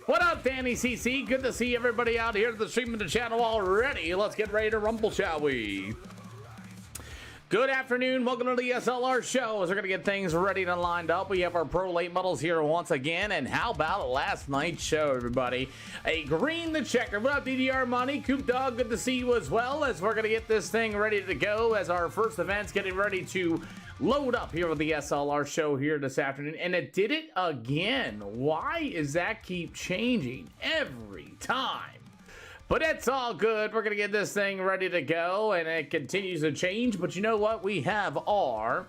What up, Danny CC? Good to see everybody out here at the stream of the channel already. Let's get ready to rumble, shall we? Good afternoon. Welcome to the SLR show. As we're going to get things ready and lined up, we have our pro late models here once again. And how about last night's show, everybody? A green the checker. What up, DDR Money? Coop Dog, good to see you as well. As we're going to get this thing ready to go as our first event's getting ready to load up here with the SLR show here this afternoon. And it did it again. Why does that keep changing every time? But it's all good. We're going to get this thing ready to go, and it continues to change. But you know what? We have our...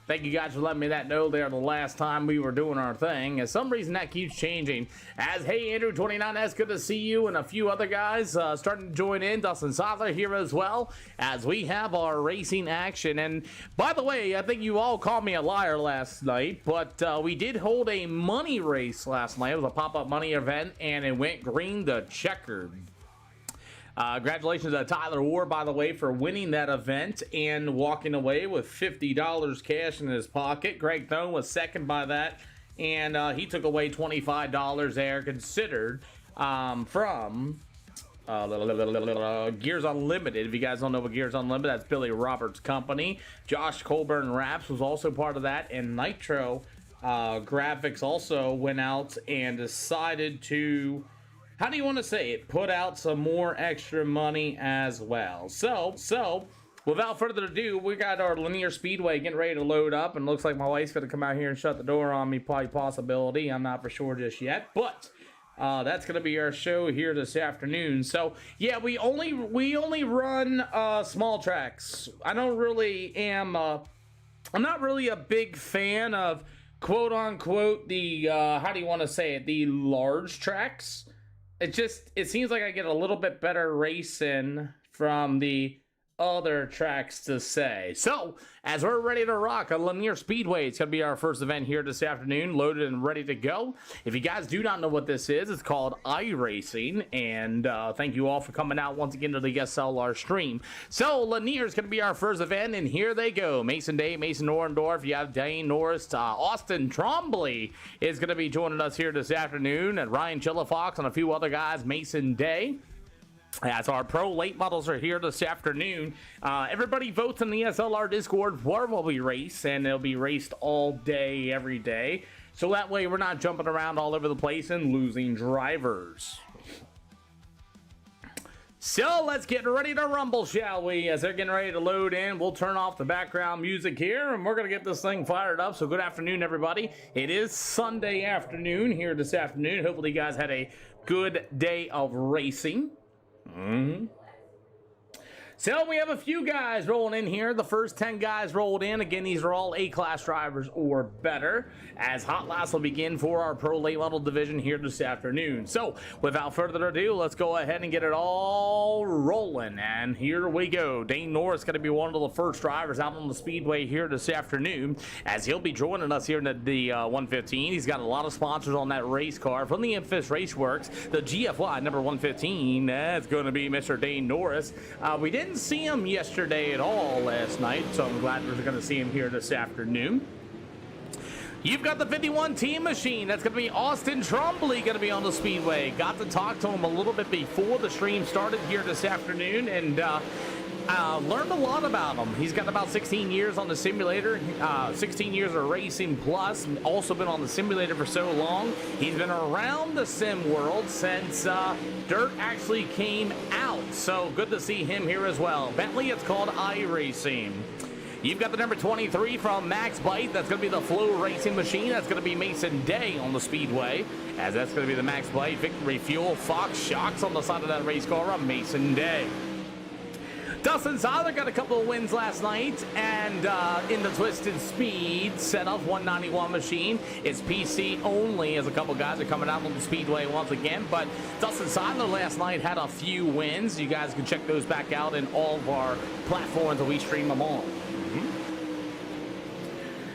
Thank you guys for letting me know there the last time we were doing our thing. And some reason that keeps changing. As, hey, Andrew29S, good to see you, and a few other guys starting to join in. Dustin Sadler here as well, as we have our racing action. And by the way, I think you all called me a liar last night, but we did hold a money race last night. It was a pop-up money event, and it went green the checkered. Congratulations to Tyler Ward, by the way, for winning that event and walking away with $50 cash in his pocket. Greg Thone was second by that, and he took away $25 there, considered from Gears Unlimited. If you guys don't know what Gears Unlimited, that's Billy Roberts' company. Josh Colburn Raps was also part of that, and Nitro Graphics also went out and decided to... How do you want to say it? Put out some more extra money as well. So without further ado, we got our linear speedway getting ready to load up, and looks like my wife's going to come out here and shut the door on me. Probably possibility. I'm not for sure just yet, but that's going to be our show here this afternoon. So yeah, we only run small tracks. I don't really am. I'm not really a big fan of quote unquote the how do you want to say it? The large tracks. It seems like I get a little bit better racing from the other tracks to say. So, as we're ready to rock a linear speedway, it's going to be our first event here this afternoon, loaded and ready to go. If you guys do not know what this is, it's called Iracing, and thank you all for coming out once again to the SLR stream. So, linear is going to be our first event, and here they go. Mason Day, Mason Orendorf, you have Dane Norris, Austin Trombley is going to be joining us here this afternoon, and Ryan Chillafox and a few other guys, Mason Day. As our pro late models are here this afternoon, everybody votes in the SLR Discord for what we race, and it'll be raced all day, every day. So that way we're not jumping around all over the place and losing drivers. So let's get ready to rumble, shall we? As they're getting ready to load in, we'll turn off the background music here, and we're going to get this thing fired up. So good afternoon, everybody. It is Sunday afternoon here this afternoon. Hopefully you guys had a good day of racing. So we have a few guys rolling in here. The first 10 guys rolled in. Again, these are all A-class drivers or better, as hot laps will begin for our pro late model division here this afternoon. So without further ado, let's go ahead and get it all rolling. And here we go. Dane Norris going to be one of the first drivers out on the speedway here this afternoon, as he'll be joining us here in the 115. He's got a lot of sponsors on that race car from the Infus Raceworks. The GFY number 115, that's going to be Mr. Dane Norris. We didn't see him yesterday at all last night, so I'm glad we're going to see him here this afternoon. You've got the 51 team machine. That's going to be Austin Trombley going to be on the speedway. Got to talk to him a little bit before the stream started here this afternoon, and learned a lot about him. He's got about 16 years on the simulator, 16 years of racing plus, and also been on the simulator for so long. He's been around the sim world since dirt actually came out, so good to see him here as well. Bentley, it's called Iracing. You've got the number 23 from Max Bite. That's going to be the Flow Racing Machine. That's going to be Mason Day on the speedway, as that's going to be the Max Bite Victory Fuel Fox Shocks on the side of that race car on Mason Day. Dustin Sadler got a couple of wins last night, and in the Twisted Speed setup 191 machine, it's PC only, as a couple guys are coming out on the speedway once again. But Dustin Sadler last night had a few wins. You guys can check those back out in all of our platforms that we stream them on.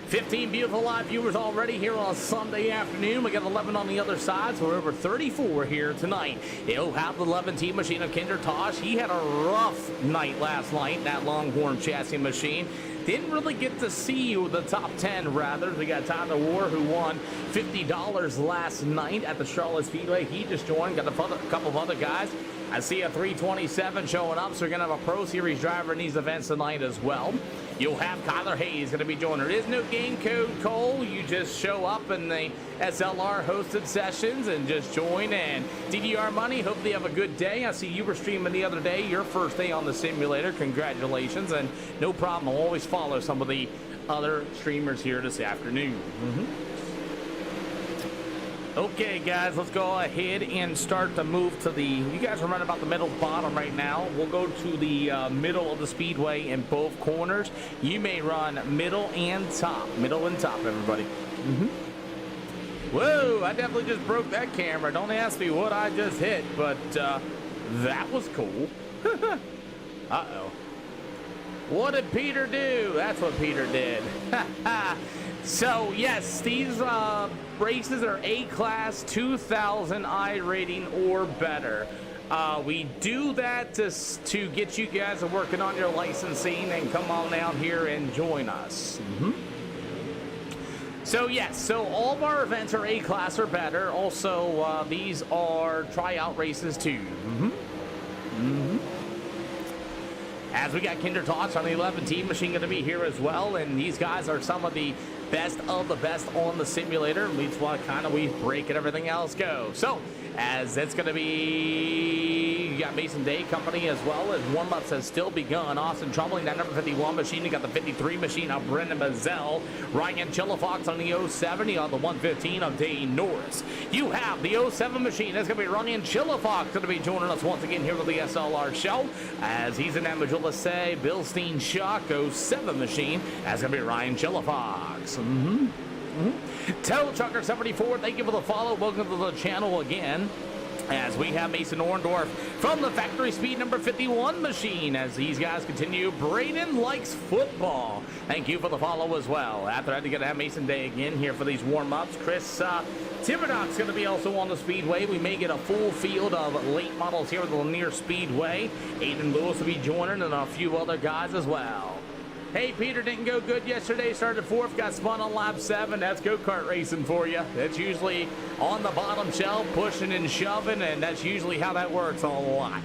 15 beautiful live viewers already here on a Sunday afternoon. We got 11 on the other side, so we're over 34 here tonight. You'll have the 11 team machine of Kinder Tosh. He had a rough night last night, that Longhorn chassis machine. Didn't really get to see the top 10, rather. We got Tyler War, who won $50 last night at the Charlotte Speedway. He just joined. Got a couple of other guys. I see a 327 showing up, so we're going to have a Pro Series driver in these events tonight as well. You'll have Kyler Hayes going to be joining. There is no game code, Cole. You just show up in the SLR hosted sessions and just join. And DDR Money, hopefully you have a good day. I see you were streaming the other day, your first day on the simulator. Congratulations, and no problem. I'll always follow some of the other streamers here this afternoon. Okay, guys, let's go ahead and start to move to the, you guys are running about the middle bottom right now. We'll go to the middle of the speedway in both corners. You may run middle and top, everybody. Whoa, I definitely just broke that camera. Don't ask me what I just hit, but that was cool. Uh-oh. What did Peter do? That's what Peter did. So, yes, these races are A-Class 2000 I rating or better. We do that to get you guys working on your licensing and come on down here and join us. So, yes, so all of our events are A-Class or better. Also, these are tryout races, too. As we got Kinder Tosh on the 11 team machine going to be here as well, and these guys are some of the best on the simulator. Leads why kind of we break and everything else go. So as it's going to be, you got Mason Day Company as well, as warm-ups has still begun. Austin Trumbull, that number 51 machine. You got the 53 machine of Brendan Mazzell. Ryan Chilifox on the 070 on the 115 of Dane Norris. You have the 07 machine. That's going to be Ryan Chilifox going to be joining us once again here with the SLR show, as he's in that Majula Say Bilstein Shock 07 machine. That's going to be Ryan Chilifox. Tow Trucker 74, thank you for the follow. Welcome to the channel again. As we have Mason Orndorff from the factory speed number 51 machine, as these guys continue. Braden likes football. Thank you for the follow as well. After that, you're going to have Mason Day again here for these warm-ups. Chris Thibodeau's going to be also on the speedway. We may get a full field of late models here at the Lanier Speedway. Aiden Lewis will be joining, and a few other guys as well. Hey, Peter, didn't go good yesterday. Started fourth, got spun on lap 7. That's go-kart racing for you. That's usually on the bottom shelf, pushing and shoving, and that's usually how that works a lot.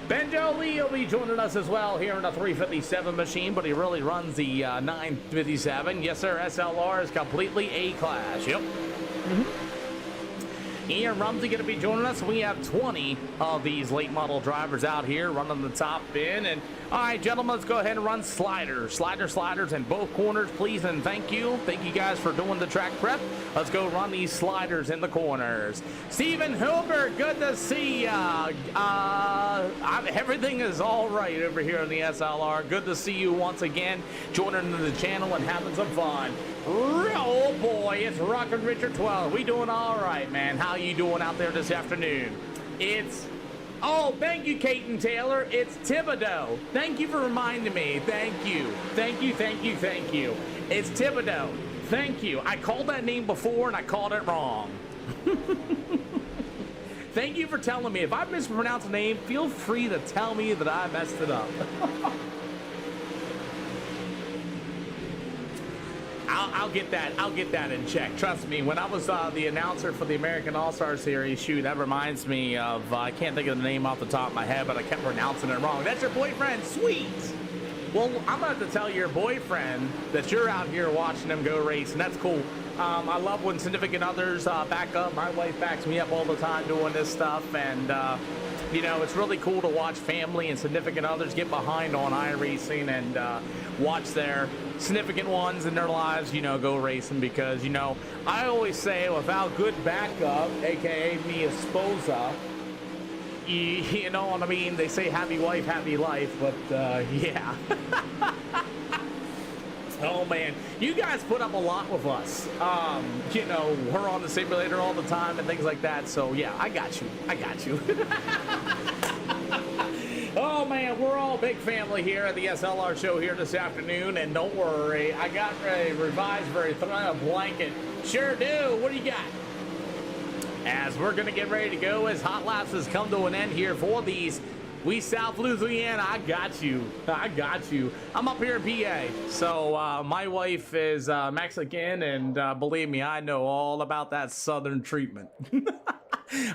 Benjo Lee will be joining us as well here in the 357 machine, but he really runs the 957. Yes, sir, SLR is completely A-Class. Yep. Ian Rumsey going to be joining us. We have 20 of these late model drivers out here running the top bin. And all right, gentlemen, let's go ahead and run sliders in both corners, please, and thank you guys for doing the track prep. Let's go run these sliders in the corners. Stephen Hilbert, good to see ya. Everything is all right over here in the SLR. Good to see you once again joining the channel and having some fun. Oh boy, it's Rockin' Richard 12. We doing all right, man. How you doing out there this afternoon? Oh, thank you, Caton Taylor. It's Thibodeau. Thank you for reminding me. Thank you. It's Thibodeau. Thank you. I called that name before and I called it wrong. Thank you for telling me. If I mispronounce a name, feel free to tell me that I messed it up. I'll get that in check. Trust me. When I was the announcer for the American All-Star Series, shoot, that reminds me of, I can't think of the name off the top of my head, but I kept pronouncing it wrong. That's your boyfriend, sweet. Well, I'm about to tell your boyfriend that you're out here watching him go race, and that's cool. I love when significant others back up. My wife backs me up all the time doing this stuff, and you know, it's really cool to watch family and significant others get behind on iRacing and watch their significant ones in their lives, you know, go racing, because, you know, I always say without good backup, aka mi esposa, you know what I mean? They say happy wife, happy life, but yeah. Oh man, you guys put up a lot with us. You know, we're on the simulator all the time and things like that. So yeah, I got you. Oh man, we're all big family here at the SLR show here this afternoon, and don't worry, I got a revised version of blanket. Sure do. What do you got? As we're going to get ready to go, as Hot Laps has come to an end here for these We South Louisiana. I got you. I got you. I'm up here in PA. So my wife is Mexican, and believe me, I know all about that Southern treatment.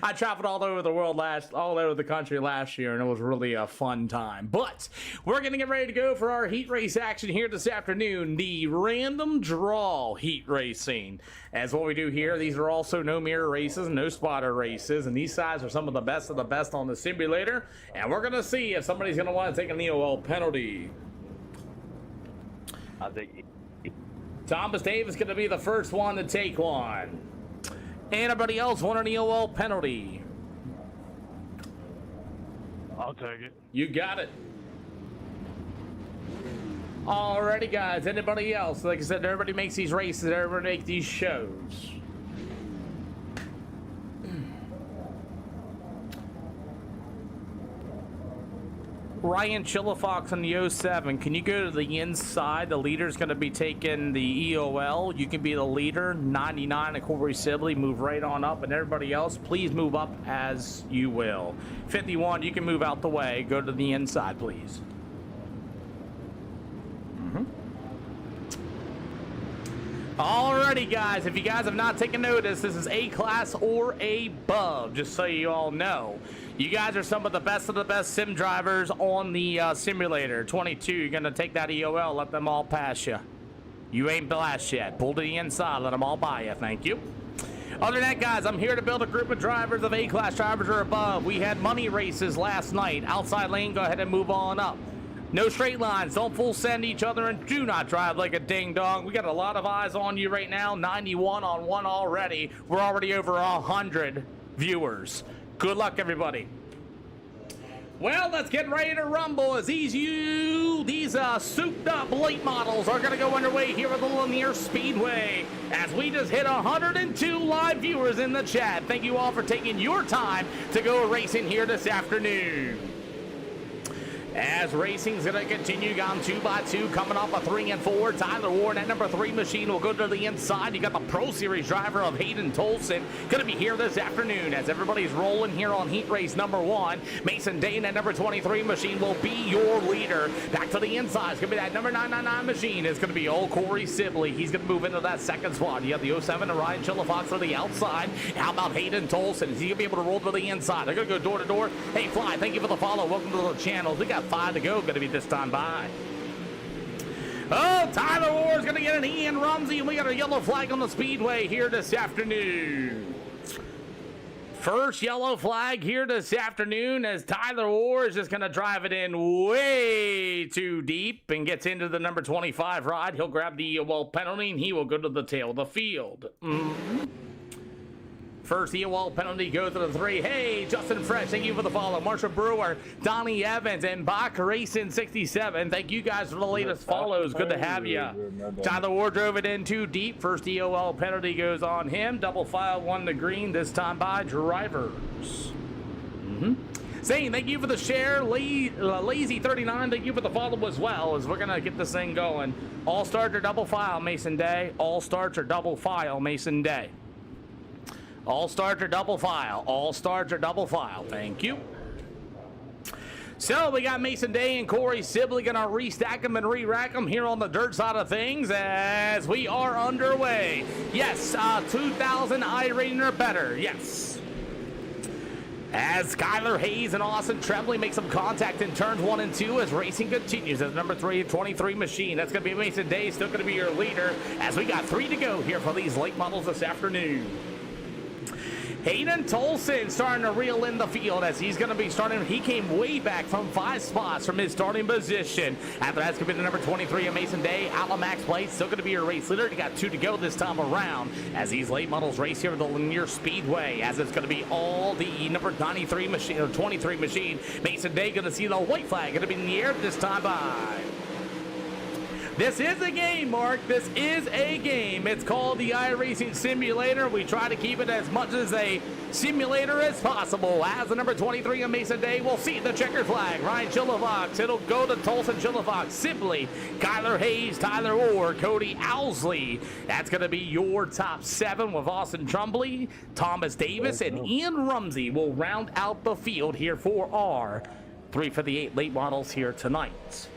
I traveled all over the world all over the country last year, and it was really a fun time. But we're going to get ready to go for our heat race action here this afternoon, the random draw heat racing. As what we do here, these are also no mirror races, no spotter races, and these sides are some of the best on the simulator. And we're going to see if somebody's going to want to take an EOL penalty. I think Thomas Davis going to be the first one to take one. Anybody else want an EOL penalty? I'll take it. You got it. Alrighty, guys. Anybody else? Like I said, everybody makes these races. Everybody makes these shows. Ryan Chillafox on the 07. Can you go to the inside? The leader's going to be taking the EOL. You can be the leader. 99 and Corey Sibley. Move right on up. And everybody else, please move up as you will. 51, you can move out the way. Go to the inside, please. Alrighty, guys. If you guys have not taken notice, this is A-class or above, just so you all know. You guys are some of the best sim drivers on the simulator. 22, you're going to take that EOL, let them all pass you. You ain't blast yet. Pull to the inside, let them all by you. Thank you. Other than that, guys, I'm here to build a group of drivers of A-class drivers or above. We had money races last night. Outside lane, go ahead and move on up. No straight lines. Don't full send each other, and do not drive like a ding dong. We got a lot of eyes on you right now. 91 on one already. We're already over 100 viewers. Good luck, everybody. Well, let's get ready to rumble as these souped up late models are going to go underway here at the Lanier Speedway as we just hit 102 live viewers in the chat. Thank you all for taking your time to go racing here this afternoon. As racing's going to continue, gone 2x2, coming off a 3 and 4. Tyler Ward at number 3 machine will go to the inside. You got the Pro Series driver of Hayden Tolson going to be here this afternoon as everybody's rolling here on heat race number 1. Mason Dane at number 23 machine will be your leader. Back to the inside, it's going to be that number 999 machine. It's going to be old Corey Sibley. He's going to move into that second spot. You have the 07 and Ryan Chillafox on the outside. How about Hayden Tolson? Is he going to be able to roll to the inside? They're going to go door to door. Hey, Fly, thank you for the follow. Welcome to the channel. We got 5 to go, going to be this time by. Oh, Tyler Ward's going to get an Ian Rumsey, and we got a yellow flag on the speedway here this afternoon. First yellow flag here this afternoon as Tyler Ward is just going to drive it in way too deep and gets into the number 25 ride. He'll grab the penalty, and he will go to the tail of the field. First EOL penalty goes to the 3. Hey, Justin Fresh, thank you for the follow. Marshall Brewer, Donnie Evans, and Bach Racing 67. Thank you guys for the latest follows. Good to have you. Tyler Ward drove it in too deep. First EOL penalty goes on him. Double file 1 to green, this time by drivers. Zane, thank you for the share. Lazy39, thank you for the follow as well, as we're going to get this thing going. All starts or double file, Mason Day. All starts or double file, Mason Day. All starts or double file. All starts or double file. Thank you. So we got Mason Day and Corey Sibley going to restack them and re-rack them here on the dirt side of things as we are underway. Yes, 2,000 I rating or better. Yes. As Skylar Hayes and Austin Tremblay make some contact in turns 1 and 2 as racing continues as number 3, 23 machine. That's going to be Mason Day, still going to be your leader as we got 3 to go here for these late models this afternoon. Hayden Tolson starting to reel in the field as he's going to be starting. He came way back from 5 spots from his starting position. After that's going to be the number 23 of Mason Day. Outlaw Max Plate still going to be your race leader. You got 2 to go this time around as these late models race here at the Lanier Speedway. As it's going to be all the number 93 machine or 23 machine. Mason Day going to see the white flag going to be in the air this time by. This is a game, Mark. This is a game. It's called the iRacing Simulator. We try to keep it as much as a simulator as possible. As the number 23 on Mason Day, we'll see the checkered flag. Ryan Chilifox. It'll go to Tulsa Chilifox. Sibley, Kyler Hayes, Tyler Orr, Cody Owsley. That's going to be your top 7 with Austin Trumbley, Thomas Davis, and Ian Rumsey will round out the field here for our 358 late models here tonight.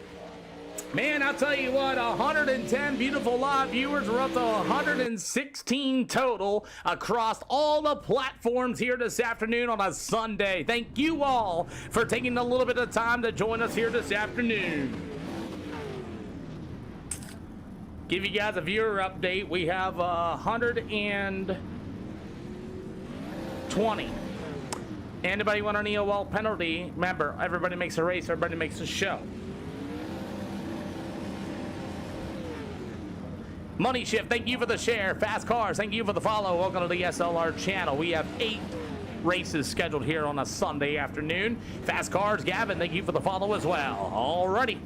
Man, I'll tell you what, 110 beautiful live viewers. We're up to 116 total across all the platforms here this afternoon on a Sunday. Thank you all for taking a little bit of time to join us here this afternoon. Give you guys a viewer update. We have 120. Anybody want an EOL penalty? Remember, everybody makes a race, everybody makes a show. Money Shift, thank you for the share. Fast Cars, thank you for the follow. Welcome to the SLR channel. We have 8 races scheduled here on a Sunday afternoon. Fast Cars, Gavin, thank you for the follow as well. Alrighty.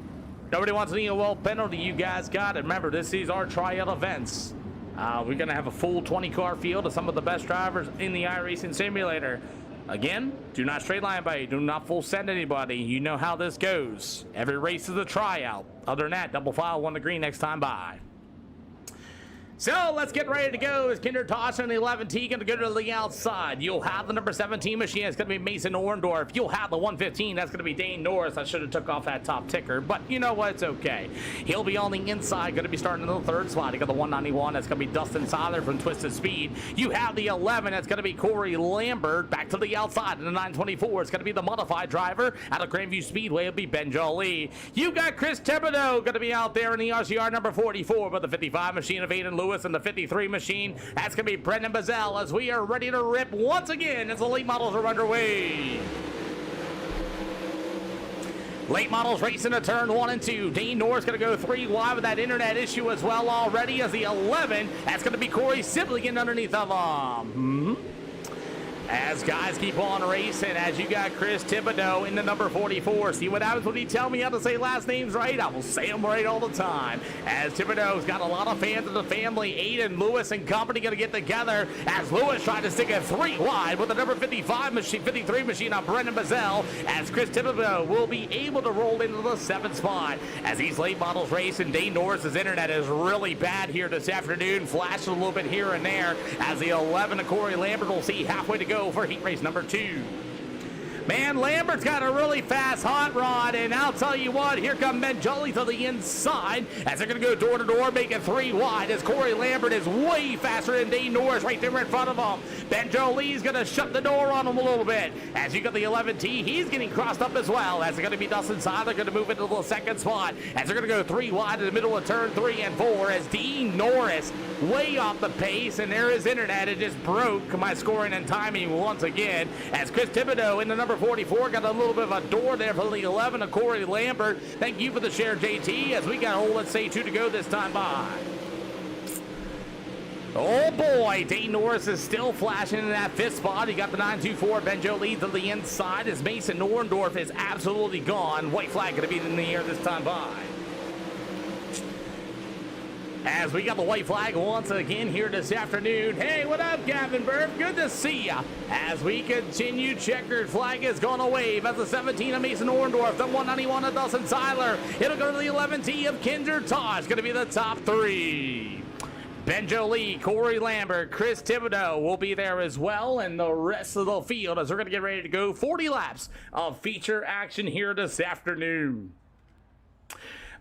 Nobody wants an EOL penalty. You guys got it. Remember, this is our tryout events. We're going to have a full 20-car field of some of the best drivers in the iRacing Simulator. Again, do not straight line by. Do not full send anybody. You know how this goes. Every race is a tryout. Other than that, double file, 1 to green next time by. So let's get ready to go. Is Kinder Tosh and the 11T going to go to the outside? You'll have the number 17 machine. It's going to be Mason Orndorff. You'll have the 115. That's going to be Dane Norris. I should have took off that top ticker, but you know what? It's okay. He'll be on the inside. Going to be starting in the 3rd slot. You got the 191. That's going to be Dustin Seiler from Twisted Speed. You have the 11. That's going to be Corey Lambert. Back to the outside in the 924. It's going to be the modified driver out of Grandview Speedway. It'll be Ben Jolie. You got Chris Thibodeau going to be out there in the RCR number 44, but the 55 machine of Aiden Lewis and the 53 machine. That's going to be Brendan Bazell as we are ready to rip once again as the late models are underway. Late models racing to turn 1 and 2. Dane Norris going to go 3 wide with that internet issue as well already as the 11. That's going to be Corey Sibley getting underneath of him. As guys keep on racing, as you got Chris Thibodeau in the number 44. See what happens when you tell me how to say last names right? I will say them right all the time. As Thibodeau's got a lot of fans of the family. Aiden, Lewis, and company going to get together as Lewis tried to stick it 3 wide with the number 55 machine, 53 machine on Brendan Bazell. As Chris Thibodeau will be able to roll into the 7th spot. As these late models race, and Dane Norris's internet is really bad here this afternoon. Flashes a little bit here and there. As the 11 of Corey Lambert will see halfway to go for heat race number 2. Man, Lambert's got a really fast hot rod, and I'll tell you what, here comes Ben Jolie to the inside as they're going to go door to door, making 3 wide as Corey Lambert is way faster than Dane Norris right there in front of him. Ben Jolie's going to shut the door on him a little bit. As you got the 11T, he's getting crossed up as well. As they're going to be Dustin Seiler going to move into the 2nd spot as they're going to go 3 wide in the middle of turn 3 and 4 as Dean Norris way off the pace, and there is internet. It just broke my scoring and timing once again as Chris Thibodeau in the number 44 got a little bit of a door there for the 11 of Corey Lambert. Thank you for the share, JT, as we got, let's say 2 to go this time by. Oh boy, Dane Norris is still flashing in that 5th spot. He got the 924. Ben Jolie to the inside as Mason Orndorff is absolutely gone. White flag going to be in the air this time by. As we got the white flag once again here this afternoon. Hey, what up, Gavin Burke? Good to see ya. As we continue, checkered flag is going to wave as the 17 of Mason Orndorff, the 191 of Dustin Seiler. It'll go to the 11T of Kinder Tosh, going to be the top 3. Ben Jolie, Corey Lambert, Chris Thibodeau will be there as well, and the rest of the field as we're going to get ready to go 40 laps of feature action here this afternoon.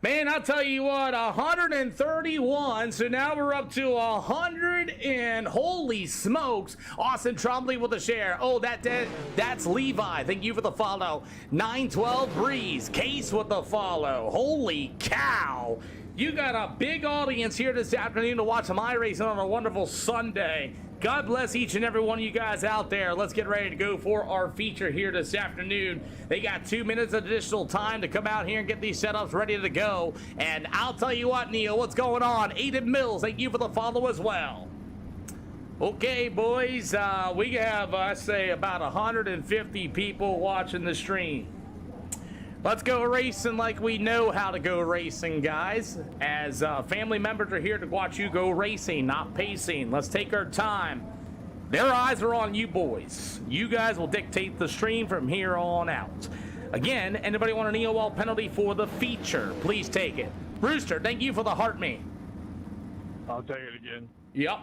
Man, I'll tell you what, 131, so now we're up to 100, and holy smokes, Austin Trombley with a share. Oh, that's Levi, thank you for the follow. 912 Breeze, Case with the follow. Holy cow, you got a big audience here this afternoon to watch some iRacing on a wonderful Sunday. God bless each and every one of you guys out there. Let's get ready to go for our feature here this afternoon. They got 2 minutes of additional time to come out here and get these setups ready to go. And I'll tell you what, Neil, what's going on? Aiden Mills, thank you for the follow as well. Okay, boys, we have, I say, about 150 people watching the stream. Let's go racing like we know how to go racing, guys. As family members are here to watch you go racing, not pacing. Let's take our time. Their eyes are on you boys. You guys will dictate the stream from here on out. Again, anybody want an EOL penalty for the feature? Please take it. Rooster, thank you for the heart me. I'll take it again. Yep.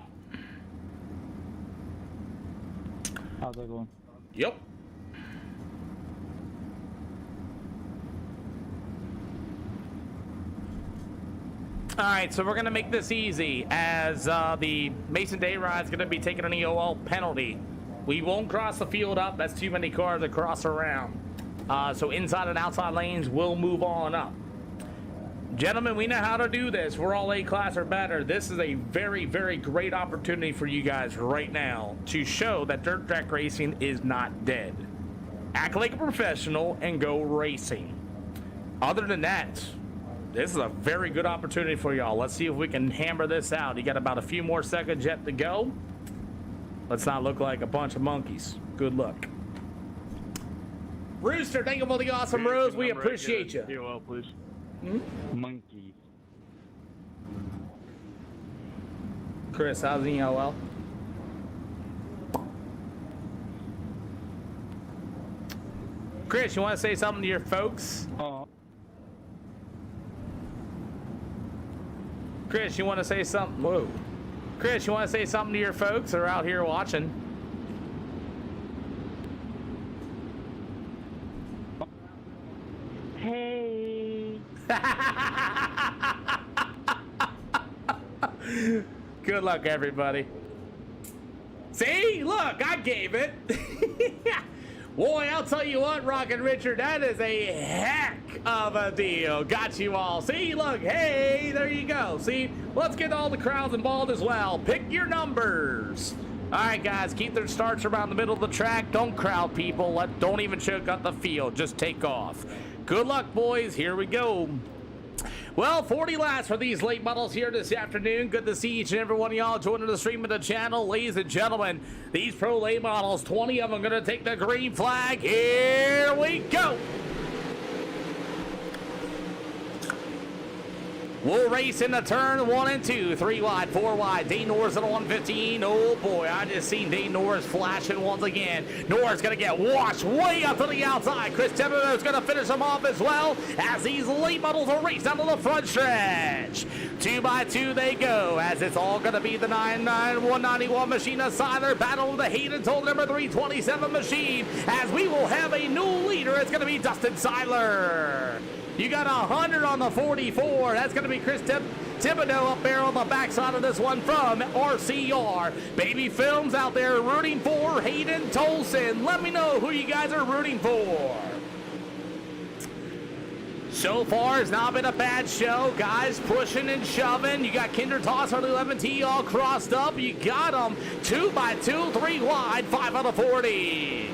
I'll take one. Yep. All right, so we're going to make this easy, as the Mason Day Ride's going to be taking an EOL penalty. We won't cross the field up. That's too many cars to cross around. So inside and outside lanes will move on up. Gentlemen, we know how to do this. We're all A-class or better. This is a very, very great opportunity for you guys right now to show that dirt track racing is not dead. Act like a professional and go racing. Other than that, this is a very good opportunity for y'all. Let's see if we can hammer this out. You got about a few more seconds yet to go. Let's not look like a bunch of monkeys. Good luck. Rooster, thank you for the awesome rose. We appreciate you. EOL, please. Monkey. Chris, how's the EOL? Chris, you want to say something to your folks? Chris, you want to say something? Whoa. Chris, you want to say something to your folks that are out here watching? Hey. Good luck, everybody. See? Look, I gave it. Boy, I'll tell you what, Rockin' Richard, that is a heck of a deal. Got you all. See, look, hey, there you go. See, let's get all the crowds involved as well. Pick your numbers. All right, guys, keep their starts around the middle of the track. Don't crowd people. Don't even choke out the field. Just take off. Good luck, boys. Here we go. Well, 40 laps for these late models here this afternoon. Good to see each and every one of y'all joining the stream of the channel. Ladies and gentlemen, these pro late models, 20 of them going to take the green flag. Here we go. We'll race into turn 1 and 2, 3 wide, 4 wide. Dane Norris at 115. Oh boy, I just seen Dane Norris flashing once again. Norris gonna get washed way up to the outside. Chris Thibodeau's gonna finish him off as well as these late models will race down to the front stretch. 2 by 2 they go, as it's all gonna be the 191 machine aside their battle of the Hayden Toll number 327 machine, as we will have a new leader. It's gonna be Dustin Seiler. You got 100 on the 44. That's going to be Chris Thibodeau up there on the backside of this one from RCR. Baby Films out there rooting for Hayden Tolson. Let me know who you guys are rooting for. So far, it's not been a bad show. Guys pushing and shoving. You got Kinder Toss on the 11T all crossed up. You got them 2 by 2, 3 wide, 5 out of 40.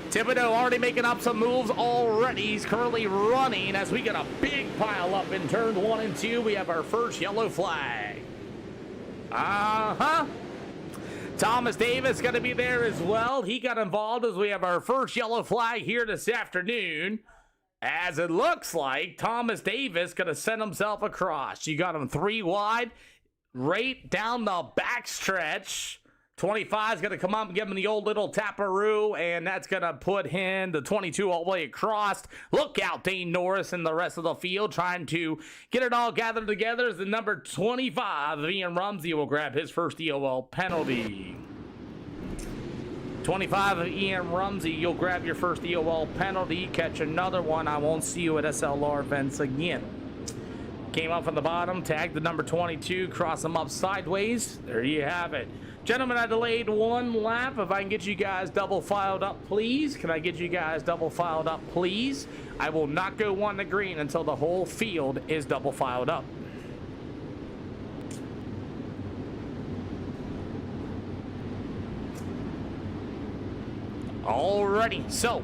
Thibodeau already making up some moves already. He's currently running as we get a big pile up in turn 1 and 2. We have our first yellow flag. Thomas Davis going to be there as well. He got involved as we have our first yellow flag here this afternoon. As it looks like Thomas Davis going to send himself across. You got him 3 wide, right down the backstretch. 25 is going to come up and give him the old little taparoo, and that's going to put him, the 22, all the way across. Look out, Dane Norris and the rest of the field trying to get it all gathered together as the number 25, Ian Rumsey, will grab his first EOL penalty. 25 of Ian Rumsey, you'll grab your first EOL penalty. Catch another one. I won't see you at SLR events again. Came up from the bottom, tagged the number 22, cross them up sideways. There you have it. Gentlemen, I delayed 1 lap. If I can get you guys double filed up, please. Can I get you guys double filed up, please? I will not go 1 to green until the whole field is double filed up. Alrighty, so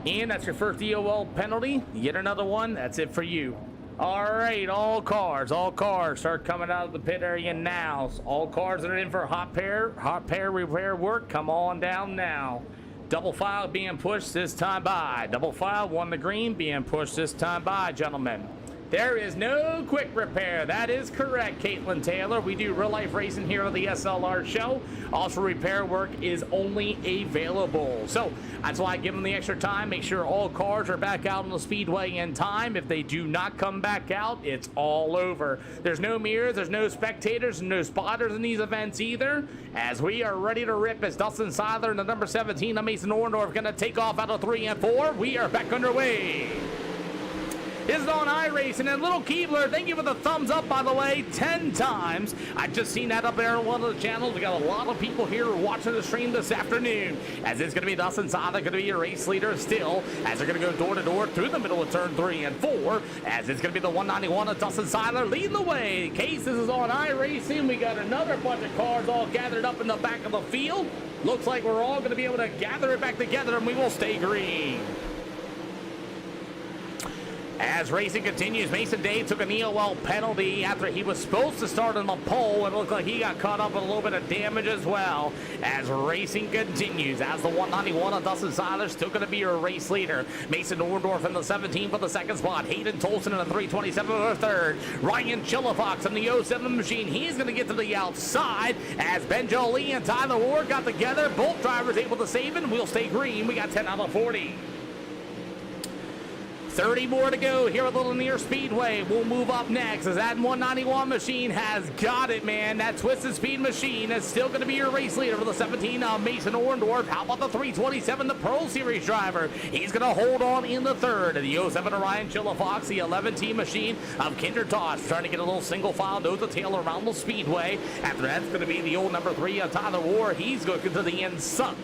Ian, that's your first EOL penalty. You get another one. That's it for you. All right, all cars start coming out of the pit area now. All cars that are in for hot pair repair work, come on down now. Double file being pushed this time by. Double file, won the green, being pushed this time by, gentlemen. There is no quick repair. That is correct, Caitlin Taylor. We do real-life racing here on the SLR show. Also, repair work is only available. So that's why I give them the extra time. Make sure all cars are back out on the speedway in time. If they do not come back out, it's all over. There's no mirrors, there's no spectators, and no spotters in these events either. As we are ready to rip as Dustin Seiler and the number 17 of Mason Orndorff going to take off out of 3 and 4. We are back underway. This is on Iracing, and Little Keebler, thank you for the thumbs up, by the way, 10 times. I just seen that up there on one of the channels. We got a lot of people here watching the stream this afternoon, as it's going to be Dustin Seiler, going to be your race leader still, as they're going to go door to door through the middle of turn 3 and 4, as it's going to be the 191 of Dustin Seiler leading the way. Case, this is on Iracing. We got another bunch of cars all gathered up in the back of the field. Looks like we're all going to be able to gather it back together, and we will stay green. As racing continues, Mason Day took an EOL penalty after he was supposed to start on the pole. It looked like he got caught up with a little bit of damage as well. As racing continues, as the 191 of Dustin Seiler still going to be your race leader. Mason Orndorff in the 17 for the second spot. Hayden Tolson in the 327 for the third. Ryan Chilifox in the 07 machine. He's going to get to the outside as Ben Jolie and Tyler Ward got together. Both drivers able to save it, and we'll stay green. We got 10 out of 40. 30 more to go here at Little Near Speedway. We'll move up next as that 191 machine has got it, man. That Twisted Speed machine is still going to be your race leader for the 17 Mason Orndorff. How about the 327, the Pro Series driver? He's going to hold on in the third. The 07 of Ryan Chilifox, the 11T machine of Kinder Toss, trying to get a little single file nose to tail around the speedway. After that's going to be the old number 3 of Tyler Ward. He's looking to the inside.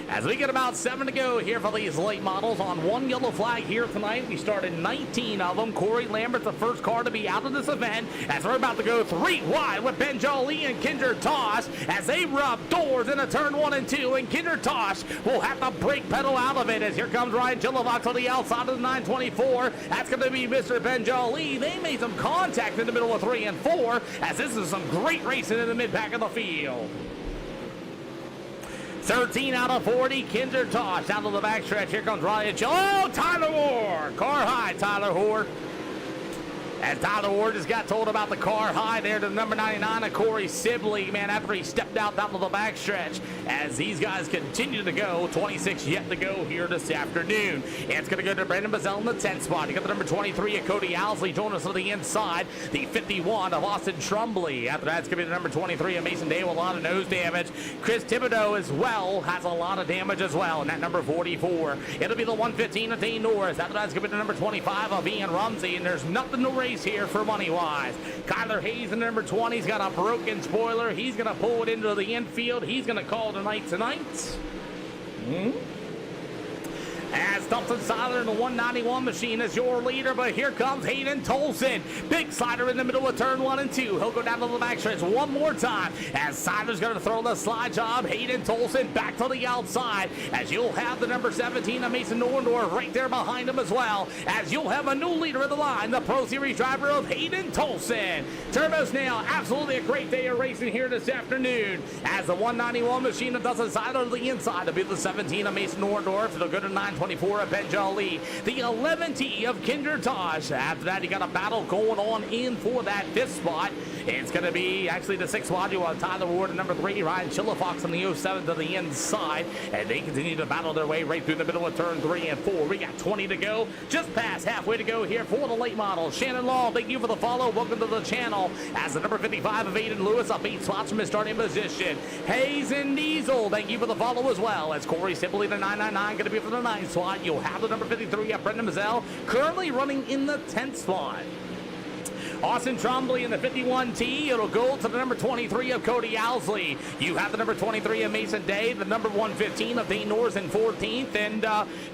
As we get about 7 to go here for these late models on one yellow flag here tonight. We started 19 of them. Corey Lambert's the first car to be out of this event as we're about to go 3 wide with Ben Jolie and Kinder Tosh as they rub doors into turn 1 and 2, and Kinder Tosh will have to brake pedal out of it as here comes Ryan Chilifox on the outside of the 924. That's going to be Mr. Ben Jolie. They made some contact in the middle of 3 and 4 as this is some great racing in the mid-pack of the field. 13 out of 40, Kinder Tosh down to the backstretch. Here comes Ryan Oh, Tyler Ward. Car high, Tyler Ward. As Tyler Ward just got told about the car high there to the number 99 of Corey Sibley, man, after he stepped out down to the backstretch. As these guys continue to go, 26 yet to go here this afternoon. And it's going to go to Brendan Bazell in the 10th spot. You got the number 23 of Cody Owsley joining us on the inside. The 51 of Austin Trumbley. After that, it's going to be the number 23 of Mason Day with a lot of nose damage. Chris Thibodeau as well has a lot of damage as well. And that number 44, it'll be the 115 of Dane Norris. After that, it's going to be the number 25 of Ian Rumsey. And there's nothing to race here for money-wise. Kyler Hayes in number 20. He's got a broken spoiler. He's going to pull it into the infield. He's going to call tonight. As Dustin Seiler in the 191 machine is your leader, but here comes Hayden Tolson. Big slider in the middle of turn 1 and 2. He'll go down to the backstretch one more time as Seiler's going to throw the slide job. Hayden Tolson back to the outside as you'll have the number 17 of Mason Orndorff right there behind him as well, as you'll have a new leader of the line, the Pro Series driver of Hayden Tolson. Turbo Snail, absolutely a great day of racing here this afternoon as the 191 machine of Dustin Seiler to the inside. It'll be the 17 of Mason Orndorff. It'll go to 924 of Ben Jolie. The 11T of Kinder Tosh. After that, you got a battle going on in for that 5th spot. It's going to be actually the 6th spot. You have Tyler Ward and number 3, Ryan Chilifox on the 07 to the inside. And they continue to battle their way right through the middle of turn 3 and 4. We got 20 to go. Just past halfway to go here for the late model. Shannon Law, thank you for the follow. Welcome to the channel. As the number 55 of Aiden Lewis up 8 spots from his starting position. Hayes and Diesel, thank you for the follow as well. As Corey Sibley, the 999, going to be for the 9th spot. You'll have the number 53 of Brendan Mazzell, currently running in the 10th spot. Austin Trombley in the 51T. It'll go to the number 23 of Cody Owsley. You have the number 23 of Mason Day, the number 115 of Dane Norris in 14th. And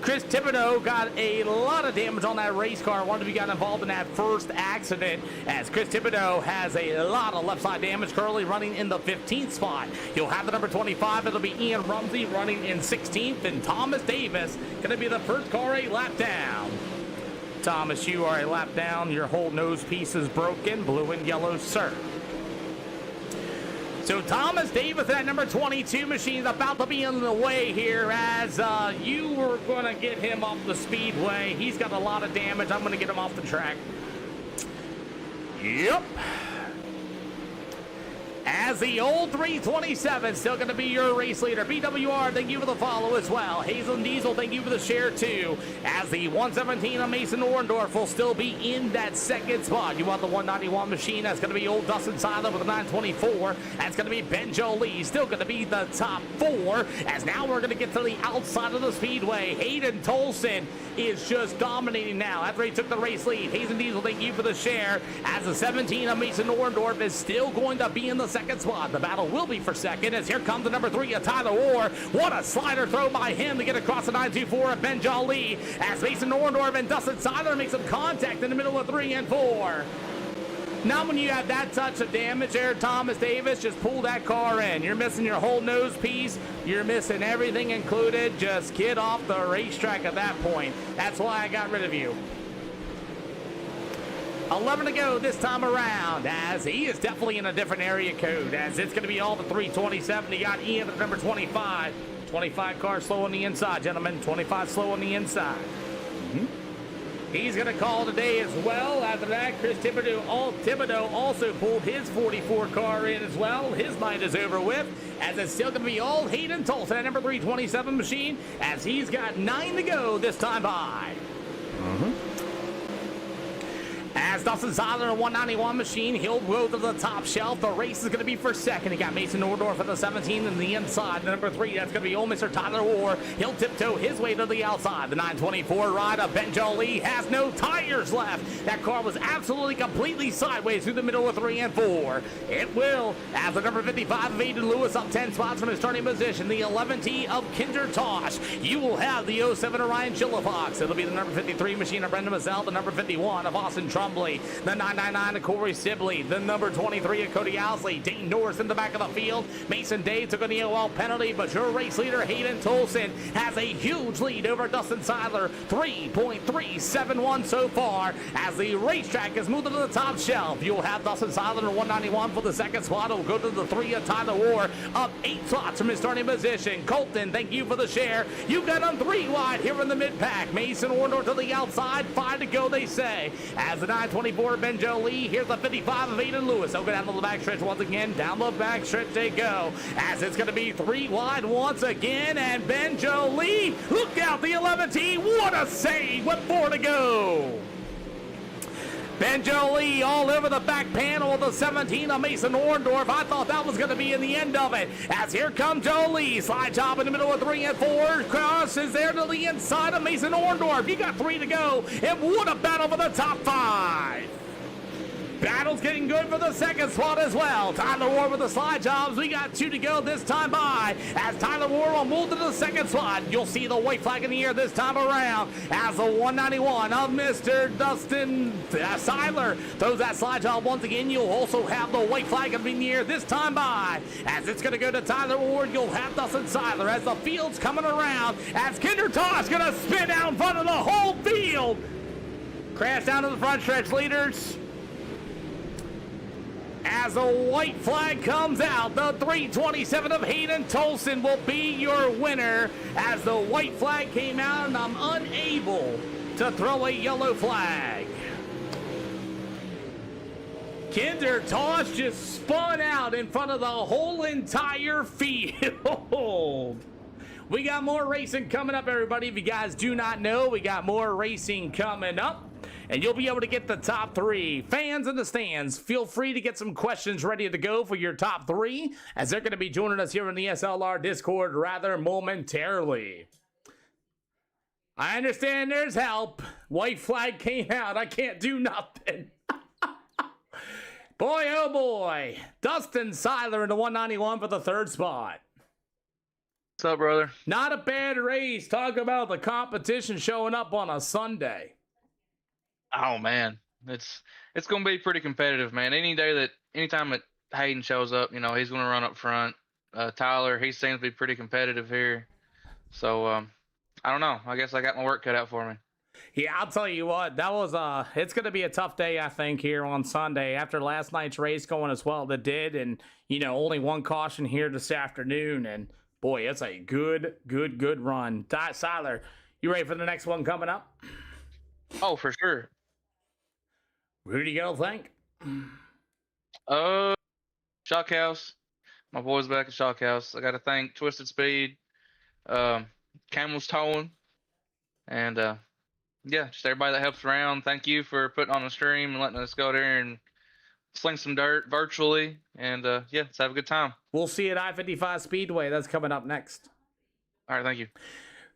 Chris Thibodeau got a lot of damage on that race car. One of you got involved in that first accident as Chris Thibodeau has a lot of left side damage, currently running in the 15th spot. You'll have the number 25. It'll be Ian Rumsey running in 16th. And Thomas Davis going to be the first car a lap down. Thomas, you are a lap down. Your whole nose piece is broken. Blue and yellow, sir. So Thomas Davis, that number 22 machine, is about to be in the way here as you were going to get him off the speedway. He's got a lot of damage. I'm going to get him off the track. Yep. As the old 327, still going to be your race leader. BWR, thank you for the follow as well. Hazel and Diesel, thank you for the share too. As the 117 of Mason Orndorff will still be in that second spot. You want the 191 machine, that's going to be old Dustin Seiler with the 924. That's going to be Ben Jolie, still going to be the top 4. As now we're going to get to the outside of the speedway. Hayden Tolson is just dominating now after he took the race lead. Hazen Diesel, thank you for the share. As the 17 of Mason Orndorff is still going to be in the second spot. The battle will be for second as here comes the number 3 of Tyler Orr. What a slider throw by him to get across the 924 of Ben Jolie as Mason Orndorff and Dustin Seiler make some contact in the middle of 3 and 4. Now when you have that touch of damage there, Thomas Davis, just pull that car in. You're missing your whole nose piece. You're missing everything included. Just get off the racetrack at that point. That's why I got rid of you. 11 to go this time around as he is definitely in a different area code as it's going to be all the 327. You got Ian at number 25. 25 car slow on the inside, gentlemen. 25 slow on the inside. He's going to call today as well. After that, Chris Thibodeau also pulled his 44 car in as well. His night is over with, as it's still going to be all Hayden Tolson at number 327 machine, as he's got 9 to go this time by. As Dustin Seiler in 191 machine, he'll go to the top shelf. The race is going to be for second. You got Mason Orndorff at the 17 and the inside. The number 3, that's going to be old Mr. Tyler Orr. He'll tiptoe his way to the outside. The 924 ride of Ben Jolie has no tires left. That car was absolutely completely sideways through the middle of 3 and 4. It will, as the number 55 of Aiden Lewis up 10 spots from his starting position. The 11T of Kinder Tosh. You will have the 07 of Ryan Chilifox. It'll be the number 53 machine of Brendan Mazzell. The number 51 of Austin Trumbley. The 999 of Corey Sibley. The number 23 of Cody Owsley. Dane Norris in the back of the field. Mason Day took an EOL penalty, but your race leader, Hayden Tolson, has a huge lead over Dustin Seiler. 3.371 so far. As the racetrack is moving to the top shelf, you'll have Dustin Seiler in 191 for the second spot. It'll go to the 3 of Tyler Orr, up 8 slots from his starting position. Colton, thank you for the share. You've got him 3 wide here in the mid-pack. Mason Orndorff to the outside. 5 to go, they say. As the 924 Ben Jolie, here's the 55 of Aiden Lewis. They'll go down to the backstretch once again. Down the backstretch they go. As it's going to be 3 wide once again. And Ben Jolie, look out, the 11T. What a save with 4 to go. Ben Jolie all over the back panel of the 17 of Mason Orndorff. I thought that was going to be in the end of it. As here comes Jolie. Slide job in the middle of 3 and 4. Crosses there to the inside of Mason Orndorff. You got 3 to go. And what a battle for the top 5. Battle's getting good for the second spot as well. Tyler Orr with the slide jobs. We got 2 to go this time by. As Tyler Orr will move to the second spot. You'll see the white flag in the air this time around. As the 191 of Mr. Dustin Seiler throws that slide job once again. You'll also have the white flag in the air this time by. As it's going to go to Tyler Orr, you'll have Dustin Seiler as the field's coming around. As Kinder Tosh going to spin out in front of the whole field. Crash down to the front stretch, leaders. As the white flag comes out, the 327 of Hayden Tolson will be your winner. As the white flag came out, and I'm unable to throw a yellow flag. Kinder Tosh just spun out in front of the whole entire field. We got more racing coming up, everybody. If you guys do not know, we got more racing coming up. And you'll be able to get the top 3. Fans in the stands, feel free to get some questions ready to go for your top 3, as they're going to be joining us here in the SLR Discord rather momentarily. I understand there's help. White flag came out. I can't do nothing. Boy, oh boy. Dustin Seiler in the 191 for the 3rd spot. What's up, brother? Not a bad race. Talk about the competition showing up on a Sunday. Oh man, it's gonna be pretty competitive, man. Anytime that Hayden shows up, you know, he's gonna run up front. Tyler, he seems to be pretty competitive here. So I don't know. I guess I got my work cut out for me. Yeah, I'll tell you what, that was it's going to be a tough day, I think, here on Sunday after last night's race going as well that did, and only one caution here this afternoon, and boy, it's a good run. Tyler, you ready for the next one coming up? Oh, for sure. Who do you go think? Shockhouse. My boys back at Shockhouse. I got to thank Twisted Speed, Camel's Towing, and yeah, just everybody that helps around. Thank you for putting on the stream and letting us go there and sling some dirt virtually. And yeah, let's have a good time. We'll see you at I-55 Speedway. That's coming up next. All right, thank you.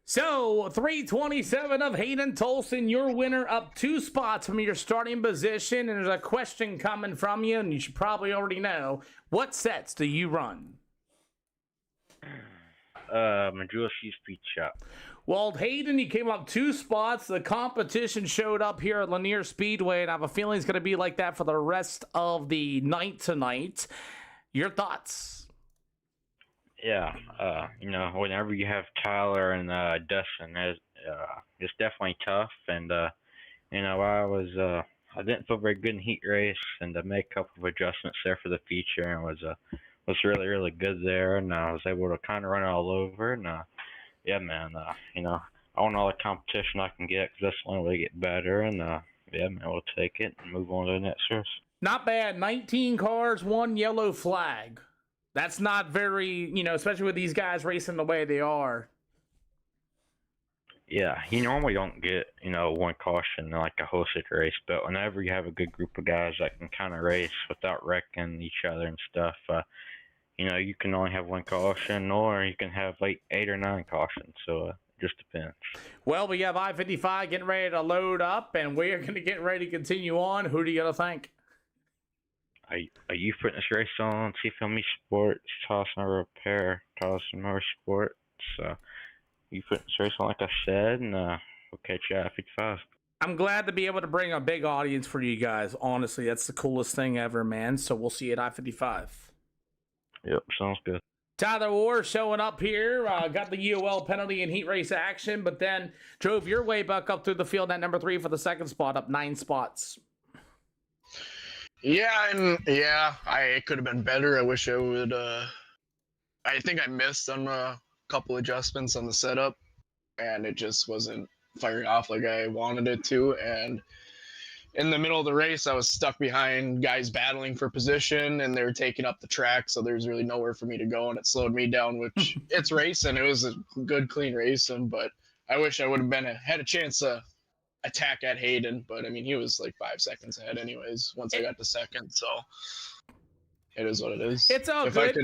So, 327 of Hayden Tolson, your winner, up 2 spots from your starting position. And there's a question coming from you, and you should probably already know. What sets do you run? Majula Speed Shop. Well, Hayden, you came up 2 spots. The competition showed up here at Lanier Speedway, and I have a feeling it's going to be like that for the rest of the night tonight. Your thoughts? Yeah, whenever you have Tyler and Dustin, it's definitely tough. And I didn't feel very good in heat race, and I made a couple of adjustments there for the feature, and was really good there, and I was able to kind of run it all over. And yeah, man, I want all the competition I can get because that's the only way to get better. And yeah, man, we'll take it and move on to the next race. Not bad. 19 cars, 1 yellow flag. That's not very, especially with these guys racing the way they are. Yeah, you normally don't get, one caution like a hosted race, but whenever you have a good group of guys that can kind of race without wrecking each other and stuff, you can only have 1 caution, or you can have like 8 or 9 cautions. So it just depends. Well, we have I-55 getting ready to load up, and we're going to get ready to continue on. Who do you got to thank? Are you putting this race on CFME Sports, Tossing Repair, Tossing Motorsports? You putting this race on, like I said, and we'll catch you at 55. I'm glad to be able to bring a big audience for you guys. Honestly, that's the coolest thing ever, man. So we'll see you at I-55. Yep, sounds good. Tyler Ward showing up here, got the UL penalty in heat race action, but then drove your way back up through the field at number 3 for the second spot, up 9 spots. Yeah, I could have been better. I wish I would. I think I missed on a couple adjustments on the setup, and it just wasn't firing off like I wanted it to. And in the middle of the race, I was stuck behind guys battling for position, and they were taking up the track, so there's really nowhere for me to go, and it slowed me down. Which it's racing. It was a good, clean racing, but I wish I would have had a chance to attack at Hayden, but I mean, he was like 5 seconds ahead anyways once I got to second, so it is what it is. It's all good.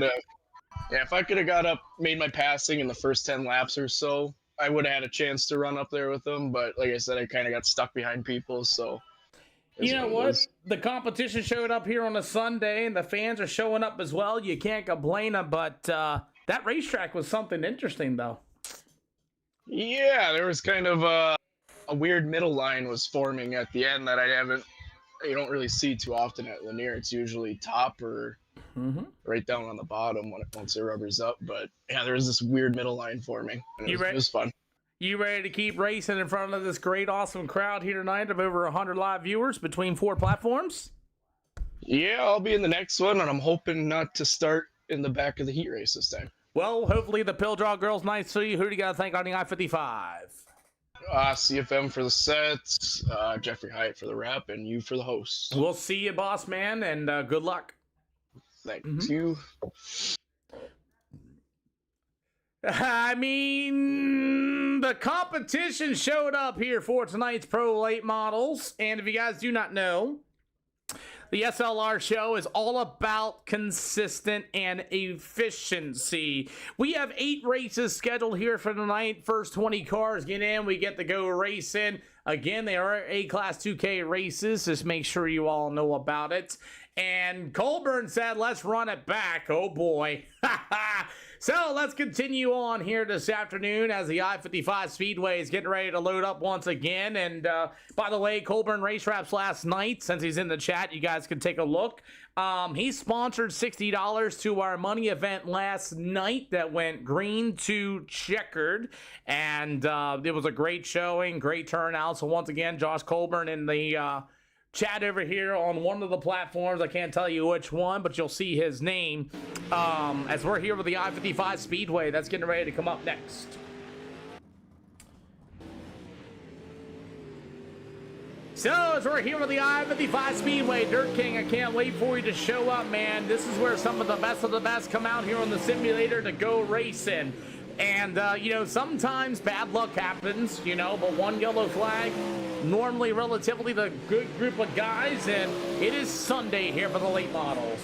If I could have got up, made my passing in the first 10 laps or so, I would have had a chance to run up there with them, but like I said, I kind of got stuck behind people, so you know what? The competition showed up here on a Sunday, and the fans are showing up as well. You can't complain, but that racetrack was something interesting, though. Yeah, there was kind of a weird middle line was forming at the end that you don't really see too often at Lanier. It's usually top or right down on the bottom once it rubbers up. But yeah, there was this weird middle line forming. And it was fun. You ready to keep racing in front of this great, awesome crowd here tonight of over 100 live viewers between 4 platforms? Yeah, I'll be in the next one, and I'm hoping not to start in the back of the heat race this time. Well, hopefully the Pill Draw Girls nice to you. Who do you got to thank on the I-55? CFM for the sets, Jeffrey Hyatt for the rep, and you for the host. We'll see you, boss man, and good luck. Thank you. I mean, the competition showed up here for tonight's Pro Late Models, and if you guys do not know, the SLR show is all about consistent and efficiency. We have 8 races scheduled here for tonight. First 20 cars get in, we get to go racing. Again, they are A-Class 2K races. Just make sure you all know about it. And Colburn said, let's run it back. Oh, boy. So let's continue on here this afternoon as the I-55 Speedway is getting ready to load up once again. And by the way, Colburn Race Wraps last night, since he's in the chat, you guys can take a look. He sponsored $60 to our money event last night that went green to checkered. And it was a great showing, great turnout. So once again, Josh Colburn in the chat over here on one of the platforms. I can't tell you which one, but you'll see his name as we're here with the I-55 Speedway. That's getting ready to come up next. So as we're here with the I-55 Speedway, Dirt King, I can't wait for you to show up, man. This is where some of the best come out here on the simulator to go racing. And, you know, sometimes bad luck happens, you know, but one yellow flag, normally relatively the good group of guys, and it is Sunday here for the late models.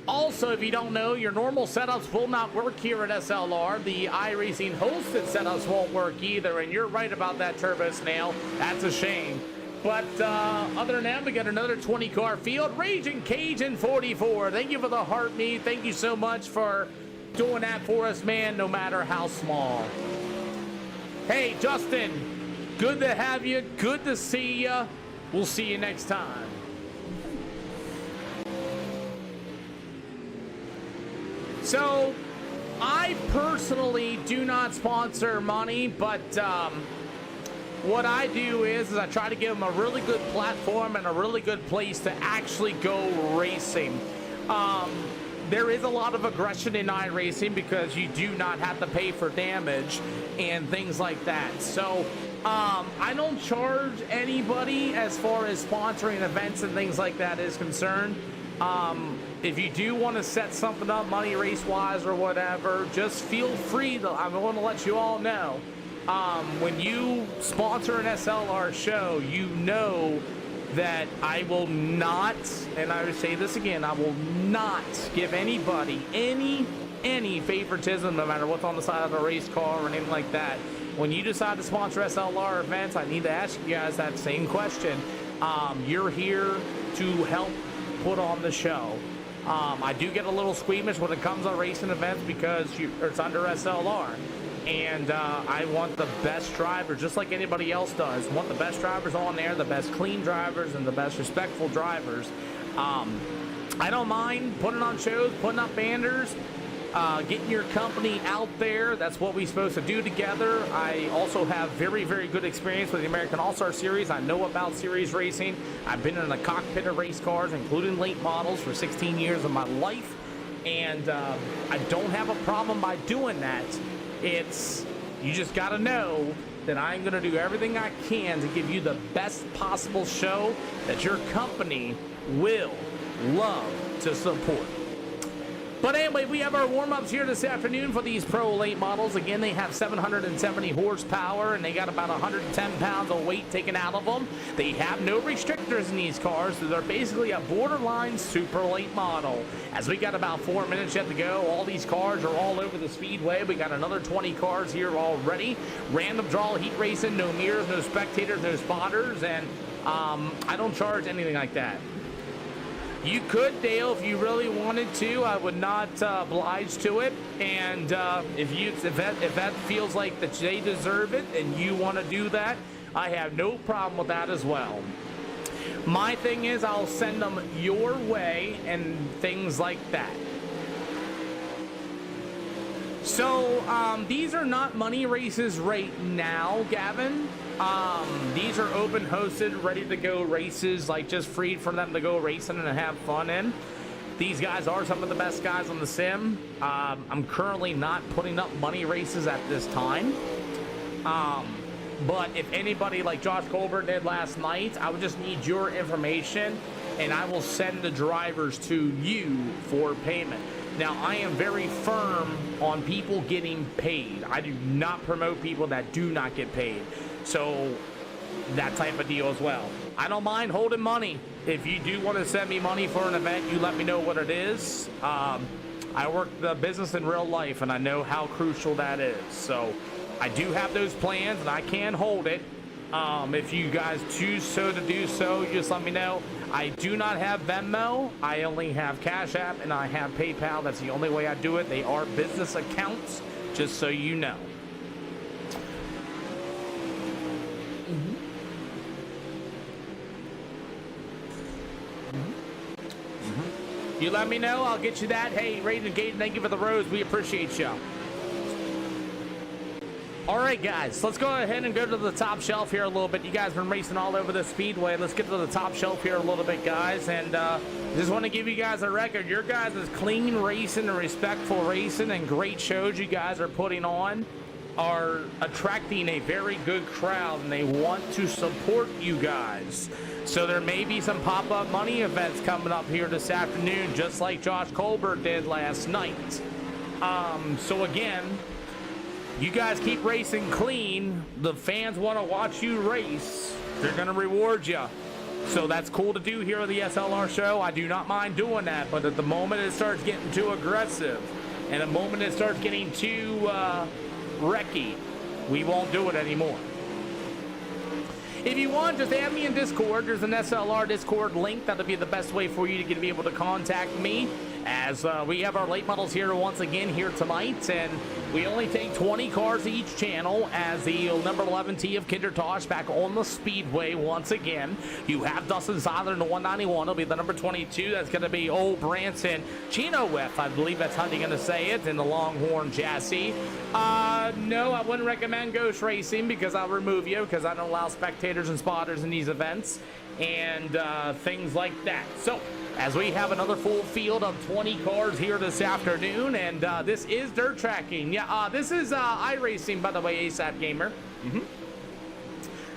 Also, if you don't know, your normal setups will not work here at SLR. The Iracing hosted setups won't work either, and you're right about that, Turbo Snail. That's a shame. But other than that, we got another 20-car field. Raging Cajun 44. Thank you for the heart meet. Thank you so much for doing that for us, man, no matter how small. Hey, Justin, good to have you. Good to see you. We'll see you next time. So, I personally do not sponsor money, but what I do is I try to give them a really good platform and a really good place to actually go racing. There is a lot of aggression in iRacing because you do not have to pay for damage and things like that. So I don't charge anybody as far as sponsoring events and things like that is concerned. If you do want to set something up money race wise or whatever, just feel free to, I'm going to let you all know. When you sponsor an SLR show, you know that I will not, and I would say this again, I will not give anybody any favoritism, no matter what's on the side of the race car or anything like that. When you decide to sponsor SLR events, I need to ask you guys that same question. You're here to help put on the show. I do get a little squeamish when it comes to racing events because it's under SLR. And I want the best drivers, just like anybody else does. I want the best drivers on there, the best clean drivers, and the best respectful drivers. I don't mind putting on shows, putting up banners, getting your company out there. That's what we're supposed to do together. I also have very, very good experience with the American All-Star Series. I know about series racing. I've been in the cockpit of race cars, including late models, for 16 years of my life. And I don't have a problem by doing that. It's, you just got to know that I'm going to do everything I can to give you the best possible show that your company will love to support. But anyway, we have our warm-ups here this afternoon for these Pro late models. Again, they have 770 horsepower, and they got about 110 pounds of weight taken out of them. They have no restrictors in these cars, so they're basically a borderline super late model. As we got about 4 minutes yet to go, all these cars are all over the speedway. We got another 20 cars here already. Random draw heat racing, no mirrors, no spectators, no spotters, and I don't charge anything like that. You could, Dale, if you really wanted to. I would not oblige to it. And if that feels like that they deserve it and you want to do that, I have no problem with that as well. My thing is I'll send them your way and things like that. So these are not money races right now, Gavin. These are open hosted, ready to go races, like just free for them to go racing and have fun in. These guys are some of the best guys on the sim. I'm currently not putting up money races at this time. But if anybody like Josh Colbert did last night, I would just need your information and I will send the drivers to you for payment. Now, I am very firm on people getting paid. I do not promote people that do not get paid. So, that type of deal as well. I don't mind holding money. If you do want to send me money for an event, you let me know what it is. I work the business in real life, and I know how crucial that is. So, I do have those plans, and I can hold it. If you guys choose so to do so, just let me know. I do not have Venmo. I only have Cash App and I have PayPal. That's the only way I do it. They are business accounts, just so you know. You let me know, I'll get you that. Hey, Raiden Gate, thank you for the rose. We appreciate you. All right, guys, let's go ahead and go to the top shelf here a little bit. You guys have been racing all over the speedway. Let's get to the top shelf here a little bit, guys. And just want to give you guys a record. Your guys' clean racing and respectful racing and great shows you guys are putting on are attracting a very good crowd, and they want to support you guys. So there may be some pop-up money events coming up here this afternoon, just like Josh Colbert did last night. So again, you guys keep racing clean. The fans want to watch you race. They're going to reward you. So that's cool to do here on the SLR show. I do not mind doing that, but at the moment it starts getting too aggressive, and the moment it starts getting too wrecky, we won't do it anymore. If you want, just add me in Discord. There's an SLR Discord link. That'll be the best way for you to be able to contact me, as we have our late models here once again here tonight, and we only take 20 cars each channel as the number 11T of Kindertosh back on the speedway once again. You have Dustin Seiler in the 191. It'll be the number 22. That's going to be old Branson Chino Whiff. I believe that's how you're going to say it, in the Longhorn chassis. No, I wouldn't recommend Ghost Racing because I'll remove you, because I don't allow spectators and spotters in these events and things like that. So as we have another full field of 20 cars here this afternoon, and this is dirt tracking. Yeah, this is Iracing, by the way, ASAP Gamer.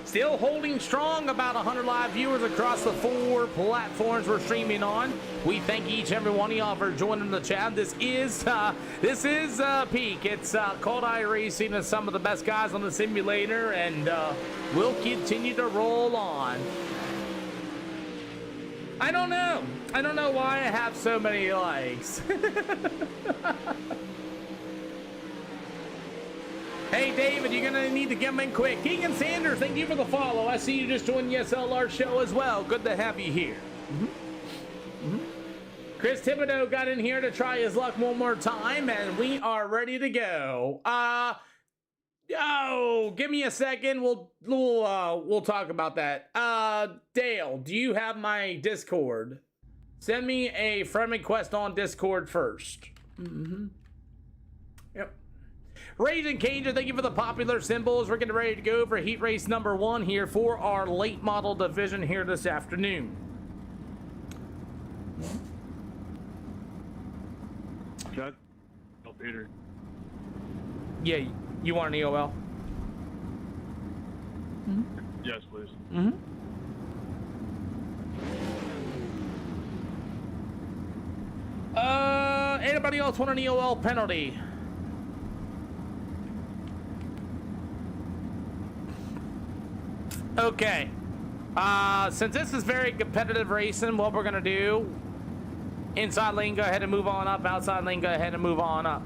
Still holding strong, about 100 live viewers across the 4 platforms we're streaming on. We thank each and every one of y'all for joining the chat. This is Peak. It's called Iracing, and some of the best guys on the simulator, and we'll continue to roll on. I don't know. I don't know why I have so many likes. Hey, David, you're going to need to get them in quick. Keegan Sanders, thank you for the follow. I see you just joined the SLR show as well. Good to have you here. Chris Thibodeau got in here to try his luck one more time, and we are ready to go. Oh, give me a second. We'll talk about that. Dale, do you have my Discord? Send me a friend request on Discord first. Yep. Raiden Cager, thank you for the popular symbols. We're getting ready to go for heat race number 1 here for our late model division here this afternoon. Cut. Oh, Peter. Yeah, you want an EOL? Yes, please. Anybody else want an EOL penalty? Okay. Since this is very competitive racing, what we're gonna do, inside lane, go ahead and move on up. Outside lane, go ahead and move on up.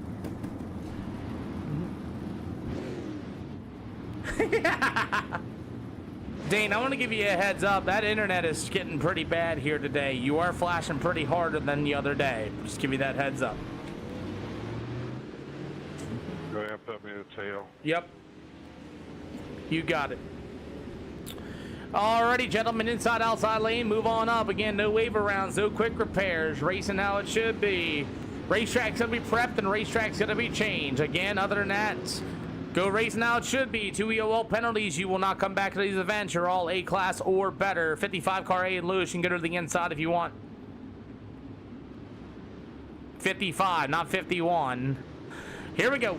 Dane, I want to give you a heads up. That internet is getting pretty bad here today. You are flashing pretty harder than the other day. Just give you that heads up. Go ahead and put me in the tail. Yep. You got it. Alrighty, gentlemen, inside, outside lane, move on up. Again, no waiver rounds, no quick repairs. Racing how it should be. Racetrack's going to be prepped and racetrack's going to be changed. Again, other than that, go racing how it should be. 2 EOL penalties. You will not come back to these events. You're all A-class or better. 55 car A and Lewis. You can go to the inside if you want. 55, not 51. Here we go.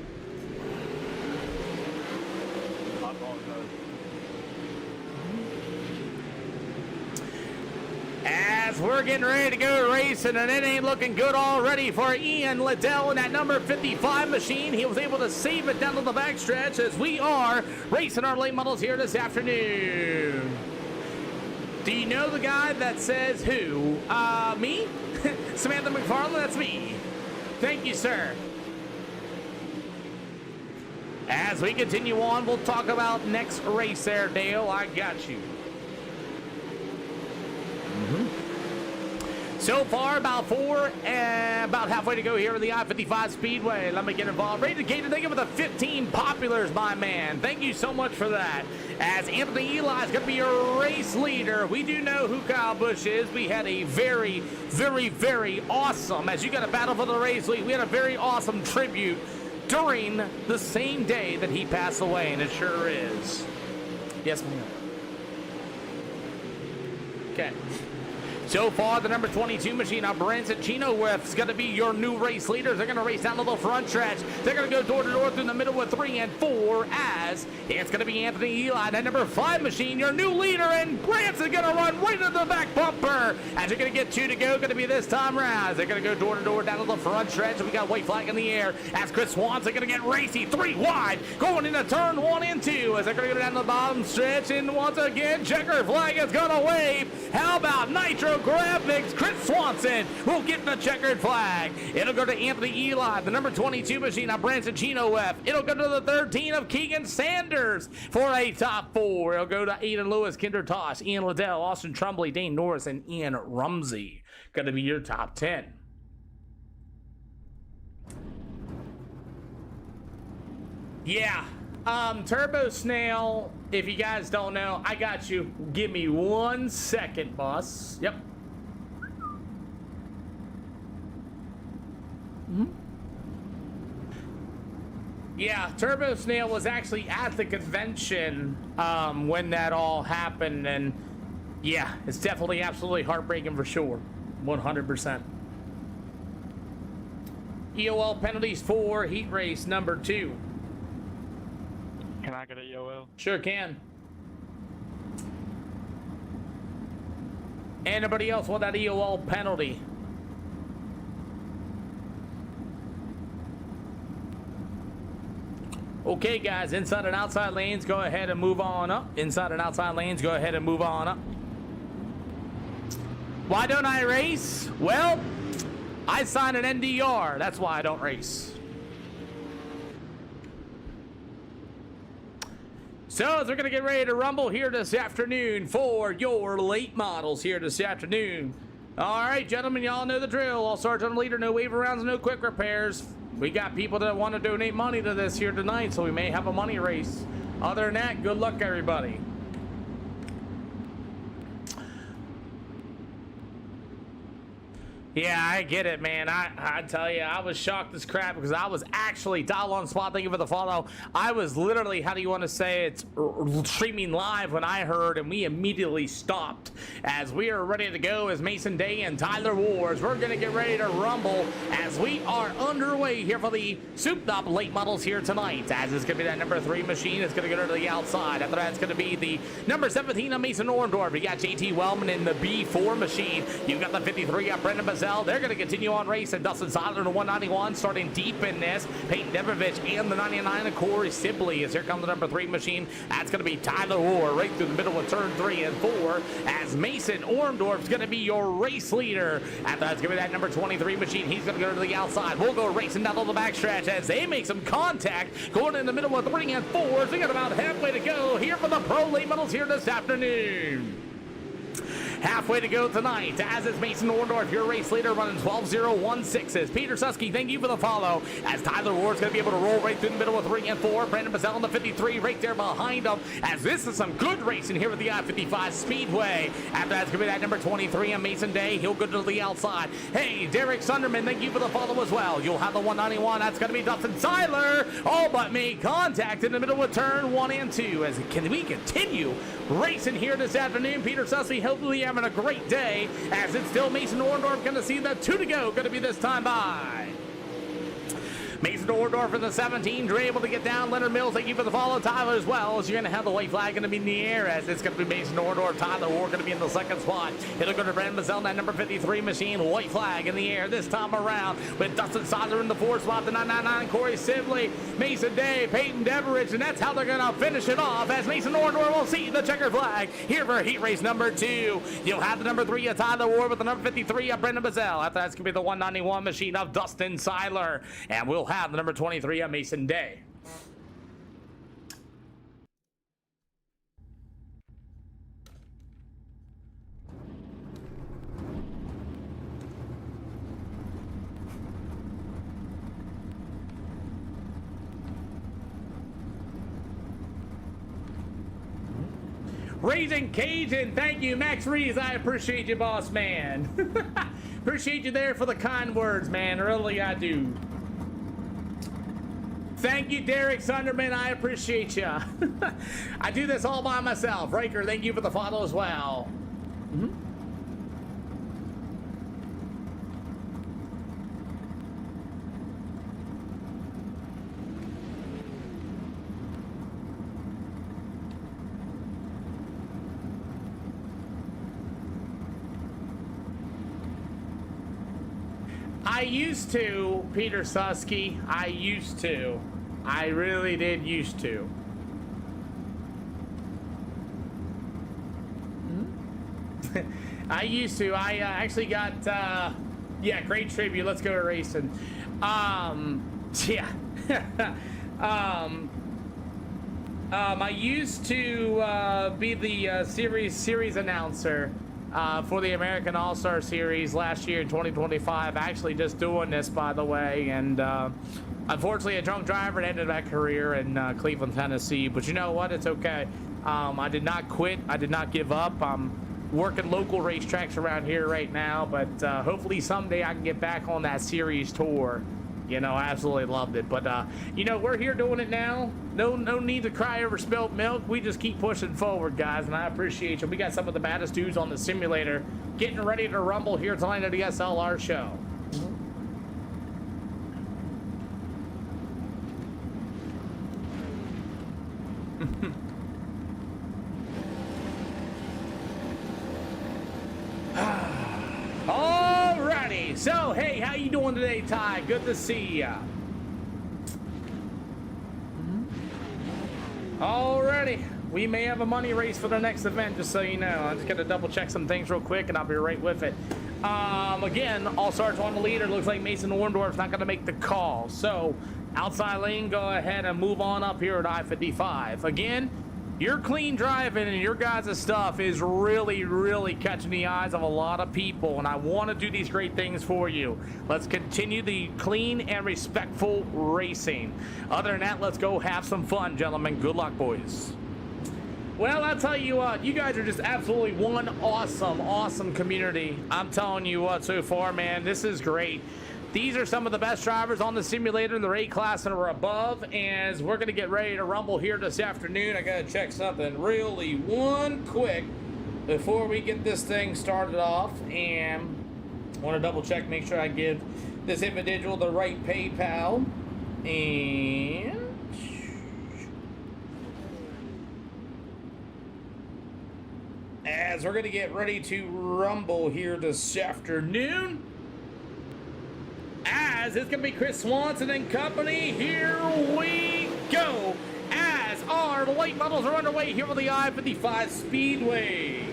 As we're getting ready to go racing, and it ain't looking good already for Ian Liddell in that number 55 machine. He was able to save it down to the backstretch as we are racing our late models here this afternoon. Do you know the guy that says who? Me? Samantha McFarland, that's me. Thank you, sir. As we continue on, we'll talk about next race there, Dale. I got you. So far, about about halfway to go here in the I-55 Speedway. Let me get involved. Ready to gate to thank you for the 15 populars, my man. Thank you so much for that. As Anthony Eli is going to be your race leader. We do know who Kyle Busch is. We had a very, very, very awesome, as you got a battle for the race lead, we had a very awesome tribute during the same day that he passed away, and it sure is. Yes, ma'am. Okay. So far, the number 22 machine of Branson Chino with is going to be your new race leaders. They're going to race down the little front stretch. They're going to go door to door through the middle with 3 and 4 as it's going to be Anthony Eli, that number 5 machine, your new leader, and Branson going to run right into the back bumper as you're going to get 2 to go. Going to be this time around. They're going to go door to door down to the front stretch. We got white flag in the air as Chris Swanson going to get racy 3 wide going into turn 1 and 2 as they're going to go down the bottom stretch, and once again checkered flag is going to wave. How about Nitro Graphics? Chris Swanson will get the checkered flag. It'll go to Anthony Eli, the number 22 machine of Branson Chino F. It'll go to the 13 of Keegan Sanders for a top 4. It'll go to Aiden Lewis, Kinder Tosh, Ian Liddell, Austin Trumbley, Dane Norris, and Ian Rumsey. Going to be your top 10. Yeah. Turbo Snail, if you guys don't know, I got you. Give me 1 second, boss. Yep. Yeah, Turbo Snail was actually at the convention when that all happened, and yeah, it's definitely absolutely heartbreaking for sure. 100%. EOL penalties for heat race number 2. Can I get a EOL? Sure can. Anybody else want that EOL penalty? Okay, guys, inside and outside lanes, go ahead and move on up. Inside and outside lanes, go ahead and move on up. Why don't I race? Well, I signed an NDR. That's why I don't race. So, as we're going to get ready to rumble here this afternoon for your late models here this afternoon. All right, gentlemen, y'all know the drill. All Sergeant Leader, no waiver rounds, no quick repairs. We got people that want to donate money to this here tonight, so we may have a money race. Other than that, good luck, everybody. Yeah, I get it, man. I tell you, I was shocked as crap because I was actually dial on spot. Thank you for the follow. I was literally, how do you want to say it, streaming live when I heard, and we immediately stopped as we are ready to go as Mason Day and Tyler Wars. We're going to get ready to rumble as we are underway here for the souped up late models here tonight. As it's going to be that number 3 machine. It's going to go to the outside. After that, it's going to be the number 17 of Mason Orndorff. You got JT Wellman in the B4 machine. You got the 53 of Brendan Bazell. They're going to continue on racing. Dustin Seiler in the 191, starting deep in this. Peyton Devovich and the 99 of Corey Sibley. As here comes the number 3 machine. That's going to be Tyler War right through the middle of turn 3 and 4. As Mason Orndorff is going to be your race leader. After that's going to be that number 23 machine. He's going to go to the outside. We'll go racing down on the backstretch as they make some contact. Going in the middle of 3 and 4. We got about halfway to go here for the Pro Late Models here this afternoon. Halfway to go tonight, as is Mason Orndorff, your race leader, running 12.016. Peter Susky, thank you for the follow, as Tyler Ward's going to be able to roll right through the middle of 3 and 4. Brandon Bazell on the 53 right there behind him, as this is some good racing here at the I-55 Speedway. After that's going to be that number 23 on Mason Day. He'll go to the outside. Hey, Derek Sunderman, thank you for the follow as well. You'll have the 191. That's going to be Dustin Seiler. All but made contact in the middle of turn 1 and 2. As can we continue racing here this afternoon? Peter Susky, hopefully having a great day, as it's still Mason Orndorff going to see the 2 to go, going to be this time by Mason Orndorff in the 17. You're able to get down. Leonard Mills, thank you for the follow. Tyler as well. So you're going to have the white flag going to be in the air, as it's going to be Mason Orndorff. Tyler Ward going to be in the second spot. It'll go to Brandon Bazell, that number 53 machine. White flag in the air this time around, with Dustin Seiler in the 4th spot. The 999 Corey Sibley, Mason Day, Peyton Deveridge, and that's how they're going to finish it off, as Mason Orndorff will see the checkered flag here for heat race number 2. You'll have the number 3 of Tyler Ward with the number 53 of Brendan Bazell. After that's going to be the 191 machine of Dustin Seiler, and we'll have the number 23 of Mason Day. Raising Cajun, thank you. Max Reeves, I appreciate you, boss man. Appreciate you there for the kind words, man. Really, I do. Thank you, Derek Sunderman. I appreciate you. I do this all by myself. Riker, thank you for the follow as well. I used to, Peter Susky. I used to. I really did used to. I used to. I actually got, yeah, great tribute. Let's go racing. Yeah. I used to be the series announcer for the American All-Star Series last year in 2025. Actually just doing this, by the way, and unfortunately a drunk driver ended my career in Cleveland, Tennessee, but you know what, it's okay. I did not quit. I did not give up. I'm working local racetracks around here right now, but hopefully someday I can get back on that series tour. You know, I absolutely loved it. But, you know, we're here doing it now. No need to cry over spilt milk. We just keep pushing forward, guys, and I appreciate you. We got some of the baddest dudes on the simulator getting ready to rumble here tonight at the SLR show. Alrighty, so hey, how you doing today, Ty? Good to see ya. Alrighty, we may have a money race for the next event, just so you know. I'm just gonna double check some things real quick and I'll be right with it. Again, all starts on the leader. Looks like Mason Orndorff's not gonna make the call. So, outside lane, go ahead and move on up here at I-55. Again, your clean driving and your guys' stuff is really catching the eyes of a lot of people, and I want to do these great things for you. Let's continue the clean and respectful racing. Other than that, let's go have some fun, gentlemen. Good luck, boys. Well, I'll tell you what, you guys are just absolutely one awesome community. I'm telling you what, so far, man, this is great. These are some of the best drivers on the simulator in the A class and or above, and we're going to get ready to rumble here this afternoon. I got to check something really one quick before we get this thing started off, and I want to double check, make sure I give this individual the right PayPal, and as we're going to get ready to rumble here this afternoon, as it's going to be Chris Swanson and company. Here we go, as our late models are underway here on the I-55 Speedway.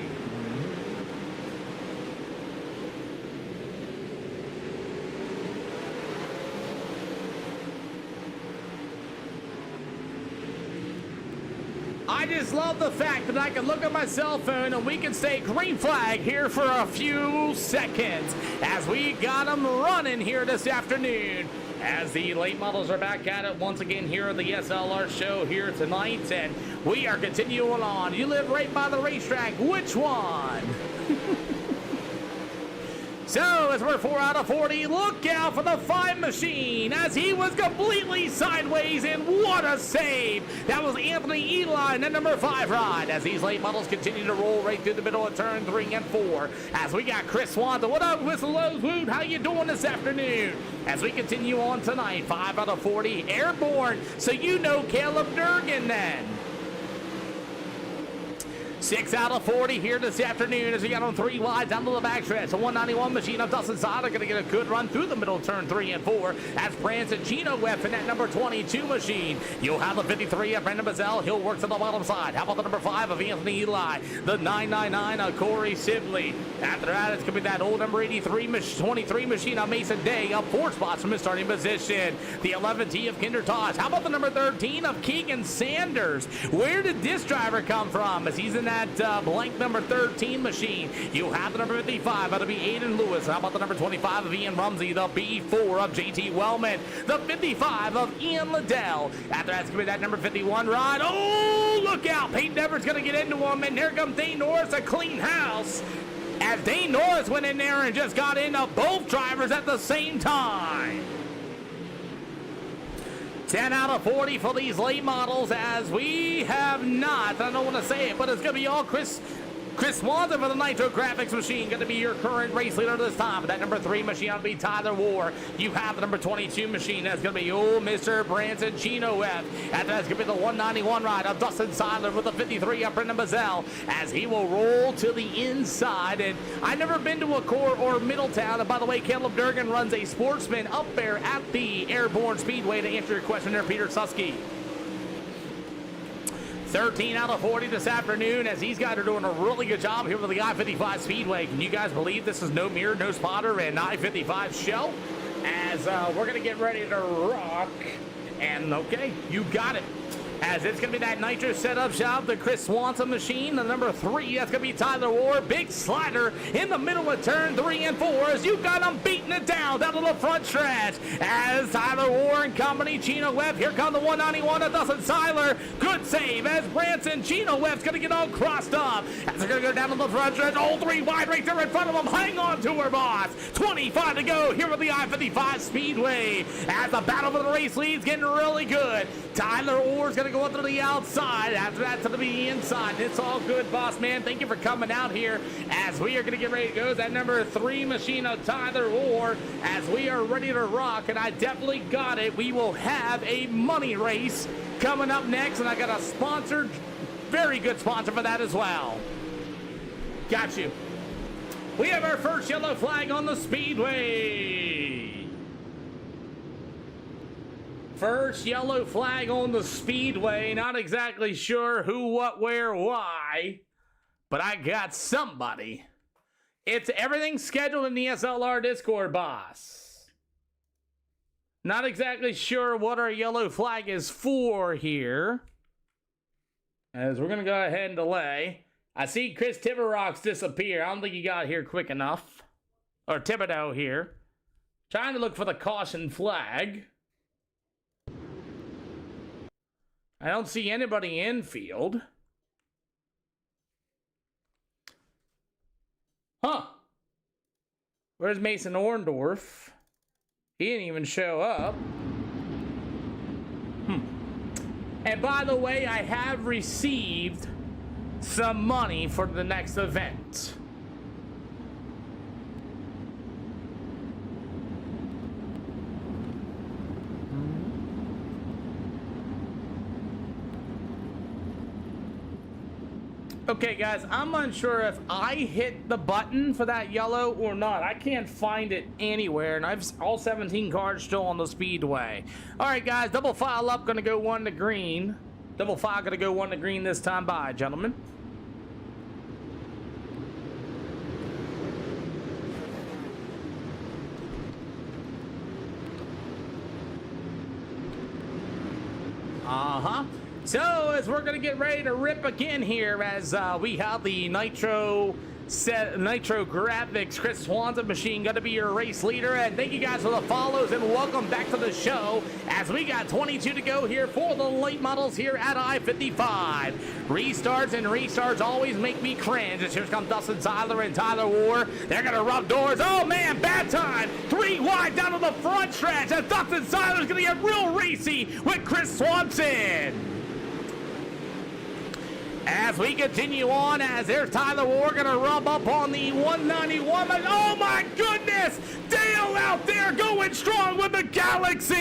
I just love the fact that I can look at my cell phone and we can stay green flag here for a few seconds as we got them running here this afternoon. As the late models are back at it once again here at the SLR show here tonight, and we are continuing on. You live right by the racetrack. Which one? So, as we're 4 out of 40, look out for the 5 machine as he was completely sideways, and what a save. That was Anthony Eli in the number 5 ride as these late models continue to roll right through the middle of turn 3 and 4. As we got Chris Swanson. What up, Whistle Lows Wood? How you doing this afternoon? As we continue on tonight, 5 out of 40, airborne. So you know Caleb Durgan then. 6 out of 40 here this afternoon as we got on 3 wide down to the backstretch. A 191 machine of Dustin Sada going to get a good run through the middle turn 3 and 4 as Branson Gino Webb in that number 22 machine. You'll have the 53 of Brendan Bazell. He'll work to the bottom side. How about the number 5 of Anthony Eli? The 999 of Corey Sibley. After that, it's going to be that old number 23 machine of Mason Day up 4 spots from his starting position. The 11T of Kinder Tosh. How about the number 13 of Keegan Sanders? Where did this driver come from as he's in that blank number 13 machine? You have the number 55. That'll be Aiden Lewis. How about the number 25 of Ian Rumsey? The B4 of JT Wellman. The 55 of Ian Liddell. After that's going to be that number 51 ride. Oh, look out. Peyton Everett's going to get into him, and here comes Dane Norris, a clean house. As Dane Norris went in there and just got into both drivers at the same time. 10 out of 40 for these late models, as we have not, I don't want to say it, but it's going to be all Chris Swanson for the Nitro Graphics machine, going to be your current race leader this time. But that number 3 machine ought to be Tyler War. You have the number 22 machine. That's going to be Mr. Branson Chino F. And that's going to be the 191 ride of Dustin Seiler with the 53 up Brendan Bazell, as he will roll to the inside. And I've never been to a Core or Middletown. And by the way, Caleb Durgan runs a Sportsman up there at the Airborne Speedway, to answer your question there, Peter Susky. 13 out of 40 this afternoon, as these guys are doing a really good job here with the I-55 Speedway. Can you guys believe this is no mirror, no spotter, and I-55 show? As we're going to get ready to rock. And okay, you got it. As it's going to be that Nitro setup shop, the Chris Swanson machine, the number 3, that's going to be Tyler War. Big slider in the middle of turn 3 and 4, as you got them beating it down to the front stretch. As Tyler War and company, Chino Webb, here comes the 191 of Dustin Seiler. Good save as Branson Chino Webb's going to get all crossed up. As they're going to go down to the front stretch, all 3 wide right there in front of them. Hang on to her, boss. 25 to go here with the I-55 Speedway. As the battle for the race lead's getting really good. Tyler Orr's going to go up to the outside. After that, to the inside. It's all good, boss man. Thank you for coming out here, as we are going to get ready to go. That number 3 machine of Tyler Orr, as we are ready to rock. And I definitely got it. We will have a money race coming up next, and I got a sponsored, very good sponsor for that as well. Got you. We have our first yellow flag on the speedway. First yellow flag on the speedway. Not exactly sure who, what, where, why, but I got somebody. It's everything scheduled in the SLR Discord, boss. Not exactly sure what our yellow flag is for here, as we're going to go ahead and delay. I see Chris Tiberrock's disappear. I don't think he got here quick enough. Or Thibodeau here. Trying to look for the caution flag. I don't see anybody in field. Huh. Where's Mason Orndorff? He didn't even show up. And by the way, I have received some money for the next event. Okay, guys, I'm unsure if I hit the button for that yellow or not. I can't find it anywhere, and I've all 17 cars still on the speedway. All right, guys, double file up, gonna go 1 to green. Double file gonna go 1 to green this time. Bye, gentlemen. So, as we're going to get ready to rip again here, as we have the Nitro Graphics Chris Swanson machine going to be your race leader. And thank you guys for the follows, and welcome back to the show, as we got 22 to go here for the late models here at I-55. Restarts and restarts always make me cringe. As here comes Dustin Seiler and Tyler War. They're going to rub doors. Oh, man, bad time. 3 wide down to the front stretch, as Dustin Seiler's going to get real racy with Chris Swanson. As we continue on, as there's Tyler War going to rub up on the 191. Oh my goodness! Dale out there going strong with the Galaxy!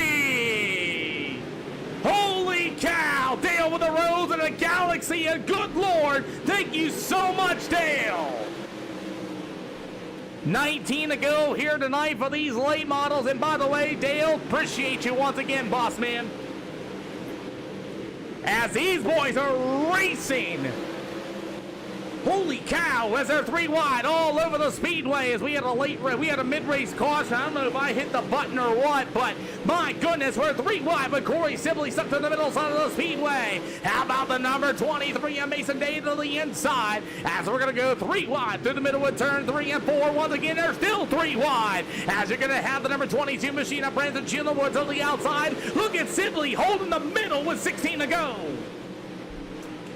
Holy cow! Dale with the Rose and the Galaxy, and good Lord, thank you so much, Dale! 19 to go here tonight for these late models, and by the way, Dale, appreciate you once again, boss man. As these boys are racing. Holy cow, as they're 3 wide all over the speedway, as we had a mid-race caution. I don't know if I hit the button or what, but my goodness, we're 3 wide, but Corey Sibley stuck to the middle side of the speedway. How about the number 23 and Mason Day to the inside, as we're going to go 3 wide through the middle of turn 3 and 4. Once again, they're still 3 wide, as you're going to have the number 22 machine of Brandon Chillowoods on the outside. Look at Sibley holding the middle with 16 to go.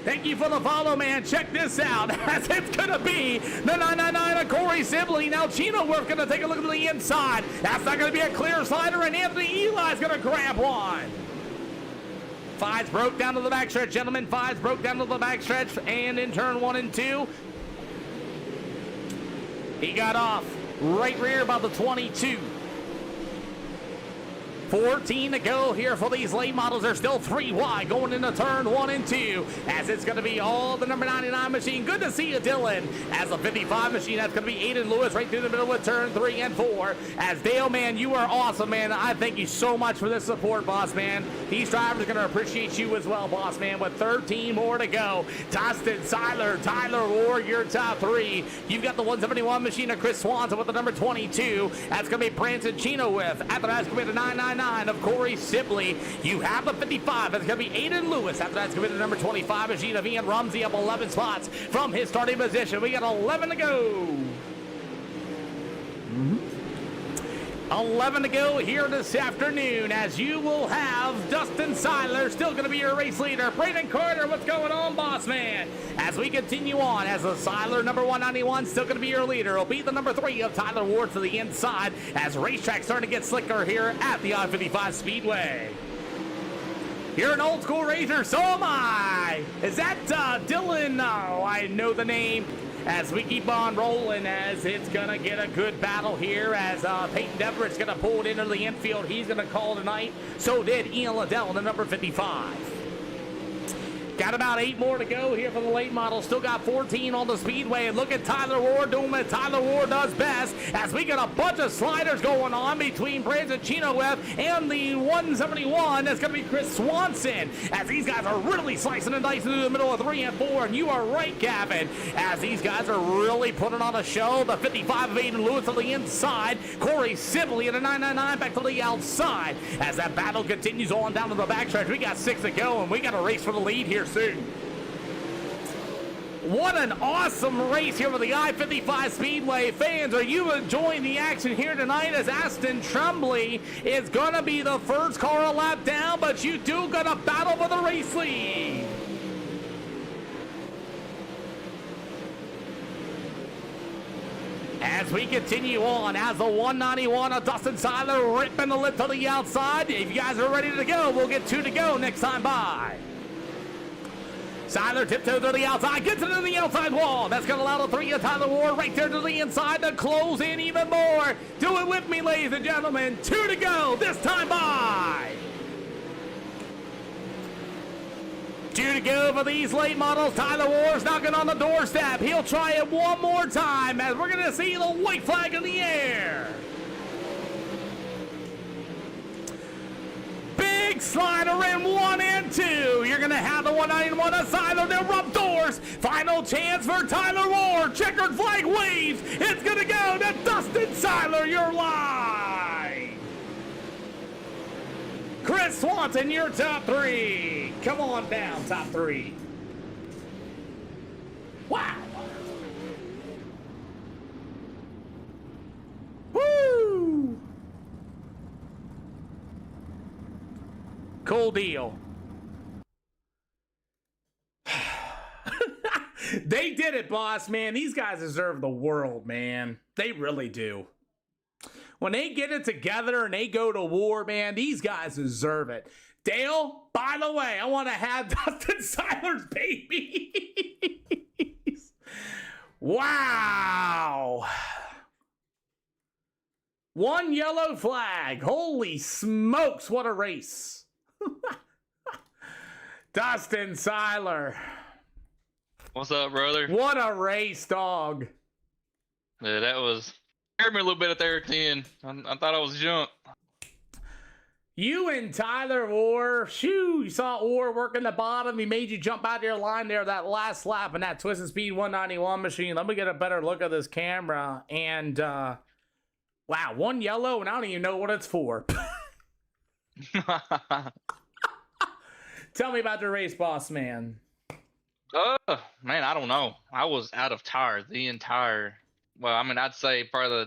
Thank you for the follow, man. Check this out. As it's going to be the 999 of Corey Sibley. Now Chino, we're going to take a look at the inside. That's not going to be a clear slider, and Anthony Eli's going to grab one. Fives broke down to the backstretch, gentlemen. Fives broke down to the backstretch, and in turn 1 and 2, he got off right rear by the 22. 14 to go here for these late models. They're still 3 wide going into turn 1 and 2 as it's going to be all the number 99 machine. Good to see you, Dylan. As the 55 machine, that's going to be Aiden Lewis right through the middle with turn 3 and 4. As Dale, man, you are awesome, man. I thank you so much for this support, boss, man. These drivers are going to appreciate you as well, boss, man. With 13 more to go. Dustin Seiler, Tyler Ward, your top 3. You've got the 171 machine of Chris Swanson with the number 22. That's going to be Branson Chino with. After that's going to be the 999 of Corey Sibley. You have the 55. That's going to be Aiden Lewis. After that's going to be the number 25 machine of Ian Rumsey up 11 spots from his starting position. We got 11 to go. 11 to go here this afternoon, as you will have Dustin Seiler still going to be your race leader. Brayden Carter, what's going on, boss man? As we continue on, as the Seiler number 191 still going to be your leader. He'll beat the number 3 of Tyler Ward to the inside as racetrack starting to get slicker here at the I-55 Speedway. You're an old school racer, so am I. Is that Dylan? No, I know the name. As we keep on rolling, as it's going to get a good battle here, as Peyton Deverett's going to pull it into the infield. He's going to call tonight. So did Ian Liddell, the number 55. Got about 8 more to go here for the late model. Still got 14 on the speedway. And look at Tyler Ward doing what Tyler Ward does best. As we got a bunch of sliders going on between Branson Chinowev and the 171. That's going to be Chris Swanson. As these guys are really slicing and dicing through the middle of 3 and 4. And you are right, Gavin. As these guys are really putting on a show. The 55 of Aiden Lewis on the inside. Corey Sibley and a 999 back to the outside. As that battle continues on down to the backstretch. We got 6 to go. And we got a race for the lead here soon. What an awesome race here for the I-55 Speedway. Fans, are you enjoying the action here tonight as Aston Tremblay is going to be the first car a lap down, but you do got to battle for the race lead. As we continue on, as the 191 of Dustin Seiler ripping the lip to the outside. If you guys are ready to go, we'll get 2 to go next time by. Seiler tiptoes to the outside, gets it to the outside wall. That's going to allow the 3 of Tyler Ward right there to the inside to close in even more. Do it with me, ladies and gentlemen. 2 to go this time by. 2 to go for these late models. Tyler Ward's knocking on the doorstep. He'll try it one more time as we're going to see the white flag in the air. Big slider in 1 and 2. You're going to have the 191 of Seiler. They'll rub doors. Final chance for Tyler Ward. Checkered flag waves. It's going to go to Dustin Seiler. You're live. Chris Swanson, your top 3. Come on down, top 3. Wow. Woo. Cool deal. They did it, boss, man. These guys deserve the world, man. They really do. When they get it together and they go to war, man, these guys deserve it. Dale, by the way, I want to have Dustin Seiler's babies. Wow. 1 yellow flag. Holy smokes, what a race. Dustin Seiler. What's up, brother? What a race, dog. Yeah, that was scared me a little bit at there at the end. I thought I was junk. You and Tyler Orr, shoo, you saw Orr working the bottom. He made you jump out of your line there that last lap in that Twisted Speed 191 machine. Let me get a better look at this camera. And, wow, 1 yellow, and I don't even know what it's for. Tell me about the race, boss man. Man, I don't know. I was out of tire the entire, well, I mean, I'd say probably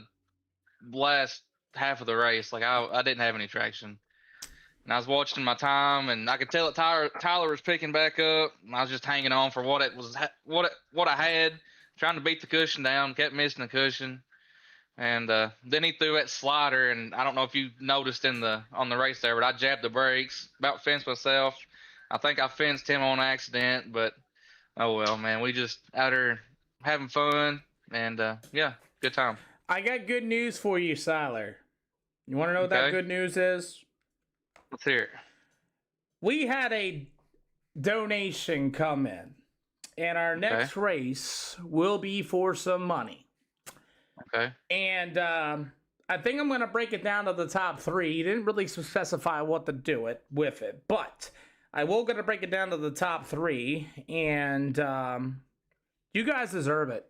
the last half of the race. Like, I didn't have any traction. and I was watching my time, and I could tell that Tyler was picking back up. And I was just hanging on for what it was, what I had, trying to beat the cushion down. Kept missing the cushion, and then he threw that slider, and I don't know if you noticed on the race there, but I jabbed the brakes, about fenced myself. I think I fenced him on accident, but oh well, man. We just out here having fun, and yeah, good time. I got good news for you, Siler. You want to know what that Okay. good news is? Let's hear it. We had a donation come in, and our next race will be for some money. Okay. And I think I'm going to break it down to the top 3. He didn't really specify what to do it with it, but I will going to break it down to the top 3, and you guys deserve it.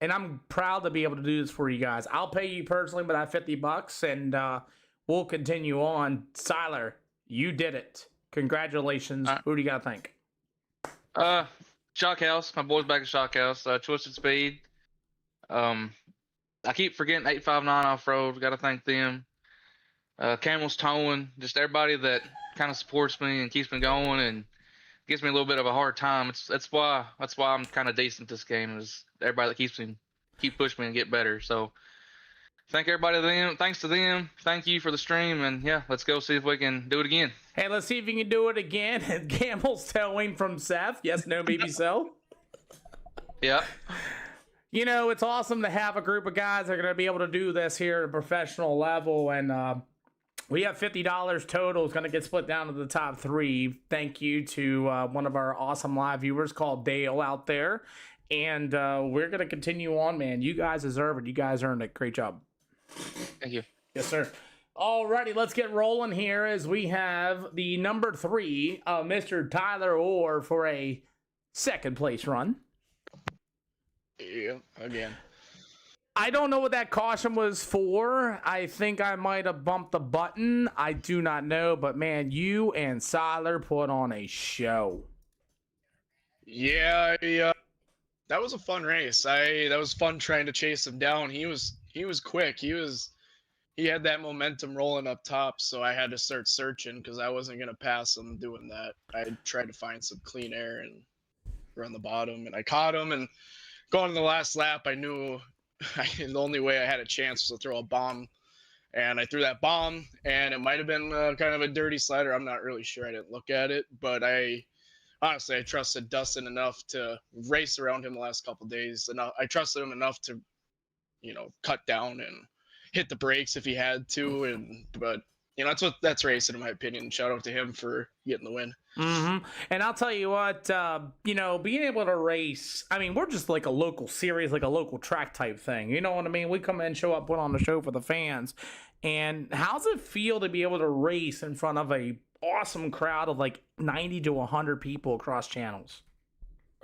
And I'm proud to be able to do this for you guys. I'll pay you personally with that $50, and we'll continue on. Siler, you did it. Congratulations. Who do you got to thank? Shock House. My boys back at Shock House. Twisted Speed. I keep forgetting 859 Off Road. Got to thank them. Camel's Towing. Just everybody that kind of supports me and keeps me going and gives me a little bit of a hard time. That's why I'm kind of decent at this game, is everybody that keep pushing me and get better. So thank everybody to them. Thanks to them. Thank you for the stream, and yeah, let's go see if we can do it again. Hey, let's see if you can do it again. And Camel's Towing from Seth. Yes, no, maybe so. Yeah. You know, it's awesome to have a group of guys that are going to be able to do this here at a professional level, and we have $50 total. It's going to get split down to the top 3. Thank you to one of our awesome live viewers called Dale out there. And we're going to continue on, man. You guys deserve it. You guys earned it. Great job. Thank you. Yes, sir. Alrighty, let's get rolling here as we have the number 3, Mr. Tyler Orr for a second place run. Yeah, again. I don't know what that caution was for. I think I might have bumped the button. I do not know, but man, you and Siler put on a show. Yeah, that was a fun race. That was fun trying to chase him down. He was quick. He had that momentum rolling up top, so I had to start searching because I wasn't gonna pass him doing that. I tried to find some clean air and run the bottom, and I caught him. And going to the last lap, I knew the only way I had a chance was to throw a bomb, and I threw that bomb, and it might have been kind of a dirty slider. I'm not really sure. I didn't look at it, but I trusted Dustin enough to race around him the last couple of days. I trusted him enough to, cut down and hit the brakes if he had to. But that's racing, in my opinion. Shout out to him for getting the win. Mm-hmm. And I'll tell you what, being able to race, I mean, we're just like a local series, like a local track type thing. You know what I mean? We come in, show up, put on the show for the fans. And how's it feel to be able to race in front of a awesome crowd of like 90 to 100 people across channels?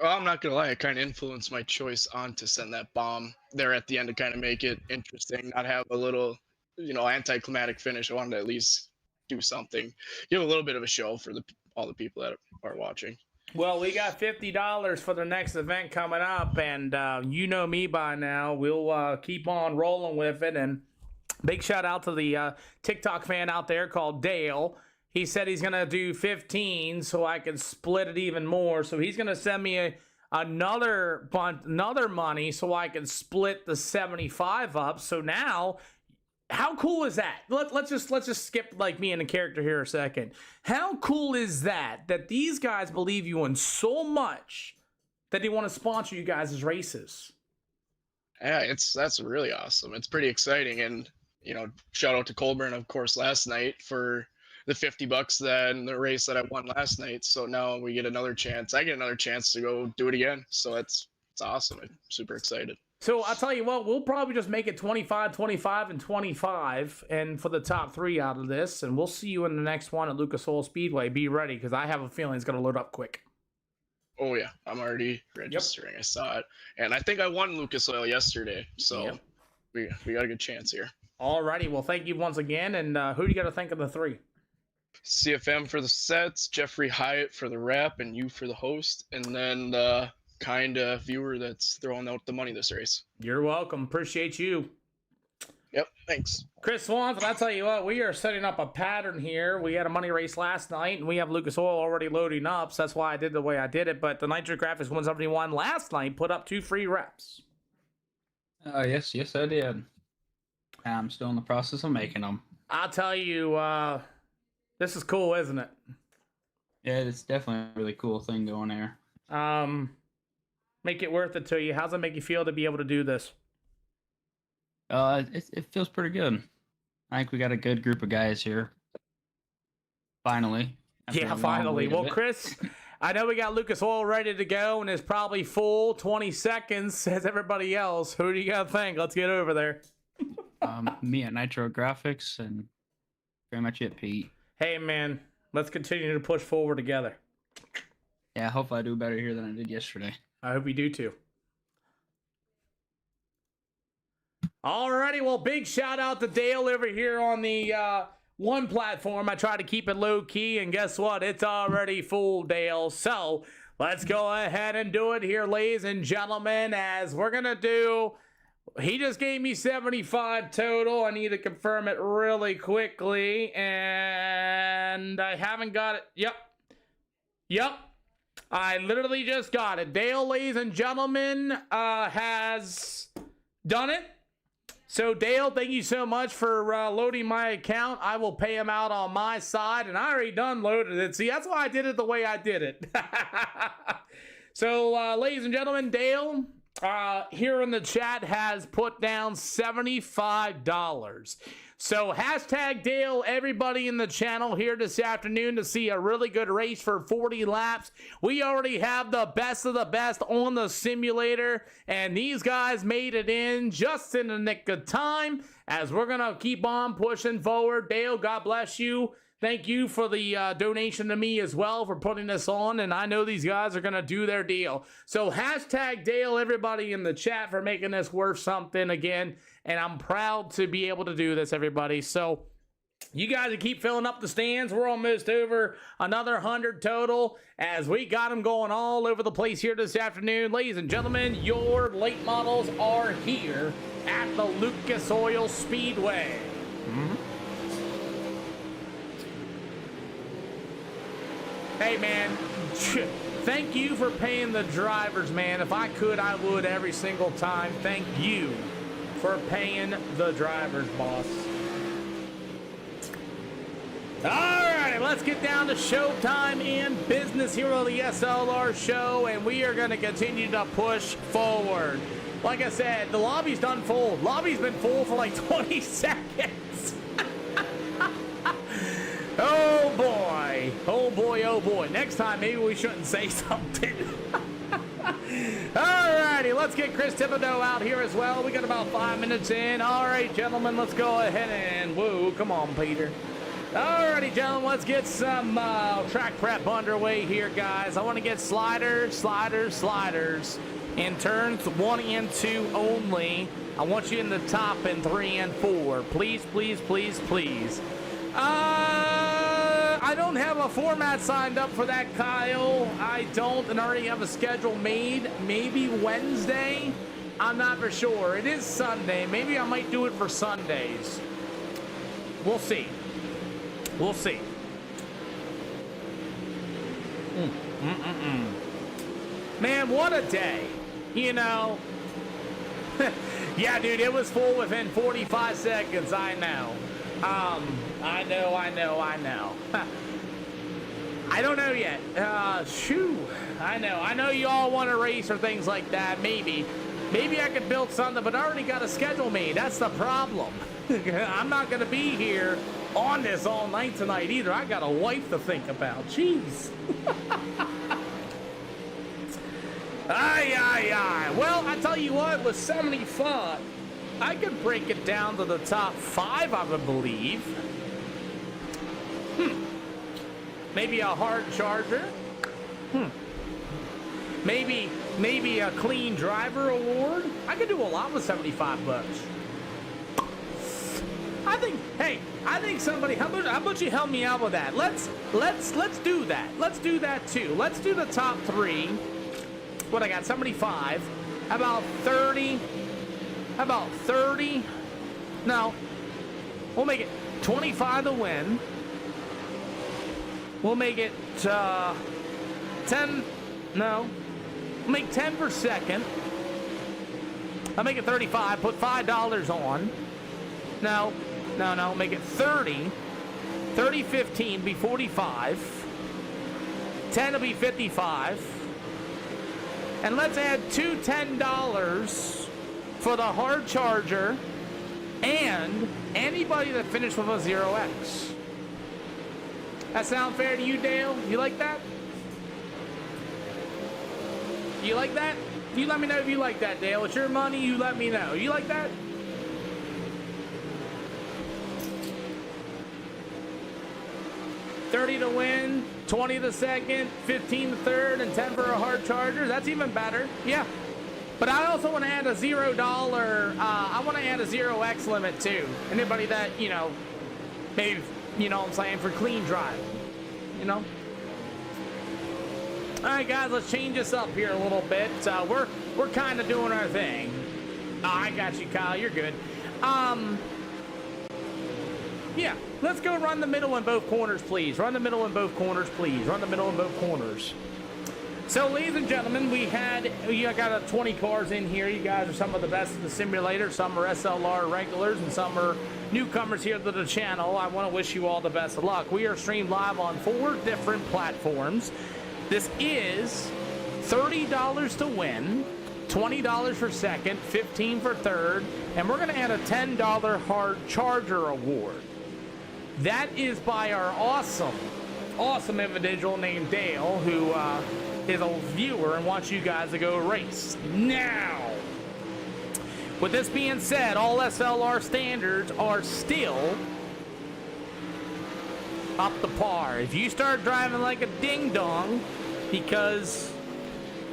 Well, I'm not gonna lie, it kind of influenced my choice on to send that bomb there at the end to kind of make it interesting, not have a little, anticlimactic finish. I wanted to at least do something, give a little bit of a show for all the people that are watching. Well, we got $50 for the next event coming up, and you know me by now. We'll keep on rolling with it. And big shout out to the TikTok fan out there called Dale. He said he's going to do 15 so I can split it even more. So he's going to send me another money so I can split the 75 up. So now, how cool is that? Let's just skip like me in the character here a second. How cool is that these guys believe you in so much that they want to sponsor you guys' races? Yeah, that's really awesome. It's pretty exciting. And, shout out to Colburn, of course, last night for the $50 then the race that I won last night. So now we get another chance. I get another chance to go do it again. So it's awesome. I'm super excited. So I'll tell you what, we'll probably just make it 25, 25, and 25 and for the top 3 out of this. And we'll see you in the next one at Lucas Oil Speedway. Be ready, because I have a feeling it's going to load up quick. Oh, yeah. I'm already registering. Yep. I saw it. And I think I won Lucas Oil yesterday. So yep. we got a good chance here. All righty. Well, thank you once again. And who do you got to thank of the 3? CFM for the sets, Jeffrey Hyatt for the wrap, and you for the host. And then the kind viewer that's throwing out the money this race. You're welcome. Appreciate you. Yep, thanks. Chris Swanson, I'll tell you what, we are setting up a pattern here. We had a money race last night, and we have Lucas Oil already loading up, so that's why I did the way I did it. But the Nitro Graphics 171 last night put up 2 free reps. Yes, I did. I'm still in the process of making them. I'll tell you, this is cool, isn't it? Yeah, it's definitely a really cool thing going there. Make it worth it to you. How's it make you feel to be able to do this? It feels pretty good. I think we got a good group of guys here. Finally. Yeah, finally. Well, Chris, I know we got Lucas Oil ready to go and is probably full 20 seconds as everybody else. Who do you got to think? Let's get over there. Me at Nitro Graphics and very much it, Pete. Hey, man, let's continue to push forward together. Yeah, I hope I do better here than I did yesterday. I hope you do too. Alrighty, well, big shout out to Dale over here on the one platform. I try to keep it low key, and guess what? It's already full, Dale. So let's go ahead and do it here, ladies and gentlemen, as we're gonna do. He just gave me 75 total. I need to confirm it really quickly, and I haven't got it. Yep. I literally just got it. Dale, ladies and gentlemen, has done it. So, Dale, thank you so much for loading my account. I will pay him out on my side, and I already done loaded it. See, that's why I did it the way I did it. So, ladies and gentlemen, Dale here in the chat has put down $75. So, hashtag Dale, everybody in the channel here this afternoon to see a really good race for 40 laps. We already have the best of the best on the simulator, and these guys made it in just in the nick of time as we're going to keep on pushing forward. Dale, God bless you. Thank you for the donation to me as well for putting this on, and I know these guys are going to do their deal. So hashtag Dale, everybody in the chat, for making this worth something again, and I'm proud to be able to do this, everybody. So you guys keep filling up the stands. We're almost over another 100 total as we got them going all over the place here this afternoon. Ladies and gentlemen, your late models are here at the Lucas Oil Speedway. Hey, man, thank you for paying the drivers, man. If I could, I would every single time. Thank you for paying the drivers, boss. All right, let's get down to showtime and business here on the SLR show, and we are going to continue to push forward. Like I said, the lobby's done full. Lobby's been full for like 20 seconds. Oh boy, oh boy, oh boy. Next time, maybe we shouldn't say something. Alrighty, let's get Chris Thibodeau out here as well. We got about 5 minutes in. Alright, gentlemen, let's go ahead and, whoa, come on, Peter. Alrighty, gentlemen, let's get some track prep underway here, guys. I want to get sliders in turns 1 and 2 only. I want you in the top in 3 and 4. Please, please, please, please. I don't have a format signed up for that, Kyle. I don't, and I already have a schedule made. Maybe Wednesday? I'm not for sure. It is Sunday. Maybe I might do it for Sundays. We'll see. We'll see. Man, what a day. You know. Yeah, dude, it was full within 45 seconds. I know. I know. I don't know yet. Shoo. I know you all want to race or things like that. Maybe I could build something, but I already got a schedule made. That's the problem. I'm not going to be here on this all night tonight either. I got a wife to think about. Jeez. Aye. Well, I tell you what, with 75, I could break it down to the top 5, I would believe. Maybe a hard charger. Maybe a clean driver award. I could do a lot with 75 bucks. I think somebody, how about you help me out with that? Let's do that. Let's do that too. Let's do the top 3. What I got, 75. How about 30? No. We'll make it 25 to win. We'll make it 10. No. We'll make 10 per second. I'll make it 35. Put $5 on. No. No. Make it 30. 30, 15 be 45. 10 will be 55. And let's add two $10 for the hard charger and anybody that finished with a 0x. That sound fair to you, Dale? You like that? You like that? You let me know if you like that, Dale. It's your money, you let me know. You like that? $30 to win, 20 to second, 15 to third, and 10 for a hard charger. That's even better. Yeah. But I also want to add a $0. I want to add a 0x limit too. Anybody that, you know, maybe, you know what I'm saying, for clean drive. You know? Alright guys, let's change this up here a little bit. We're kind of doing our thing. Oh, I got you, Kyle. You're good. Yeah, let's go run the middle in both corners, please. Run the middle in both corners, please. Run the middle in both corners. So, ladies and gentlemen, we got 20 cars in here. You guys are some of the best in the simulator. Some are SLR regulars, and some are newcomers here to the channel. I want to wish you all the best of luck. We are streamed live on 4 different platforms. This is $30 to win, $20 for second, $15 for third, and we're going to add a $10 hard charger award. That is by our awesome individual named Dale, who is a viewer and wants you guys to go race. Now, with this being said, all SLR standards are still up to par. If you start driving like a ding-dong because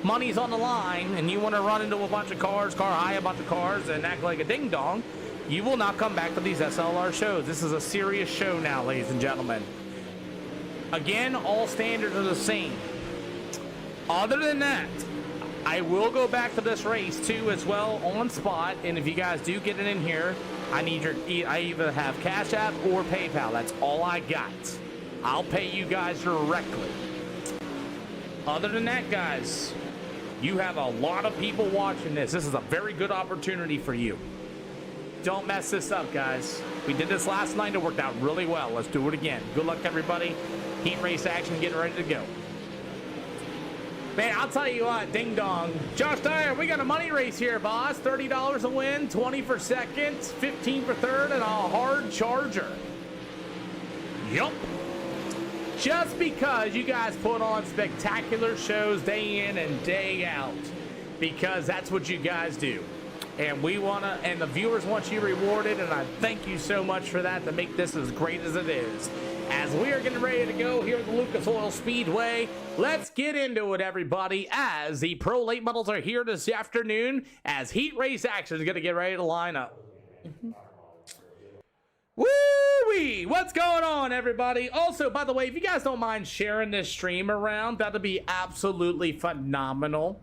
money's on the line and you want to run into a bunch of cars, a bunch of cars, and act like a ding-dong, you will not come back to these SLR shows. This is a serious show now, ladies and gentlemen. Again, all standards are the same. Other than that, I will go back to this race too as well on spot, and if you guys do get it in here, I either have Cash App or PayPal. That's all I got. I'll pay you guys directly. Other than that, guys, you have a lot of people watching this. This is a very good opportunity for you. Don't mess this up, guys. We did this last night. It worked out really well. Let's do it again. Good luck, everybody. Heat race action, getting ready to go. Man, I'll tell you what, ding dong. Josh Dyer, we got a money race here, boss. $30 a win, 20 for second, 15 for third, and a hard charger. Yup. Just because you guys put on spectacular shows day in and day out. Because that's what you guys do. And we want to, and the viewers want you rewarded, and I thank you so much for that to make this as great as it is. As we are getting ready to go here at the Lucas Oil Speedway, let's get into it, everybody, as the Pro Late Models are here this afternoon, as heat race action is going to get ready to line up. Woo-wee! What's going on, everybody? Also, by the way, if you guys don't mind sharing this stream around, that'd be absolutely phenomenal.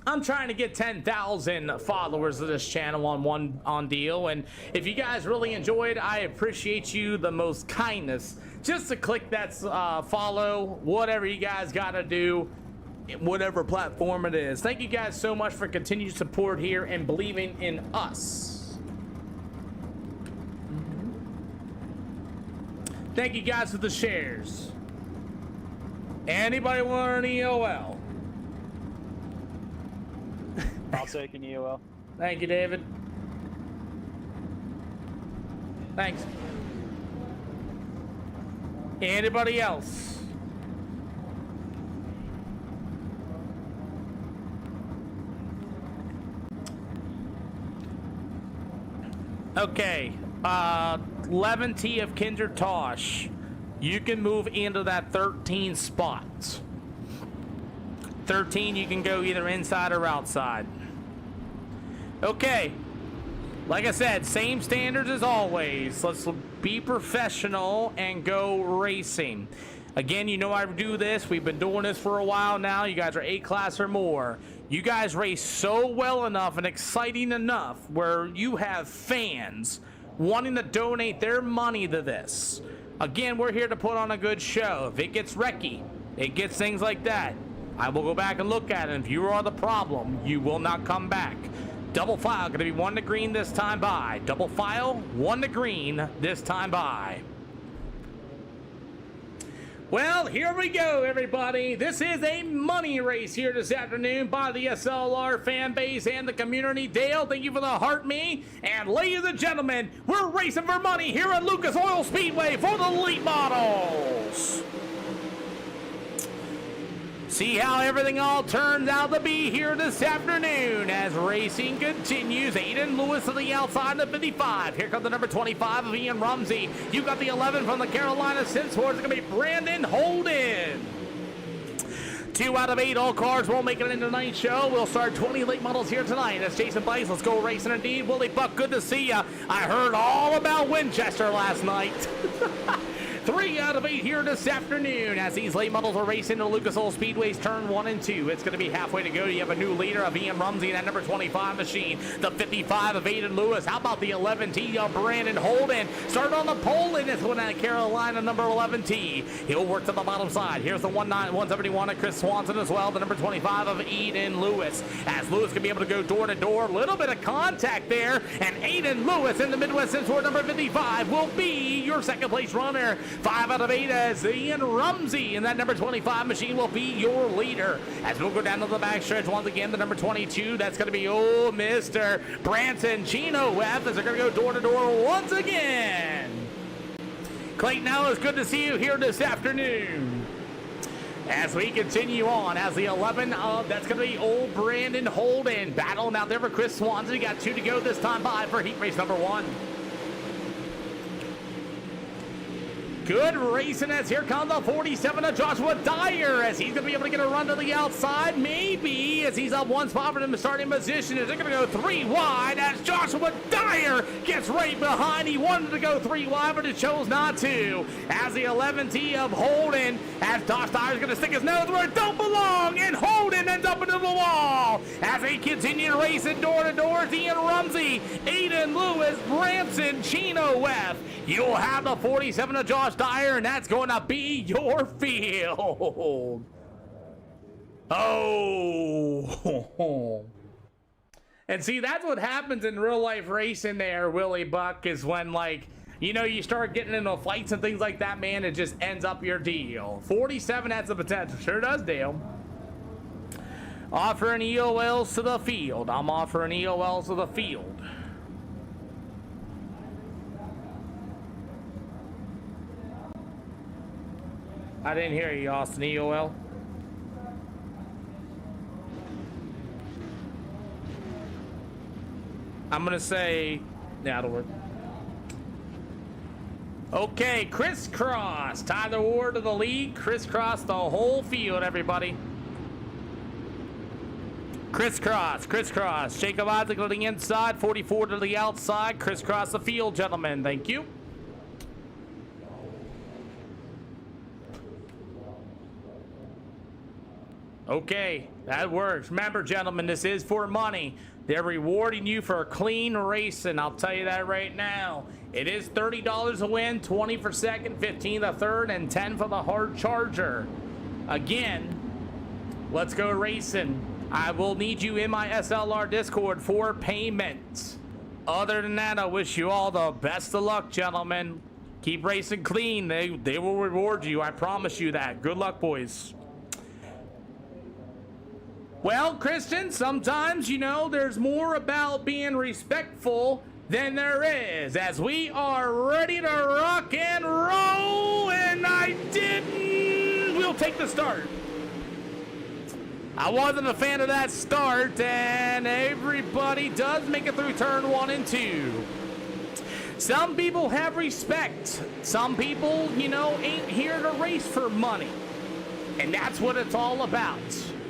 I'm trying to get 10,000 followers of this channel on deal, and if you guys really enjoyed, I appreciate you the most kindness just to click that follow, whatever you guys gotta do, whatever platform it is. Thank you guys so much for continued support here and believing in us. Thank you guys for the shares. Anybody want an EOL? I'll take an EOL. Thank you, David. Thanks. Anybody else? Okay. Levity of Kinder Tosh. You can move into that 13 spot. 13, you can go either inside or outside. Okay. Like I said, same standards as always. Let's be professional and go racing. Again, you know I do this. We've been doing this for a while now. You guys are A-class or more. You guys race so well enough and exciting enough where you have fans wanting to donate their money to this. Again, we're here to put on a good show. If it gets wrecky, it gets things like that, I will go back and look at it. If you are the problem, you will not come back. Double file, going to be 1 to green this time by. Double file, 1 to green this time by. Well, here we go, everybody. This is a money race here this afternoon by the SLR fan base and the community. Dale, thank you for the heart me. And ladies and gentlemen, we're racing for money here at Lucas Oil Speedway for the late models. See how everything all turns out to be here this afternoon as racing continues. Aiden Lewis to the outside of the 55. Here comes the number 25 of Ian Rumsey. You got the 11 from the Carolina Sensors. It's going to be Brandon Holden. 2 out of 8 all cars won't make it into tonight's show. We'll start 20 late models here tonight. That's Jason Bice. Let's go racing indeed. Willie Buck, good to see ya. I heard all about Winchester last night. 3 out of 8 here this afternoon as these late models are racing to Lucas Oil Speedway's turn 1 and 2. It's going to be halfway to go. You have a new leader of Ian Rumsey in that number 25 machine. The 55 of Aiden Lewis. How about the 11T of Brandon Holden? Started on the pole in this one at Carolina, number 11T. He'll work to the bottom side. Here's the 171 of Chris Swanson as well. The number 25 of Aiden Lewis. As Lewis can be able to go door to door. A little bit of contact there. And Aiden Lewis in the Midwest Sensor number 55 will be your second place runner. 5 out of 8 as Ian Rumsey in that number 25 machine will be your leader. As we'll go down to the backstretch once again, the number 22, that's going to be Mr. Branson Chino Webb as they're going to go door to door once again. Clayton Ellis, good to see you here this afternoon. As we continue on, as the 11 of, that's going to be old Brandon Holden battling out there for Chris Swanson. He got 2 to go this time by for heat race number 1. Good racing as here comes the 47 of Joshua Dyer as he's going to be able to get a run to the outside. Maybe as he's up 1 spot from the starting position. As they're going to go 3 wide as Joshua Dyer gets right behind. He wanted to go 3 wide, but it chose not to. As the 11T of Holden, as Josh Dyer's going to stick his nose where it don't belong, and Holden ends up into the wall. As they continue racing door to door, Ian Rumsey, Aiden Lewis, Branson, Chino Webb. You'll have the 47 of Josh Dyer, and that's going to be your field. Oh. And see, that's what happens in real life racing there, Willie Buck, is when, like, you know, you start getting into fights and things like that, man, it just ends up your deal. 47 has the potential. Sure does, Dale. Offering EOLs to the field. I'm offering EOLs to the field. I didn't hear you, Austin. EOL. I'm gonna say, yeah, that'll work. Okay, crisscross. Tyler Ward to the lead. Crisscross the whole field, everybody. Crisscross, crisscross. Jacob Isaac to the inside. 44 to the outside. Crisscross the field, gentlemen. Thank you. Okay, that works. Remember, gentlemen, this is for money. They're rewarding you for clean racing. I'll tell you that right now. It is $30 a win, 20 for second, 15 the third, and 10 for the hard charger. Again, let's go racing. I will need you in my SLR Discord for payment. Other than that, I wish you all the best of luck, gentlemen. Keep racing clean. They will reward you. I promise you that. Good luck, boys. Well, Christian, sometimes, you know, there's more about being respectful than there is. As we are ready to rock and roll, and we'll take the start. I wasn't a fan of that start, and everybody does make it through turn 1 and 2. Some people have respect. Some people, you know, ain't here to race for money. And that's what it's all about.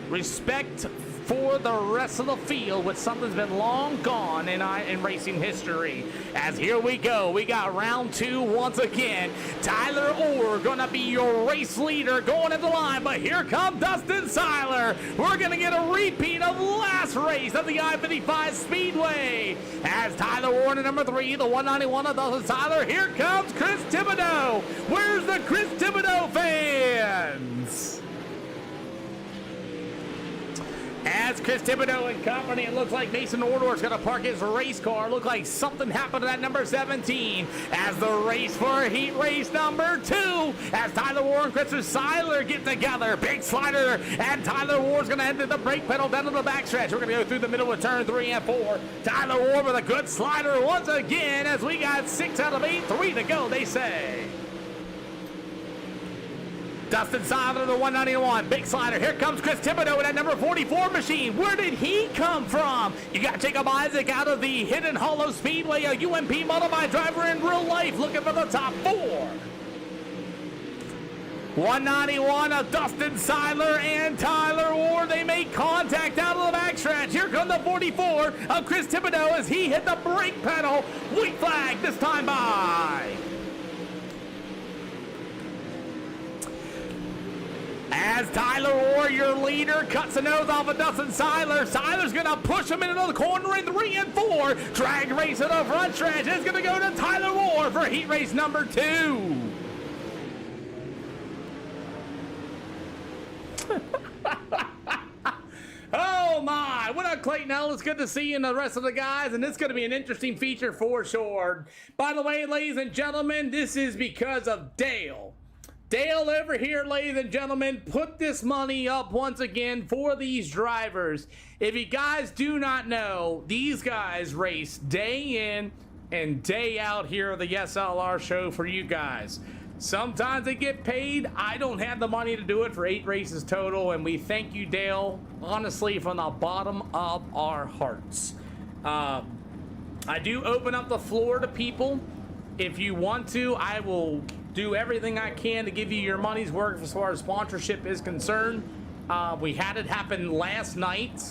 Respect for the rest of the field with something's been long gone in racing history. As here we go, we got round 2 once again. Tyler Orr gonna be your race leader going at the line, but here comes Dustin Seiler. We're gonna get a repeat of last race of the I-55 Speedway. As Tyler Orr in number 3, the 191 of Dustin Seiler. Here comes Chris Thibodeau. Where's the Chris Thibodeau fans? As Chris Thibodeau and company, it looks like Mason Ordor's going to park his race car. Look like something happened to that number 17 as the race for heat race number 2. As Tyler Orr and Chris Seiler get together. Big slider, and Tyler Orr's going to enter the brake pedal down to the backstretch. We're going to go through the middle of turn 3 and 4. Tyler Orr with a good slider once again as we got 6 out of 8, 3 to go, they say. Dustin Seiler, the 191, big slider. Here comes Chris Thibodeau in that number 44 machine. Where did he come from? You got Jacob Isaac out of the Hidden Hollow Speedway, a UMP modified driver in real life, looking for the top 4. 191 of Dustin Seiler and Tyler Orr. They make contact out of the backstretch. Here comes the 44 of Chris Thibodeau as he hit the brake pedal. White flag this time by. As Tyler Orr, your leader, cuts the nose off of Dustin Seiler. Seiler's going to push him into the corner in 3 and 4. Drag race to the front stretch. It's going to go to Tyler Orr for heat race number 2. Oh my, what up Clayton Ellis? Good to see you and the rest of the guys, and it's going to be an interesting feature for sure. By the way, ladies and gentlemen, this is because of Dale. Dale over here, ladies and gentlemen, put this money up once again for these drivers. If you guys do not know, these guys race day in and day out here at the SLR show for you guys. Sometimes they get paid. I don't have the money to do it for 8 races total, and we thank you, Dale, honestly, from the bottom of our hearts. I do open up the floor to people. If you want to, I will do everything I can to give you your money's worth as far as sponsorship is concerned. We had it happen last night,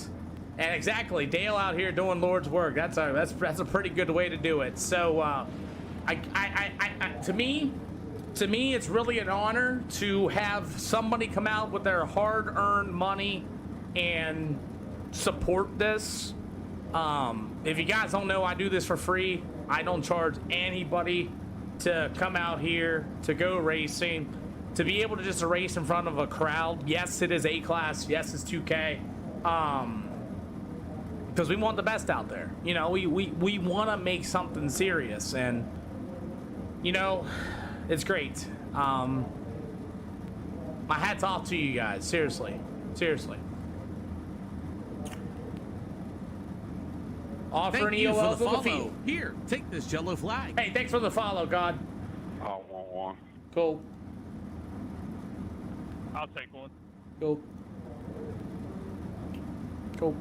and exactly, Dale out here doing Lord's work. That's a pretty good way to do it. So, to me, it's really an honor to have somebody come out with their hard-earned money and support this. If you guys don't know, I do this for free. I don't charge anybody to come out here to go racing, to be able to just race in front of a crowd. Yes, it is A-Class. Yes, it's 2K. Because we want the best out there. You know, we want to make something serious, and you know, it's great. My hat's off to you guys. Seriously. Offer an EOL for the field. Here, take this yellow flag. Hey, thanks for the follow, God. I want one. Cool. I'll take one. Cool.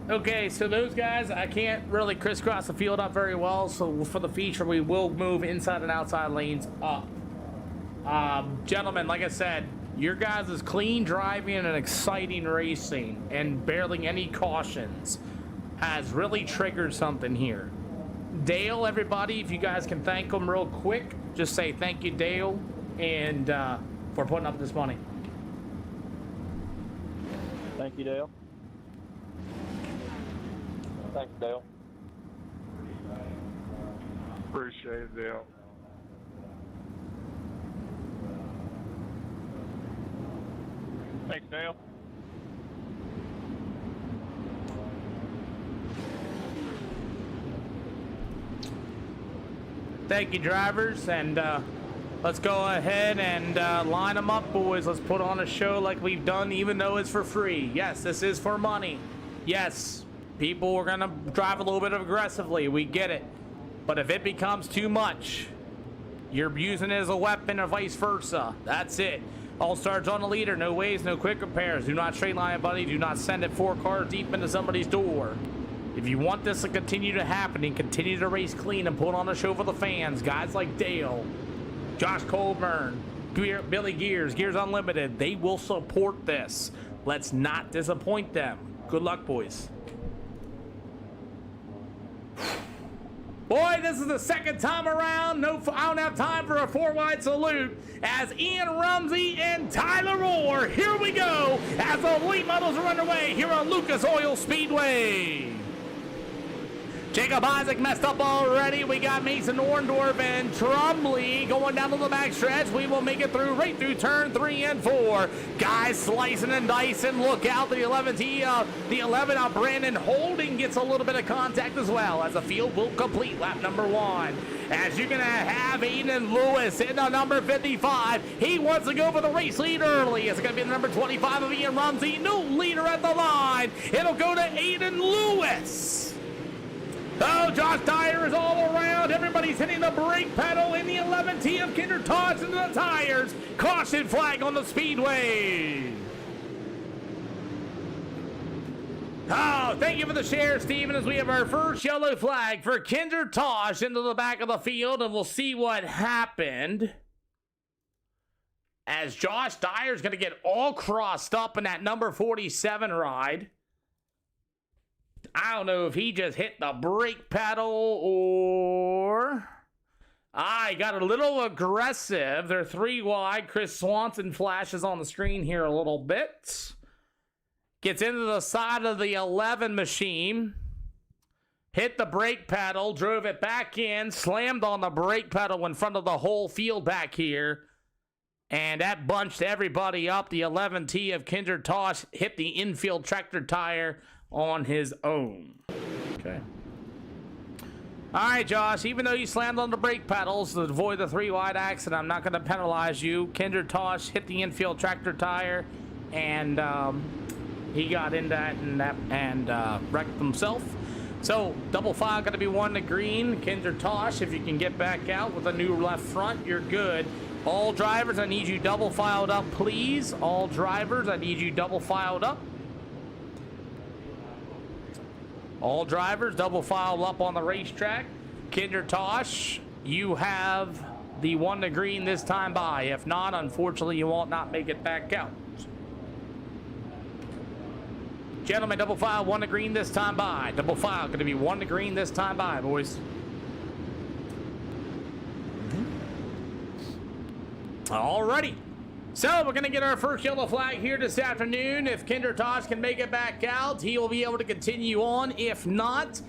Okay, so those guys, I can't really crisscross the field up very well, so for the feature, we will move inside and outside lanes up. Gentlemen, like I said, your guys' is clean driving and exciting racing and barely any cautions has really triggered something here. Dale, everybody, if you guys can thank him real quick, just say thank you, Dale, and for putting up this money. Thank you, Dale. Thanks, Dale. Appreciate it, Dale. Thanks, Dale. Thank you, drivers, and let's go ahead and line them up, boys. Let's put on a show like we've done, even though it's for free. Yes, this is for money. Yes, people are gonna drive a little bit aggressively. We get it, but if it becomes too much, you're using it as a weapon or vice versa. That's it. All stars on the leader. No waves, no quick repairs. Do not straight line, buddy. Do not send it 4 cars deep into somebody's door. If you want this to continue to happen and continue to race clean and put on a show for the fans, guys like Dale, Josh Colburn, Billy Gears, Gears Unlimited, they will support this. Let's not disappoint them. Good luck, boys. Boy, this is the second time around. No, I don't have time for a 4-wide salute as Ian Rumsey and Tyler Rohr. Here we go as the late models are underway here on Lucas Oil Speedway. Jacob Isaac messed up already. We got Mason Orndorff and Trumley going down to the back stretch. We will make it through right through turn 3 and 4. Guys slicing and dicing. Look out, the 11T, the 11 Brandon Holding gets a little bit of contact as well as the field will complete lap number 1. As you're going to have Aiden Lewis in the number 55. He wants to go for the race lead early. It's going to be the number 25 of Ian Rumsey. No leader at the line. It'll go to Aiden Lewis. Oh, Josh Dyer is all around. Everybody's hitting the brake pedal in the 11T of Kinder Toss into the tires. Caution flag on the speedway. Oh, thank you for the share, Steven, as we have our first yellow flag for Kinder Tosh into the back of the field, and we'll see what happened. As Josh Dyer's going to get all crossed up in that number 47 ride. I don't know if he just hit the brake pedal or... I got a little aggressive. They're 3 wide. Chris Swanson flashes on the screen here a little bit. Gets into the side of the 11 machine. Hit the brake pedal. Drove it back in. Slammed on the brake pedal in front of the whole field back here. And that bunched everybody up. The 11T of Kinder Tosh hit the infield tractor tire on his own. Okay. All right, Josh, even though you slammed on the brake pedals to avoid the 3-wide accident, I'm not going to penalize you. Kinder Tosh hit the infield tractor tire, and he got in that and wrecked himself. So, double file going to be 1 to green. Kinder Tosh, if you can get back out with a new left front, you're good. All drivers, I need you double filed up, please. All drivers, I need you double filed up. All drivers, double file up on the racetrack. Kinder Tosh, you have the 1 to green this time by. If not, unfortunately, you won't not make it back out. Gentlemen, double file 1 to green this time by. Double file going to be 1 to green this time by, boys. Alrighty. So we're going to get our first yellow flag here this afternoon. If Kinder Tosh can make it back out, he will be able to continue on. If not,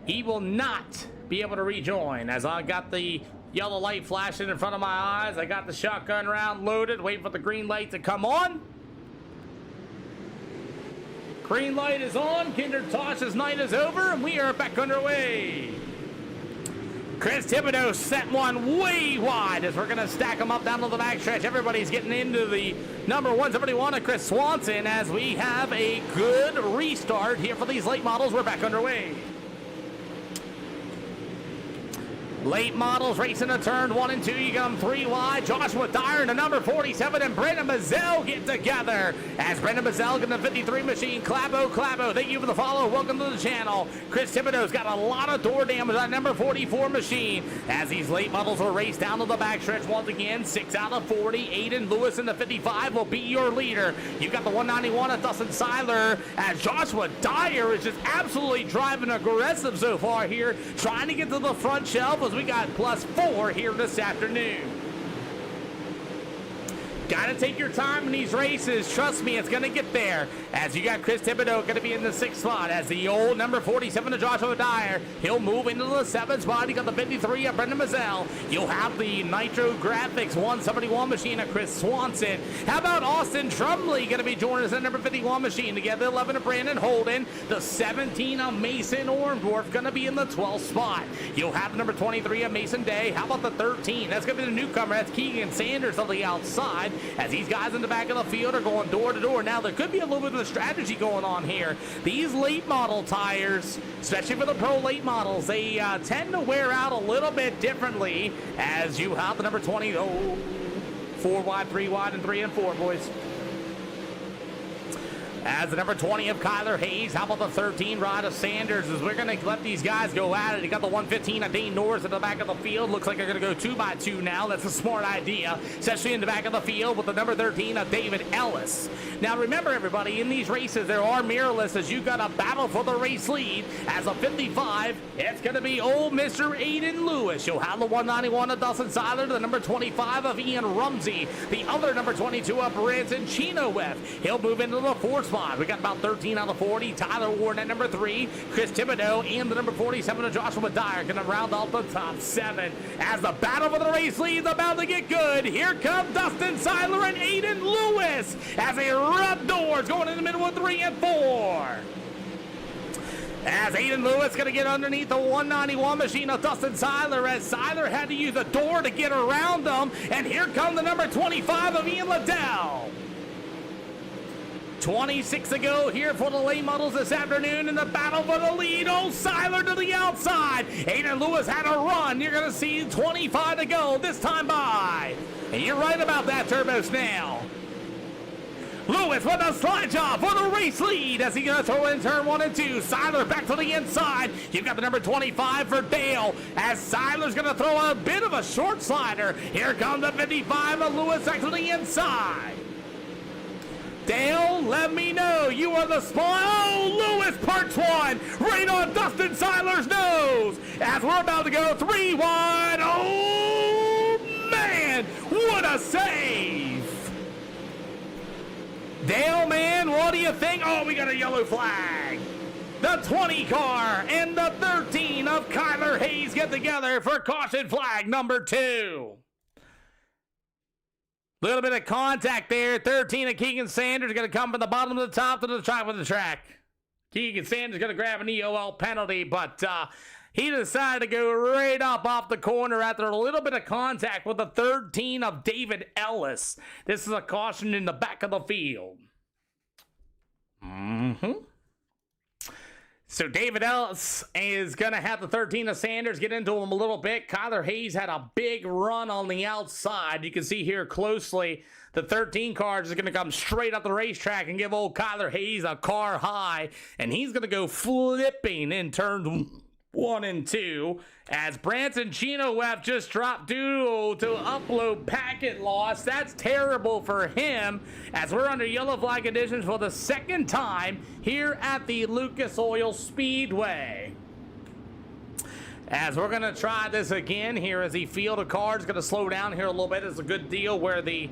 he will not be able to rejoin. As I got the yellow light flashing in front of my eyes, I got the shotgun round loaded, waiting for the green light to come on. Green light is on. Kinder Tosh's night is over, and we are back underway. Chris Thibodeau set one way wide as we're going to stack them up down to the backstretch. Everybody's getting into the number 171 of Chris Swanson as we have a good restart here for these late models. We're back underway. Late models racing a turn 1 and 2. You got them 3 wide. Joshua Dyer and the number 47 and Brendan Mazzell get together. As Brendan Mazzell getting the 53 machine. Clabo, thank you for the follow. Welcome to the channel. Chris Thibodeau's got a lot of door damage on number 44 machine. As these late models will race down to the backstretch once again. 6 out of 40. Aiden Lewis in the 55 will be your leader. You got the 191 of Dustin Seiler. As Joshua Dyer is just absolutely driving aggressive so far here. Trying to get to the front shelf. We got +4 here this afternoon. Gotta take your time in these races. Trust me, it's gonna get there. As you got Chris Thibodeau gonna be in the 6th spot. As the old number 47 of Joshua Dyer, he'll move into the 7th spot. You got the 53 of Brendan Mazzell. You'll have the Nitro Graphics 171 machine of Chris Swanson. How about Austin Trumley gonna be joining us in number 51 machine to get the 11 of Brandon Holden. The 17 of Mason Orndorff gonna be in the 12th spot. You'll have the number 23 of Mason Day. How about the 13? That's gonna be the newcomer. That's Keegan Sanders on the outside. As these guys in the back of the field are going door to door. Now, there could be a little bit of a strategy going on here. These late model tires, especially for the pro late models, they tend to wear out a little bit differently as you have the number 20. Oh, 4 wide, 3 wide, and 3 and 4, boys. As the number 20 of Kyler Hayes, how about the 13 Rod of Sanders? As we're going to let these guys go at it. You got the 115 of Dane Norris at the back of the field. Looks like they're going to go 2x2 now. That's a smart idea, especially in the back of the field with the number 13 of David Ellis. Now remember, everybody, in these races there are mirrorless as you got a battle for the race lead. As a 55, it's going to be old Mr. Aiden Lewis. You'll have the 191 of Dustin Seiler, the number 25 of Ian Rumsey, the other number 22 of Branson Chenoweth. He'll move into the 4th spot. We got about 13 out of 40. Tyler Warren at number 3, Chris Thibodeau, and the number 47 of Joshua Dyer going to round off the top 7. As the battle for the race lead is about to get good, here come Dustin Seiler and Aiden Lewis as they rub doors going in the middle of 3 and 4. As Aiden Lewis going to get underneath the 191 machine of Dustin Seiler, as Seiler had to use the door to get around them. And here come the number 25 of Ian Liddell. 26 to go here for the late models this afternoon in the battle for the lead. Oh, Seiler to the outside. Aiden Lewis had a run. You're going to see 25 to go this time by. And you're right about that, Turbo Snail. Lewis with a slide job for the race lead as he's going to throw in turn 1 and 2. Seiler back to the inside. You've got the number 25 for Dale as Seiler's going to throw a bit of a short slider. Here comes the 55 of Lewis back to the inside. Dale, let me know. You are the spawn. Oh, Lewis perks one right on Dustin Seiler's nose as we're about to go 3-1. Oh, man, what a save. Dale, man, what do you think? Oh, we got a yellow flag. The 20 car and the 13 of Kyler Hayes get together for caution flag number 2. Little bit of contact there. 13 of Keegan Sanders going to come from the bottom of the top to the top of the track. Keegan Sanders going to grab an EOL penalty, but he decided to go right up off the corner after a little bit of contact with the 13 of David Ellis. This is a caution in the back of the field. So David Ellis is going to have the 13 of Sanders get into him a little bit. Kyler Hayes had a big run on the outside. You can see here closely the 13 car is going to come straight up the racetrack and give old Kyler Hayes a car high. And he's going to go flipping in turns 1 and 2 as Branson Chenoweth just dropped due to upload packet loss. That's terrible for him as we're under yellow flag conditions for the second time here at the Lucas Oil Speedway. As we're going to try this again here as the field of cars is going to slow down here a little bit. It's a good deal where the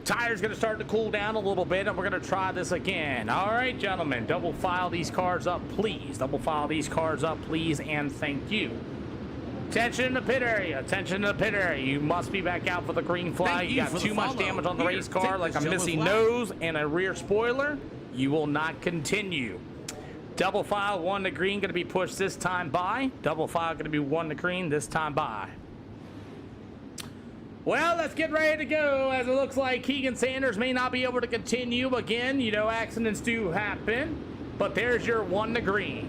tire's going to start to cool down a little bit, and we're going to try this again. All right, gentlemen, double file these cars up, please. Double file these cars up, please, and thank you. Attention in the pit area. Attention in the pit area. You must be back out for the green flag. You got too much damage on the race car, like a missing nose and a rear spoiler. You will not continue. Double file 1 to green going to be pushed this time by. Double file going to be 1 to green this time by. Well, let's get ready to go as it looks like Keegan Sanders may not be able to continue. Again, you know, accidents do happen, but there's your 1 to green.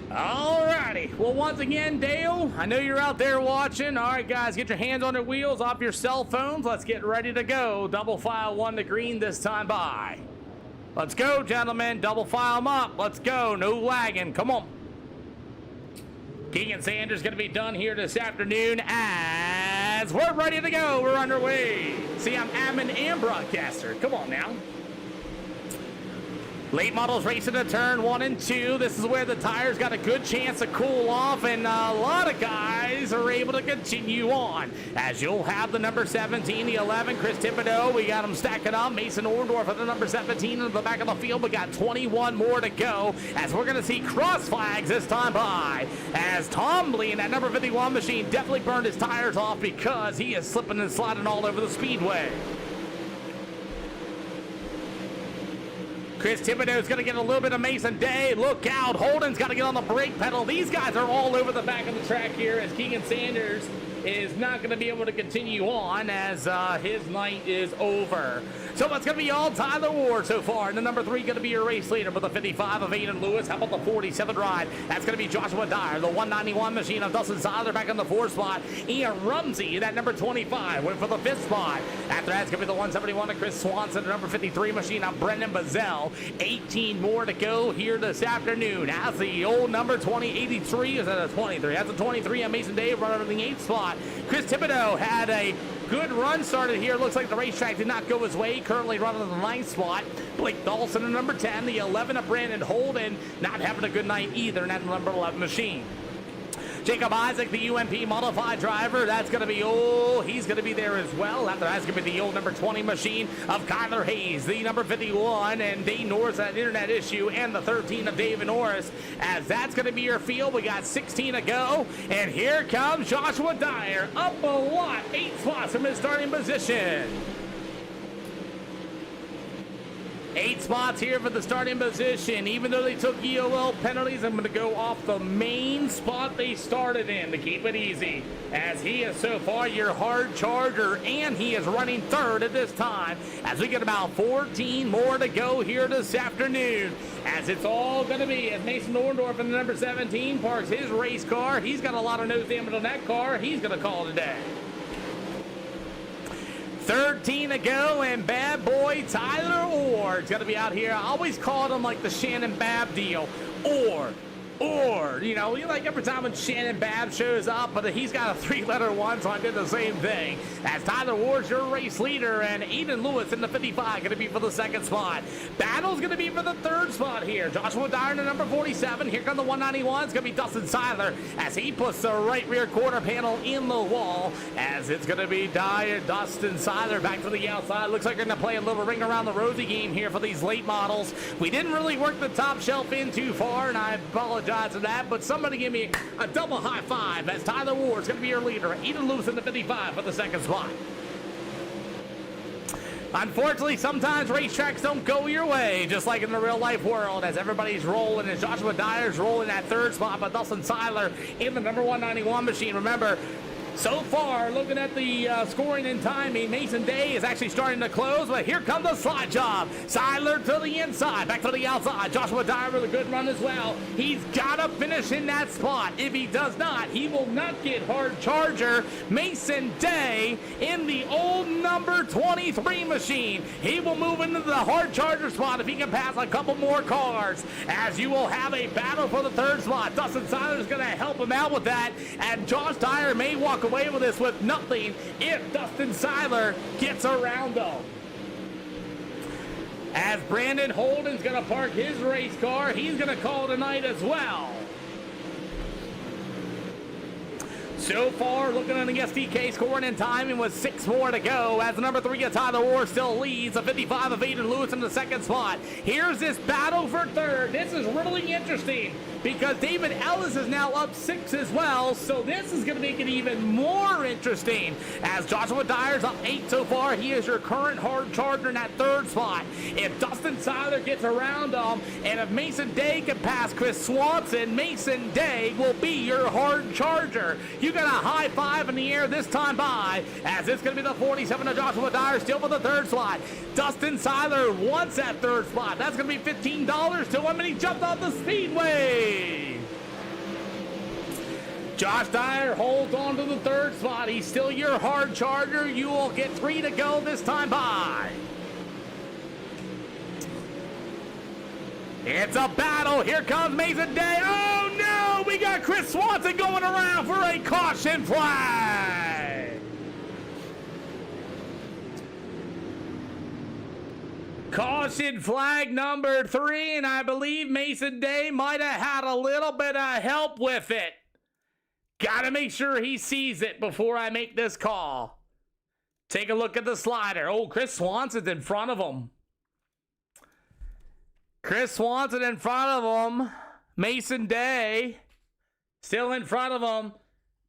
Alrighty, well, once again, Dale, I know you're out there watching. All right, guys, get your hands on the wheels, off your cell phones. Let's get ready to go. Double file 1 to green this time by. Let's go, gentlemen. Double file them up. Let's go. No lagging. Come on. Keegan Sanders going to be done here this afternoon as we're ready to go. We're underway. See, I'm admin and broadcaster. Come on now. Late models racing to turn 1 and 2. This is where the tires got a good chance to cool off, and a lot of guys are able to continue on. As you'll have the number 17, the 11, Chris Thibodeau. We got him stacking up. Mason Orndorff at the number 17 in the back of the field. We got 21 more to go as we're going to see cross flags this time by. As Tom Lee in that number 51 machine definitely burned his tires off because he is slipping and sliding all over the speedway. Chris Thibodeau's going to get a little bit of Mason Day. Look out. Holden's got to get on the brake pedal. These guys are all over the back of the track here as Keegan Sanders is not going to be able to continue on as his night is over. So it's going to be all Tyler Ward so far. And the number 3 going to be your race leader with the 55 of Aiden Lewis. How about the 47 ride? That's going to be Joshua Dyer. The 191 machine of Dustin Seiler back in the 4th spot. Ian Rumsey, that number 25, went for the 5th spot. After that's going to be the 171 of Chris Swanson, the number 53 machine of Brendan Bazell. 18 more to go here this afternoon. As the old number 83, is that a 23? That's a 23 on Mason Day running in the 8th spot. Chris Thibodeau had a good run started here. Looks like the racetrack did not go his way. Currently running in the 9th spot. Blake Dawson in number 10. The 11 of Brandon Holden not having a good night either in that number 11 machine. Jacob Isaac, the UMP modified driver, that's going to be, he's going to be there as well. After that's going to be the old number 20 machine of Kyler Hayes, the number 51, and Dane Norris, that internet issue, and the 13 of David Norris. As that's going to be your field, we got 16 to go, and here comes Joshua Dyer, up a lot, 8 spots from his starting position. 8 spots here for the starting position. Even though they took EOL penalties, I'm going to go off the main spot they started in to keep it easy. As he is so far your hard charger, and he is running 3rd at this time. As we get about 14 more to go here this afternoon. As it's all going to be as Mason Orndorff in the number 17 parks his race car. He's got a lot of nose damage on that car. He's going to call today. 13 to go, and bad boy Tyler Orr's going to be out here. I always called him like the Shannon Babb deal. Or, you know, like every time when Shannon Babb shows up, but he's got a 3-letter one, so I did the same thing. As Tyler Ward's your race leader, and Aiden Lewis in the 55 going to be for the 2nd spot. Battle's going to be for the 3rd spot here. Joshua Dyer in the number 47. Here come the 191. It's going to be Dustin Seiler as he puts the right rear quarter panel in the wall. As it's going to be Dyer, Dustin Seiler back to the outside. Looks like they're going to play a little ring around the rosy game here for these late models. We didn't really work the top shelf in too far, and I apologize for that, but somebody give me a double high five as Tyler Ward's going to be your leader. Aiden Lewis in the 55 for the 2nd spot. Unfortunately, sometimes racetracks don't go your way, just like in the real life world, as everybody's rolling, as Joshua Dyer's rolling that 3rd spot, but Dustin Seiler in the number 191 machine. Remember, so far, looking at the scoring and timing, Mason Day is actually starting to close, but here comes the slide job. Seiler to the inside, back to the outside. Joshua Dyer with a good run as well. He's got to finish in that spot. If he does not, he will not get hard charger. Mason Day in the old number 23 machine. He will move into the hard charger spot if he can pass a couple more cars, as you will have a battle for the 3rd spot. Dustin Seiler is going to help him out with that, and Josh Dyer may walk away with this with nothing if Dustin Seiler gets around them. As Brandon Holden's going to park his race car, he's going to call tonight as well. So far, looking at the SDK scoring and timing with 6 more to go, as the number 3 of Tyler Ward still leads, a 55 of Aiden Lewis in the 2nd spot. Here's this battle for 3rd. This is really interesting because David Ellis is now up 6 as well, so this is going to make it even more interesting. As Joshua Dyer's up 8 so far, he is your current hard charger in that 3rd spot. If Dustin Seiler gets around him, and if Mason Day can pass Chris Swanson, Mason Day will be your hard charger. You got a high 5 in the air this time by, as it's going to be the 47 of Joshua Dyer still for the 3rd slot. Dustin Seiler wants that 3rd spot. That's going to be $15 to him, and he jumped off the speedway. Josh Dyer holds on to the 3rd spot. He's still your hard charger. You will get 3 to go this time by. It's a battle. Here comes Mason Day. Oh no, we got Chris Swanson going around for a caution flag. Caution flag number 3, and I believe Mason Day might have had a little bit of help with it. Gotta make sure he sees it before I make this call. Take a look at the slider. Oh, Chris Swanson's in front of him. Chris Swanson in front of him. Mason Day still in front of him.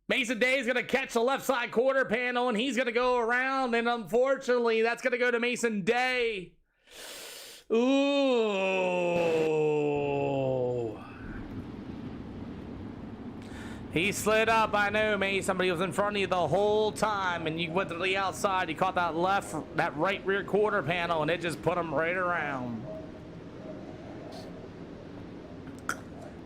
Mason Day is going to catch the left side quarter panel, and he's going to go around, and unfortunately, that's going to go to Mason Day. Ooh. He slid up, I know, mate. Somebody was in front of you the whole time, and you went to the outside. You caught that right rear quarter panel, and it just put him right around.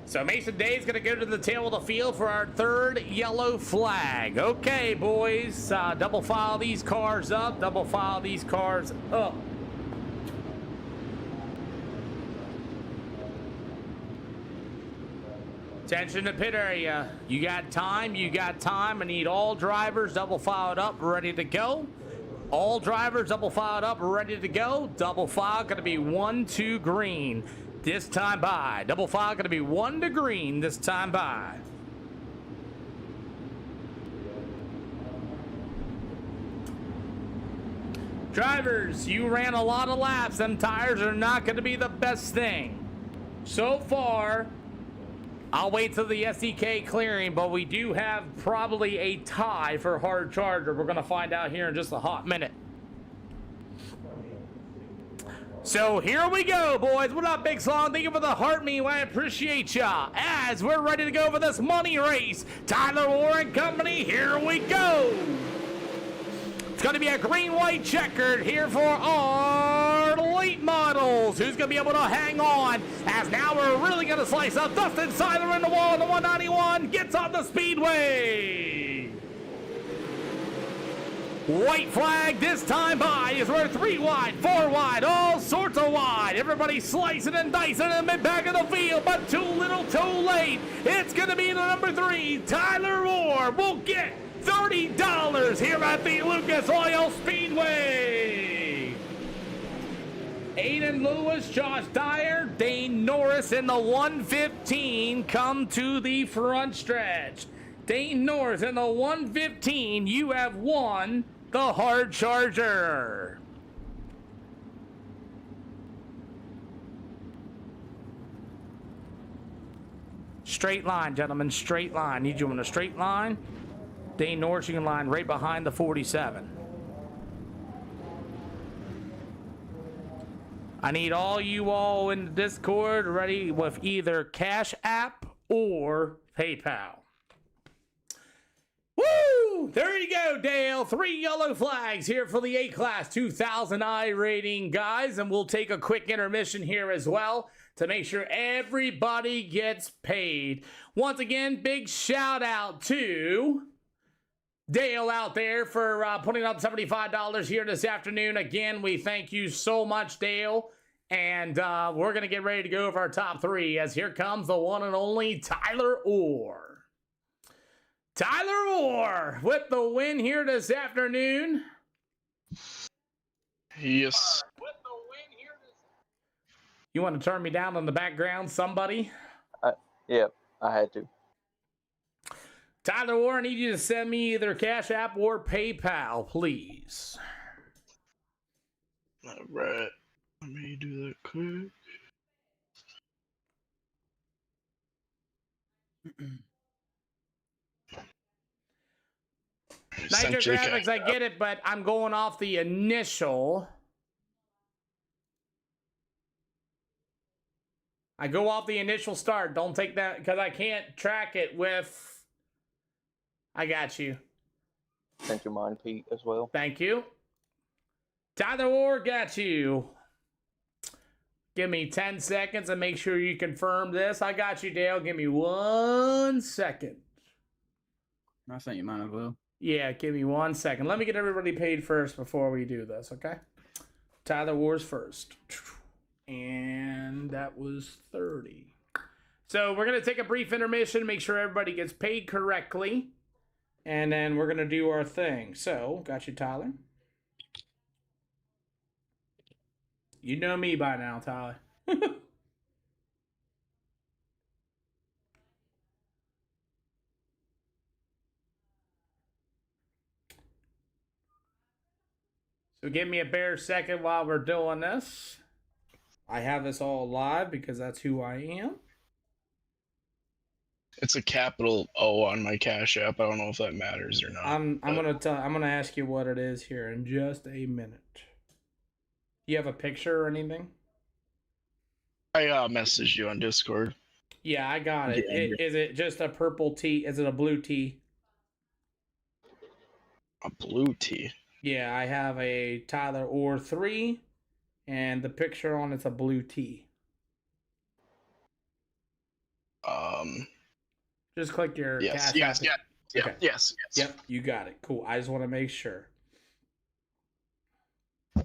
So Mason Day's gonna go to the tail of the field for our third yellow flag. Okay, boys, double file these cars up. Double file these cars up. Attention to pit area. You got time, you got time. I need all drivers double filed up, ready to go. All drivers double filed up, ready to go. Double file gonna be 1 to green this time by. Double file gonna be 1 to green this time by. Drivers, you ran a lot of laps. Them tires are not gonna be the best thing. So far, I'll wait till the SDK clearing, but we do have probably a tie for hard charger. We're gonna find out here in just a hot minute. So here we go, boys. What up, Big Slong? Thank you for the heart meme. I appreciate ya. As we're ready to go for this money race, Tyler Warren Company, here we go. It's going to be a green-white checkered here for our late models. Who's going to be able to hang on? As now we're really going to slice up. Dustin Seiler in the wall on the 191. Gets on the speedway. White flag this time by is we're 3 wide, 4 wide, all sorts of wide. Everybody slicing and dicing in the mid-back of the field, but too little, too late. It's going to be the number 3, Tyler Moore. Will get $30 here at the Lucas Oil Speedway. Aiden Lewis, Josh Dyer, Dane Norris in the 115 come to the front stretch. Dane Norris in the 115, you have won the hard charger. Straight line, gentlemen, straight line. Need you in a straight line. Dane Norris, you can line right behind the 47. I need all you all in the Discord ready with either Cash App or PayPal. Woo! There you go, Dale. 3 yellow flags here for the A-Class 2000 I rating, guys. And we'll take a quick intermission here as well to make sure everybody gets paid. Once again, big shout out to Dale out there for putting up $75 here this afternoon. Again, we thank you so much, Dale. And we're going to get ready to go over our top 3 as here comes the one and only Tyler Orr. Tyler Orr with the win here this afternoon. Yes. You want to turn me down in the background, somebody? Yep, I had to. Tyler Orr, I need you to send me either Cash App or PayPal, please. All right. Let me do that quick. Nitro Graphics, I get it, but I'm going off the initial. I go off the initial start. Don't take that, because I can't track it with... I got you. Sent you mine, Pete, as well. Thank you. Tyler Orr, got you. Give me 10 seconds and make sure you confirm this. I got you, Dale. Give me 1 second. I think you might as well. Yeah, give me 1 second. Let me get everybody paid first before we do this, okay? Tyler Orr's first. And that was 30. So we're going to take a brief intermission, make sure everybody gets paid correctly. And then we're going to do our thing. So, got you, Tyler. You know me by now, Tyler. So give me a bare second while we're doing this. I have this all live because that's who I am. It's a capital O on my Cash App. I don't know if that matters or not. I'm gonna ask you what it is here in just a minute. Do you have a picture or anything? I messaged you on Discord. Yeah, I got it. Yeah. Is it just a purple tee? Is it a blue tee? A blue tee. Yeah, I have a Tyler Orr 3, and the picture on it's a blue tee. Just click your Yes, Cash yes, App. yeah, yeah, Okay. yes, yes. Yep, you got it. Cool. I just want to make sure. I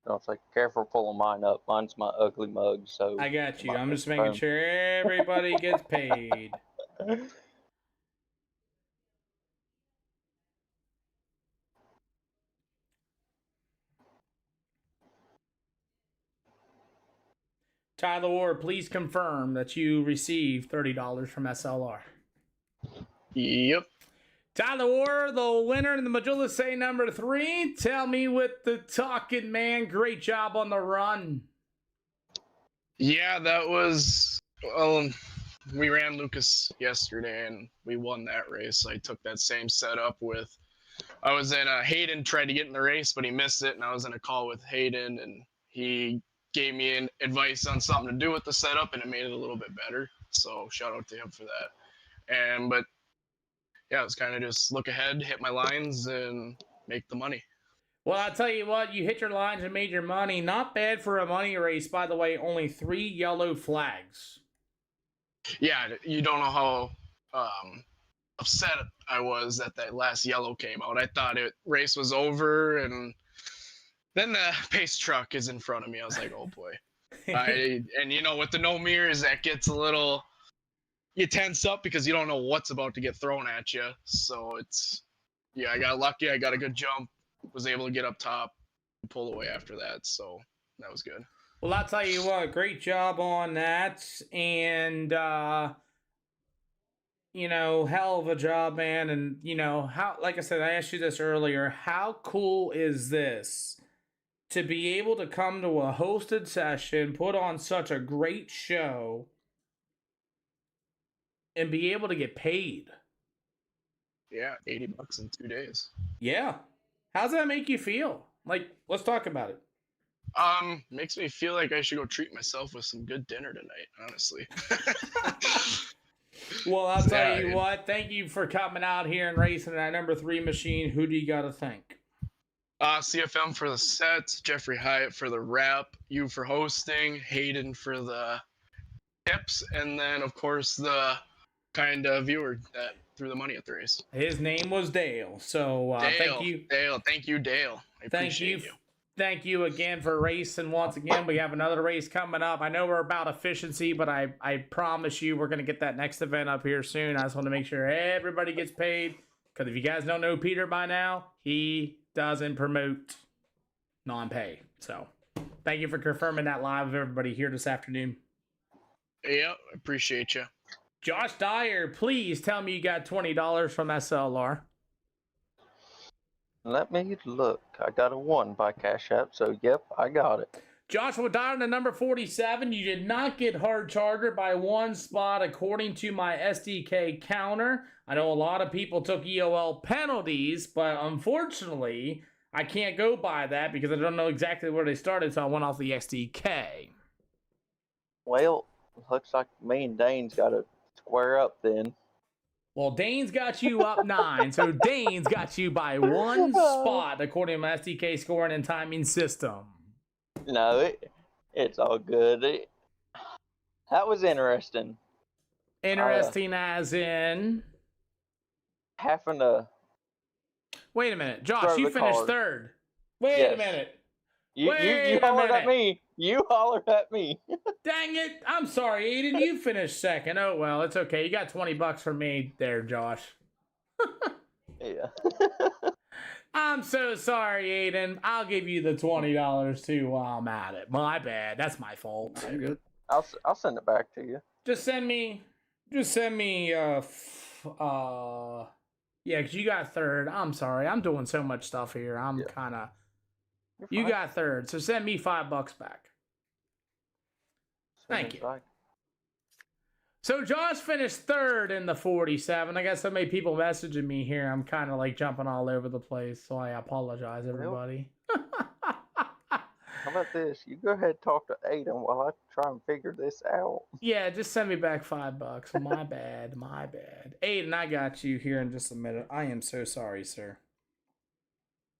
was like, careful pulling mine up. Mine's my ugly mug, so. I got you. might I'm be just making fun. sure everybody gets paid. Tyler Ward, please confirm that you received $30 from SLR. Yep. Tyler Ward, the winner in the Majula Say number 3. Tell me with the talking, man. Great job on the run. Yeah, that was. We ran Lucas yesterday and we won that race. I took that same setup with. I was in Hayden tried to get in the race, but he missed it, and I was in a call with Hayden, and he gave me an advice on something to do with the setup, and it made it a little bit better. So shout out to him for that. But yeah, it was kind of just look ahead, hit my lines, and make the money. Well, I'll tell you what, you hit your lines and made your money. Not bad for a money race, by the way. Only 3 yellow flags. Yeah, you don't know how upset I was that last yellow came out. I thought race was over, and then the pace truck is in front of me. I was like, oh boy. And you know, with the no mirrors, that gets a little, you tense up because you don't know what's about to get thrown at you. So yeah, I got lucky. I got a good jump, was able to get up top, and pull away after that. So that was good. Well, I'll tell you what, great job on that. And, you know, hell of a job, man. And, you know, like I said, I asked you this earlier, how cool is this to be able to come to a hosted session, put on such a great show, and be able to get paid? Yeah, $80 in 2 days. Yeah. How's that make you feel? Like, let's talk about it. Makes me feel like I should go treat myself with some good dinner tonight, honestly. Well, I'll tell you what, thank you for coming out here and racing that number 3 machine. Who do you got to thank? CFM for the sets, Jeffrey Hyatt for the wrap, you for hosting, Hayden for the tips, and then, of course, the kind viewer that threw the money at the race. His name was Dale. So thank you. Dale. Thank you, Dale. I appreciate you. Thank you again for racing once again. We have another race coming up. I know we're about efficiency, but I promise you we're going to get that next event up here soon. I just want to make sure everybody gets paid, because if you guys don't know Peter by now, he doesn't promote non-pay. So thank you for confirming that live with everybody here this afternoon. Yeah, appreciate you. Josh Dyer, please tell me you got $20 from SLR. Let me look. I got a 1 by Cash App, so yep, I got it. Joshua Dyer to number 47. You did not get hard charger by 1 spot according to my SDK counter. I know a lot of people took EOL penalties, but unfortunately, I can't go by that because I don't know exactly where they started, so I went off the SDK. Well, looks like me and Dane's got to square up then. Well, Dane's got you up 9, so Dane's got you by 1 spot according to my SDK scoring and timing system. No, it's all good. That was interesting. Interesting as in? Having to... Wait a minute. Josh, you finished card. 3rd. Wait a minute. You hollered at me. You hollered at me. Dang it. I'm sorry, Aiden. You finished 2nd. Oh, well, it's okay. You got $20 from me there, Josh. Yeah. I'm so sorry, Aiden. I'll give you the $20 too while I'm at it. My bad. That's my fault. You're good. I'll send it back to you. Just send me, yeah, because you got 3rd. I'm sorry. I'm doing so much stuff here. I'm kind of... You got 3rd, so send me $5 back. Thank you. Back. So Josh finished 3rd in the 47. I got so many people messaging me here. I'm kind of like jumping all over the place, so I apologize, everybody. How about this? You go ahead and talk to Aiden while I try and figure this out. Yeah, just send me back $5. My bad, my bad. Aiden, I got you here in just a minute. I am so sorry, sir.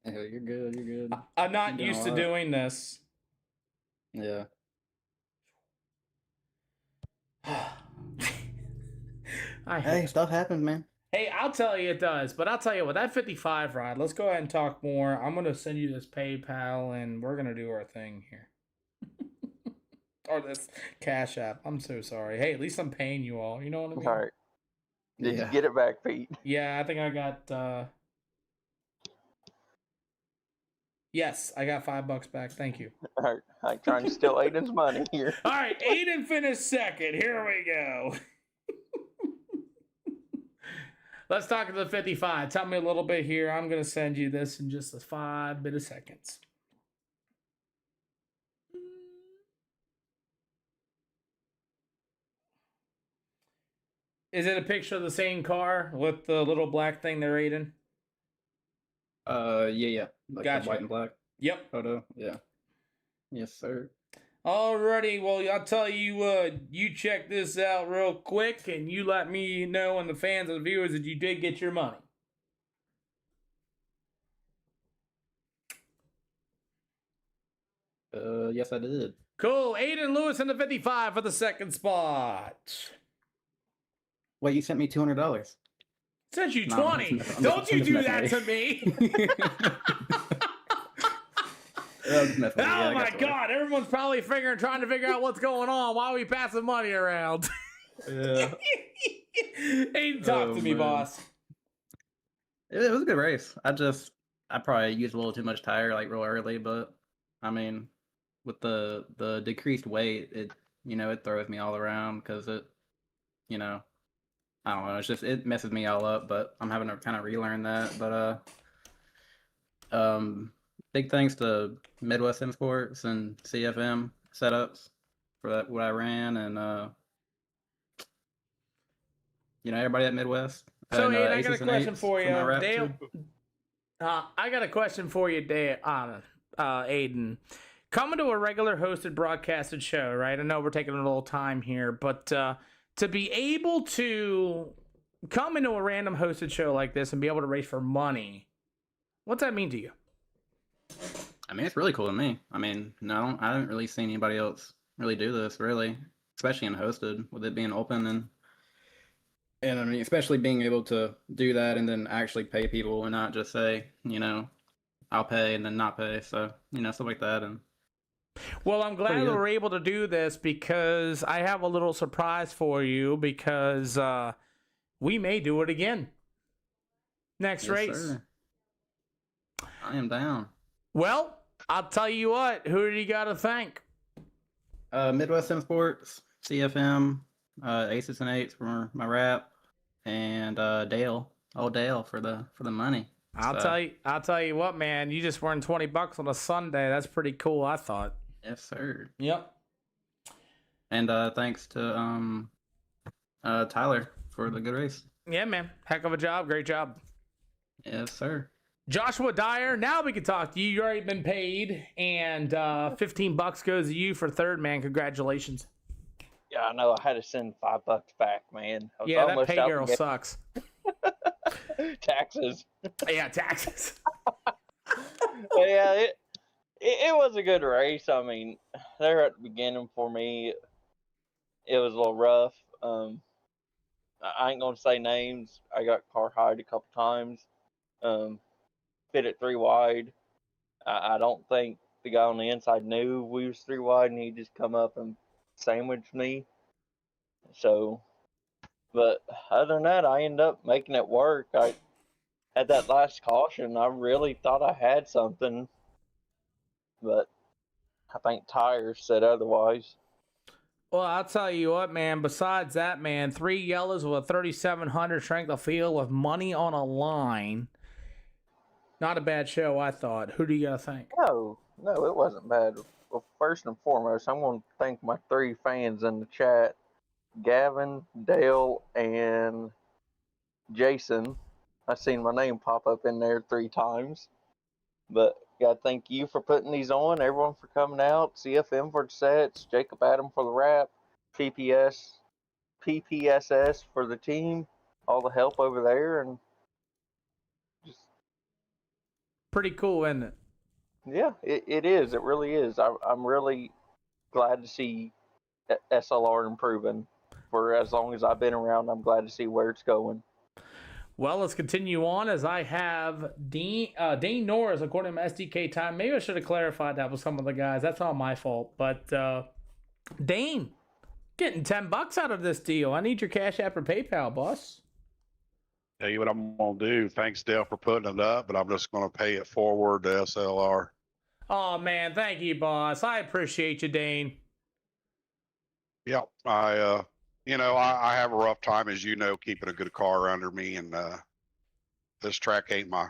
Yeah, you're good. You're good. I'm not You're doing used to all right. doing this. Yeah. I Hey, hate. stuff happens, man. Hey, I'll tell you it does, but I'll tell you what, that 55 ride, let's go ahead and talk more. I'm going to send you this PayPal and we're going to do our thing here. Or this Cash App. I'm so sorry. Hey, at least I'm paying you all. You know what I mean? All right. Did Yeah. you get it back, Pete? Yeah, I think I got, yes, I got $5 back. Thank you. All right. I ain't trying to steal Aiden's money here. All right, Aiden finished second. Here we go. Let's talk to the 55. Tell me a little bit here. I'm going to send you this in just a 5 bit of seconds. Is it a picture of the same car with the little black thing there, Aiden? Yeah. Like Gotcha. the white and black Yep. photo. Yeah. Yes, sir. Alrighty, well, I'll tell you, you check this out real quick, and you let me know and the fans and the viewers that you did get your money. Yes, I did. Cool. Aiden Lewis in the 55 for the second spot. Wait, you sent me $200. Sent you No, 20. I'm Don't just you do messing that with to you. me. Oh Oh my God! Everyone's probably trying to figure out what's going on. Why are we passing money around? Yeah. Aiden, talk to me, man. boss. It was a good race. I probably used a little too much tire like real early, but I mean, with the decreased weight, it throws me all around because I don't know. It's just it messes me all up. But I'm having to kind of relearn that. But big thanks to Midwest Imports and CFM setups for that what I ran, and everybody at Midwest. So, And, Aiden, I got a Aces and question Eights for you. my rap Dale, too. I got a question for you, Aiden. Coming to a regular hosted broadcasted show, right? I know we're taking a little time here, but to be able to come into a random hosted show like this and be able to race for money, what's that mean to you? I mean, it's really cool to me. I mean, no, I haven't really seen anybody else really do this, really, especially in hosted, with it being open and I mean, especially being able to do that and then actually pay people and not just say, I'll pay and then not pay. So, stuff like that. And Well, I'm glad Pretty that good. we're able to do this because I have a little surprise for you because we may do it again. Next yes, race. sir. I am down. Well, I'll tell you what. Who do you got to thank? Midwest Sports, CFM, Aces and Eights for my rap, and Dale, Dale for the money. I'll tell you what, man. You just won $20 on a Sunday. That's pretty cool, I thought. Yes, sir. Yep. And thanks to Tyler for the good race. Yeah, man. Heck of a job. Great job. Yes, sir. Joshua Dyer, now we can talk to you. You've already been paid, and $15 goes to you for third, man. Congratulations. Yeah, I know. I had to send $5 back, man. I was Yeah, that almost pay out to girl get sucks. taxes. Yeah, taxes. But yeah, it was a good race. I mean, there at the beginning for me, it was a little rough. I ain't gonna say names. I got car hired a couple times. Fit it 3 wide. I don't think the guy on the inside knew we was 3 wide, and he just come up and sandwiched me. So, but other than that, I ended up making it work. I had that last caution. I really thought I had something, but I think tires said otherwise. Well, I'll tell you what, man. Besides that, man, 3 yellows with a 3,700 strength of field with money on a line. Not a bad show, I thought. Who do you got to thank? No, it wasn't bad. Well, first and foremost, I'm going to thank my 3 fans in the chat, Gavin, Dale, and Jason. I seen my name pop up in there 3 times. But gotta thank you for putting these on, everyone for coming out, CFM for the sets, Jacob Adam for the wrap, PPSS for the team, all the help over there, and just Pretty cool, isn't it? yeah, it is. It really is. I'm really glad to see SLR improving. For as long as I've been around, I'm glad to see where it's going. Well, let's continue on as I have Dane Norris, according to SDK time. Maybe I should have clarified that with some of the guys. That's all my fault. But Dane, getting $10 out of this deal. I need your Cash App or PayPal, boss. Tell you what I'm going to do. Thanks, Dale, for putting it up, but I'm just going to pay it forward to SLR. Oh, man. Thank you, boss. I appreciate you, Dane. Yep. I have a rough time, as you know, keeping a good car under me, and this track ain't one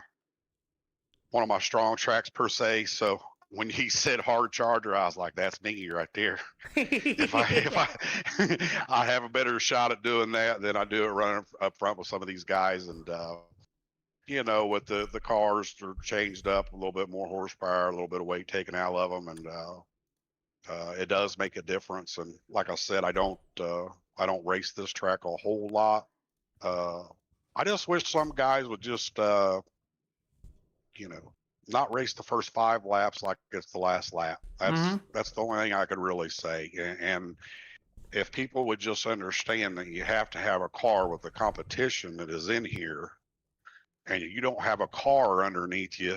of my strong tracks per se. So when he said hard charger, I was like, that's me right there. if I have a better shot at doing that than I do it running up front with some of these guys. And with the cars are changed up, a little bit more horsepower, a little bit of weight taken out of them, and it does make a difference. And like I said, I don't race this track a whole lot. I just wish some guys would just not race the first 5 laps like it's the last lap. That's the only thing I could really say. And if people would just understand that you have to have a car with the competition that is in here, and you don't have a car underneath you,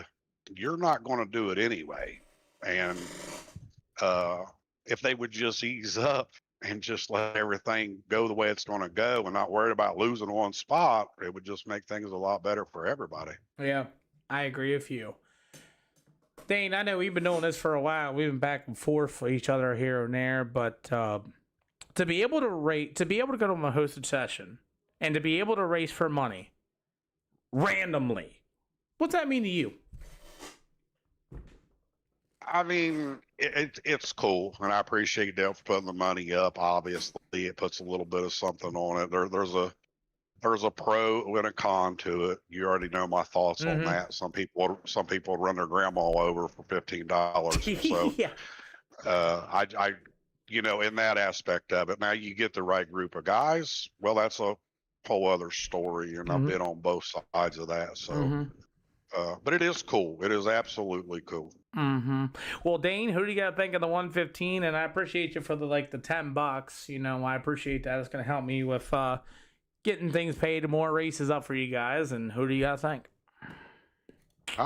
you're not going to do it anyway. And if they would just ease up and just let everything go the way it's going to go and not worry about losing one spot, it would just make things a lot better for everybody. Yeah, I agree with you. Dane, I know we've been doing this for a while. We've been back and forth for each other here and there, but to be able to rate, to be able to go to a hosted session and to be able to race for money randomly, what's that mean to you? I mean, it's cool, and I appreciate Dale for putting the money up. Obviously, it puts a little bit of something on it. There's a pro and a con to it. You already know my thoughts on that. Some people run their grandma over for $15. So, yeah. I in that aspect of it. Now you get the right group of guys. Well, that's a whole other story, and I've been on both sides of that. So, but it is cool. It is absolutely cool. Well, Dane, who do you got to think of the 115? And I appreciate you for the $10. I appreciate that. It's going to help me with getting things paid, more races up for you guys. And who do you got to think?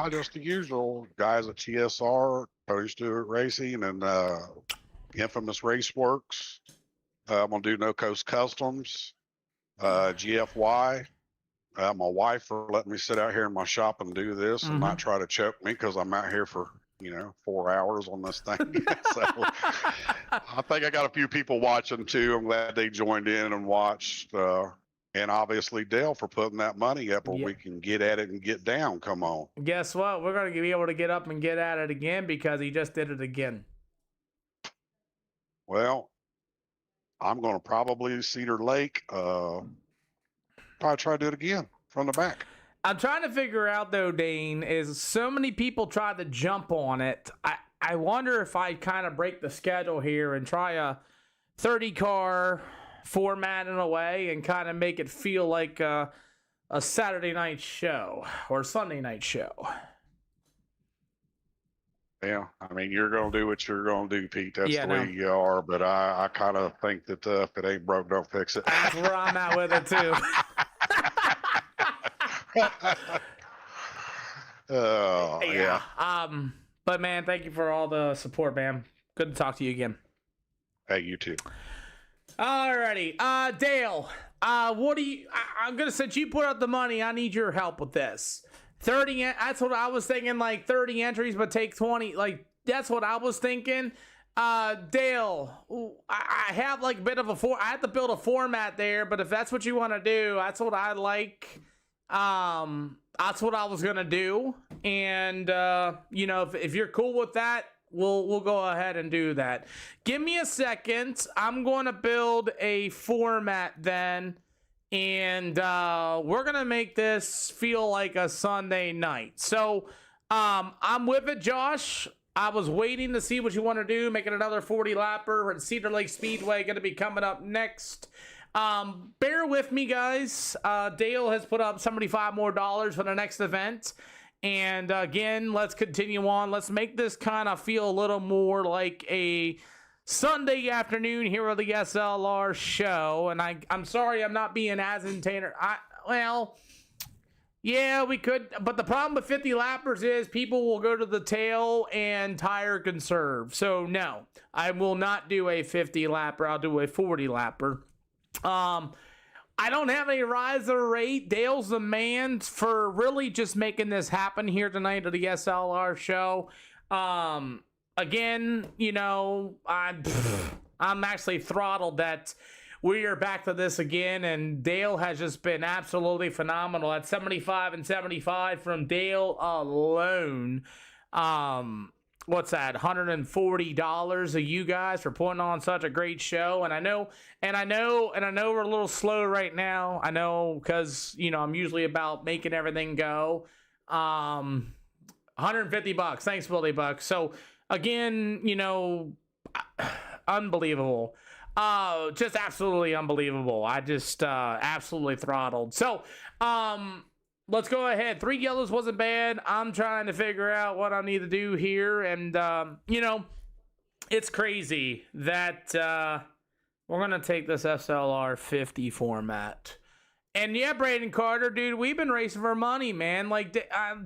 Just the usual guys at TSR, Tony Stewart Racing, and Infamous Raceworks. I'm gonna do No Coast Customs, GFY. My wife for letting me sit out here in my shop and do this and not try to choke me because I'm out here for 4 hours on this thing. So I think I got a few people watching too. I'm glad they joined in and watched. And obviously Dale for putting that money up where we can get at it and get down. Come on. Guess what? We're going to be able to get up and get at it again because he just did it again. Well, I'm going to probably Cedar Lake. Probably try to do it again from the back. I'm trying to figure out, though, Dane, is so many people try to jump on it. I wonder if I kind of break the schedule here and try a 30-car format in a way and kind of make it feel like a Saturday night show or Sunday night show. Yeah, I mean, you're going to do what you're going to do, Pete. That's the way you are. But I kind of think that if it ain't broke, don't fix it. That's where I'm at with it, too. Yeah. But, man, thank you for all the support, man. Good to talk to you again. Hey, you too. Alrighty, Dale, what do you, I'm gonna, since you put up the money, I need your help with this. 30, that's what I was thinking, like 30 entries, but take 20, like, that's what I was thinking. Dale, I have like a bit of I have to build a format there, but if that's what you want to do, that's what I like. That's what I was gonna do, and, if you're cool with that, We'll go ahead and do that. Give me a second. I'm going to build a format then, and we're going to make this feel like a Sunday night. So I'm with it, Josh. I was waiting to see what you want to do, making another 40 lapper, and Cedar Lake Speedway going to be coming up next. Bear with me, guys. Dale has put up $75 more for the next event. And again, let's continue on. Let's make this kind of feel a little more like a Sunday afternoon here at the SLR show. And I'm sorry I'm not being as entertainer. Well, yeah, we could. But the problem with 50 lappers is people will go to the tail and tire conserve. So no, I will not do a 50 lapper. I'll do a 40 lapper. I don't have any rise or rate. Dale's the man for really just making this happen here tonight at the SLR show. Again, you know, I'm actually throttled that we are back to this again, and Dale has just been absolutely phenomenal at 75 and 75 from Dale alone. What's that? $140 of you guys for putting on such a great show. And I know we're a little slow right now. I know because, you know, I'm usually about making everything go. $150. Thanks, Willie Buck. So again, you know, unbelievable. Just absolutely unbelievable. I just absolutely throttled. So, let's go ahead. 3 yellows wasn't bad. I'm trying to figure out what I need to do here. And, you know, it's crazy that we're going to take this SLR 50 format. And yeah, Braden Carter, dude, we've been racing for money, man. Like,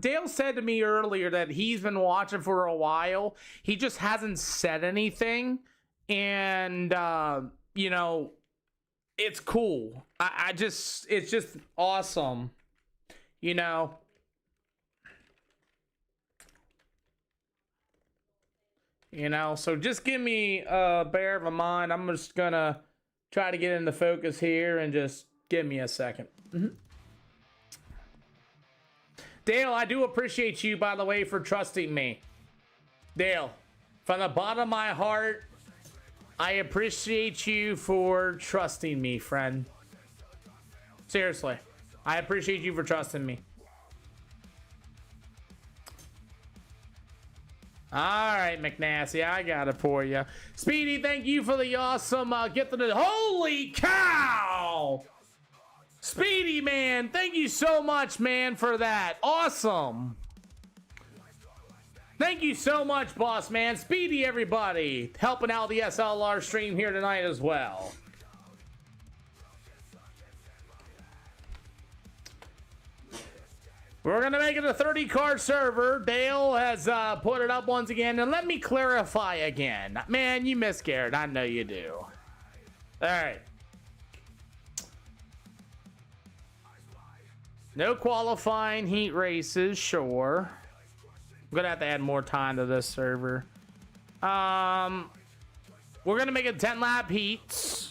Dale said to me earlier that he's been watching for a while. He just hasn't said anything. And, you know, it's cool. It's just awesome. You know, so just give me a bear of a mind. I'm just gonna try to get into focus here and just give me a second. Dale, I do appreciate you, by the way, for trusting me. Dale, from the bottom of my heart, I appreciate you for trusting me, friend. Seriously. I appreciate you for trusting me. All right, McNasty, I got it for you. Speedy, thank you for the awesome gift of the... Holy cow! Speedy, man, thank you so much, man, for that. Awesome. Thank you so much, boss, man. Speedy, everybody, helping out the SLR stream here tonight as well. We're going to make it a 30-car server. Dale has put it up once again. And let me clarify again. Man, you miss Garrett. I know you do. All right. No qualifying heat races, sure. I'm going to have to add more time to this server. We're going to make it 10-lap heats.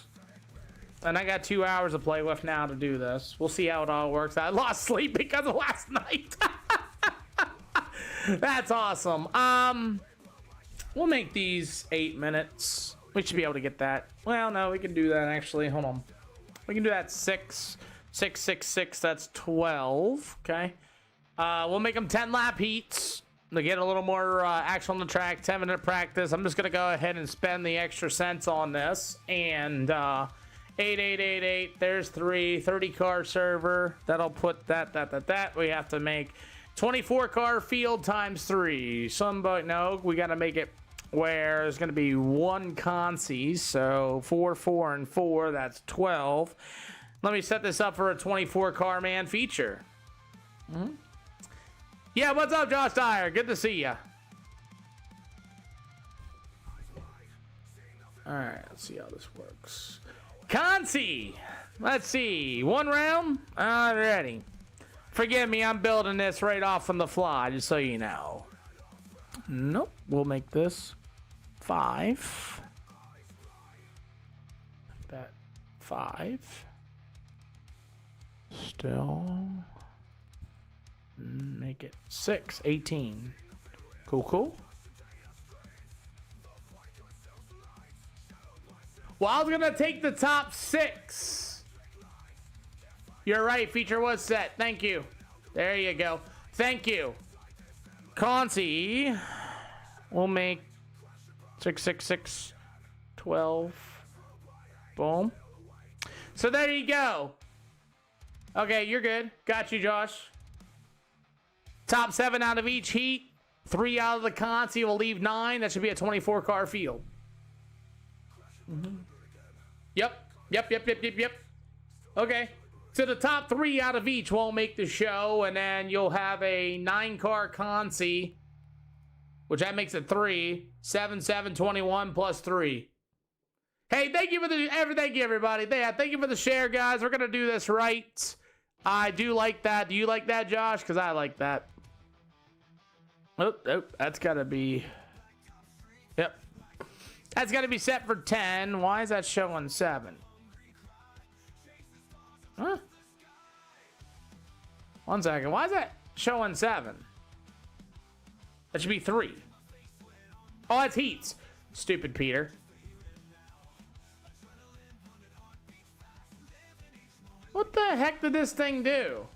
And I got 2 hours to play with now to do this. We'll see how it all works. I lost sleep because of last night. That's awesome. We'll make these 8 minutes. We should be able to get that. Well, no, we can do that actually. Hold on. We can do that 6. 6, 6, 6. That's 12. Okay. We'll make them 10-lap heats to get a little more action on the track. 10-minute practice. I'm just gonna go ahead and spend the extra cents on this and. 8888, there's 30-car server. That'll put that. We have to make 24-car field times 3. Somebody, no, we got to make it where there's going to be 1 consi. So 4, 4, and 4, that's 12. Let me set this up for a 24-car man feature. Yeah, what's up, Josh Dyer? Good to see ya. All right, let's see how this works. Consi, let's see, 1 round. Alrighty. Forgive me, I'm building this right off on the fly, just so you know. Nope, we'll make this 5. That 5. Still. Make it 6, 18. Cool. Well, I was going to take the top 6. You're right. Feature was set. Thank you. There you go. Thank you. Conti will make 6, 6, 6, 12. Boom. So there you go. Okay, you're good. Got you, Josh. Top 7 out of each heat. 3 out of the Conti will leave 9. That should be a 24 car field. Yep. Okay. So the top 3 out of each won't make the show, and then you'll have a 9-car Conti, which that makes it 3. 7, 7, 21 plus 3. Hey, thank you for thank you, everybody. Thank you for the share, guys. We're gonna do this right. I do like that. Do you like that, Josh? Because I like that. Oh, that's gotta be. Yep. That's gotta be set for 10. Why is that showing 7? Huh? 1 second. Why is that showing 7? That should be 3. Oh, that's heats. Stupid Peter. What the heck did this thing do?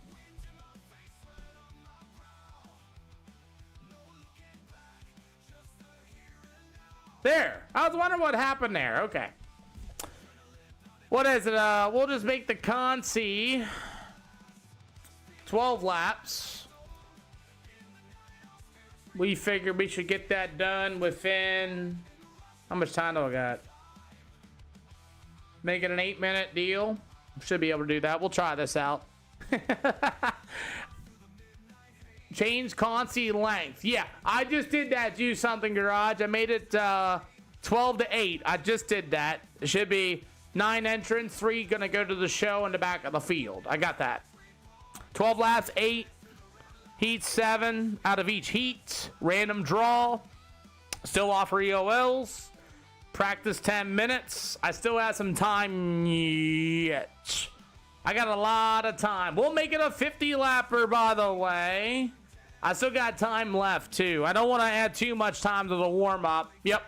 There. I was wondering what happened there. Okay. What is it? We'll just make the Conti 12 laps. We figured we should get that done within... How much time do I got? Make it an 8-minute deal. Should be able to do that. We'll try this out. Change Conti length. Yeah, I just did that. Do something, Garage. I made it 12 to 8. I just did that. It should be 9 entrants, 3 gonna go to the show in the back of the field. I got that. 12 laps, 8 heats, 7 out of each heat. Random draw. Still offer EOLs. Practice 10 minutes. I still have some time yet. I got a lot of time. We'll make it a 50 lapper, by the way. I still got time left, too. I don't want to add too much time to the warm-up. Yep.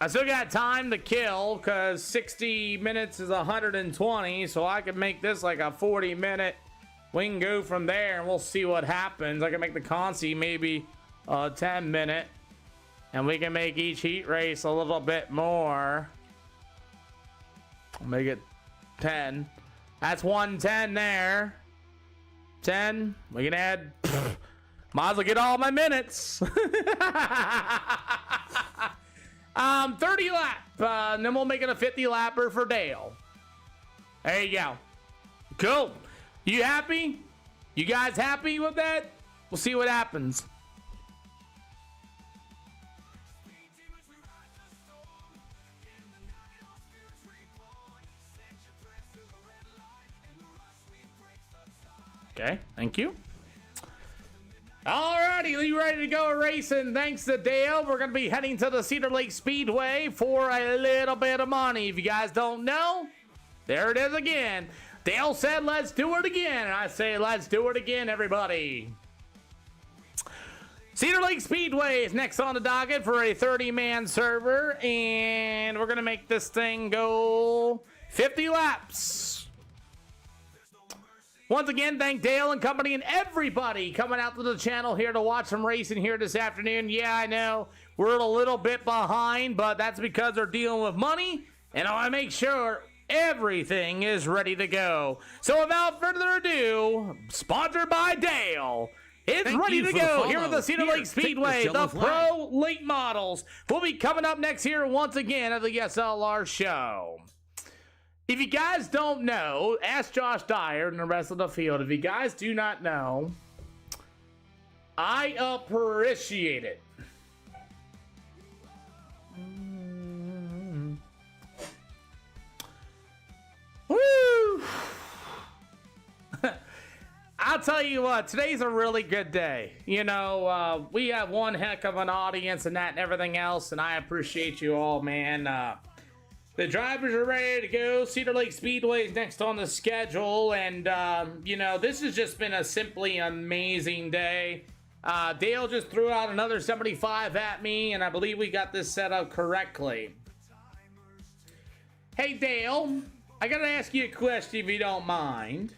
I still got time to kill, because 60 minutes is 120, so I can make this like a 40-minute. We can go from there, and we'll see what happens. I can make the Conti maybe a 10-minute. And we can make each heat race a little bit more. I'll make it 10. That's 110 there. 10. We can add... might as well get all my minutes. 30 lap. And then we'll make it a 50 lapper for Dale. There you go. Cool. You happy? You guys happy with that? We'll see what happens. Okay, thank you. Alrighty, you ready to go racing? Thanks to Dale. We're going to be heading to the Cedar Lake Speedway for a little bit of money. If you guys don't know, there it is again. Dale said, let's do it again. And I say, let's do it again, everybody. Cedar Lake Speedway is next on the docket for a 30-man server. And we're going to make this thing go 50 laps. Once again, thank Dale and company and everybody coming out to the channel here to watch some racing here this afternoon. Yeah, I know we're a little bit behind, but that's because they're dealing with money, and I want to make sure everything is ready to go. So without further ado, sponsored by Dale, it's ready to go here with the Cedar Lake Speedway. The Pro Late Models will be coming up next here once again at the SLR show. If you guys don't know, ask Josh Dyer and the rest of the field. If you guys do not know, I appreciate it. Woo! I'll tell you what, today's a really good day. You know, we have one heck of an audience and that and everything else, and I appreciate you all, man. The drivers are ready to go. Cedar Lake Speedway is next on the schedule. And, you know, this has just been a simply amazing day. Dale just threw out another 75 at me, and I believe we got this set up correctly. Hey, Dale, I got to ask you a question if you don't mind.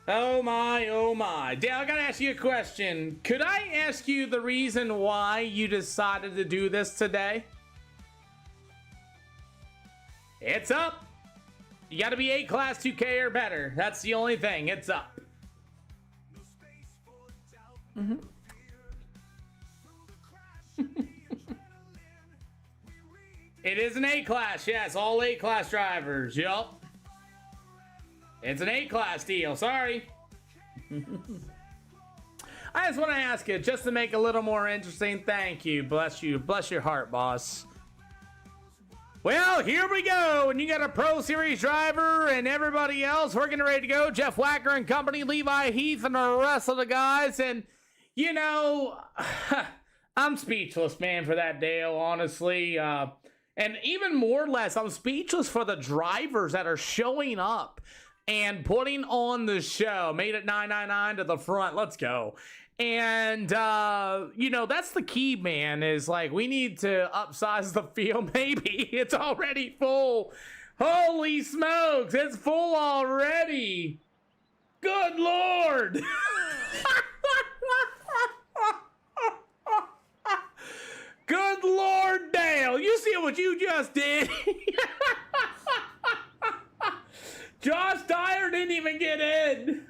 Oh my, oh my. Dale, I gotta ask you a question. Could I ask you the reason why you decided to do this today? It's up. You gotta be A-Class 2K or better. That's the only thing. It's up. Mm-hmm. It is an A-Class, yes. All A-Class drivers, yup. It's an A-Class deal, sorry. I just want to ask it, just to make it a little more interesting. Thank you. Bless you. Bless your heart, boss. Well, here we go. And you got a Pro Series driver and everybody else. We're getting ready to go. Jeff Wacker and company, Levi Heath, and the rest of the guys. And, you know, I'm speechless, man, for that, Dale, honestly. And even more or less, I'm speechless for the drivers that are showing up and putting on the show. Made it 999 to the front. Let's go. And, you know, that's the key, man, is like we need to upsize the field. Maybe it's already full. Holy smokes, it's full already. Good Lord. Good Lord, Dale. You see what you just did? Josh Dyer didn't even get in.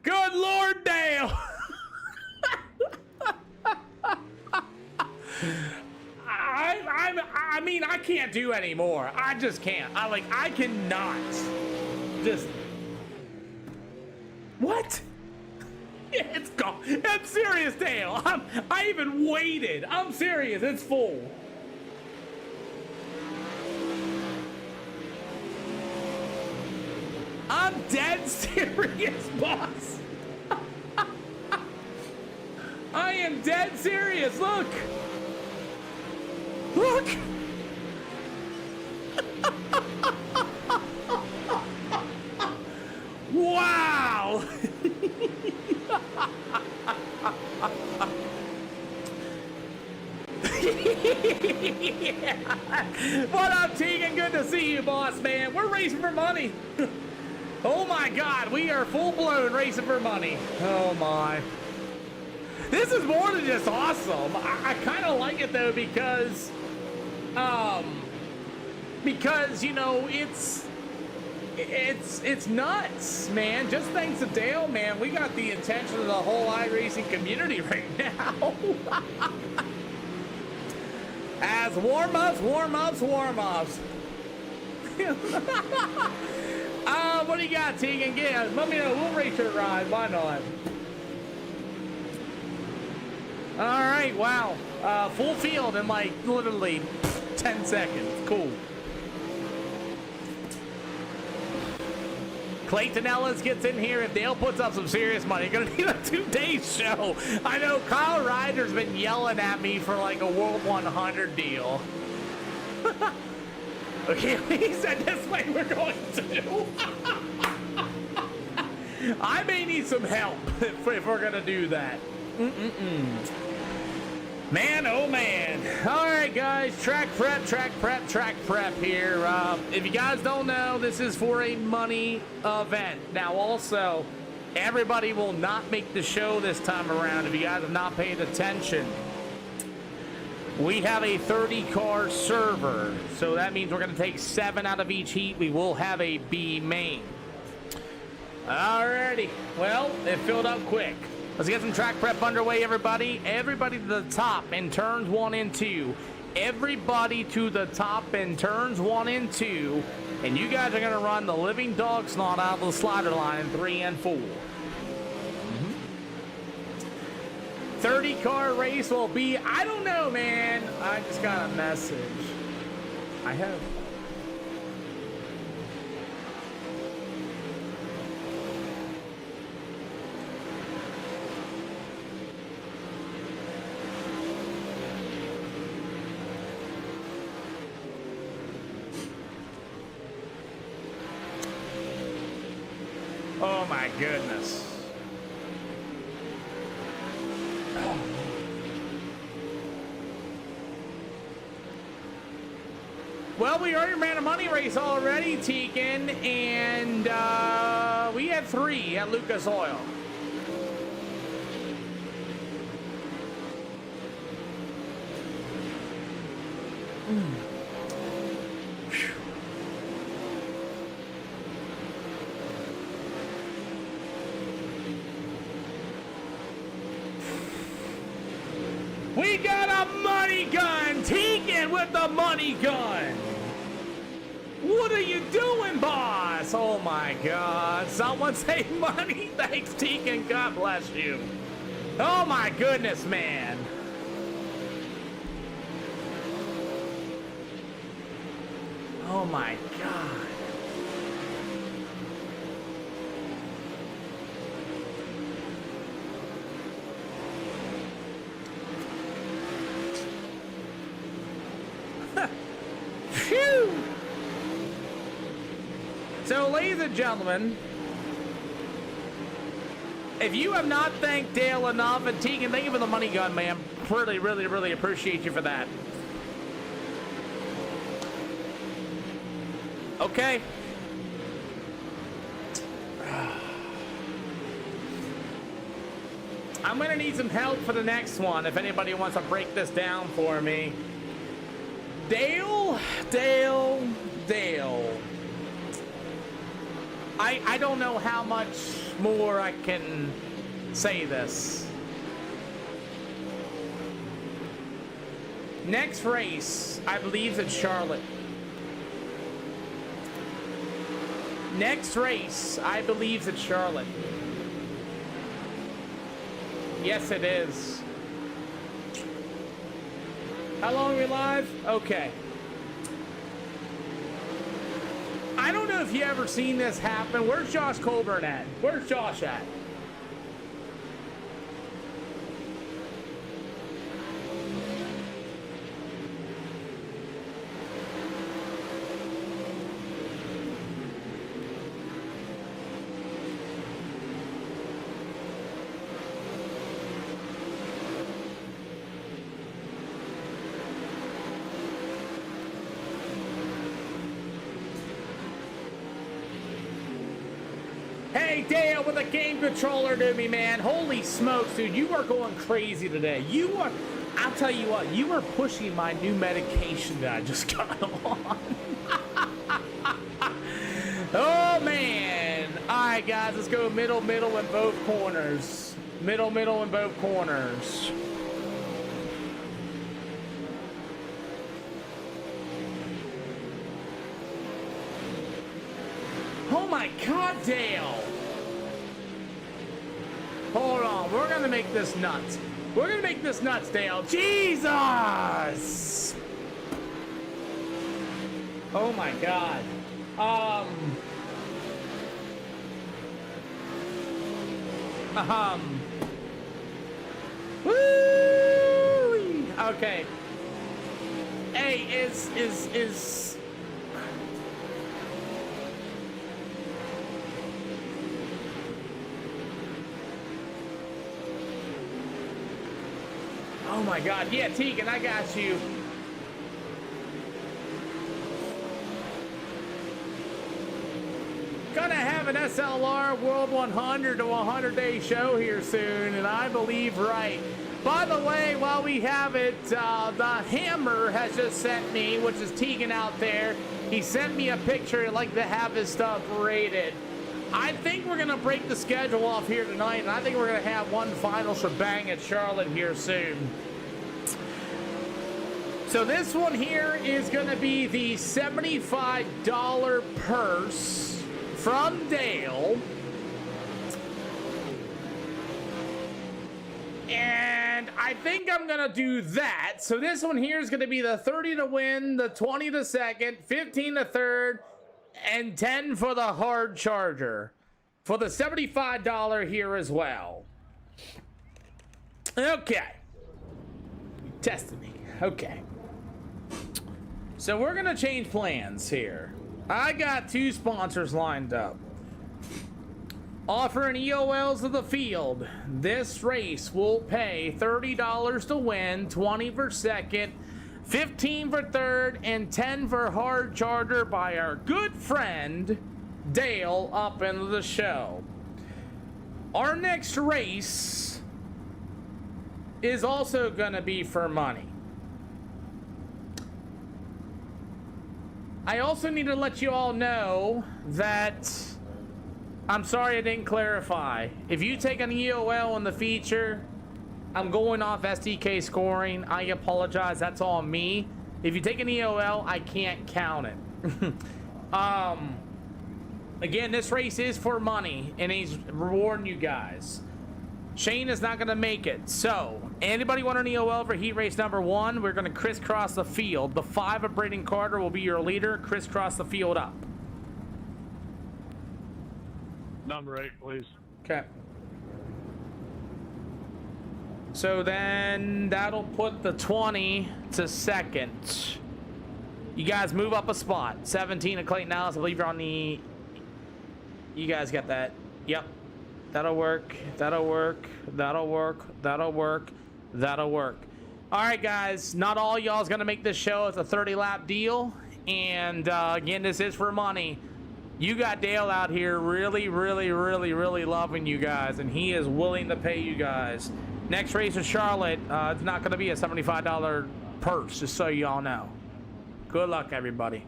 Good Lord, Dale. I mean, I can't do anymore. I just can't. I cannot. Just. What? It's gone. I'm serious, Dale. I even waited. I'm serious. It's full. I'm dead serious, boss. I am dead serious. Look. Look. Wow. Yeah. What up, Tegan? Good to see you, boss, man. We're racing for money. Oh my God, we are full-blown racing for money. Oh my. This is more than just awesome. I kind of like it though because you know, it's nuts, man. Just thanks to Dale, man, we got the attention of the whole iRacing community right now. As warm-ups. What do you got, Tegan? Yeah, let me know. We'll race your ride. Why not? All right, wow. Full field in like literally 10 seconds. Cool. Clayton Ellis gets in here. If Dale puts up some serious money, you're gonna need a 2-day show. I know Kyle Ryder's been yelling at me for like a World 100 deal. Okay, he said this way we're going to do. I may need some help if we're gonna do that. Man, oh man. All right, guys, track prep here. If you guys don't know, this is for a money event. Now, also, everybody will not make the show this time around if you guys have not paid attention. We have a 30-car server, so that means we're going to take 7 out of each heat. We will have a B main. Alrighty, well, it filled up quick. Let's get some track prep underway, everybody. Everybody to the top in turns 1 and 2. Everybody to the top in turns 1 and 2. And you guys are going to run the living dog snot out of the slider line in 3 and 4. 30-car race will be, I don't know, man. I just got a message. I have. Oh my goodness. Well, we already ran a money race already, Tegan, and we had 3 at Lucas Oil. We got a money gun! Tegan with the money gun! What are you doing, boss? Oh my God. Someone say money. Thanks, Tegan. God bless you. Oh my goodness, man. Oh my God. Phew. So, ladies and gentlemen, if you have not thanked Dale enough, and Tegan, thank you for the money gun, man. Really, really, really appreciate you for that. Okay. I'm gonna need some help for the next one, if anybody wants to break this down for me. Dale. I don't know how much more I can say this. Next race, I believe it's Charlotte. Next race, I believe it's Charlotte. Yes, it is. How long are we live? Okay. I don't know if you ever seen this happen. Where's Josh Colburn at? Where's Josh at? Hey, Dale with a game controller to me, man. Holy smokes, dude. You are going crazy today. You are, I'll tell you what, you are pushing my new medication that I just got on. Oh, man. All right, guys, let's go middle, in both corners. Middle, in both corners. Oh my God, Dale! Hold on, we're gonna make this nuts. We're gonna make this nuts, Dale. Jesus! Oh my God. Woo! Okay. Hey, is oh my God, yeah, Tegan, I got you. Gonna have an SLR World 100 to 100 day show here soon, and I believe right. By the way, while we have it, the Hammer has just sent me, which is Tegan out there, he sent me a picture. He'd like to have his stuff rated. I think we're gonna break the schedule off here tonight, and I think we're gonna have one final shebang at Charlotte here soon. So this one here is gonna be the $75 purse from Dale. And I think I'm gonna do that. So this one here is gonna be the 30 to win, the 20 to second, 15 to third, and 10 for the hard charger for the $75 here as well. Okay. Testing me. Okay. So we're gonna change plans here. I got 2 sponsors lined up. Offering EOLs of the field. This race will pay $30 to win, 20 for second, 15 for third, and 10 for hard charger by our good friend Dale up into the show. Our next race is also going to be for money. I also need to let you all know that I'm sorry I didn't clarify. If you take an EOL in the feature, I'm going off SDK scoring. I apologize. That's all me. If you take an EOL, I can't count it. Again, this race is for money, and he's rewarding you guys. Shane is not going to make it. So, anybody want an EOL for heat race number 1? We're going to crisscross the field. The 5 of Braden Carter will be your leader. Crisscross the field up. Number 8, please. Okay. So then that'll put the 20 to second. You guys move up a spot. 17 of Clayton Ellis. I believe you're on the... You guys got that. Yep. That'll work. That'll work. That'll work. That'll work. That'll work. All right, guys. Not all y'all's going to make this show. It's a 30-lap deal. And, again, this is for money. You got Dale out here really, really, really, really loving you guys. And he is willing to pay you guys. Next race in Charlotte, it's not going to be a $75 purse, just so y'all know. Good luck, everybody.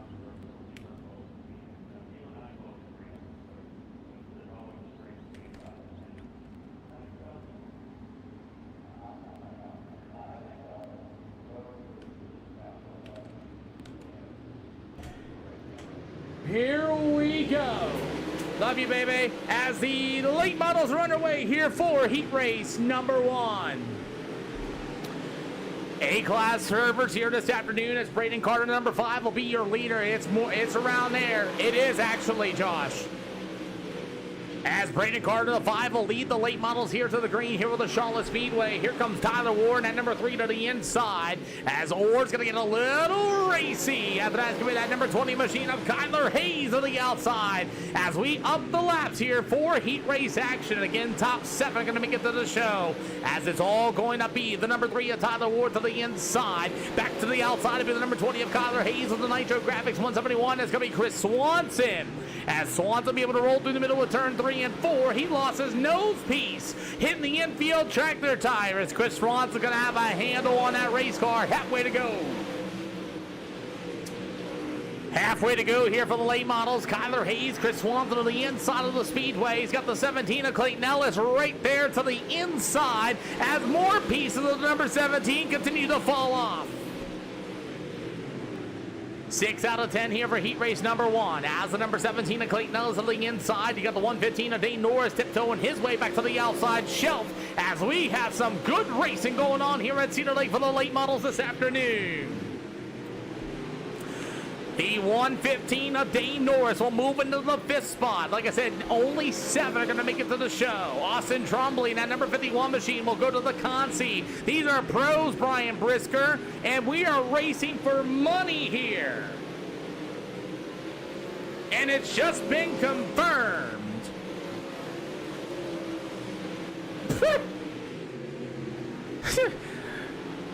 Here we go. Love you, baby. As the late models are underway here for heat race number 1. A-class servers here this afternoon as Braden Carter, number 5, will be your leader. It's around there. It is actually, Josh. As Braden Carter, the 5, will lead the late models here to the green here with the Charlotte Speedway. Here comes Tyler Ward at number 3 to the inside. As Ward's going to get a little racy. After that's going to be that number 20 machine of Kyler Hayes on the outside. As we up the laps here for heat race action. And again, top 7 going to make it to the show. As it's all going to be the number 3 of Tyler Ward to the inside. Back to the outside of the number 20 of Kyler Hayes with the Nitro Graphics 171. It's going to be Chris Swanson. As Swanson will be able to roll through the middle of turn 3 and 4. He lost his nose piece, hitting the infield tractor tire. As Chris Swanson going to have a handle on that race car. Halfway to go. Halfway to go here for the late models. Kyler Hayes, Chris Swanson to the inside of the speedway. He's got the 17 of Clayton Ellis right there to the inside as more pieces of the number 17 continue to fall off. 6 out of 10 here for heat race number 1. As the number 17 of Clayton Ellis on the inside, you got the 115 of Dane Norris tiptoeing his way back to the outside shelf as we have some good racing going on here at Cedar Lake for the late models this afternoon. The 115 of Dane Norris will move into the 5th spot. Like I said, only 7 are going to make it to the show. Austin Trombley, that number 51 machine, will go to the Consi. These are pros, Brian Brisker, and we are racing for money here. And it's just been confirmed.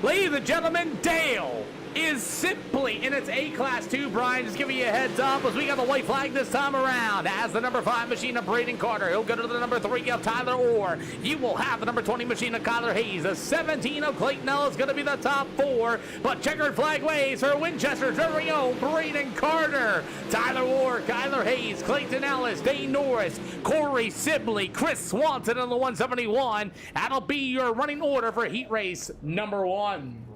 Ladies and gentlemen, Dale is simply in its A-Class 2, Brian. Just giving you a heads up as we got the white flag this time around. As the number 5 machine of Braden Carter, he'll go to the number 3 of Tyler Orr. You will have the number 20 machine of Kyler Hayes. The 17 of Clayton Ellis going to be the top 4. But checkered flag waves for Winchester's very own Braden Carter. Tyler Orr, Kyler Hayes, Clayton Ellis, Dane Norris, Corey Sibley, Chris Swanson on the 171. That'll be your running order for heat race number 1.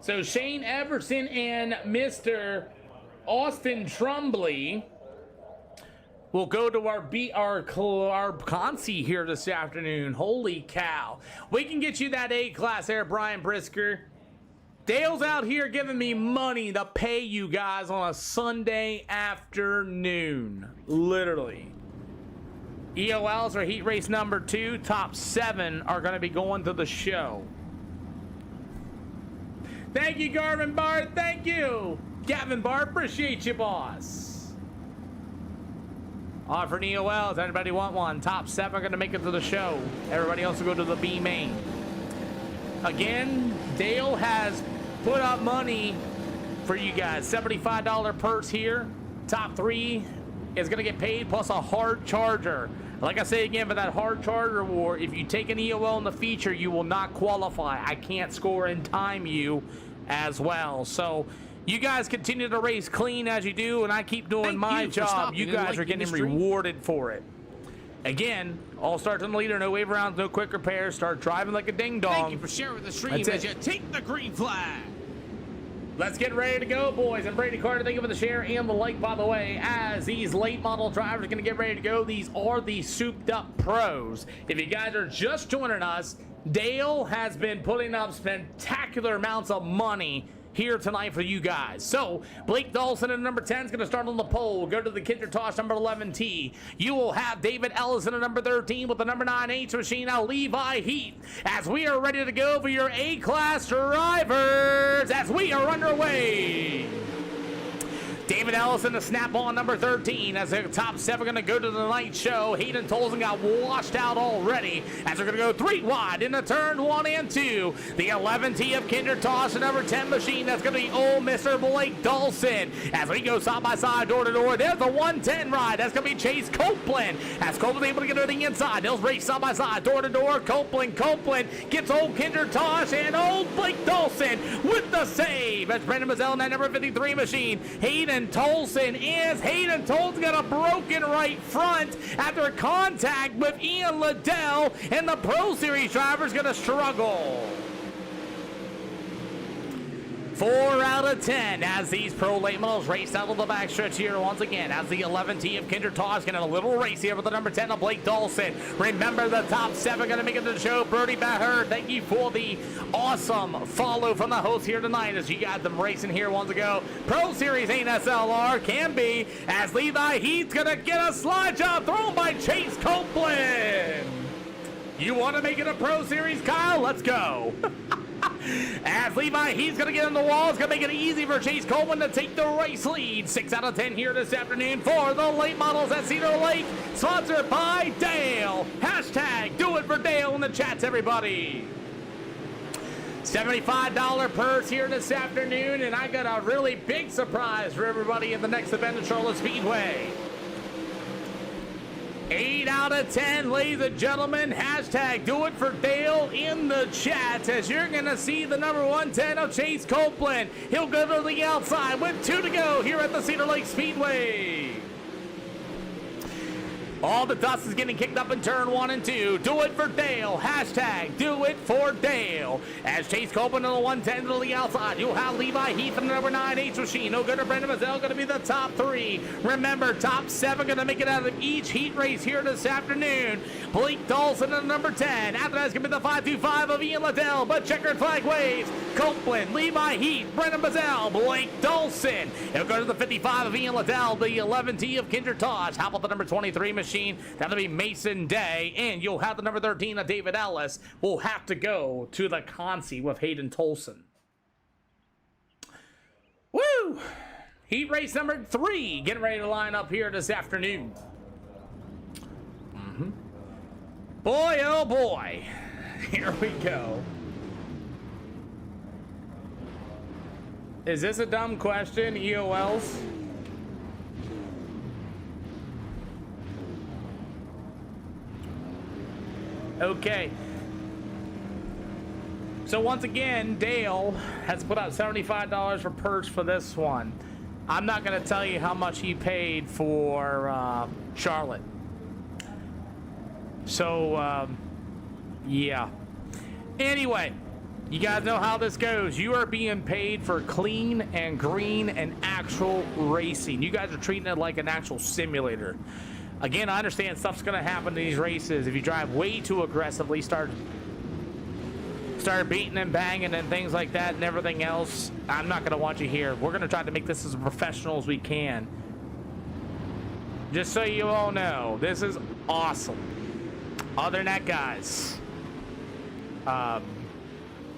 So Shane Everson and Mr. Austin Trombley will go to our Consi here this afternoon. Holy cow. We can get you that A-Class there, Brian Brisker. Dale's out here giving me money to pay you guys on a Sunday afternoon. Literally. EOLs are heat race number 2. Top 7 are going to be going to the show. Thank you, Garvin Bart. Thank you. Gavin Bart, appreciate you, boss. Offer EOLs. Anybody want one? Top 7 are going to make it to the show. Everybody else will go to the B main. Again, Dale has put up money for you guys. $75 purse here. Top 3 is going to get paid plus a hard charger. Like I say again, for that hard charger war, if you take an EOL in the feature, you will not qualify. I can't score and time you as well. So you guys continue to race clean as you do, and I keep doing my job. You guys are getting rewarded for it. Again, all starts on the leader, no wave rounds, no quick repairs. Start driving like a ding dong. Thank you for sharing the stream as you take the green flag. Let's get ready to go, boys. And Brady Carter, thank you for the share and the like, by the way. As these late model drivers are going to get ready to go, these are the souped up pros. If you guys are just joining us, Dale has been putting up spectacular amounts of money here tonight for you guys. So Blake Dawson at number 10 is going to start on the pole. Go to the Kindertosh number 11T. You will have David Ellison at number 13 with the number 9H machine. Now Levi Heath, as we are ready to go for your A-class drivers as we are underway. David Ellison, the snap on number 13, as the top 7 going to go to the night show. Hayden Tolson got washed out already as they're going to go 3 wide into turn 1 and 2. The 11T of Kindertosh, the number 10 machine, that's going to be old Mr. Blake Dawson. As we go side by side, door to door, there's the 110 ride. That's going to be Chase Copeland. As Copeland's able to get to the inside, they'll race side by side, door to door. Copeland gets old Kindertosh and old Blake Dawson with the save. As Brendan Mazzell in that number 53 machine. Hayden Tolson got a broken right front after contact with Ian Liddell, and the Pro Series driver's going to struggle. 4 out of 10 as these pro late models race out of the backstretch here once again as the 11T of Kindertosh getting a little race here with the number 10 of Blake Dawson. Remember, the top 7 going to make it to the show. Brody Baher, thank you for the awesome follow from the host here tonight as you got them racing here once ago. Pro Series ain't SLR, can be, as Levi Heath's going to get a slide job thrown by Chase Copeland. You want to make it a Pro Series, Kyle? Let's go. As Levi, he's going to get on the wall. It's going to make it easy for Chase Coleman to take the race lead. 6 out of 10 here this afternoon for the late models at Cedar Lake. Sponsored by Dale. Hashtag do it for Dale in the chats, everybody. $75 purse here this afternoon, and I got a really big surprise for everybody in the next event at Charlotte Speedway. 8 out of 10, ladies and gentlemen. Hashtag do it for Dale in the chat as you're going to see the number 110 of Chase Copeland. He'll go to the outside with 2 to go here at the Cedar Lake Speedway. All the dust is getting kicked up in turn 1 and 2. Do it for Dale. Hashtag do it for Dale. As Chase Copeland on the 110 to the outside, you'll have Levi Heath in the number 9H machine. No good to Brendan Mazzell, going to be the top 3. Remember, top 7 going to make it out of each heat race here this afternoon. Blake Dawson in the number 10. After that's going to be the 525 of Ian Liddell, but checkered flag waves. Copeland, Levi Heath, Brendan Mazzell, Blake Dawson. It'll go to the 55 of Ian Liddell, the 11T of Kindertosh. How about the number 23 machine? That'll be Mason Day, and you'll have the number 13 of David Ellis. We'll have to go to the Consi with Hayden Tolson. Woo! Heat race number 3 getting ready to line up here this afternoon. Boy, oh boy. Here we go. Is this a dumb question, EOLs? Okay. So once again, Dale has put out $75 for purse for this one. I'm not going to tell you how much he paid for Charlotte. So, yeah. Anyway, you guys know how this goes. You are being paid for clean and green and actual racing. You guys are treating it like an actual simulator. Again, I understand stuff's going to happen in these races. If you drive way too aggressively, start beating and banging and things like that and everything else, I'm not going to want you here. We're going to try to make this as professional as we can. Just so you all know, this is awesome. Other than that, guys, we're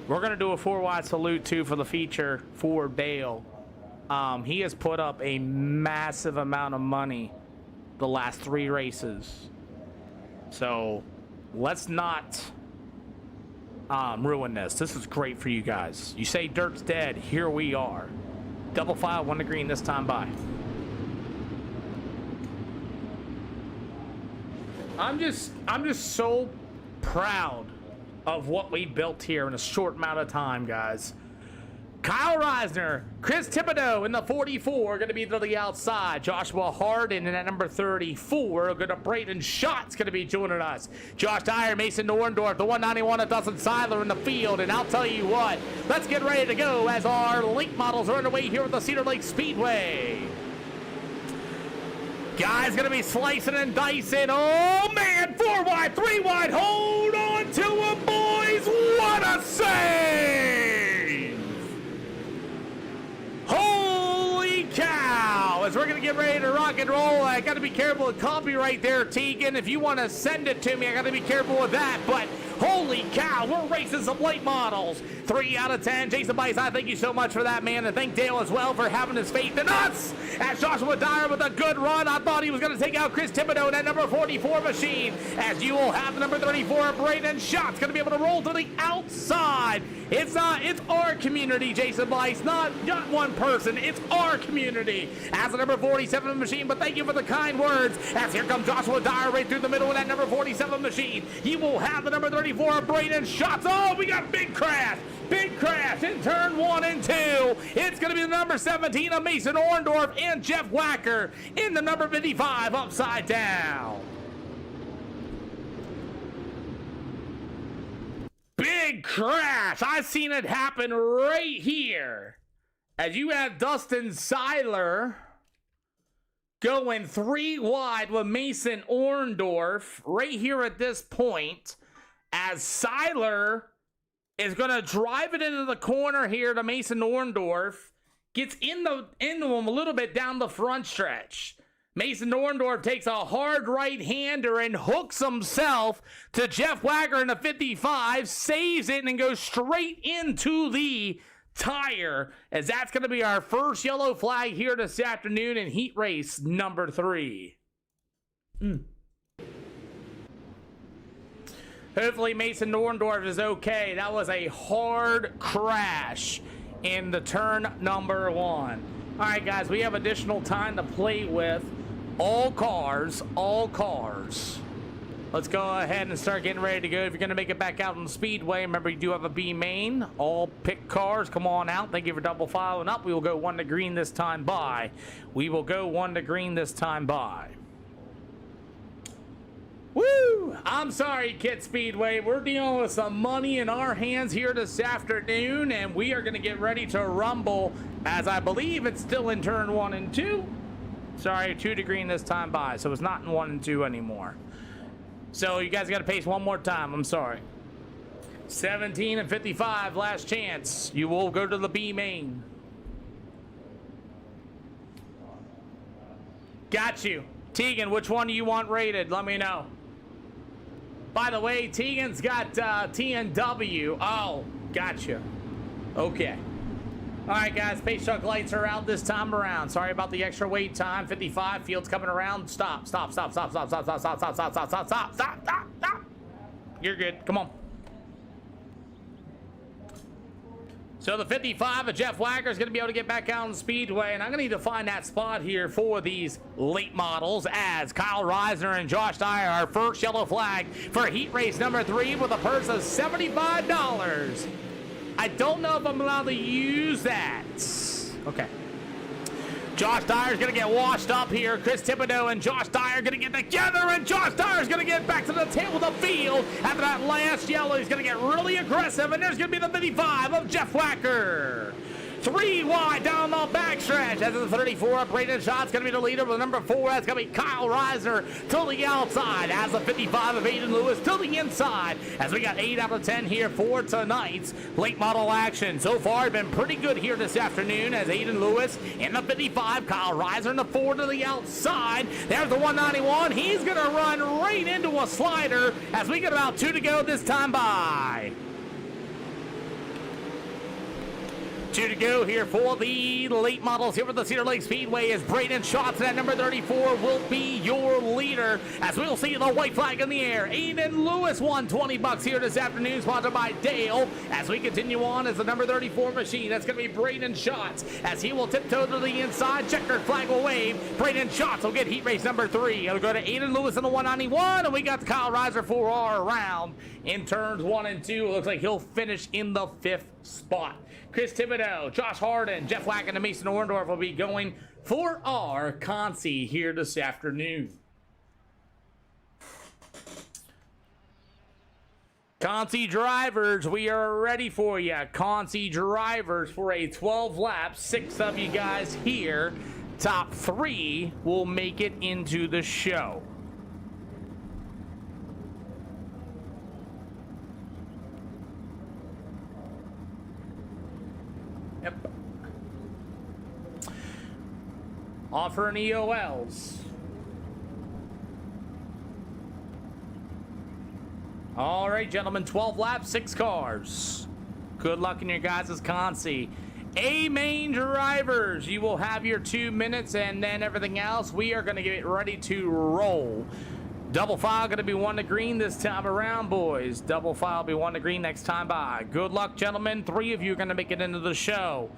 going to do a 4-wide salute, too, for the feature for Dale. He has put up a massive amount of money the last 3 races. So let's not ruin this. This is great for you guys. You say dirt's dead. Here we are. Double file, 1 to green this time by. I'm just so proud of what we built here in a short amount of time, guys. Kyle Reisner, Chris Thibodeau in the 44, going to be to the outside. Joshua Harden in at number 34. Going to Braden Schott's going to be joining us. Josh Dyer, Mason Norndorf, the 191 of Dustin Seiler in the field. And I'll tell you what, let's get ready to go as our late models are underway here at the Cedar Lake Speedway. Guys gonna be slicing and dicing. Oh man, 4 wide, 3 wide. Hold on to him, boys. What a save! Holy cow! As we're gonna get ready to rock and roll, I gotta be careful with copyright there, Tegan. If you want to send it to me, I gotta be careful with that. But holy cow, we're racing some late models. 3 out of 10. Jason Bice, I thank you so much for that, man. And thank Dale as well for having his faith in us. As Joshua Dyer with a good run. I thought he was going to take out Chris Thibodeau in that number 44 machine. As you will have the number 34, Braden Schott's going to be able to roll to the outside. It's our community, Jason Bice. Not one person. It's our community. As the number 47 machine, but thank you for the kind words. As here comes Joshua Dyer right through the middle of that number 47 machine. He will have the number 34, Braden Schott's. Oh, we got a big crash. Big crash in turn 1 and 2. It's going to be the number 17 of Mason Orndorff and Jeff Wacker in the number 55 upside down. Big crash. I've seen it happen right here. As you have Dustin Seiler going 3 wide with Mason Orndorff right here at this point. As Seiler is going to drive it into the corner here to Mason Orndorff. Gets into him a little bit down the front stretch. Mason Orndorff takes a hard right-hander and hooks himself to Jeff Wacker in the 55. Saves it and goes straight into the tire. As that's going to be our first yellow flag here this afternoon in heat race number 3. Hopefully Mason Norndorff is okay. That was a hard crash in the turn number 1. All right, guys, we have additional time to play with. All cars. Let's go ahead and start getting ready to go. If you're going to make it back out on the speedway, remember you do have a B main. All pick cars, come on out. Thank you for double filing up. We will go 1 to green this time by. Woo! I'm sorry, Kit Speedway. We're dealing with some money in our hands here this afternoon, and we are going to get ready to rumble, as I believe it's still in turn 1 and 2. Sorry, 2 to green this time by, so it's not in 1 and 2 anymore. So you guys got to pace one more time. I'm sorry. 17 and 55, last chance. You will go to the B main. Got you. Tegan, which one do you want rated? Let me know. By the way, Tegan's got TNW. Oh, gotcha. Okay. All right, guys, pace truck lights are out this time around. Sorry about the extra wait time. 55, field's coming around. Stop. You're good. Come on. So the 55 of Jeff Wacker is going to be able to get back out on the speedway, and I'm going to need to find that spot here for these late models as Kyle Reisner and Josh Dyer, our first yellow flag for heat race number 3 with a purse of $75. I don't know if I'm allowed to use that. Okay. Josh Dyer's going to get washed up here. Chris Thibodeau and Josh Dyer going to get together, and Josh Dyer's going to get back to the tail of the field. After that last yellow, he's going to get really aggressive, and there's going to be the 55 of Jeff Wacker. 3 wide down the backstretch. As the 34, Braden Schott's going to be the leader with number 4. That's going to be Kyle Reisner to the outside. As the 55 of Aiden Lewis to the inside. As we got 8 out of 10 here for tonight's late model action. So far, been pretty good here this afternoon as Aiden Lewis in the 55, Kyle Reisner in the 4 to the outside. There's the 191. He's going to run right into a slider as we get about 2 to go this time by. Two to go here for the late models here for the Cedar Lake Speedway as Braden Schatz at number 34 will be your leader as we'll see the white flag in the air. Aiden Lewis won $20 here this afternoon, sponsored by Dale, as we continue on as the number 34 machine. That's going to be Braden Schatz as he will tiptoe to the inside. Checkered flag will wave. Braden Schatz will get heat race number 3. It'll go to Aiden Lewis in the 191, and we got the Kyle Reiser for our round in turns 1 and 2. It looks like he'll finish in the 5th spot. Chris Thibodeau, Josh Harden, Jeff Wacken, and Mason Orndorff will be going for our Consi here this afternoon. Consi drivers, we are ready for you. Consi drivers for a 12 lap. 6 of you guys here. Top 3 will make it into the show. Yep. Offering EOLs. All right, gentlemen, 12 laps, 6 cars. Good luck in your guys' Consi. A-main drivers, you will have your 2 minutes, and then everything else, we are going to get ready to roll. Double file going to be 1 to green this time around, boys. Double file be 1 to green next time by. Good luck, gentlemen. 3 of you are going to make it into the show.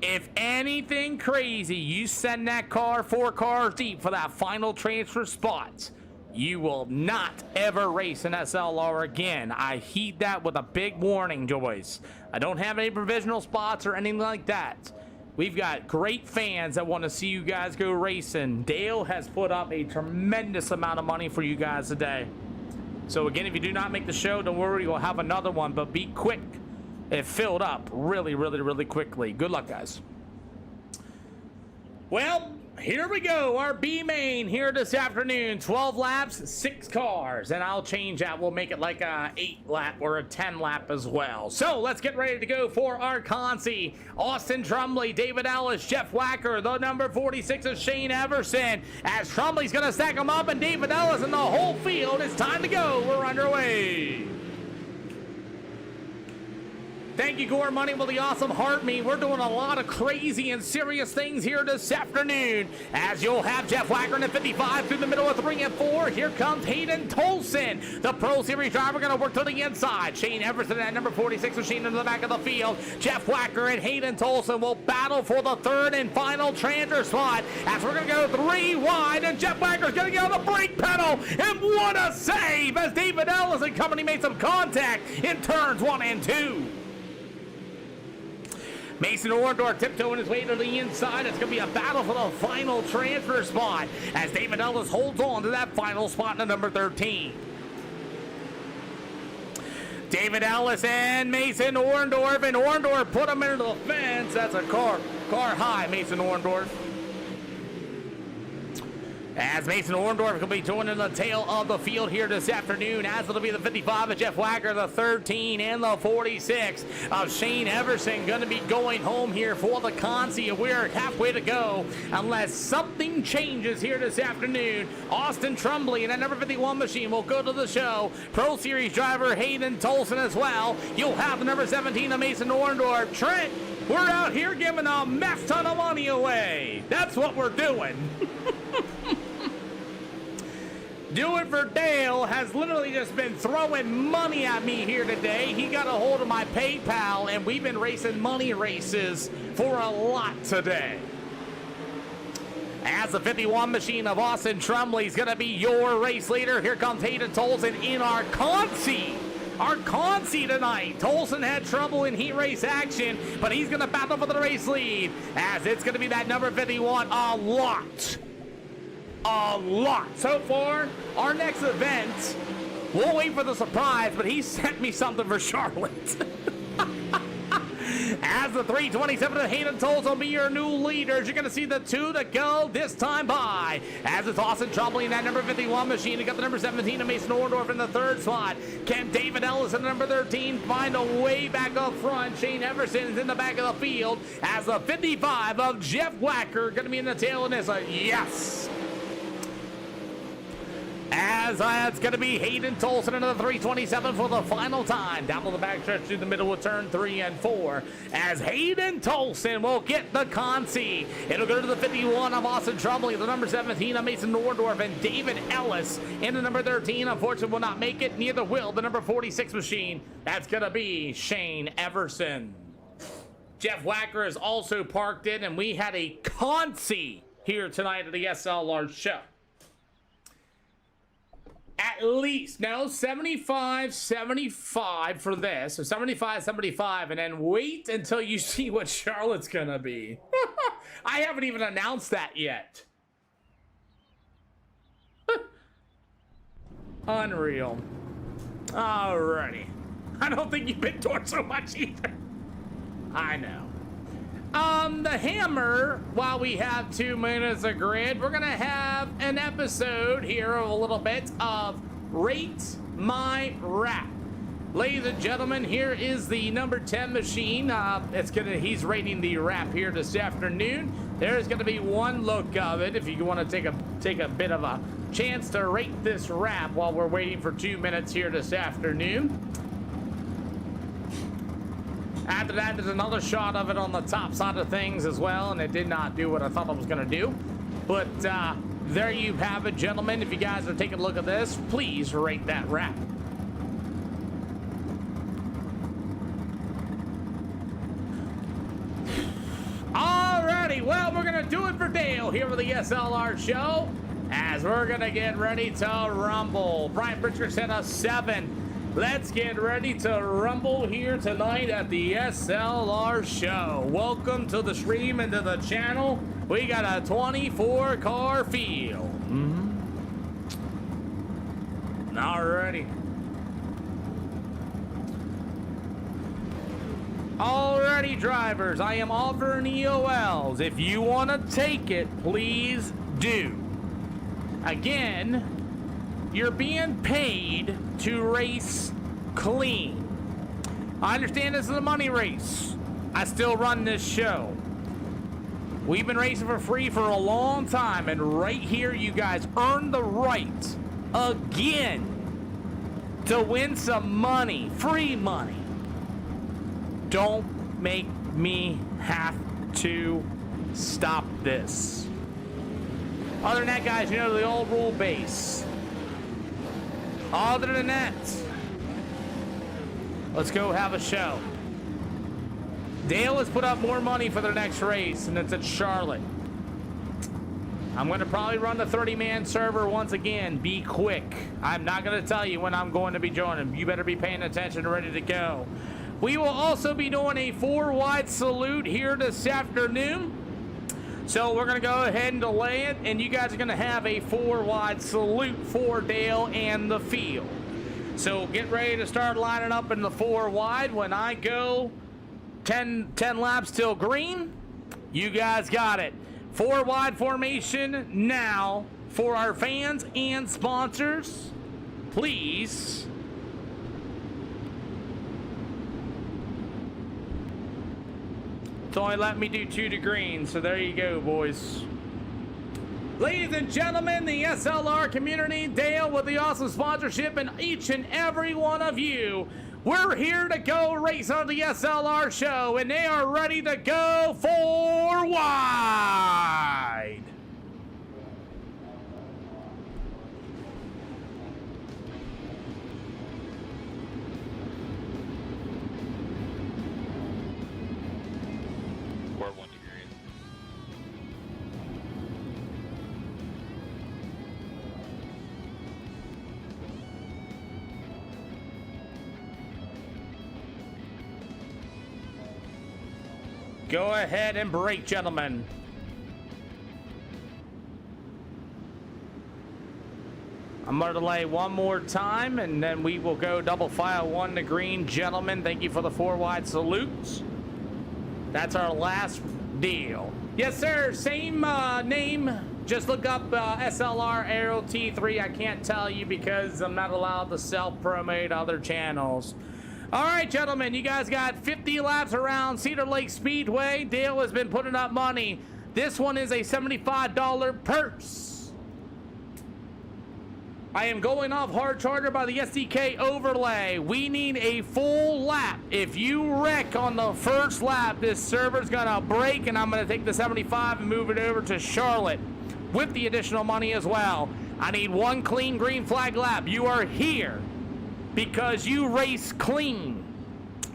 If anything crazy, you send that car 4 cars deep for that final transfer spot, you will not ever race an SLR again. I heed that with a big warning, boys. I don't have any provisional spots or anything like that. We've got great fans that want to see you guys go racing. Dale has put up a tremendous amount of money for you guys today. So again, if you do not make the show, don't worry, we'll have another one, but be quick. It filled up really, really, really quickly. Good luck, guys. Well, here we go. Our B main here this afternoon. 12 laps, 6 cars. And I'll change that. We'll make it like a 8 lap or a 10 lap as well. So let's get ready to go for our Consi. Austin Trumley, David Ellis, Jeff Wacker. The number 46 is Shane Everson. As Trumley's going to stack them up and David Ellis and the whole field. It's time to go. We're underway. Thank you, Gore Money, with the awesome heart me. We're doing a lot of crazy and serious things here this afternoon. As you'll have Jeff Wacker in the 55 through the middle of 3 and 4. Here comes Hayden Tolson, the Pro Series driver, going to work to the inside. Shane Everson at number 46 machine in the back of the field. Jeff Wacker and Hayden Tolson will battle for the 3rd and final transfer spot. As we're going to go 3 wide, and Jeff Wacker's going to get on the brake pedal. And what a save as David Ellis and company made some contact in turns 1 and 2. Mason Orndorff tiptoeing his way to the inside. It's going to be a battle for the final transfer spot as David Ellis holds on to that final spot in number 13. David Ellis and Mason Orndorff, and Orndorff put him into the fence. That's a car high, Mason Orndorff. As Mason Orndorff will be joining the tail of the field here this afternoon, as it'll be the 55 of Jeff Wacker, the 13, and the 46 of Shane Everson going to be going home here for the Consi. We're halfway to go unless something changes here this afternoon. Austin Trumley and that number 51 machine will go to the show. Pro Series driver Hayden Tolson as well. You'll have the number 17 of Mason Orndorff. Trent, we're out here giving a mess ton of money away. That's what we're doing. Do It For Dale has literally just been throwing money at me here today. He got a hold of my PayPal, and we've been racing money races for a lot today. As the 51 machine of Austin Trumley is going to be your race leader. Here comes Hayden Tolson in our Consi. Our Consi tonight. Tolson had trouble in heat race action, but he's going to battle for the race lead. As it's going to be that number 51 a lot. So far, our next event, we'll wait for the surprise, but he sent me something for Charlotte. As the 327 of Hayden Tolson will be your new leaders, you're going to see the 2 to go this time by. As it's Austin Trumley in that number 51 machine. You got the number 17 of Mason Orndorff in the 3rd slot. Can David Ellis in the number 13 find a way back up front? Shane Everson is in the back of the field. As the 55 of Jeff Wacker going to be in the tail of this. Yes. As that's going to be Hayden Tolson into the 327 for the final time. Down on the backstretch to the middle with turn 3 and 4. As Hayden Tolson will get the Consi. It'll go to the 51 of Austin Trumley, the number 17 of Mason Nordorf, and David Ellis in the number 13. Unfortunately, will not make it. Neither will the number 46 machine. That's going to be Shane Everson. Jeff Wacker is also parked in, and we had a Consi here tonight at the SLR show. At least, no, 75-75 for this. So 75-75, and then wait until you see what Charlotte's gonna be. I haven't even announced that yet. Unreal. Alrighty. I don't think you've been torn so much either. I know. The Hammer, while we have 2 minutes of grid, we're gonna have an episode here of a little bit of Rate My Rap. Ladies and gentlemen, here is the number 10 machine. He's rating the rap here this afternoon. There's gonna be one look of it if you want to take a bit of a chance to rate this rap while we're waiting for 2 minutes here this afternoon. After that, there's another shot of it on the top side of things as well, and it did not do what I thought it was going to do. But there you have it, gentlemen. If you guys are taking a look at this, please rate that rap. Alrighty, well, we're going to do it for Dale here with the SLR show, as we're going to get ready to rumble. Brian Pritchard sent us 7. Let's get ready to rumble here tonight at the SLR show. Welcome to the stream and to the channel. We got a 24 car field. Alrighty. Alrighty, drivers, I am offering EOLs. If you want to take it, please do. Again, you're being paid to race clean. I understand this is a money race. I still run this show. We've been racing for free for a long time, and right here you guys earn the right again to win some money, free money. Don't make me have to stop this. Other than that, guys, you know the old rule base. Other than that, let's go have a show. Dale has put up more money for their next race, and it's at Charlotte. I'm going to probably run the 30-man server once again. Be quick. I'm not going to tell you when I'm going to be joining. You better be paying attention and ready to go. We will also be doing a 4-wide salute here this afternoon. So we're going to go ahead and delay it, and you guys are going to have a 4-wide salute for Dale and the field. So get ready to start lining up in the 4-wide. When I go 10 laps till green, you guys got it. 4-wide formation now for our fans and sponsors. Please. It's only let me do 2 to green, so there you go, boys. Ladies and gentlemen, the SLR community, Dale with the awesome sponsorship, and each and every one of you, we're here to go race on the SLR show, and they are ready to go 4 wide. Go ahead and brake, gentlemen. I'm going to delay one more time, and then we will go double file 1 to green. Gentlemen, thank you for the 4-wide salutes. That's our last deal. Yes, sir. Same name. Just look up SLR Aero T3. I can't tell you because I'm not allowed to self-promote other channels. All right, gentlemen, you guys got 50 laps around Cedar Lake Speedway. Dale has been putting up money. This one is a $75 purse. I am going off hard charter by the SDK overlay. We need a full lap. If you wreck on the first lap, this server's gonna break, and I'm gonna take the 75 and move it over to Charlotte with the additional money as well. I need one clean green flag lap. You are here because you race clean.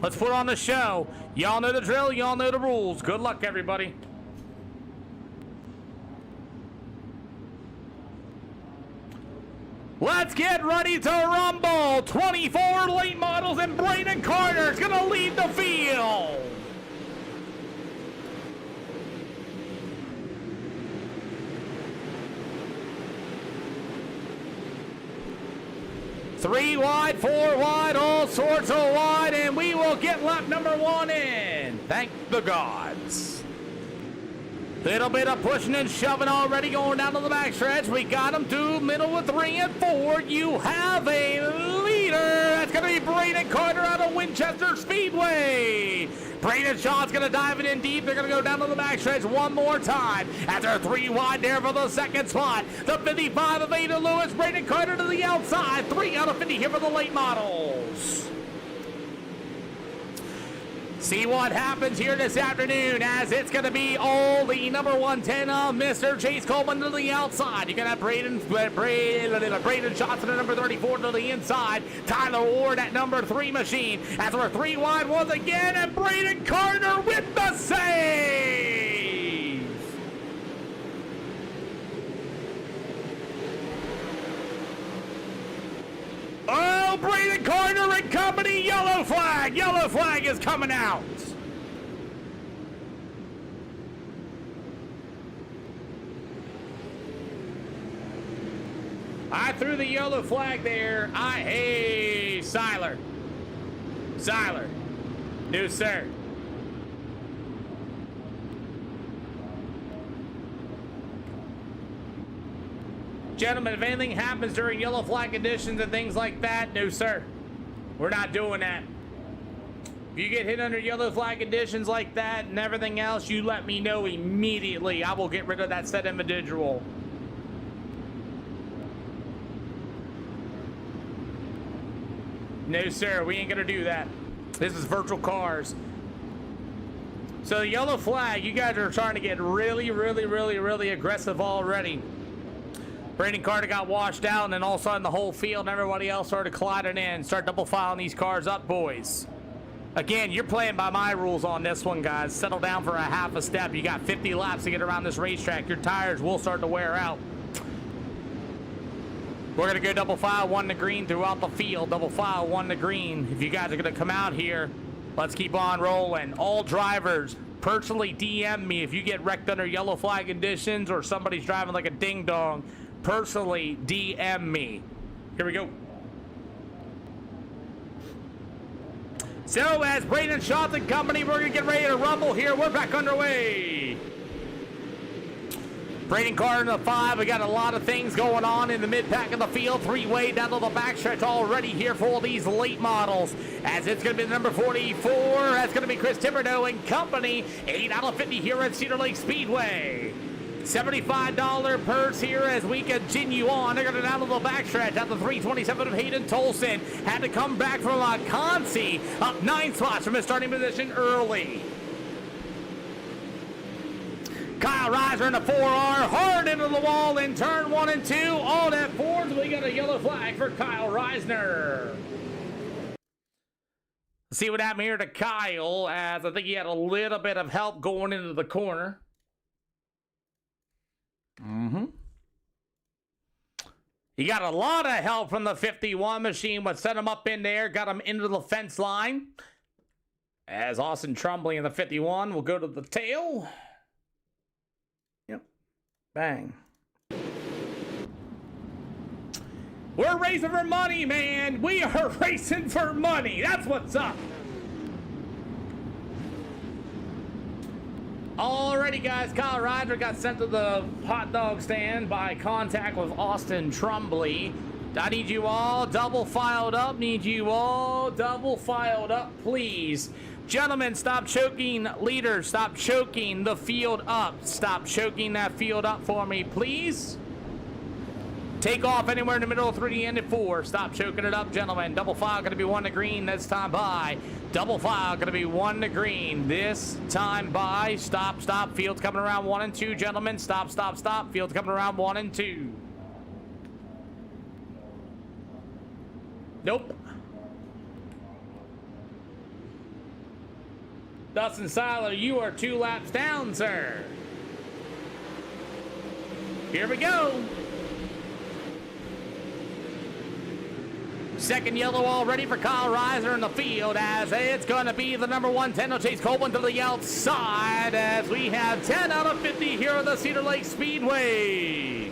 Let's put on the show. Y'all know the drill. Y'all know the rules. Good luck, everybody. Let's get ready to rumble. 24 late models, and Braden Carter's gonna lead the field. Three wide, four wide, all sorts of wide, and we will get lap number 1 in. Thank the gods. Little bit of pushing and shoving already going down to the backstretch. We got him to middle with 3 and 4. You have a leader. That's going to be Braden Carter out of Winchester Speedway. Braden Shaw's going to dive it in deep. They're going to go down to the backstretch one more time. After 3 wide there for the second spot. The 55 of Ada Lewis. Braden Carter to the outside. 3 out of 50 here for the late models. See what happens here this afternoon, as it's going to be all the number 110 of Mr. Chase Coleman to the outside. You're going to have Braden Johnson at number 34 to the inside. Tyler Ward at number 3 machine. As we're 3 wide once again, and Braden Carter with the save. Oh, Braden Carter and company, yellow flag. Yellow flag is coming out. I threw the yellow flag there. Hey, Siler. No, sir. Gentlemen, if anything happens during yellow flag conditions and things like that, no, sir. We're not doing that. If you get hit under yellow flag conditions like that and everything else, you let me know immediately. I will get rid of that said individual. No, sir, we ain't gonna do that. This is virtual cars. So the yellow flag, you guys are trying to get really aggressive already. Braden Carter got washed out, and then all of a sudden the whole field and everybody else started colliding in. Start double filing these cars up, boys. Again, you're playing by my rules on this one, guys. Settle down for a half a step. You got 50 laps to get around this racetrack. Your tires will start to wear out. We're going to go double file 1 to green throughout the field. Double file 1 to green. If you guys are going to come out here, let's keep on rolling. All drivers, personally DM me if you get wrecked under yellow flag conditions or somebody's driving like a ding-dong. Personally DM me. Here we go. So as Braden Shots and company, we're gonna get ready to rumble here. We're back underway. Braden Carter in the 5. We got a lot of things going on in the mid-pack of the field. 3-way down to the backstretch already here for all these late models. As it's going to be the number 44. That's going to be Chris Thibodeau and company. 8 out of 50 here at Cedar Lake Speedway. $75 purse here as we continue on. They're going to down to the backstretch at the 327 of Hayden Tolson. Had to come back from a Consi. Up 9 spots from his starting position early. Kyle Reiser in the 4R, hard into the wall in turn 1 and 2. All that forwards, we got a yellow flag for Kyle Reisner. Let's see what happened here to Kyle, as I think he had a little bit of help going into the corner. He got a lot of help from the 51 machine, but set him up in there, got him into the fence line. As Austin Trumbley in the 51 will go to the tail. Yep. Bang. We're racing for money, man. We are racing for money. That's what's up. Alrighty, guys. Kyle Ryder got sent to the hot dog stand by contact with Austin Trumbley. I need you all double filed up. Need you all double filed up, please. Gentlemen, stop choking. Leaders, stop choking the field up. Stop choking that field up for me, please. Take off anywhere in the middle of 3 and 4. Stop choking it up, gentlemen. Double file going to be 1 to green this time by. Double file going to be 1 to green this time by. Stop, stop. Field's coming around 1 and 2, gentlemen. Stop, stop, stop. Field's coming around 1 and 2. Nope. Dustin Seiler, you are 2 laps down, sir. Here we go. Second yellow already for Kyle Reiser in the field, as it's going to be the number 110 Chase Copeland to the outside, as we have 10 out of 50 here at the Cedar Lake Speedway.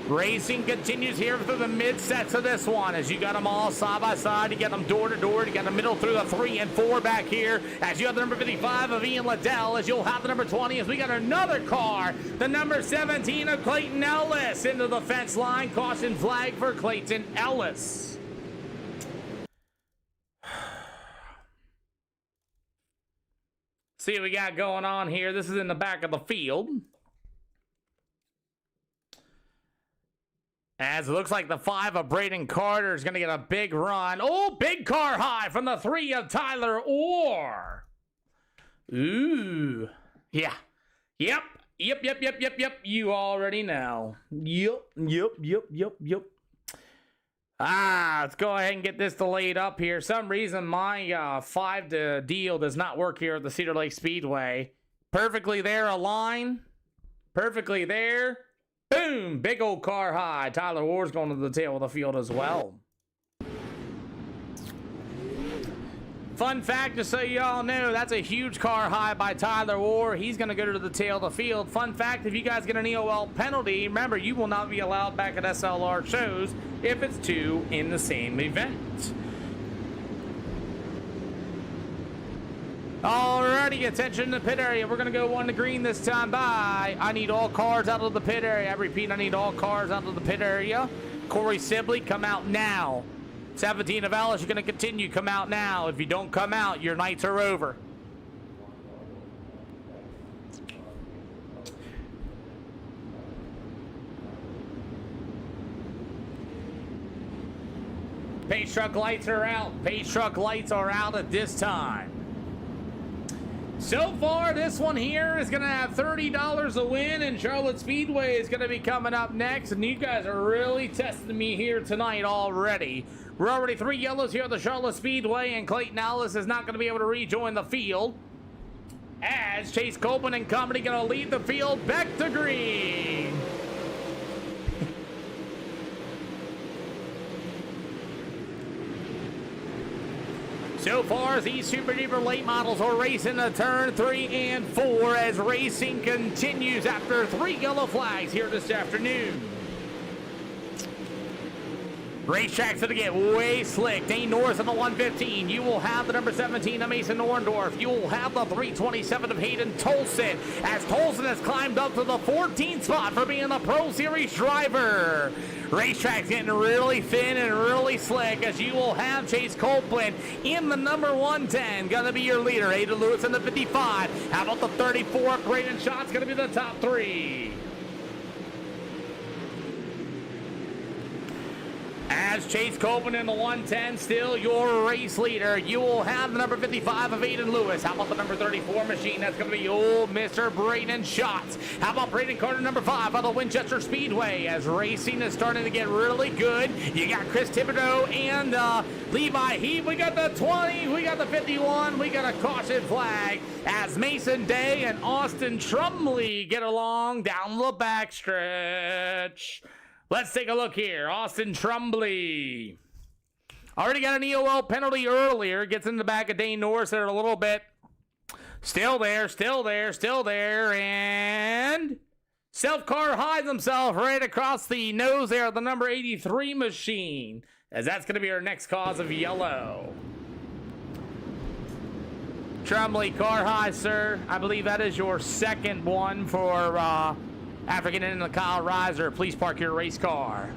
Racing continues here through the mid sets of this one, as you got them all side by side. You got them door to door. You got the middle through the 3 and 4 back here, as you have the number 55 of Ian Liddell, as you'll have the number 20, as we got another car, the number 17 of Clayton Ellis into the fence line. Caution flag for Clayton Ellis. See what we got going on here. This is in the back of the field, as it looks like the 5 of Braden Carter is going to get a big run. Oh, big car high from the 3 of Tyler Orr. Ooh. Yeah. Yep. You already know. Yep. Let's go ahead and get this delayed up here. Some reason my 5 to deal does not work here at the Cedar Lake Speedway. Perfectly there, align. Perfectly there. Boom! Big old car high. Tyler Ward's going to the tail of the field as well. Fun fact, just so y'all know, that's a huge car high by Tyler Ward. He's going to go to the tail of the field. Fun fact, if you guys get an EOL penalty, remember, you will not be allowed back at SLR shows if it's 2 in the same event. Alrighty, attention to the pit area. We're going to go 1 to green this time by. I need all cars out of the pit area. I repeat, I need all cars out of the pit area. Corey Sibley, come out now. 17 of Alice, you're going to continue. Come out now. If you don't come out, your nights are over. Pace truck lights are out. Pace truck lights are out at this time. So far, this one here is going to have $30 a win, and Charlotte Speedway is going to be coming up next, and you guys are really testing me here tonight already. We're already 3 yellows here at the Charlotte Speedway, and Clayton Ellis is not going to be able to rejoin the field, as Chase Copeland and company going to lead the field back to green. So far, these Super Duper late models are racing to turn 3 and 4 as racing continues after 3 yellow flags here this afternoon. Racetrack's going to get way slick. Dane Norris in the 115. You will have the number 17 of Mason Orndorff. You will have the 327 of Hayden Tolson, as Tolson has climbed up to the 14th spot for being the Pro Series driver. Racetrack's getting really thin and really slick, as you will have Chase Copeland in the number 110. Going to be your leader. Ada Lewis in the 55. How about the 34? Braden Schott's going to be the top 3. As Chase Copeland in the 110, still your race leader. You will have the number 55 of Aiden Lewis. How about the number 34 machine? That's going to be old Mr. Braden Schatz. How about Braden Carter, number 5 of the Winchester Speedway? As racing is starting to get really good. You got Chris Thibodeau and Levi Heath. We got the 20. We got the 51. We got a caution flag as Mason Day and Austin Trumley get along down the backstretch. Let's take a look here. Austin Trumley already got an EOL penalty earlier. Gets in the back of Dane Norris there a little bit. Still there. And self-car hides himself right across the nose there of the number 83 machine, as that's going to be our next cause of yellow. Trumley, car high, sir. I believe that is your second one for after getting into the Kyle Reiser. Please park your race car.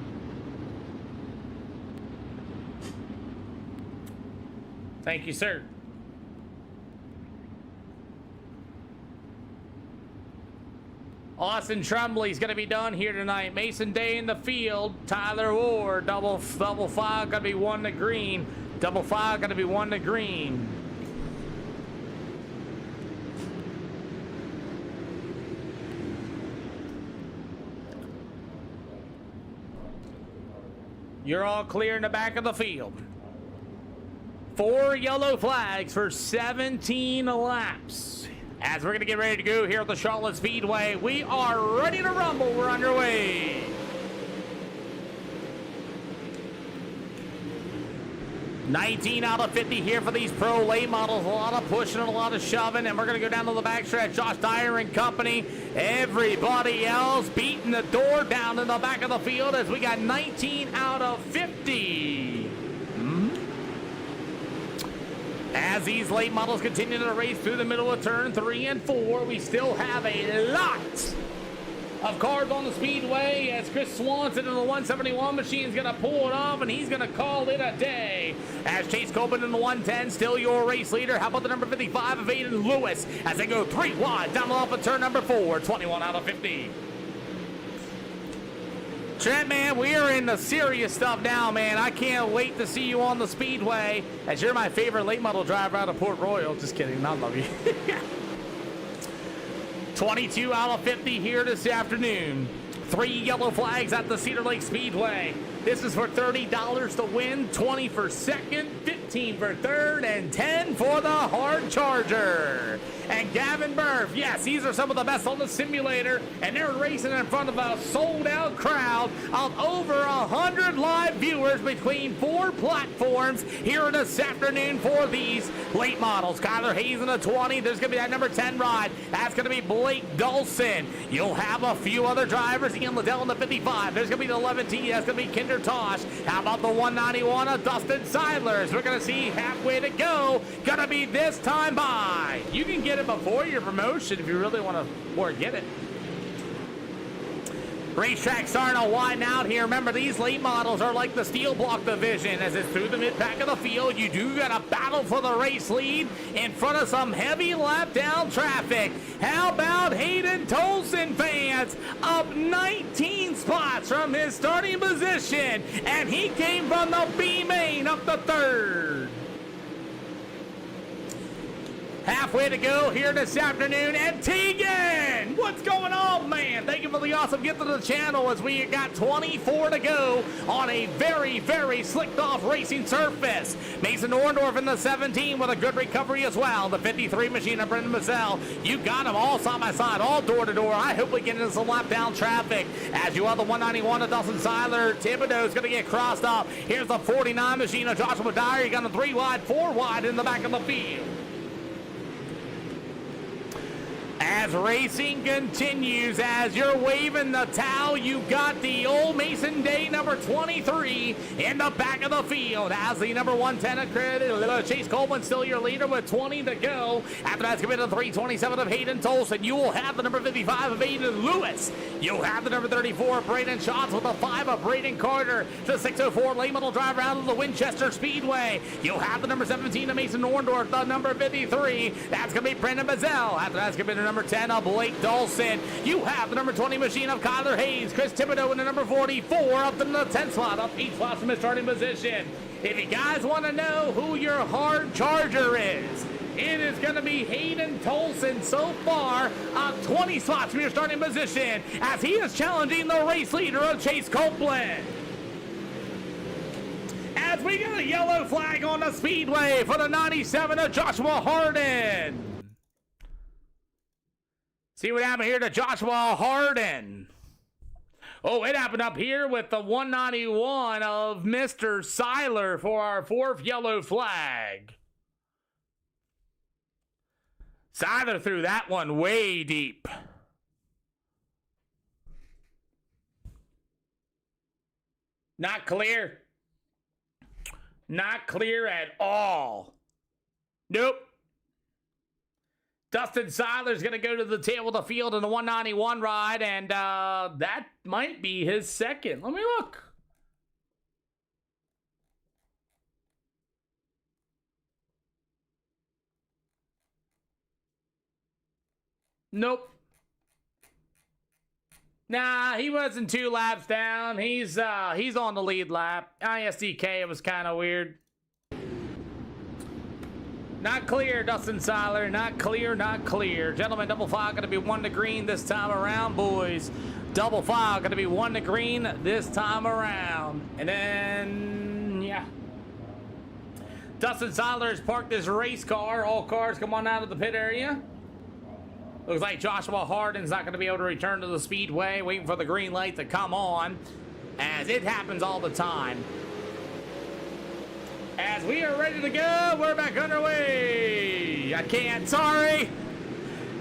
Thank you, sir. Austin Tremblay's going to be done here tonight. Mason Day in the field. Tyler Ward, double flag, going to be 1 to green. Double flag, going to be 1 to green. You're all clear in the back of the field. 4 yellow flags for 17 laps. As we're going to get ready to go here at the Charlotte Speedway, we are ready to rumble. We're underway. $19 out of 50 here for these pro late models. A lot of pushing and a lot of shoving, and we're going to go down to the backstretch. Josh Dyer and company. Everybody else beating the door down in the back of the field as we got 19 out of 50. As these late models continue to race through the middle of turn 3 and 4, we still have a lot of cars on the speedway as Chris Swanson in the 171 machine is going to pull it off, and he's going to call it a day. As Chase Copeland in the 110, still your race leader. How about the number 55 of Aiden Lewis as they go 3 wide down off of turn number 4, 21 out of 50. Trent, man, we are in the serious stuff now, man. I can't wait to see you on the speedway as you're my favorite late model driver out of Port Royal. Just kidding, I love you. 22 out of 50 here this afternoon. 3 yellow flags at the Cedar Lake Speedway. This is for $30 to win, 20 for second, 15 for third, and 10 for the hard charger. And Gavin Burf, yes, these are some of the best on the simulator, and they're racing in front of a sold-out crowd of over 100 live viewers between 4 platforms here this afternoon for these late models. Kyler Hayes in the 20. There's going to be that number 10 ride. That's going to be Blake Dulson. You'll have a few other drivers. Ian Liddell in the 55. There's going to be the 11T. That's going to be Kinder Tosh. How about the 191 of Dustin Seidlers? We're going to see halfway to go. Going to be this time by. You can get it before your promotion if you really want to, or get it. Racetrack starting to widen out here. Remember, these late models are like the steel block division. As it's through the mid-pack of the field, you do got to battle for the race lead in front of some heavy lap down traffic. How about Hayden Tolson, fans? Up 19 spots from his starting position, and he came from the B main up the third. Halfway to go here this afternoon, and Tegan! What's going on, man? Thank you for the awesome gift to the channel as we got 24 to go on a very, very slicked off racing surface. Mason Orndorff in the 17 with a good recovery as well. The 53 machine of Brendan Mazzell. You got them all side by side, all door to door. I hope we get into some lap down traffic as you have the 191 of Dustin Seiler. Thibodeau is going to get crossed up. Here's the 49 machine of Joshua Dyer. You got a 3 wide, 4 wide in the back of the field. As racing continues, as you're waving the towel, you got the old Mason Day number 23 in the back of the field. As the number 110 accredited, Chase Coleman still your leader with 20 to go. After that's going to be the 327 of Hayden Tolson. You will have the number 55 of Aiden Lewis. You'll have the number 34 of Braden Schatz with the 5 of Braden Carter. The 604 late model driver out of the Winchester Speedway. You'll have the number 17 of Mason Orndorff, the number 53. That's going to be Brendan Mazzell. After that's going to be the number 10 of Blake Dawson. You have the number 20 machine of Kyler Hayes. Chris Thibodeau in the number 44 up in the 10th slot, up 8 spots from his starting position. If you guys want to know who your hard charger is, it is going to be Hayden Tolson so far, up 20 spots from your starting position as he is challenging the race leader of Chase Copeland. As we get a yellow flag on the speedway for the 97 of Joshua Harden. See what happened here to Joshua Harden. Oh, it happened up here with the 191 of Mr. Seiler for our 4th yellow flag. Seiler threw that one way deep. Not clear. Not clear at all. Nope. Dustin Seiler's going to go to the tail of the field in the 191 ride, and that might be his second. Let me look. Nope. Nah, he wasn't 2 laps down. He's on the lead lap. ISDK, it was kind of weird. Not clear, Dustin Seiler. Not clear, not clear. Gentlemen, double file going to be 1 to green this time around, boys. Double file going to be 1 to green this time around. And then, yeah. Dustin Seiler has parked his race car. All cars come on out of the pit area. Looks like Joshua Harden's not going to be able to return to the speedway, waiting for the green light to come on, as it happens all the time. As we are ready to go, we're back underway. I can't, sorry.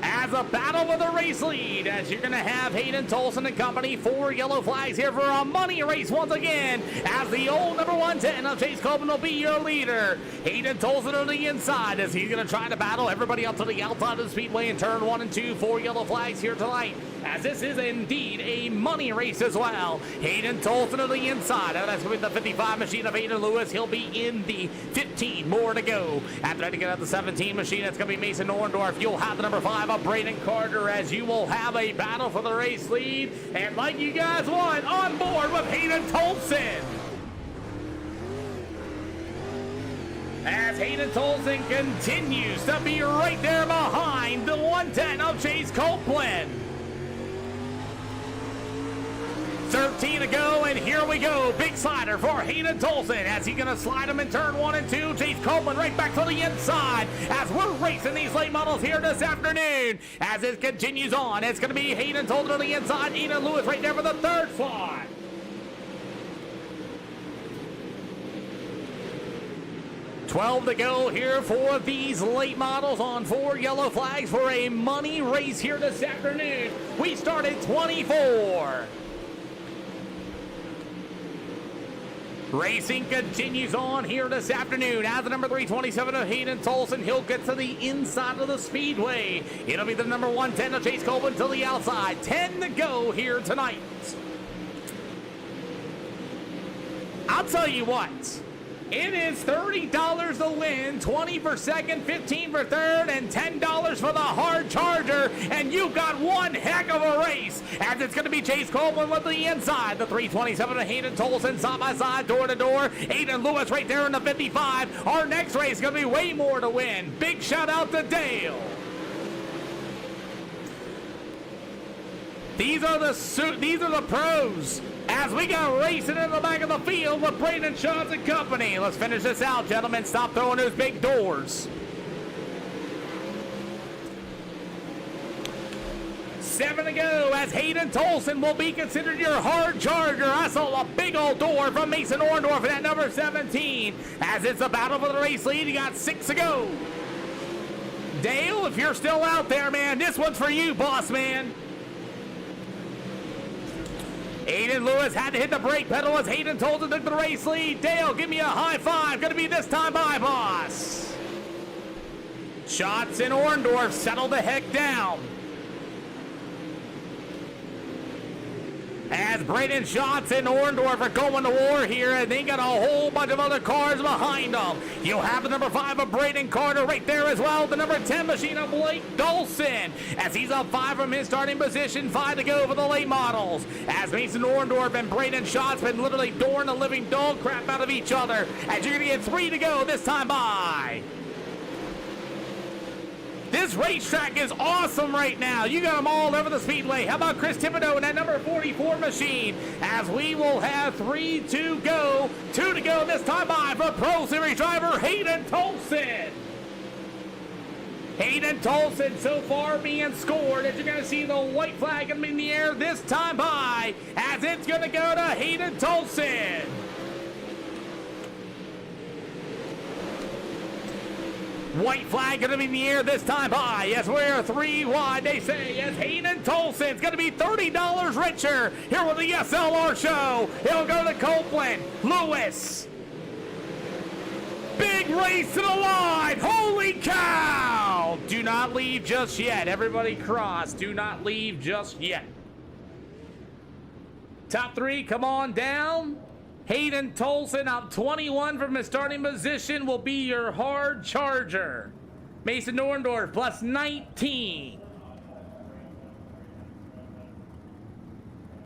As a battle for the race lead, as you're going to have Hayden Tolson and company, 4 yellow flags here for a money race once again, as the old number 110 of Chase Coleman will be your leader. Hayden Tolson on the inside as he's going to try to battle everybody up to the outside of the speedway in turn 1 and 2. 4 yellow flags here tonight, as this is indeed a money race as well. Hayden Tolson on the inside. That's going to be the 55 machine of Hayden Lewis. He'll be in the 15. More to go. After to get out the 17 machine, it's going to be Mason Orndorff. You'll have the number 5 of Braden Carter, as you will have a battle for the race lead. And like you guys want, on board with Hayden Tolson. As Hayden Tolson continues to be right there behind the 110 of Chase Copeland. 13 to go, and here we go. Big slider for Hayden Tolson as he's going to slide him in turn 1 and 2. Chase Copeland right back to the inside as we're racing these late models here this afternoon. As it continues on, it's going to be Hayden Tolson on the inside. Hayden Lewis right there for the 3rd slot. $12 to go here for these late models on 4 yellow flags for a money race here this afternoon. We start at 24. Racing continues on here this afternoon. As the number 327 of Hayden Tolson, he'll get to the inside of the speedway. It'll be the number 110 of Chase Copeland to the outside. 10 to go here tonight. I'll tell you what. It is $30 to win, 20 for second, 15 for third, and $10 for the hard charger. And you've got one heck of a race, as it's going to be Chase Coleman with the inside. The 327 of Hayden Tolson, side by side, door to door. Hayden Lewis right there in the 55. Our next race is going to be way more to win. Big shout out to Dale. These are the pros. As we go racing in the back of the field with Braden Schatz and company. Let's finish this out, gentlemen. Stop throwing those big doors. 7 to go as Hayden Tolson will be considered your hard charger. I saw a big old door from Mason Orndorff at number 17. As it's a battle for the race lead, you got 6 to go. Dale, if you're still out there, man, this one's for you, boss man. Hayden Lewis had to hit the brake pedal as Hayden Tolson took the race lead. Dale, give me a high five. Gonna be this time by, boss. Schatz and Orndorff settle the heck down. As Braden Schatz and Orndorff are going to war here, and they got a whole bunch of other cars behind them. You'll have the number 5 of Braden Carter right there as well. The number 10 machine of Blake Dolson, as he's up 5 from his starting position. 5 to go for the late models. As Mason Orndorff and Braden Schatz been literally dooring the living dog crap out of each other. As you're going to get 3 to go this time by. This racetrack is awesome right now. You got them all over the speedway. How about Chris Thibodeau and that number 44 machine? As we will have 3 to go. 2 to go this time by for Pro Series driver Hayden Tolson. Hayden Tolson so far being scored, as you're going to see the white flag in the air this time by, as it's going to go to Hayden Tolson. White flag going to be in the air this time by. Yes, we're 3 wide, they say. Yes, Hayden Tolson's going to be $30 richer here with the SLR show. He'll go to Copeland. Lewis. Big race to the line. Holy cow. Do not leave just yet. Everybody cross. Do not leave just yet. Top 3, come on down. Hayden Tolson up 21 from his starting position will be your hard charger. Mason Orndorff plus 19.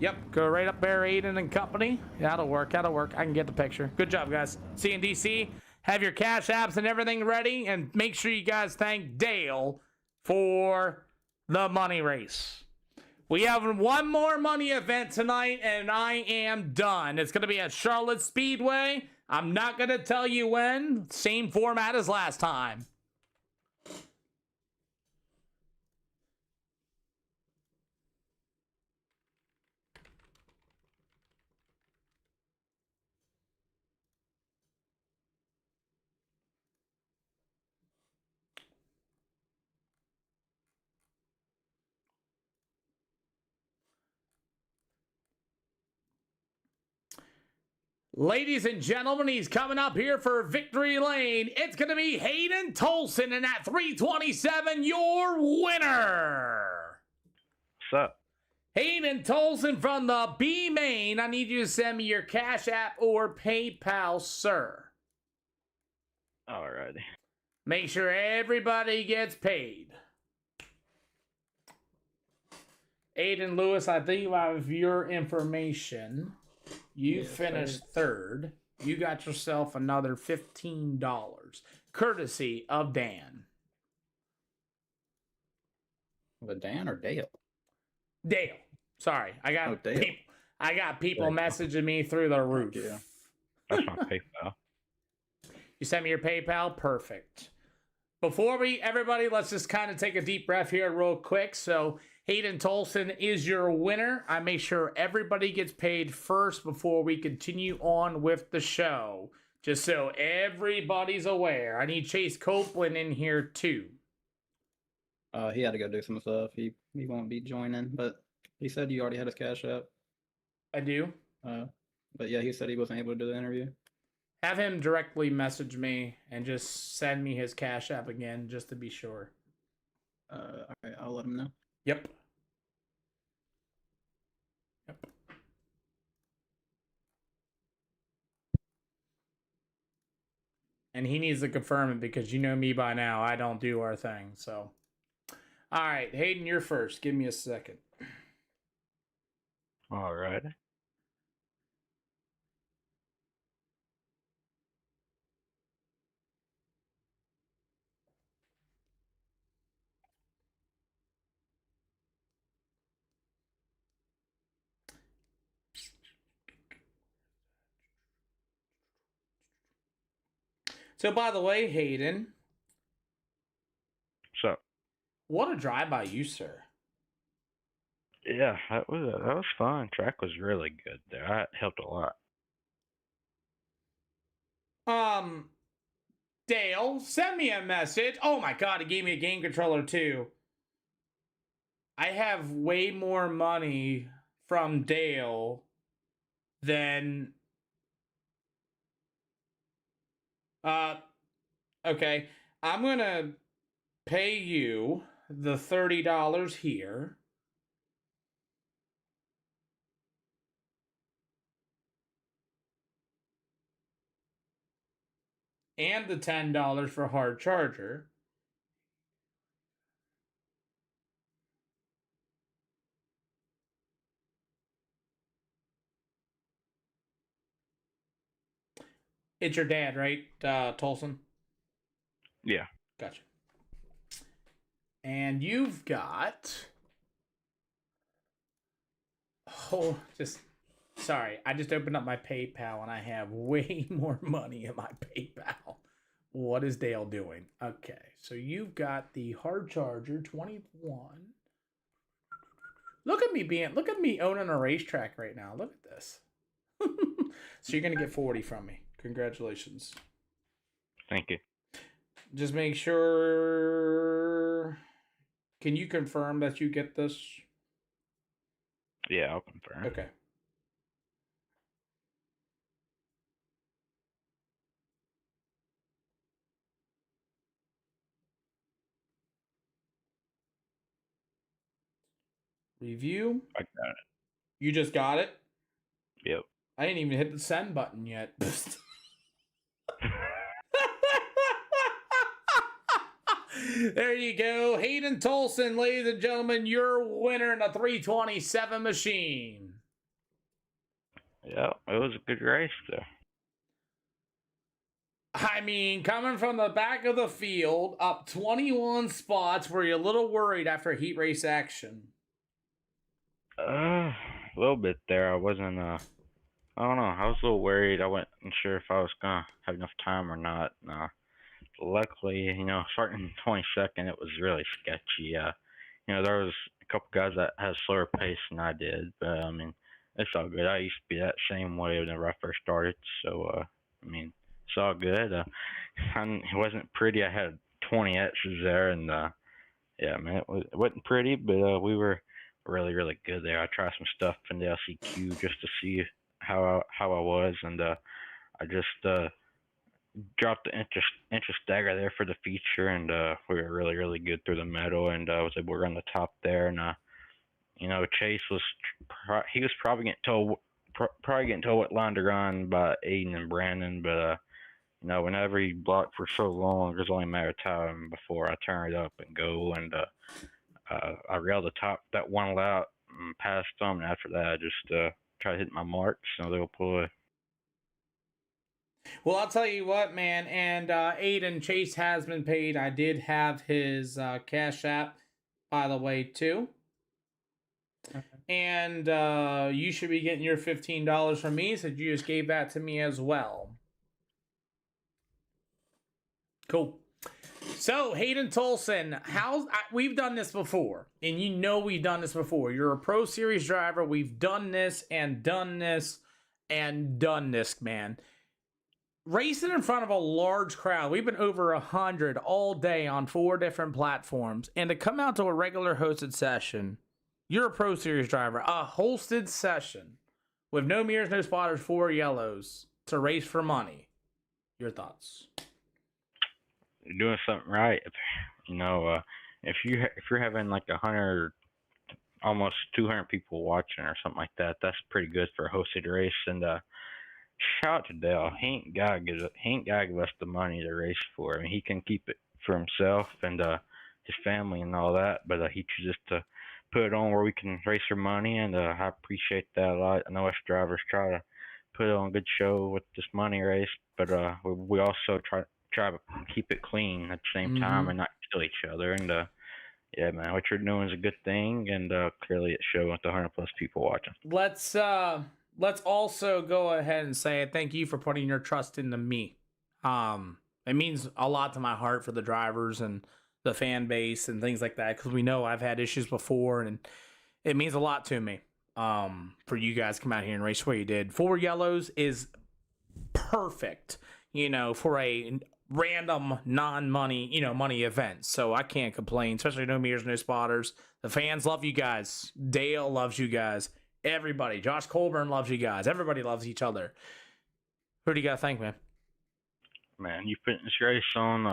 Yep, go right up there, Aiden and company. That'll work, that'll work. I can get the picture. Good job, guys. See you in DC. Have your cash apps and everything ready, and make sure you guys thank Dale for the money race. We have one more money event tonight, and I am done. It's going to be at Charlotte Speedway. I'm not going to tell you when. Same format as last time. Ladies and gentlemen, he's coming up here for victory lane. It's going to be Hayden Tolson, and at 327, your winner. What's up? Hayden Tolson from the B Main. I need you to send me your Cash App or PayPal, sir. Alrighty. Make sure everybody gets paid. Aiden Lewis, I think I have your information. You finished third. You got yourself another $15, courtesy of Dan. With Dan or Dale? Dale. Sorry, I got Dale. I got people messaging me through the roof. Yeah. That's my PayPal. You sent me your PayPal? Perfect. Before everybody, let's just kind of take a deep breath here real quick. So Hayden Tolson is your winner. I make sure everybody gets paid first before we continue on with the show. Just so everybody's aware. I need Chase Copeland in here too. He had to go do some stuff. He won't be joining, but he said you already had his Cash App. I do. But yeah, he said he wasn't able to do the interview. Have him directly message me and just send me his Cash App again, just to be sure. All right, I'll let him know. Yep. And he needs to confirm it because you know me by now. I don't do our thing. So, all right, Hayden, you're first. Give me a second. All right. So, by the way, Hayden, So, what a drive by you, sir. yeah, that was fun. Track was really good there. That helped a lot. Dale, send me a message. Oh my God, he gave me a game controller too. I have way more money from Dale than... okay. I'm gonna pay you the $30 here. And the $10 for hard charger. It's your dad, right, Tolson? Yeah. Gotcha. And you've got... Oh, sorry. I just opened up my PayPal and I have way more money in my PayPal. What is Dale doing? Okay, so you've got the hard charger, 21. Look at me owning a racetrack right now. Look at this. So you're going to get 40 from me. Congratulations. Thank you. Just make sure... Can you confirm that you get this? Yeah, I'll confirm. Okay. Review. I got it. You just got it? Yep. I didn't even hit the send button yet. There you go. Hayden Tolson, ladies and gentlemen, your winner in the 327 machine. Yeah, it was a good race there. I mean, coming from the back of the field, up 21 spots, were you a little worried after heat race action? A little bit there. I wasn't. I don't know. I was a little worried. I wasn't sure if I was gonna have enough time or not. Luckily, starting 22nd, it was really sketchy. There was a couple guys that had a slower pace than I did, but I mean, it's all good. I used to be that same way whenever I first started, so I mean, it's all good. It wasn't pretty. I had 20 X's there, and yeah, man, it wasn't pretty, but we were really, really good there. I tried some stuff in the LCQ just to see how I was, and I just dropped the interest stagger there for the feature, and we were really, really good through the middle, and I was able to run the top there, and Chase was he was probably getting told what line to run by Aiden and Brandon, but whenever he blocked for so long, it was only a matter of time before I turned it up and go, and I railed the top that one lap and passed them, and after that I just tried to hit my marks, so they'll pull it. Well, I'll tell you what, man, and Aiden Chase has been paid. I did have his Cash App, by the way, too. Okay. And you should be getting your $15 from me, so you just gave that to me as well. Cool. So, Hayden Tolson, we've done this before, and we've done this before. You're a Pro Series driver. We've done this and done this and done this, man. Racing in front of a large crowd. We've been over 100 all day on 4 different platforms, and to come out to a regular hosted session, you're a Pro Series driver, a hosted session with no mirrors, no spotters, 4 yellows to race for money. Your thoughts? You're doing something right. If you're having like 100, almost 200 people watching or something like that, that's pretty good for a hosted race. And shout out to Dale. He ain't gotta give us the money to race for. I mean, he can keep it for himself and his family and all that, but he chooses to put it on where we can race for money, and I appreciate that a lot. I know us drivers try to put on a good show with this money race, but we also try to keep it clean at the same time and not kill each other. And yeah, man, what you're doing is a good thing, and clearly it showed with the 100+ people watching. Let's also go ahead and say thank you for putting your trust into me. It means a lot to my heart for the drivers and the fan base and things like that, because we know I've had issues before, and it means a lot to me for you guys to come out here and race what you did. 4 yellows is perfect, for a random non-money, money event. So I can't complain, especially no mirrors, no spotters. The fans love you guys. Dale loves you guys. Everybody. Josh Colburn loves you guys. Everybody loves each other. Who do you got to thank, man? Man, you putting this race on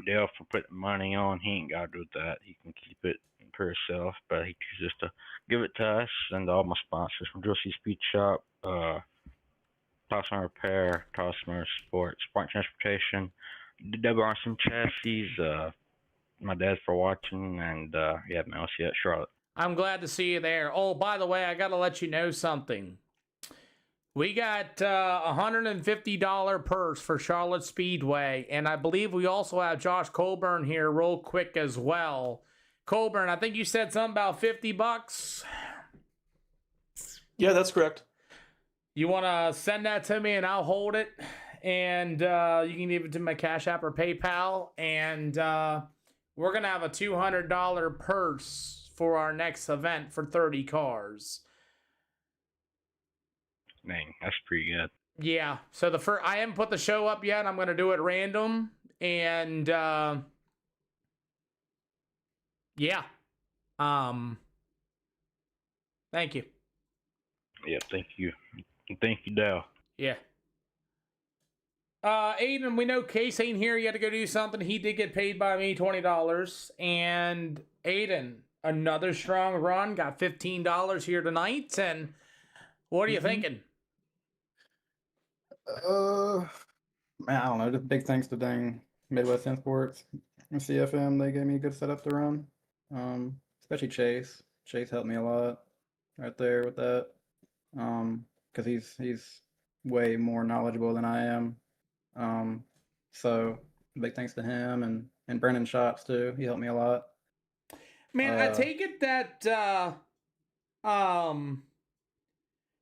Dale for putting money on. He ain't got to do that. He can keep it for himself, but he chooses to give it to us and all my sponsors from Drill Speed Shop, Tossman Repair, Tossman Sports, Spartan Transportation, Double Arson Chassis, my dad for watching, and yeah, man, I'll see you at Charlotte. I'm glad to see you there. Oh, by the way, I got to let you know something. We got a $150 purse for Charlotte Speedway, and I believe we also have Josh Colburn here real quick as well. Colburn, I think you said something about $50. Yeah, that's correct. You want to send that to me and I'll hold it, and you can give it to my Cash App or PayPal, and we're going to have a $200 purse for our next event for 30 cars. Dang, that's pretty good. Yeah, so I haven't put the show up yet. I'm going to do it random, and yeah. Thank you. Yeah, thank you. Thank you, Dale. Yeah. Aiden, we know Case ain't here. You had to go do something. He did get paid by me $20. And Aiden, another strong run. Got $15 here tonight. And what are you thinking? Man, I don't know. Just big thanks to dang Midwest Imports and CFM. They gave me a good setup to run. Especially Chase. Chase helped me a lot right there with that. because he's way more knowledgeable than I am. So big thanks to him and Brennan Shops too. He helped me a lot. Man, I take it that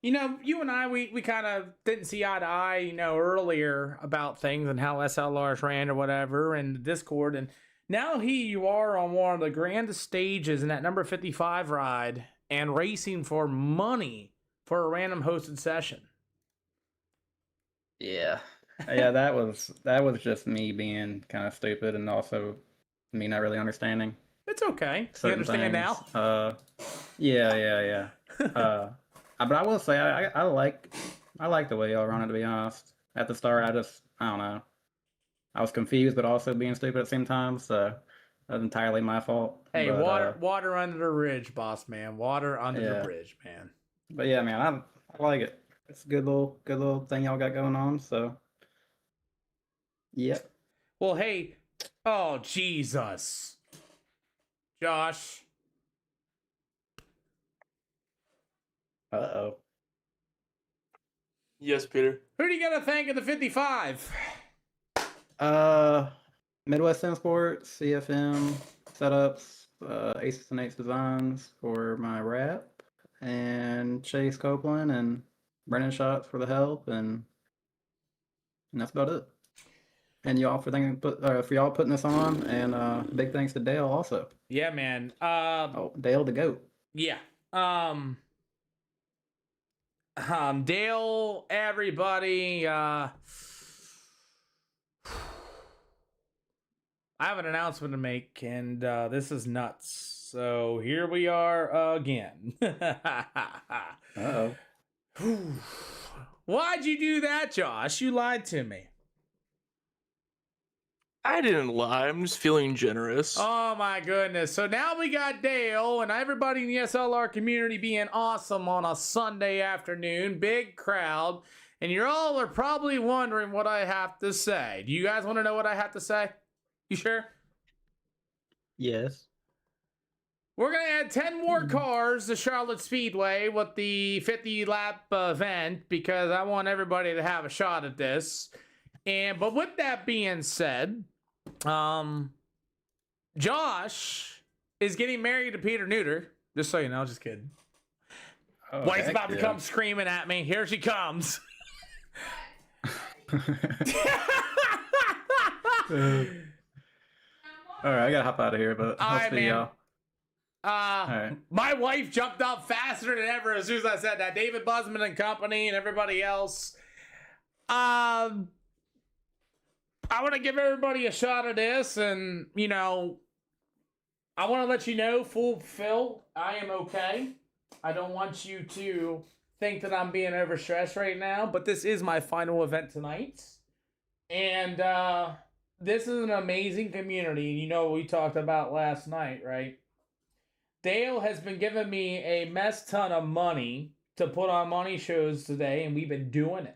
you know, you and I we kind of didn't see eye to eye, you know, earlier about things and how SLRs ran or whatever in the Discord, and now you are on one of the grandest stages in that number 55 ride and racing for money for a random hosted session. Yeah. Yeah, that was just me being kind of stupid and also me not really understanding It's okay. You certain understand things. now? Yeah. But I will say I like the way y'all run it, to be honest. At the start, I don't know. I was confused, but also being stupid at the same time, so that's entirely my fault. Hey, but, water under the bridge, boss man. Water under the Yeah. bridge, man. But yeah, man, I like it. It's a good little thing y'all got going on. So, yep. Well, hey, oh Jesus, Josh. Uh-oh. Yes, Peter. Who do you got to thank in the 55? Midwest Sim Sports, CFM setups, Aces and Eights Designs for my wrap, and Chase Copeland and Brennan Shots for the help, and that's about it. And y'all for y'all putting this on, and big thanks to Dale also. Yeah, man. Dale the GOAT. Yeah. Dale, everybody. I have an announcement to make, and this is nuts. So here we are again. Uh-oh. Why'd you do that, Josh? You lied to me. I didn't lie. I'm just feeling generous. Oh my goodness. So now we got Dale and everybody in the SLR community being awesome on a Sunday afternoon. Big crowd. And you all are probably wondering what I have to say. Do you guys want to know what I have to say? You sure? Yes. We're going to add 10 more cars to Charlotte Speedway with the 50-lap event because I want everybody to have a shot at this. But with that being said, Josh is getting married to Peter Neuter. Just so you know, just kidding. Oh, Wife's heck about to yeah. come screaming at me. Here she comes. All right, I gotta hop out of here, but All I'll right, see man. y'all. right. My wife jumped up faster than ever as soon as I said that. David Busman and company and everybody else. I want to give everybody a shot at this, and you know, I want to let you know, full Phil, I am okay. I don't want you to think that I'm being overstressed right now, but this is my final event tonight, and this is an amazing community. You know what we talked about last night, right? Dale has been giving me a mess ton of money to put on money shows today, and we've been doing it.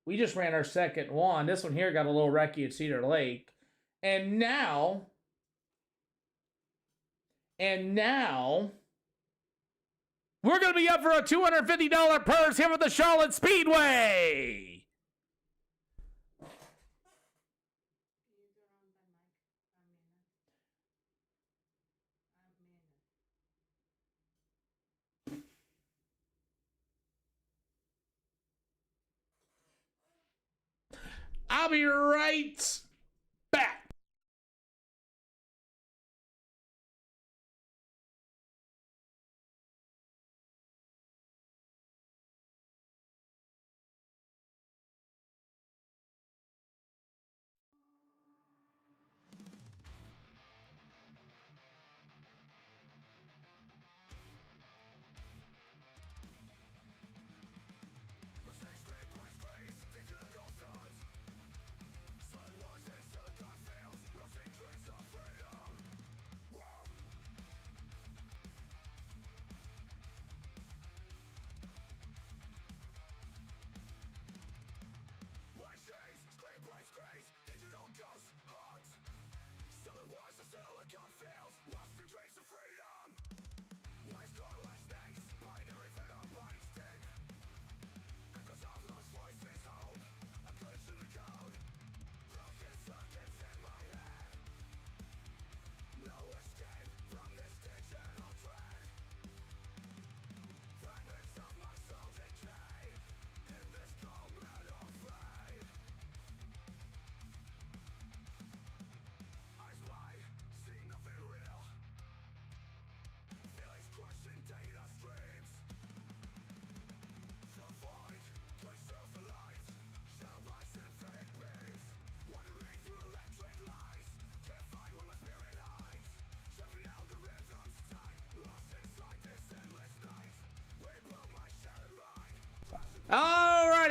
We just ran our second one. This one here got a little wrecky at Cedar Lake. And now, we're going to be up for a $250 purse here with the Charlotte Speedway. I'll be right back.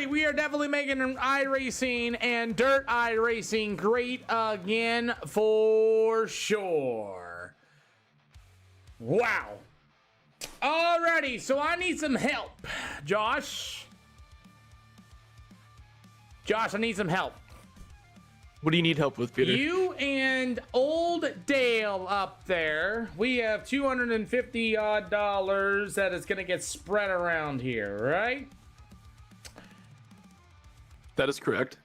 Alrighty, we are definitely making iRacing and dirt iRacing great again for sure. Wow. Alrighty, so I need some help. Josh, I need some help. What do you need help with, Peter? You and old Dale up there, we have $250 odd that is going to get spread around here, right? That is correct.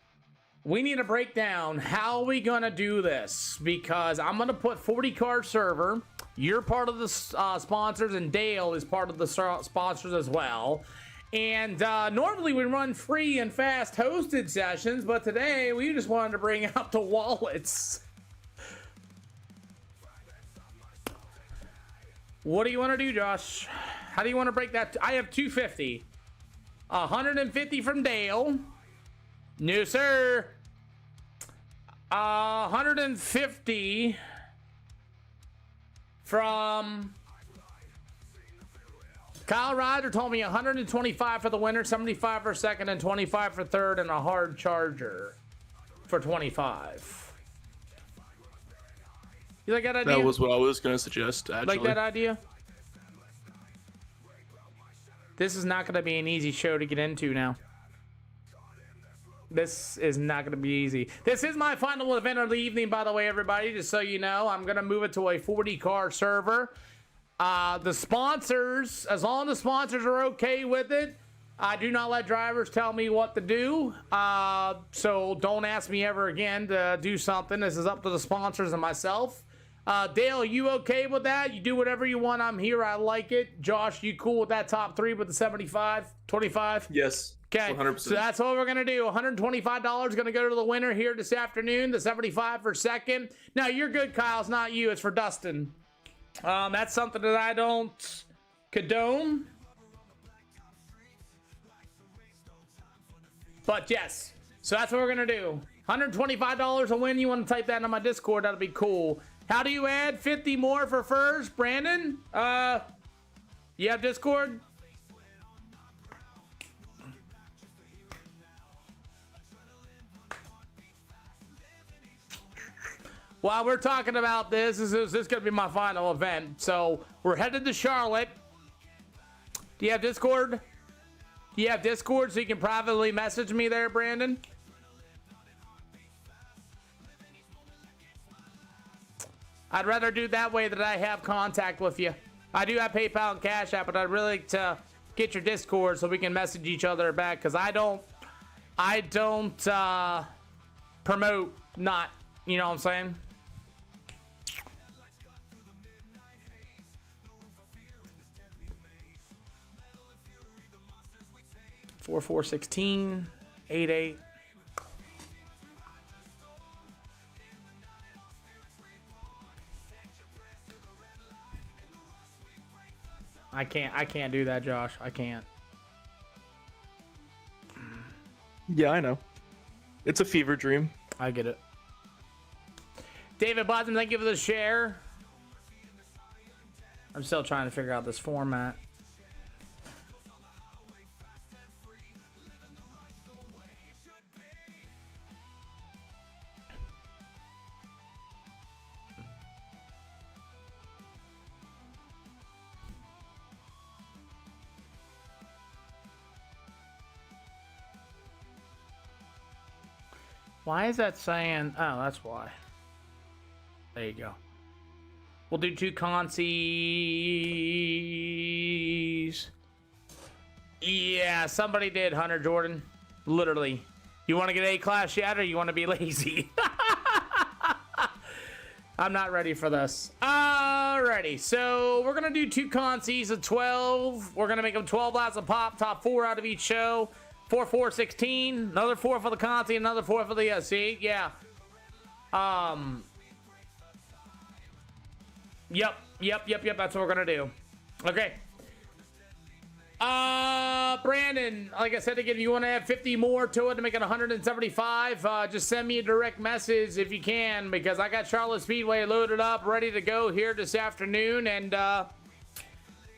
We need to break down how we going to do this, because I'm going to put 40 car server. You're part of the sponsors, and Dale is part of the sponsors as well. And normally we run free and fast hosted sessions, but today we just wanted to bring out the wallets. What do you want to do, Josh? How do you want to break that? I have 250. 150 from Dale. No, sir. 150 from Kyle Ryder. Told me 125 for the winner, 75 for second, and 25 for third, and a hard charger for 25. You like that idea? That was what I was going to suggest, actually. Like that idea? This is not going to be an easy show to get into now. This is not going to be easy. This is my final event of the evening, by the way, everybody. Just so you know, I'm going to move it to a 40-car server. The sponsors, as long as the sponsors are okay with it, I do not let drivers tell me what to do. So don't ask me ever again to do something. This is up to the sponsors and myself. Dale, you okay with that? You do whatever you want. I'm here. I like it. Josh, you cool with that top three with the 75, 25? Yes. Okay, 100%. so that's what we're going to do. $125 going to go to the winner here this afternoon. The 75 for second. Now, you're good, Kyle. It's not you. It's for Dustin. That's something that I don't condone. But, yes. So that's what we're going to do. $125 a win. You want to type that into my Discord? That'll be cool. How do you add 50 more for first? Brandon? You have Discord? While we're talking about this is going to be my final event. So we're headed to Charlotte. Do you have Discord? Do you have Discord so you can privately message me there, Brandon? I'd rather do that way that I have contact with you. I do have PayPal and Cash App, but I'd really like to get your Discord so we can message each other back, because I don't promote not, you know what I'm saying? Four, 416, 88. I can't do that, Josh. I can't. Yeah, I know. It's a fever dream. I get it. David Boston, thank you for the share. I'm still trying to figure out this format. Why is that saying? Oh, that's why. There you go. We'll do two consies. Yeah, somebody did, Hunter Jordan. Literally. You want to get A-class yet, or you want to be lazy? I'm not ready for this. Alrighty, so we're going to do two consies of 12. We're going to make them 12 laps of pop, top 4 out of each show. 4, 4, 16. Another 4 for the consi, another 4 for the SC. Yeah. Yep. That's what we're gonna do. Okay. Brandon, like I said again, you want to add 50 more to it to make it 175, just send me a direct message if you can, because I got Charlotte Speedway loaded up, ready to go here this afternoon, and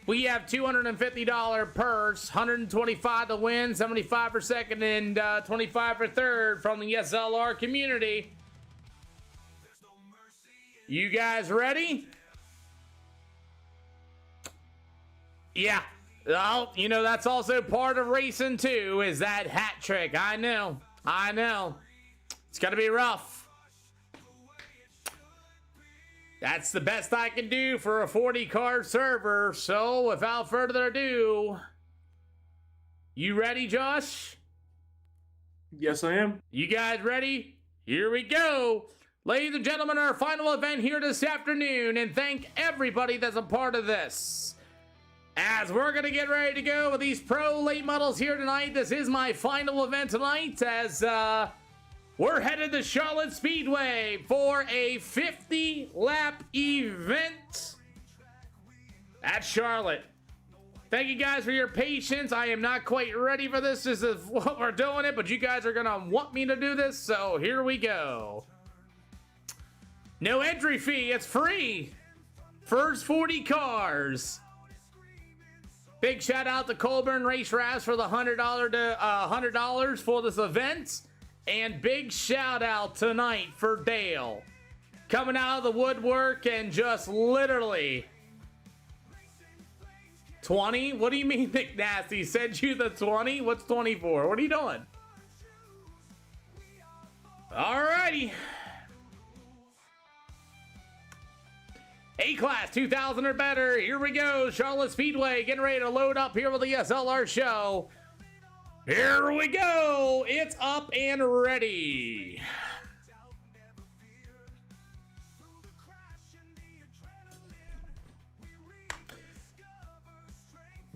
We have $250 purse, 125 to win, 75 for second, and 25 for third from the SLR community. You guys ready? Yeah. Well, you know, that's also part of racing too, is that hat trick. I know. It's gonna be rough. That's the best I can do for a 40-card server. So, without further ado, you ready, Josh? Yes, I am. You guys ready? Here we go. Ladies and gentlemen, our final event here this afternoon, and thank everybody that's a part of this. As we're going to get ready to go with these pro late models here tonight, this is my final event tonight as we're headed to Charlotte Speedway for a 50-lap event at Charlotte. Thank you guys for your patience. I am not quite ready for this. This is what we're doing it, but you guys are going to want me to do this, so here we go. No entry fee. It's free. First 40 cars. Big shout out to Colburn Race Wraps for the $100 for this event. And big shout out tonight for Dale. Coming out of the woodwork and just literally 20? What do you mean, McNasty? Sent you the 20? What's 24? What are you doing? Alrighty. A-Class 2000 or better. Here we go. Charlotte Speedway getting ready to load up here with the SLR show. Here we go. It's up and ready.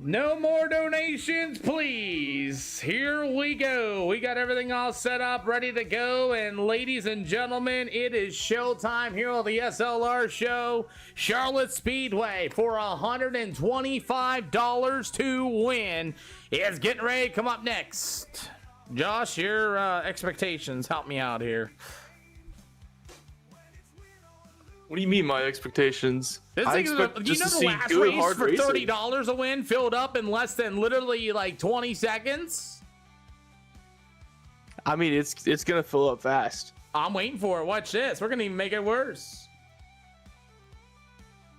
No more donations, please. Here we go. We got everything all set up, ready to go. And ladies and gentlemen, it is showtime here on the SLR show. Charlotte Speedway for $125 to win is getting ready to come up next. Josh, your expectations, help me out here. What do you mean, my expectations? I expect just to see last good, race for $30 a win filled up in less than literally like 20 seconds? I mean, it's gonna fill up fast. I'm waiting for it. Watch this. We're gonna even make it worse.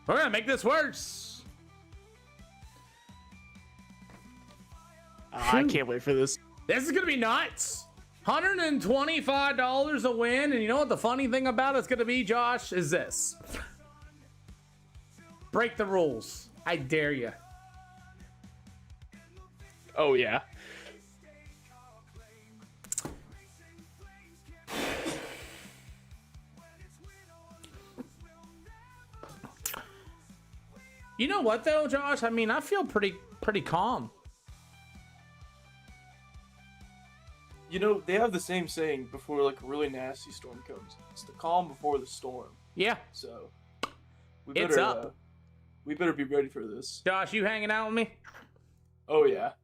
We're gonna make this worse. I can't wait for this. This is gonna be nuts. $125 a win, and you know what the funny thing about it's gonna be, Josh, is this. Break the rules. I dare you. Oh, yeah. You know what, though, Josh? I mean, I feel pretty calm. You know, they have the same saying before, like, a really nasty storm comes. It's the calm before the storm. Yeah. So, It's up. We better be ready for this. Josh, you hanging out with me? Oh, yeah.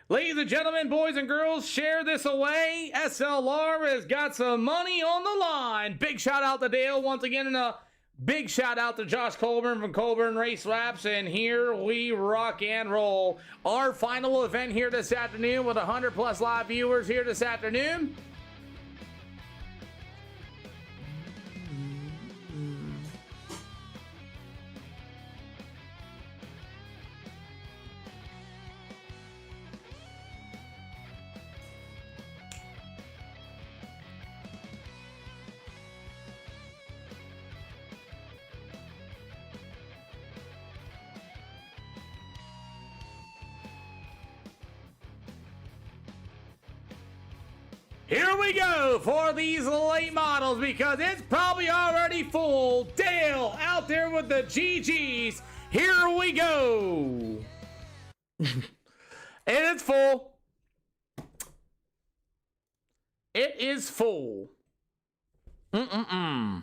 Ladies and gentlemen, boys and girls, share this away. SLR has got some money on the line. Big shout out to Dale once again, and a big shout out to Josh Colburn from Colburn Race Laps. And here we rock and roll. Our final event here this afternoon with 100+ live viewers here this afternoon. Here we go for these late models because it's probably already full. Dale out there with the GGs. Here we go. And it's full. It is full. Dale,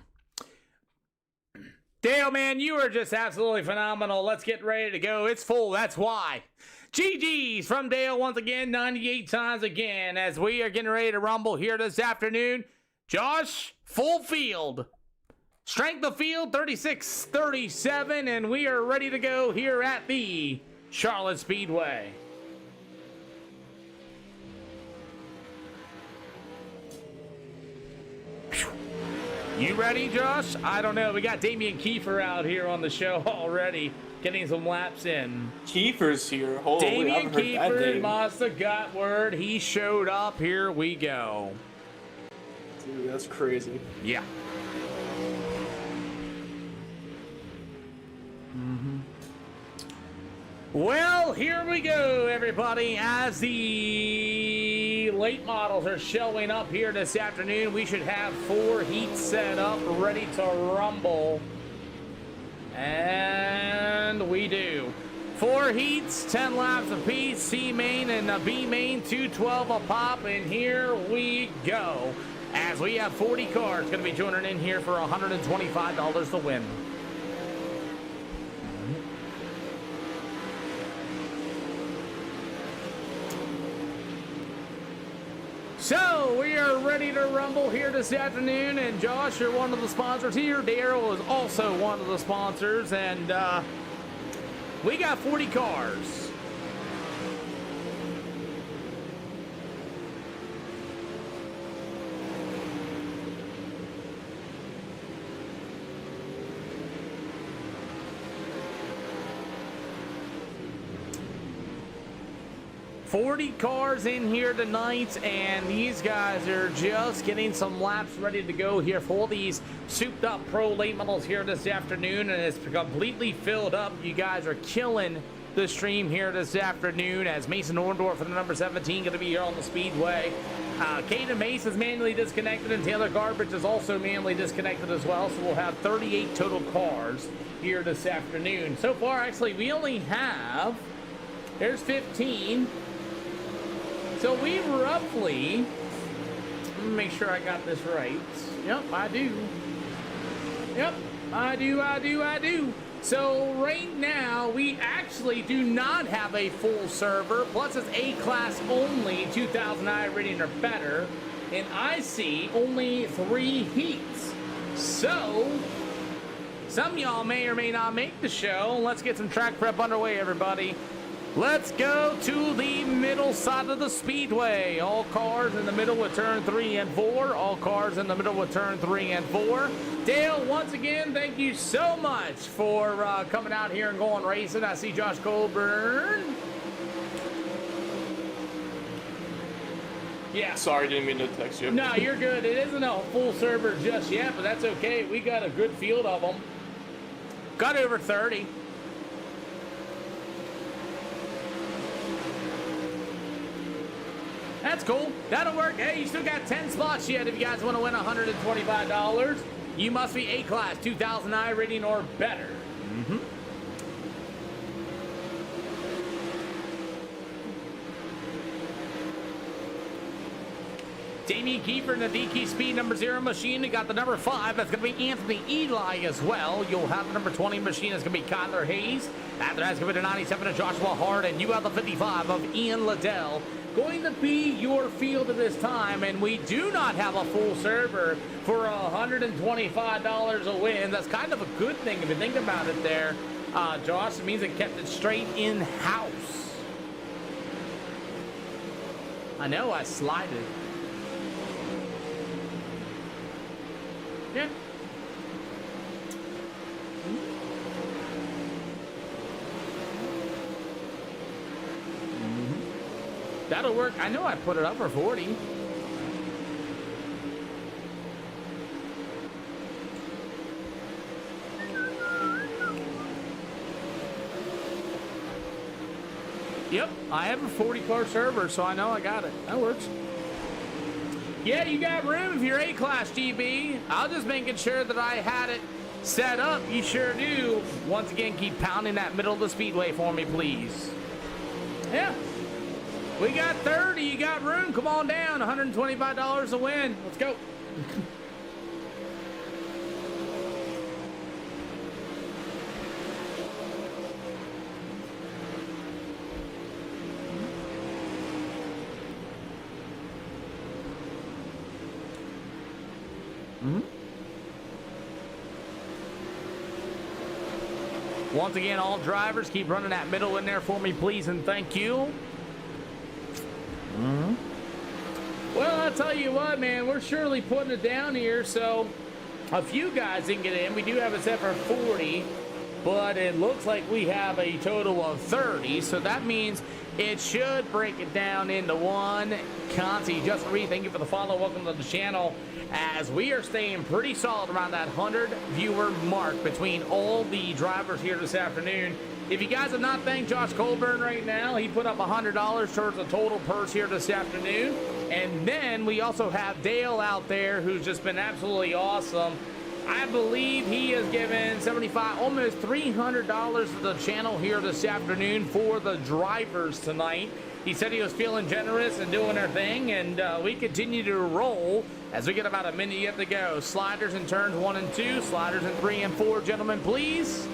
man, you are just absolutely phenomenal. Let's get ready to go. It's full. That's why. GG's from Dale once again, 98 times again, as we are getting ready to rumble here this afternoon. Josh, full field. Strength of field 36-37, and we are ready to go here at the Charlotte Speedway. You ready, Josh? I don't know. We got Damian Kiefer out here on the show already, getting some laps in. Kiefer's here. Holy, Damian I've heard that Kiefer name. must have got word. He showed up. Here we go. Dude, that's crazy. Yeah. Well, here we go, everybody. As the late models are showing up here this afternoon, we should have 4 heats set up, ready to rumble. And we do. 4 heats, 10 laps apiece, C main and B main, 212 a pop, and here we go. As we have 40 cars going to be joining in here for $125 to win. So, we are ready to rumble here this afternoon, and Josh, you're one of the sponsors here. Daryl is also one of the sponsors, and we got 40 cars. $40 cars in here tonight, and these guys are just getting some laps ready to go here for these souped up pro late models here this afternoon, and it's completely filled up. You guys are killing the stream here this afternoon, as Mason Orndorff for the number 17 going to be here on the speedway. Caden Mace is manually disconnected, and Taylor Garbage is also manually disconnected as well, so we'll have 38 total cars here this afternoon. So far, actually, we only have, there's 15. So we roughly, let me make sure I got this right. Yep, I do. Yep, I do. So right now, we actually do not have a full server, plus it's A-class only, 2000i rating or better, and I see only 3 heats. So, some of y'all may or may not make the show. Let's get some track prep underway, everybody. Let's go to the middle side of the speedway. All cars in the middle with turn 3 and 4. All cars in the middle with turn 3 and 4. Dale, once again, thank you so much for coming out here and going racing. I see Josh Colburn. Yeah. Sorry, didn't mean to text you. No, you're good. It isn't a full server just yet, but that's okay. We got a good field of them. Got over 30. That's cool. That'll work. Hey, you still got 10 spots yet if you guys want to win $125. You must be A-class, 2000i rating or better. Damian Kiefer in the DK Speed number 0 machine. You got the number 5. That's going to be Anthony Eli as well. You'll have the number 20 machine. That's going to be Kyler Hayes. After that's going to be the 97 of Joshua Hart. And you have the 55 of Ian Liddell. Going to be your field at this time. And we do not have a full server for $125 a win. That's kind of a good thing if you think about it there, Josh. It means it kept it straight in-house. I know I slided. Yeah. That'll work. I know I put it up for 40. Yep, I have a 40-car server, so I know I got it. That works. Yeah, you got room if you're A-class, GB. I was just making sure that I had it set up. You sure do. Once again, keep pounding that middle of the speedway for me, please. Yeah. We got 30. You got room. Come on down. $125 a win. Let's go. Once again, all drivers, keep running that middle in there for me, please, and thank you. Well, I'll tell you what, man, we're surely putting it down here, so a few guys didn't get in. We do have it set for 40, but it looks like we have a total of 30, so that means it should break it down into one. Conti, Justin Reed, thank you for the follow. Welcome to the channel. As we are staying pretty solid around that 100 viewer mark between all the drivers here this afternoon. If you guys have not thanked Josh Colburn right now, he put up $100 towards the total purse here this afternoon. And then we also have Dale out there, who's just been absolutely awesome. I believe he has given $75, almost $300 to the channel here this afternoon for the drivers tonight. He said he was feeling generous and doing their thing, and we continue to roll as we get about a minute yet to go. Sliders in turns 1 and 2, sliders in 3 and 4, gentlemen, please.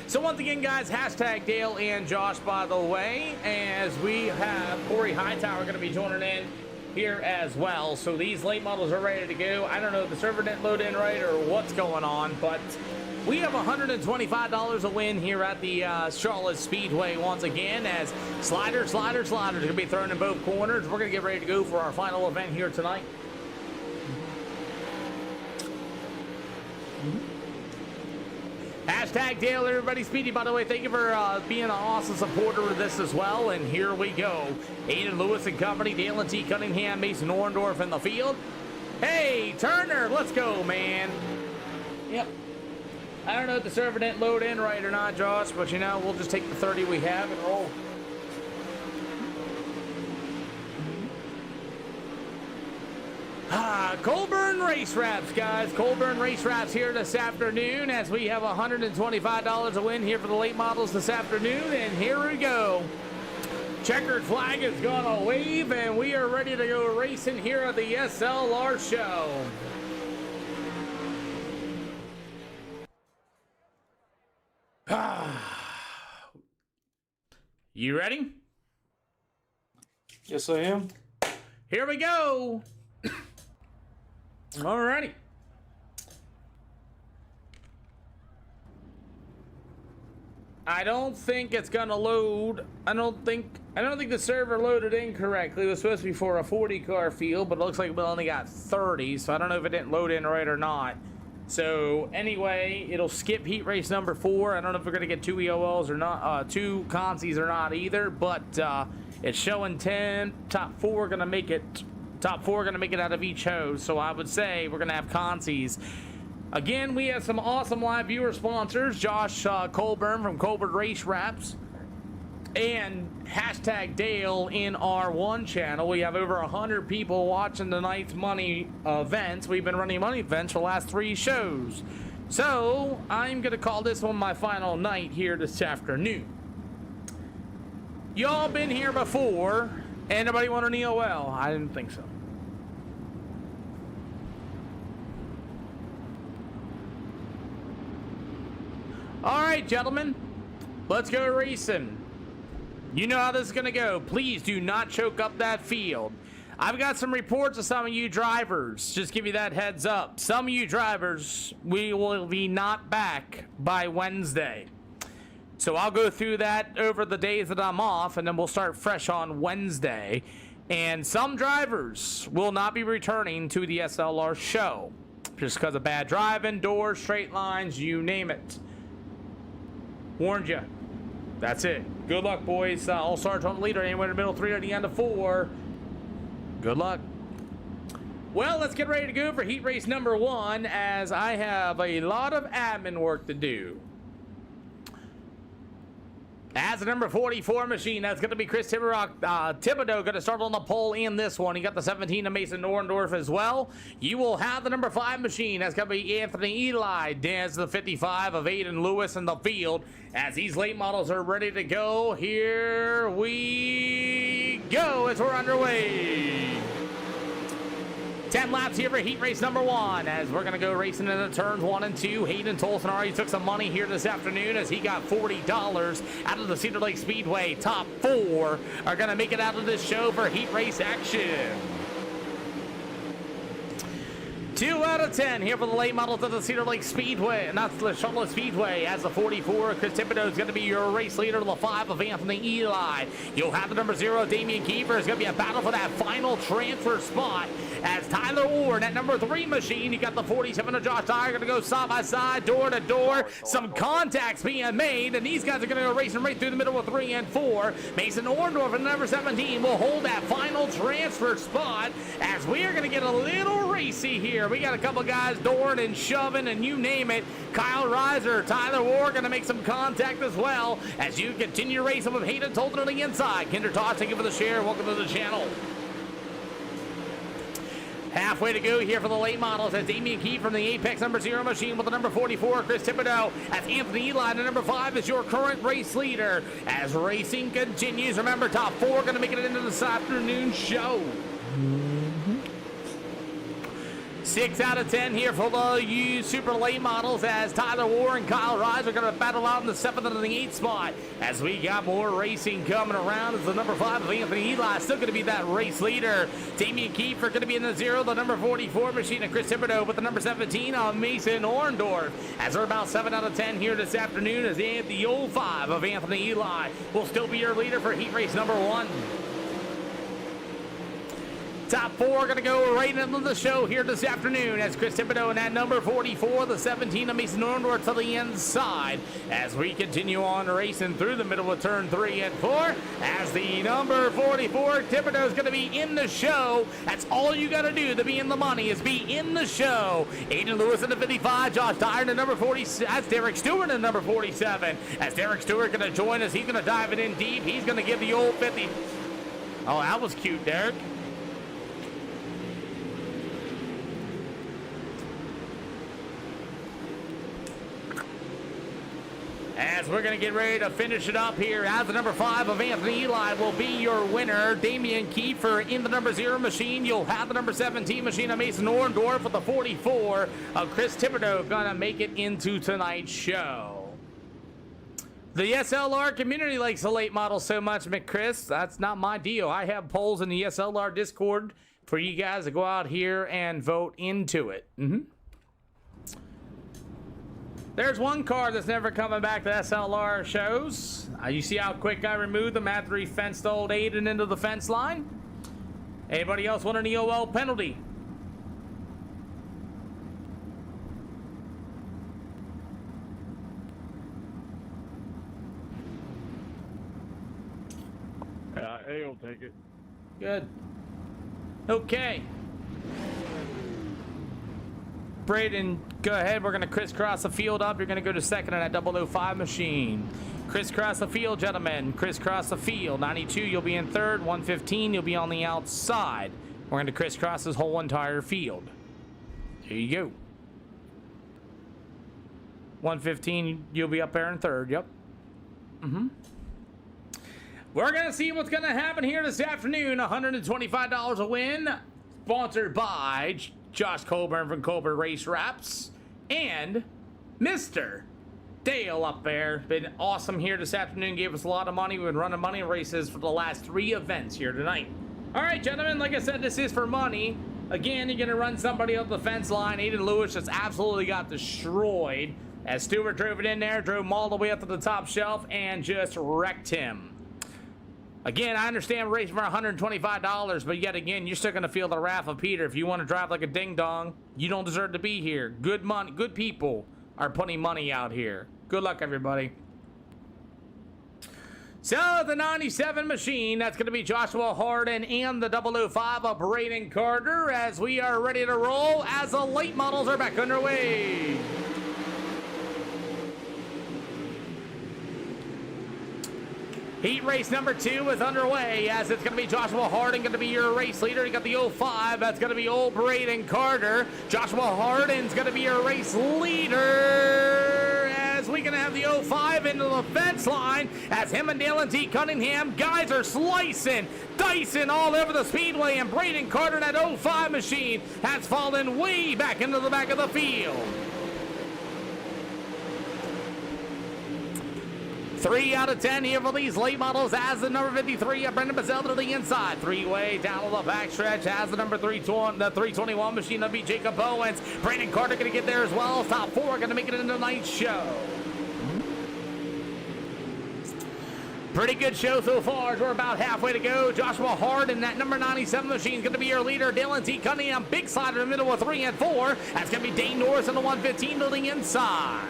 So once again, guys, hashtag Dale and Josh, by the way, as we have Corey Hightower going to be joining in here as well. So these late models are ready to go. I don't know if the server didn't load in right or what's going on, but we have $125 a win here at the Charlotte Speedway once again, as sliders going to be thrown in both corners. We're going to get ready to go for our final event here tonight. Hashtag Dale, everybody. Speedy, by the way, thank you for being an awesome supporter of this as well. And here we go. Aiden Lewis and company, Dale and T. Cunningham, Mason Orndorff in the field. Hey, Turner, let's go, man. Yep. I don't know if the server didn't load in right or not, Josh, but you know, we'll just take the 30 we have and roll. Colburn Race Wraps, guys. Colburn Race Wraps here this afternoon, as we have $125 a win here for the late models this afternoon. And here we go. Checkered flag is gonna wave, and we are ready to go racing here at the SLR show. You ready? Yes, I am. Here we go. Alrighty. I don't think it's gonna load. I don't think the server loaded incorrectly. It was supposed to be for a 40 car field, but it looks like we only got 30, so I don't know if it didn't load in right or not. So anyway, it'll skip heat race number 4. I don't know if we're gonna get 2 EOLs or not, 2 consies or not either, but it's showing 10. Top 4 gonna make it. Top 4 gonna make it out of each hose. So I would say we're gonna have consies. Again, we have some awesome live viewer sponsors. Josh Colburn from Colburn Race Wraps and hashtag Dale in our one channel. We have over 100 people watching tonight's money events. We've been running money events for the last 3 shows. So I'm gonna call this one my final night here this afternoon. Y'all been here before. Anybody want an EOL? I didn't think so. All right, gentlemen, let's go racing. You know how this is gonna go. Please do not choke up that field. I've got some reports of some of you drivers. Just give you that heads up. Some of you drivers, we will be not back by Wednesday. So I'll go through that over the days that I'm off, and then we'll start fresh on Wednesday. And some drivers will not be returning to the SLR show just because of bad driving, doors, straight lines, you name it. Warned you. That's it. Good luck, boys. All sergeant leader, anywhere in the middle, 3 at the end of 4. Good luck. Well, let's get ready to go for heat race number 1, as I have a lot of admin work to do. As the number 44 machine, that's going to be Chris Thibodeau, going to start on the pole in this one. He got the 17 of Mason Orndorff as well. You will have the number 5 machine. That's going to be Anthony Eli. Dan's the 55 of Aiden Lewis in the field. As these late models are ready to go, here we go as we're underway. 10 laps here for heat race number 1, as we're going to go racing into turns 1 and 2. Hayden Tolson already took some money here this afternoon, as he got $40 out of the Cedar Lake Speedway. Top 4 are going to make it out of this show for heat race action. 2 out of 10 here for the late models of the Cedar Lake Speedway, not the Charlotte Speedway. As the 44, Chris Thibodeau is going to be your race leader. The 5 of Anthony Eli. You'll have the number 0, Damian Kiefer. Is going to be a battle for that final transfer spot. As Tyler Ward at number 3 machine, you got the 47 of Josh Dyer going to go side by side, door to door. Some contacts being made, and these guys are going to go racing right through the middle of 3 and 4. Mason Orndorff at number 17 will hold that final transfer spot as we are going to get a little racy here. We got a couple guys dooring and shoving and you name it. Kyle Reiser, Tyler Ward going to make some contact as well as you continue racing with Hayden Tolton on the inside. Kinder Todd, thank you for the share. Welcome to the channel. Halfway to go here for the late models as Damian Key from the Apex number 0 machine with the number 44, Chris Thibodeau. As Anthony Eli, the number 5 is your current race leader. As racing continues, remember top 4 going to make it into this afternoon show. 6 out of 10 here for the U super late models as Tyler Ward and Kyle Rise are going to battle out in the 7th and the 8th spot. As we got more racing coming around as the number 5 of Anthony Eli still going to be that race leader. Damian Kiefer going to be in the 0, the number 44 machine of Chris Thibodeau with the number 17 on Mason Orndorff. As they're about 7 out of 10 here this afternoon as the old 5 of Anthony Eli will still be your leader for heat race number 1. Top 4 going to go right into the show here this afternoon as Chris Thibodeau and that number 44, the 17 of Mason Orndorff to the inside as we continue on racing through the middle of turn 3 and 4 as the number 44 Thibodeau is going to be in the show. That's all you got to do to be in the money is be in the show. Aiden Lewis in the 55, Josh Dyer in the number 40, that's Derek Stewart in the number 47 as Derek Stewart going to join us. He's going to dive it in deep. He's going to give the old 50. Oh, that was cute, Derek. As we're going to get ready to finish it up here, as the number 5 of Anthony Eli will be your winner. Damian Kiefer in the number 0 machine. You'll have the number 17 machine of Mason Orndorff with the 44 of Chris Thibodeau going to make it into tonight's show. The SLR community likes the late model so much, McChris. That's not my deal. I have polls in the SLR Discord for you guys to go out here and vote into it. There's one car that's never coming back to SLR shows. You see how quick I removed them after he fenced old Aiden into the fence line? Anybody else want an EOL penalty? A will take it. Good. Okay. Braden, go ahead. We're going to crisscross the field up. You're going to go to second in that 005 machine. Crisscross the field, gentlemen. Crisscross the field. 92, you'll be in third. 115, you'll be on the outside. We're going to crisscross this whole entire field. There you go. 115, you'll be up there in third. Yep. We're going to see what's going to happen here this afternoon. $125 a win. Sponsored by Josh Colburn from Colburn Race Wraps and Mr. Dale up there. Been awesome here this afternoon. Gave us a lot of money. We've been running money races for the last 3 events here tonight. All right, gentlemen, like I said, this is for money. Again, you're going to run somebody up the fence line. Aiden Lewis just absolutely got destroyed as Stewart drove it in there, drove him all the way up to the top shelf, and just wrecked him. Again, I understand racing for $125, but yet again, you're still going to feel the wrath of Peter. If you want to drive like a ding-dong, you don't deserve to be here. Good money, good people are putting money out here. Good luck, everybody. So, the 97 machine, that's going to be Joshua Harden and the 005 of Braden Carter as we are ready to roll as the late models are back underway. Heat race number 2 is underway as it's going to be Joshua Harden going to be your race leader. You got the 05. That's going to be old Braden Carter. Joshua Harden's going to be your race leader as we're going to have the 05 into the fence line as him and Dylan T. Cunningham. Guys are slicing, dicing all over the speedway, and Braden Carter, that 05 machine, has fallen way back into the back of the field. 3 out of 10 here for these late models as the number 53 of Brendan Bazell to the inside. 3-way down on the backstretch as the number 321 machine of Jacob Owens. Brandon Carter going to get there as well. Top 4 going to make it into tonight's show. Pretty good show so far as we're about halfway to go. Joshua Hard in that number 97 machine is going to be your leader. Dylan T. Cunningham, big slider in the middle of 3 and 4. That's going to be Dane Norris in the 115 to the inside.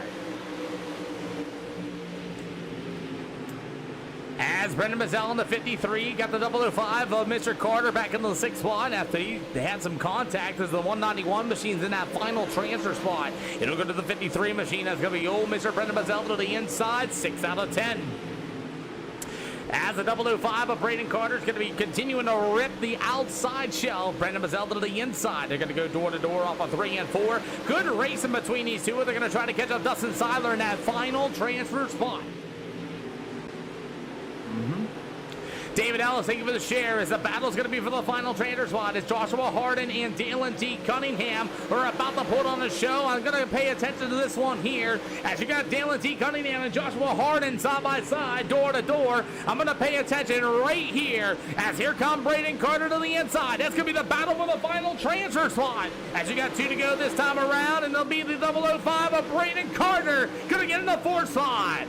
As Brendan Mazzell in the 53 got the 005 of Mr. Carter back into the 6th spot after they had some contact as the 191 machine's in that final transfer spot. It'll go to the 53 machine. That's going to be old Mr. Brendan Mazzell to the inside, 6 out of 10. As the 005 of Braden Carter is going to be continuing to rip the outside shell. Brendan Mazzell to the inside. They're going to go door to door off of 3 and 4. Good race in between these two. They're going to try to catch up Dustin Seiler in that final transfer spot. David Ellis, thank you for the share. As the battle's going to be for the final transfer spot, it's Joshua Harden and Dalen T. Cunningham are about to put on the show. I'm going to pay attention to this one here. As you got Dalen T. Cunningham and Joshua Harden side by side, door to door. I'm going to pay attention right here. As here come Braden Carter to the inside. That's going to be the battle for the final transfer spot. As you got 2 to go this time around, and it'll be the 005 of Braden Carter going to get in the 4th spot.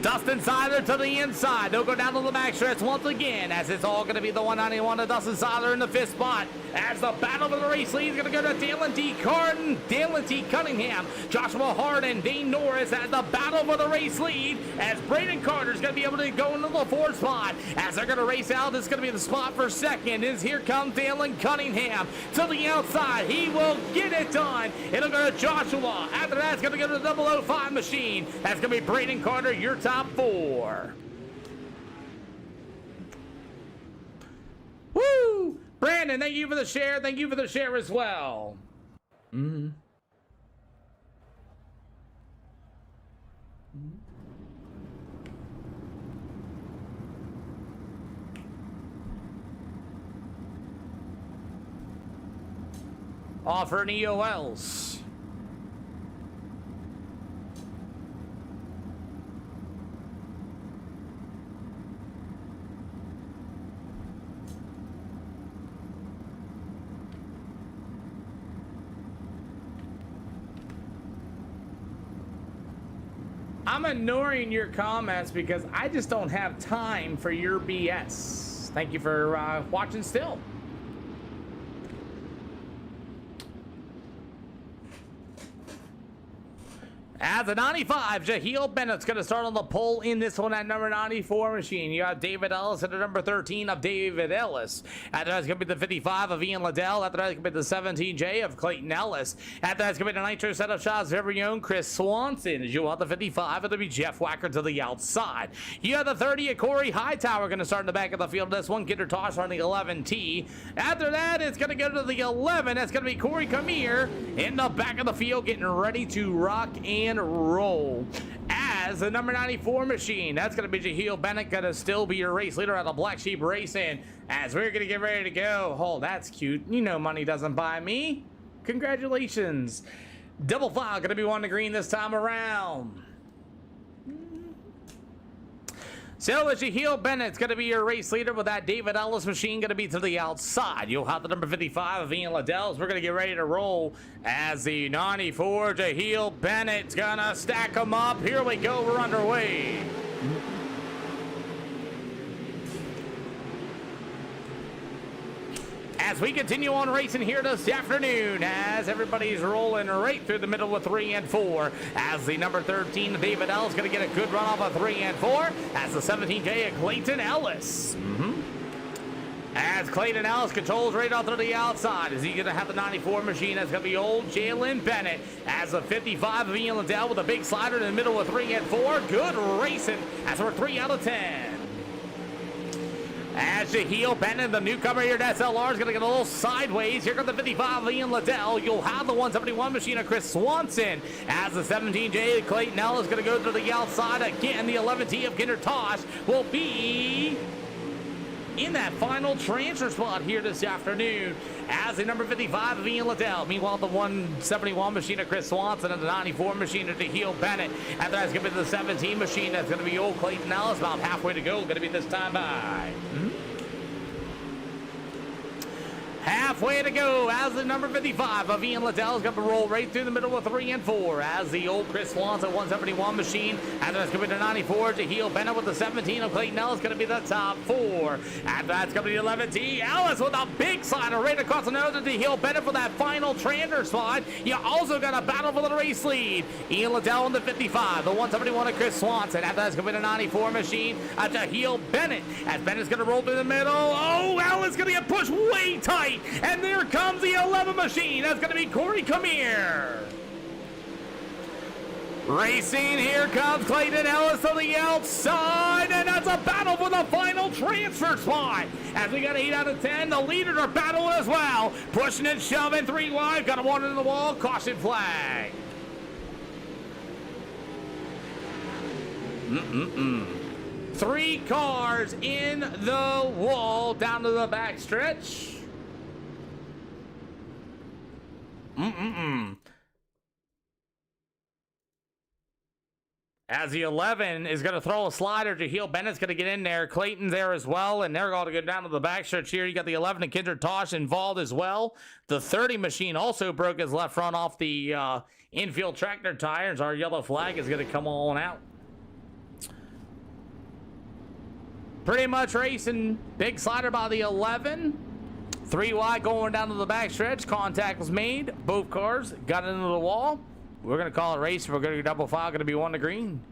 Dustin Seiler to the inside. They'll go down to the backstretch once again, as it's all going to be the 191 of Dustin Seiler in the 5th spot. As the battle for the race lead is going to go to Dalen T. Cunningham, Joshua Harden, Dane Norris as the battle for the race lead, as Braden Carter is going to be able to go into the 4th spot. As they're going to race out, this is going to be the spot for 2nd. Is here comes Dalen Cunningham to the outside. He will get it done. It'll go to Joshua. After that, it's going to go to the 005 machine. That's going to be Braden Carter, your top 4. Woo! Brandon, thank you for the share. Thank you for the share as well. Offer an EOLs. I'm ignoring your comments because I just don't have time for your BS. Thank you for watching still. As the 95, Jahiel Bennett's going to start on the pole in this one at number 94 machine. You have David Ellis at the number 13 of David Ellis. After that's going to be the 55 of Ian Liddell. After that's going to be the 17J of Clayton Ellis. After that's going to be the nitro setup shots of very own Chris Swanson. As you want the 55, it'll be Jeff Wacker to the outside. You have the 30 of Corey Hightower going to start in the back of the field. This one, Gitter Toss on the 11T. After that, it's going to go to the 11. That's going to be Corey Kamir in the back of the field getting ready to rock and roll. As the number 94 machine, that's going to be Jahiel Bennett, going to still be your race leader out of Black Sheep Racing. As we're going to get ready to go. Oh, that's cute. You know money doesn't buy me. Congratulations. Double file going to be one to green this time around. So as Jahiel Bennett's going to be your race leader with that David Ellis machine going to be to the outside. You'll have the number 55 of Ian Liddell. We're going to get ready to roll as the 94 Jahiel Bennett's going to stack them up. Here we go. We're underway. As we continue on racing here this afternoon, as everybody's rolling right through the middle of 3 and 4, as the number 13, David Ellis, going to get a good run off of 3 and 4, as the 17J of Clayton Ellis. As Clayton Ellis controls right off to the outside, is he going to have the 94 machine? That's going to be old Jalen Bennett. As the 55 of Ian Liddell with a big slider in the middle of 3 and 4, good racing, as we're 3 out of 10. As Jahiel Bennett, the newcomer here at SLR, is going to get a little sideways. Here comes the 55 of Ian Liddell. You'll have the 171 machine of Chris Swanson. As the 17J of Clayton Ellis is going to go to the outside again. The 11T of Ginder Tosh will be in that final transfer spot here this afternoon as the number 55 of Ian Liddell. Meanwhile, the 171 machine of Chris Swanson and the 94 machine of Tehil Bennett. And that's going to be the 17 machine. That's going to be old Clayton Ellis. About halfway to go. Going to be this time by. Halfway to go as the number 55 of Ian Liddell is going to roll right through the middle of 3 and 4 as the old Chris Swanson 171 machine. And that's going to be the 94 to Heel Bennett with the 17 of Clayton Ellis going to be the top 4. And that's going to be the 11 T. Ellis with a big slider right across the nose to Heel Bennett for that final transfer spot. You also got a battle for the race lead. Ian Liddell in the 55, the 171 of Chris Swanson. After that's going to be the 94 machine to Heel Bennett as Bennett's going to roll through the middle. Oh, Ellis going to get pushed way tight. And there comes the 11 machine. That's going to be Corey Camere. Racing, here comes Clayton Ellis on the outside, and that's a battle for the final transfer spot. As we got 8 out of 10, the leaders are battling as well. Pushing and shoving, 3 wide, got a 1 in the wall, caution flag. 3 cars in the wall, down to the back stretch. As the 11 is going to throw a slider to Heel Bennett's going to get in there. Clayton's there as well, and they're going to go down to the backstretch here. You got the 11 and Kendra Tosh involved as well. The 30 machine also broke his left front off the infield tractor tires. Our yellow flag is going to come on out. Pretty much racing. Big slider by the 11. 3 wide going down to the backstretch. Contact was made. Both cars got into the wall. We're going to call it a race. We're going to double file. Going to be 1 to green.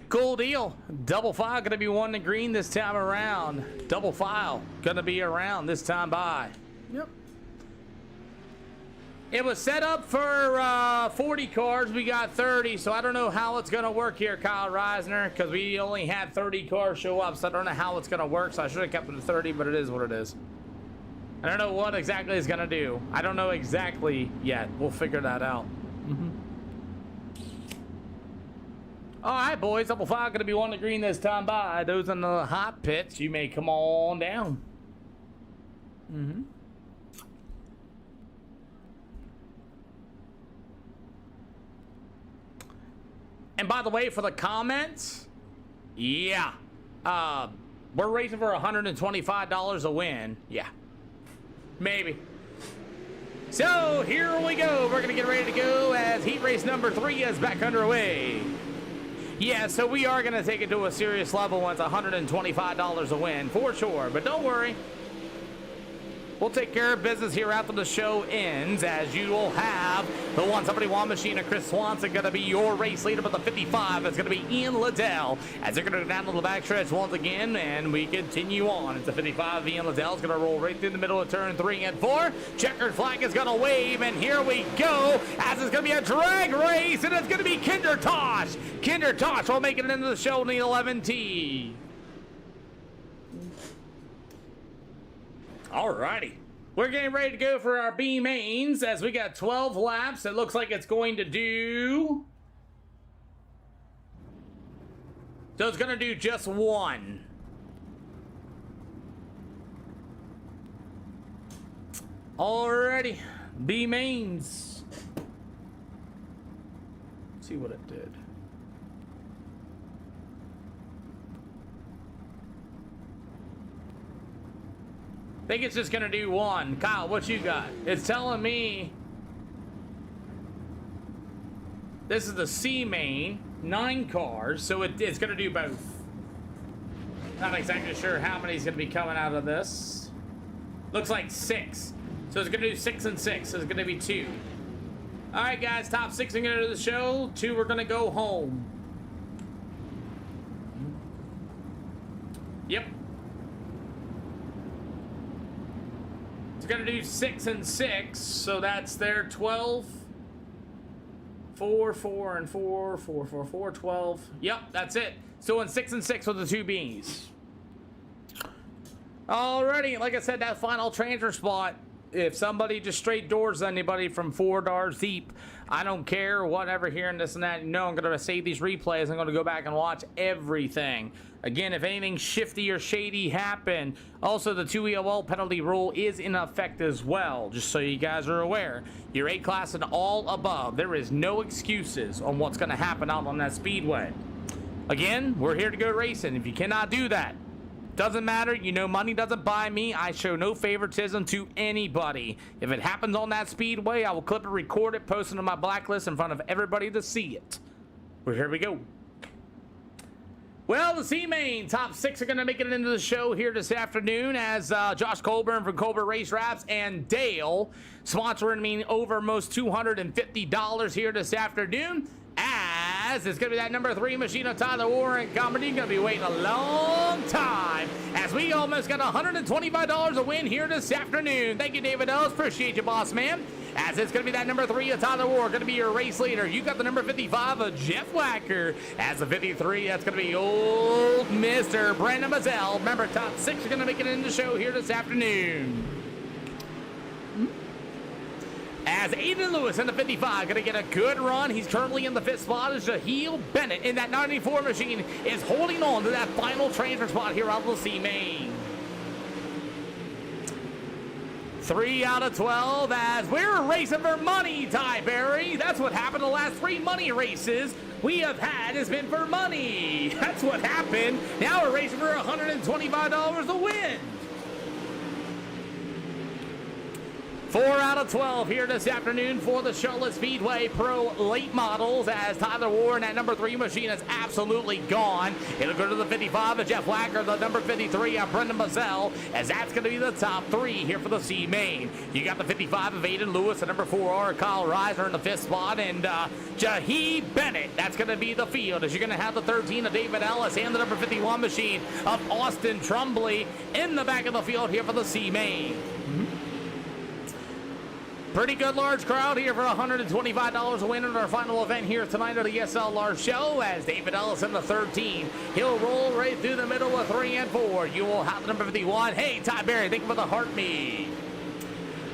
Cool deal. Double file going to be 1 to green this time around. Double file going to be around this time by. Yep. It was set up for 40 cars. We got 30, so I don't know how it's going to work here, Kyle Reisner, because we only had 30 cars show up, so I don't know how it's going to work, so I should have kept it at 30, but it is what it is. I don't know what exactly it's going to do. I don't know exactly yet. We'll figure that out. All right, boys. Double file going to be 1 to green this time by. Those in the hot pits, you may come on down. And by the way, for the comments, yeah, we're racing for $125 a win. Yeah, maybe. So here we go. We're gonna get ready to go as heat race number 3 is back underway. Yeah, so we are gonna take it to a serious level when it's $125 a win for sure. But don't worry. We'll take care of business here after the show ends, as you will have the 171 machine of Chris Swanson going to be your race leader, but the 55 is going to be Ian Liddell, as they're going to go down to the backstretch once again, and we continue on. It's the 55 Ian Liddell is going to roll right through the middle of turn 3 and 4. Checkered flag is going to wave, and here we go, as it's going to be a drag race, and it's going to be Kinder Tosh. Kinder Tosh will make it into the show in the 11T. Alrighty. We're getting ready to go for our B mains as we got 12 laps. It looks like it's going to do. So it's going to do just 1. Alrighty. B mains. Let's see what it did. I think it's just gonna do 1. Kyle, what you got? It's telling me this is the C main, 9 cars, so it's gonna do both. Not exactly sure how many's gonna be coming out of this. Looks like 6. So it's gonna do 6 and 6. So it's gonna be 2. All right, guys, top 6 are gonna do the show. 2 are gonna go home. Yep. It's gonna do 6 and 6, so that's their 12. 4, 4, and 4, 4, 4, 4, 12. Yep, that's it. So in 6 and 6 with the 2 Bs. Alrighty, like I said, that final transfer spot if somebody just straight doors anybody from 4 doors deep, I don't care, whatever, hearing this and that, I'm going to save these replays. I'm going to go back and watch everything. Again, if anything shifty or shady happened, also the 2 EOL penalty rule is in effect as well, just so you guys are aware. You're A class and all above. There is no excuses on what's going to happen out on that speedway. Again, we're here to go racing. If you cannot do that, doesn't matter. You know, money doesn't buy me. I show no favoritism to anybody. If it happens on that speedway, I will clip it, record it, post it on my blacklist in front of everybody to see it. Well, here we go. Well, the C-Main top 6 are going to make it into the show here this afternoon as Josh Colburn from Colburn Race Wraps and Dale sponsoring me over most $250 here this afternoon. As it's going to be that number 3 machine of Tyler Warren Company. Going to be waiting a long time as we almost got $125 a win here this afternoon. Thank you, David Ellis. Appreciate you, boss man. As it's going to be that number 3 of Tyler Warren, going to be your race leader. You got the number 55 of Jeff Wacker. As the 53, that's going to be old Mr. Brandon Mazzell. Remember, top 6 are going to make it in the show here this afternoon. As Aiden Lewis in the 55 going to get a good run. He's currently in the 5th spot as Jaheel Bennett in that 94 machine is holding on to that final transfer spot here out of the C-Main. 3 out of 12 as we're racing for money, Ty Berry. That's what happened the last 3 money races we have had has been for money. That's what happened. Now we're racing for $125 to win. 4 out of 12 here this afternoon for the Charlotte Speedway Pro late models as Tyler Warren, that number 3 machine, is absolutely gone. It'll go to the 55 of Jeff Wacker, the number 53 of Brendan Mazzell, as that's going to be the top 3 here for the C-Main. You got the 55 of Aiden Lewis, the number 4R Kyle Reiser in the 5th spot, and Jahee Bennett, that's going to be the field, as you're going to have the 13 of David Ellis and the number 51 machine of Austin Trumbley in the back of the field here for the C-Main. Pretty good large crowd here for $125 a win in our final event here tonight at the SLR show as David Ellis in the 13. He'll roll right through the middle of 3 and 4. You will have the number 51. Hey, Ty Berry, thank you for the heart me.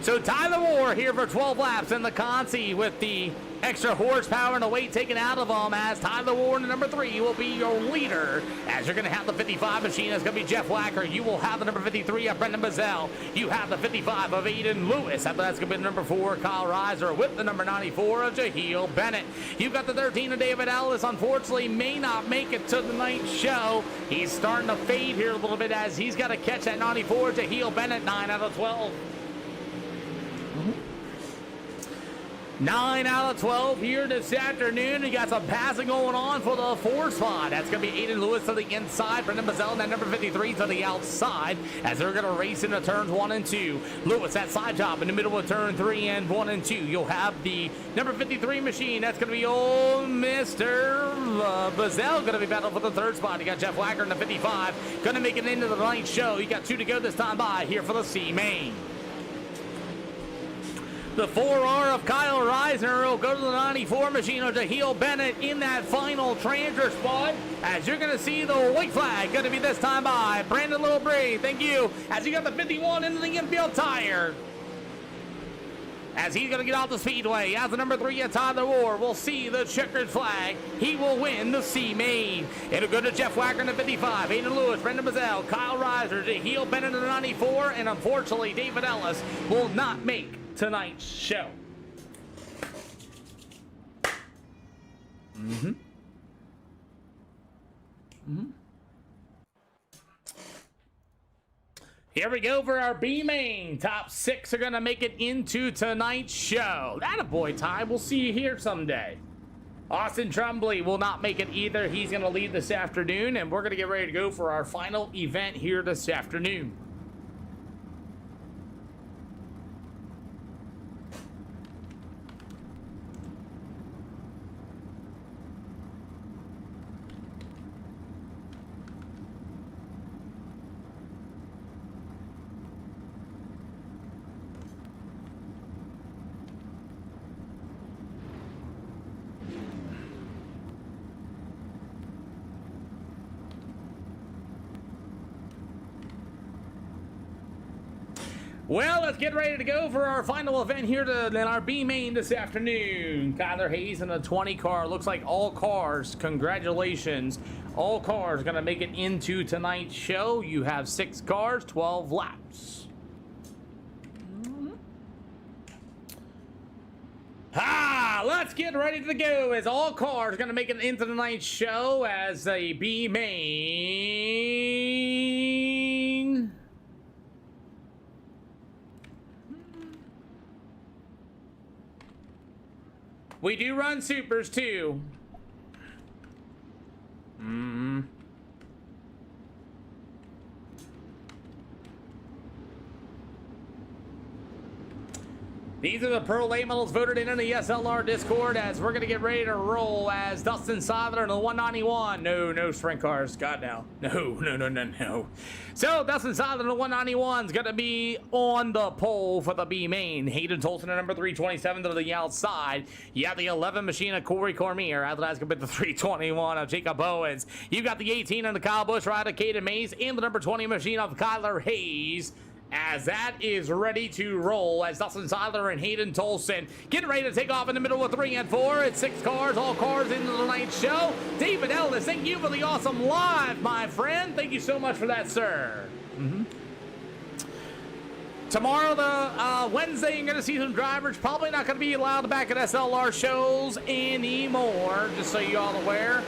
So Tyler Moore here for 12 laps in the Consi with the extra horsepower and the weight taken out of them as Tyler Warren, the number 3, will be your leader. As you're going to have the 55 machine, that's going to be Jeff Wacker. You will have the number 53 of Brendan Mazzell. You have the 55 of Aiden Lewis. After that's going to be the number 4, Kyle Reiser, with the number 94 of Jaheel Bennett. You've got the 13 of David Ellis. Unfortunately, may not make it to the night show. He's starting to fade here a little bit as he's got to catch that 94 Jaheel Bennett, 9 out of 12. 9 out of 12 here this afternoon. You got some passing going on for the 4 spot. That's going to be Aiden Lewis to the inside. Brendan Mazzell and that number 53 to the outside as they're going to race into turns 1 and 2. Lewis, that side job in the middle of turn 3 and 1 and 2. You'll have the number 53 machine. That's going to be old Mr. Mazzell going to be battling for the 3rd spot. You got Jeff Wacker in the 55. Going to make it into the night show. You got 2 to go this time by here for the C-Main. The 4R of Kyle Reisner will go to the 94 machine of Jaheel Bennett in that final transfer spot. As you're going to see the white flag going to be this time by Brandon Littlebree. Thank you. As you got the 51 into the infield tire. As he's going to get off the speedway, as the number 3 at Tyler War will see the checkered flag. He will win the C-Main. It'll go to Jeff Wacker in the 55, Aiden Lewis, Brendan Mazzell, Kyle Reiser, Jaheel Bennett in the 94, and unfortunately David Ellis will not make tonight's show. Here we go for our B-Main. Top 6 are going to make it into tonight's show. Attaboy, Ty. We'll see you here someday. Austin Trumbley will not make it either. He's going to lead this afternoon, and we're going to get ready to go for our final event here this afternoon. Well, let's get ready to go for our final event here in our B main this afternoon. Kyler Hayes in a 20 car. Looks like all cars, congratulations, all cars going to make it into tonight's show. You have 6 cars, 12 laps. Let's get ready to go as all cars going to make it into tonight's show as a B main. We do run supers too. These are the Pro Late Models voted in the SLR Discord as we're going to get ready to roll as Dustin Sadler in the 191. No sprint cars. God, no. No. So, Dustin Sadler in the 191 is going to be on the pole for the B main. Hayden Tolson at number 327 to the outside. You have the 11 machine of Corey Cormier. After that's going to be the 321 of Jacob Owens. You've got the 18 on the Kyle Busch ride of Caden Mays and the number 20 machine of Kyler Hayes. As that is ready to roll as Dustin Sadler and Hayden Tolson getting ready to take off in the middle of 3 and 4. It's 6 cars, all cars into the night show. David Ellis, thank you for the awesome live, my friend. Thank you so much for that, sir. Tomorrow, the Wednesday, you're going to see some drivers probably not going to be allowed back at SLR shows anymore, just so you all aware.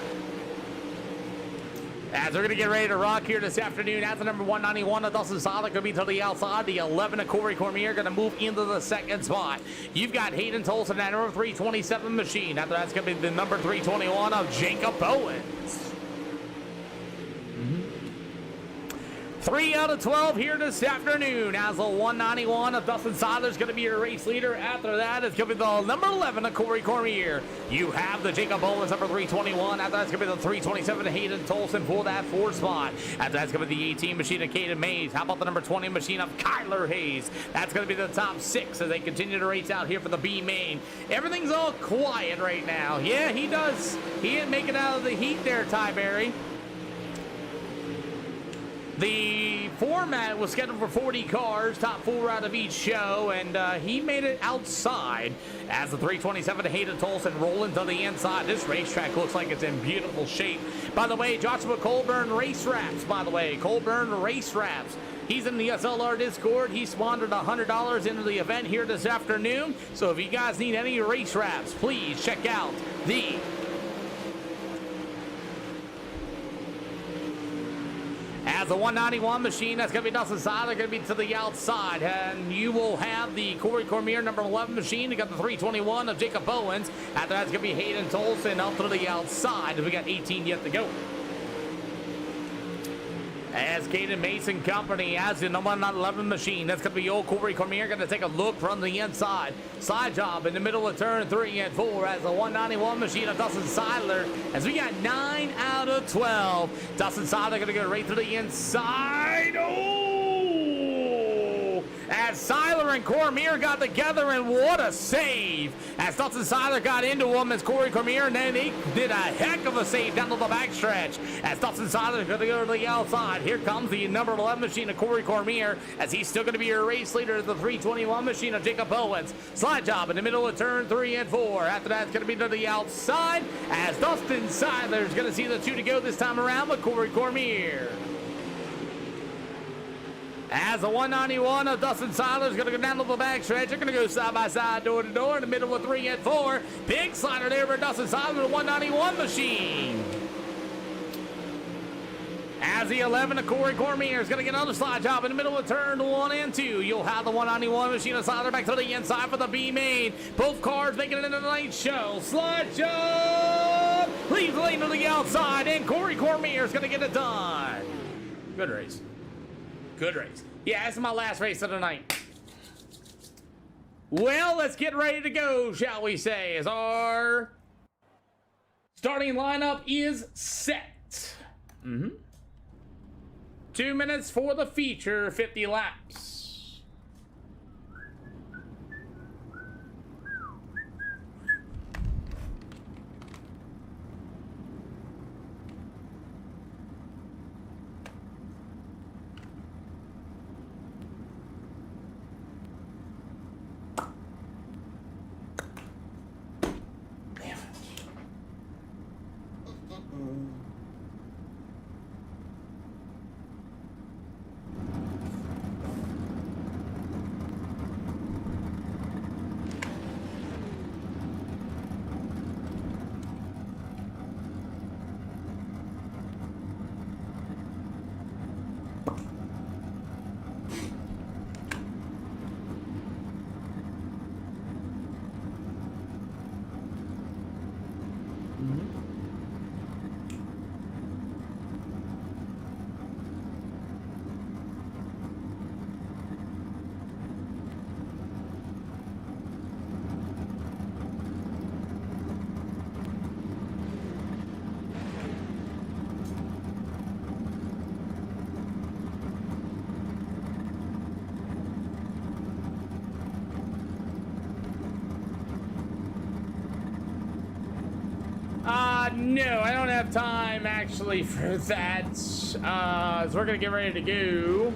As we're going to get ready to rock here this afternoon at the number 191 of Dustin Sadler going to be to the outside. The 11 of Corey Cormier going to move into the second spot. You've got Hayden Tolson at number 327 machine. After that's going to be the number 321 of Jacob Owens. 3 out of 12 here this afternoon as the 191 of Dustin Sadler is going to be your race leader. After that, it's going to be the number 11 of Corey Cormier. You have the Jacob Owens number 321. After that's going to be the 327 of Hayden Tolson for that 4th spot. After that's going to be the 18 machine of Caden Mays. How about the number 20 machine of Kyler Hayes? That's going to be the top 6 as they continue to race out here for the B main. Everything's all quiet right now. Yeah, he does. He didn't make it out of the heat there, Ty Berry. The format was scheduled for 40 cars, top 4 out of each show, and he made it outside as the 327 to Hayden Tolson rolling to the inside. This racetrack looks like it's in beautiful shape. By the way, Joshua Colburn Race Wraps, Colburn Race Wraps. He's in the SLR Discord. He sponsored $100 into the event here this afternoon. So if you guys need any race wraps, please check out the as the 191 machine, that's going to be Dustin Sadler, going to be to the outside. And you will have the Corey Cormier number 11 machine. You got the 321 of Jacob Owens. After that's going to be Hayden Tolson up to the outside. We got 18 yet to go. As Caden Mason Company has the number 11 machine. That's going to be old Corey Cormier. Going to take a look from the inside. Side job in the middle of turn 3 and 4 as the 191 machine of Dustin Sadler. As we got 9 out of 12. Dustin Sadler going to go right to the inside. As Sadler and Cormier got together, and what a save. As Dustin Sadler got into him as Corey Cormier, and then they did a heck of a save down to the backstretch. As Dustin Sadler is going to go to the outside. Here comes the number 11 machine of Corey Cormier, as he's still going to be your race leader, the 321 machine of Jacob Owens. Slide job in the middle of turn 3 and 4. After that, it's going to be to the outside, as Dustin Sadler is going to see the 2 to go this time around with Corey Cormier. As the 191 of Dustin Sadler is going to go down to the backstretch. They're going to go side by side, door to door in the middle of 3 and 4. Big slider there for Dustin Sadler, the 191 machine. As the 11 of Corey Cormier is going to get another slide job in the middle of turn 1 and 2. You'll have the 191 machine of Sadler back to the inside for the B main. Both cars making it into the night show. Slide job! Leaves the lane to the outside, and Corey Cormier is going to get it done. Good race. Good race. Yeah, this is my last race of the night. Well, let's get ready to go, shall we say, as our starting lineup is set. 2 minutes for the feature, 50 laps. No, I don't have time actually for that. So we're gonna get ready to go.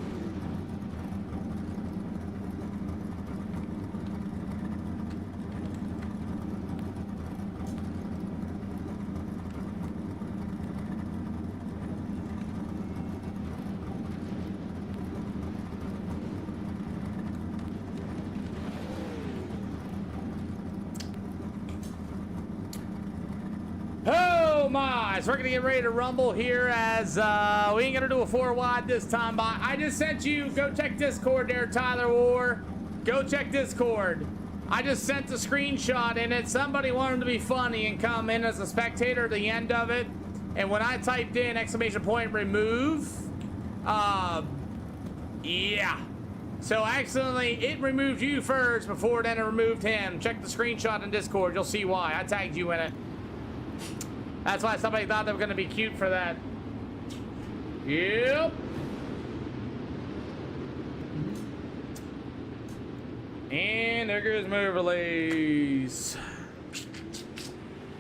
Oh my, so we're gonna get ready to rumble here as we ain't gonna do a 4 wide this time, but I just sent you, go check Discord there, Tyler War. Go check Discord. I just sent a screenshot in it. Somebody wanted to be funny and come in as a spectator at the end of it. And when I typed in exclamation point remove, yeah. So accidentally, it removed you first before then it removed him. Check the screenshot in Discord, you'll see why. I tagged you in it. That's why somebody thought they were gonna be cute for that. Yep. And there goes my overlays.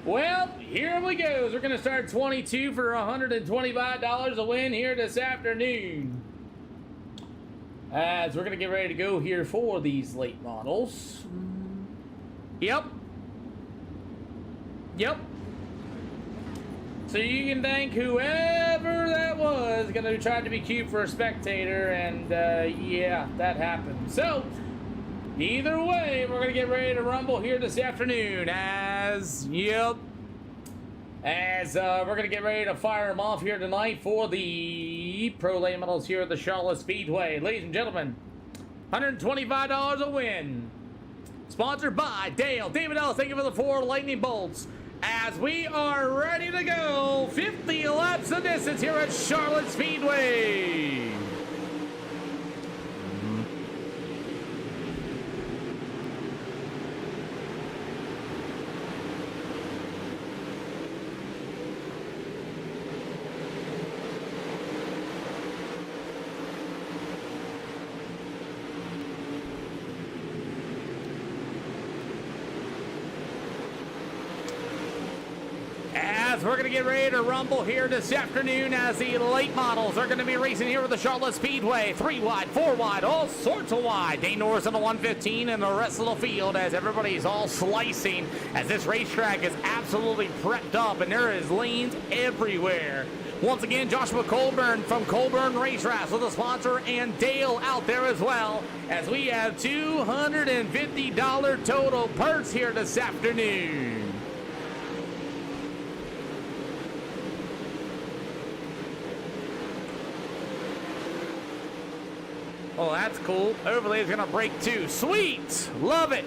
Well, here we go. We're gonna start 22 for $125 a win here this afternoon. As we're gonna get ready to go here for these late models. Yep. Yep. So you can thank whoever that was gonna try to be cute for a spectator, and yeah, that happened. So either way, we're gonna get ready to rumble here this afternoon as, yep, as we're gonna get ready to fire them off here tonight for the pro late models here at the Charlotte Speedway. Ladies and gentlemen, $125 a win. Sponsored by Dale. David Ellis, thank you for the 4 lightning bolts. As we are ready to go, 50 laps of distance here at Charlotte Speedway. We're going to get ready to rumble here this afternoon as the late models are going to be racing here with the Charlotte Speedway. 3 wide, 4 wide, all sorts of wide. Dane Norris on the 115 and the rest of the field as everybody's all slicing as this racetrack is absolutely prepped up and there is lanes everywhere. Once again, Joshua Colburn from Colburn Race Racks with a sponsor and Dale out there as well as we have $250 total purse here this afternoon. Oh, that's cool. Overlay is gonna break too. Sweet! Love it!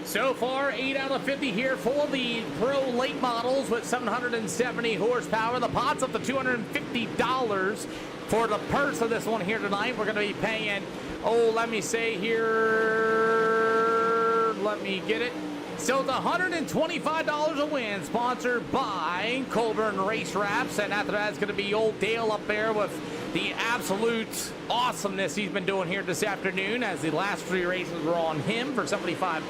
So far, 8 out of 50 here for the pro late models with 770 horsepower. The pot's up to $250 for the purse of this one here tonight. We're going to be paying, oh, let me say here, let me get it. So it's $125 a win, sponsored by Colburn Race Wraps. And after that, it's going to be old Dale up there with the absolute awesomeness he's been doing here this afternoon, as the last 3 races were on him for $75.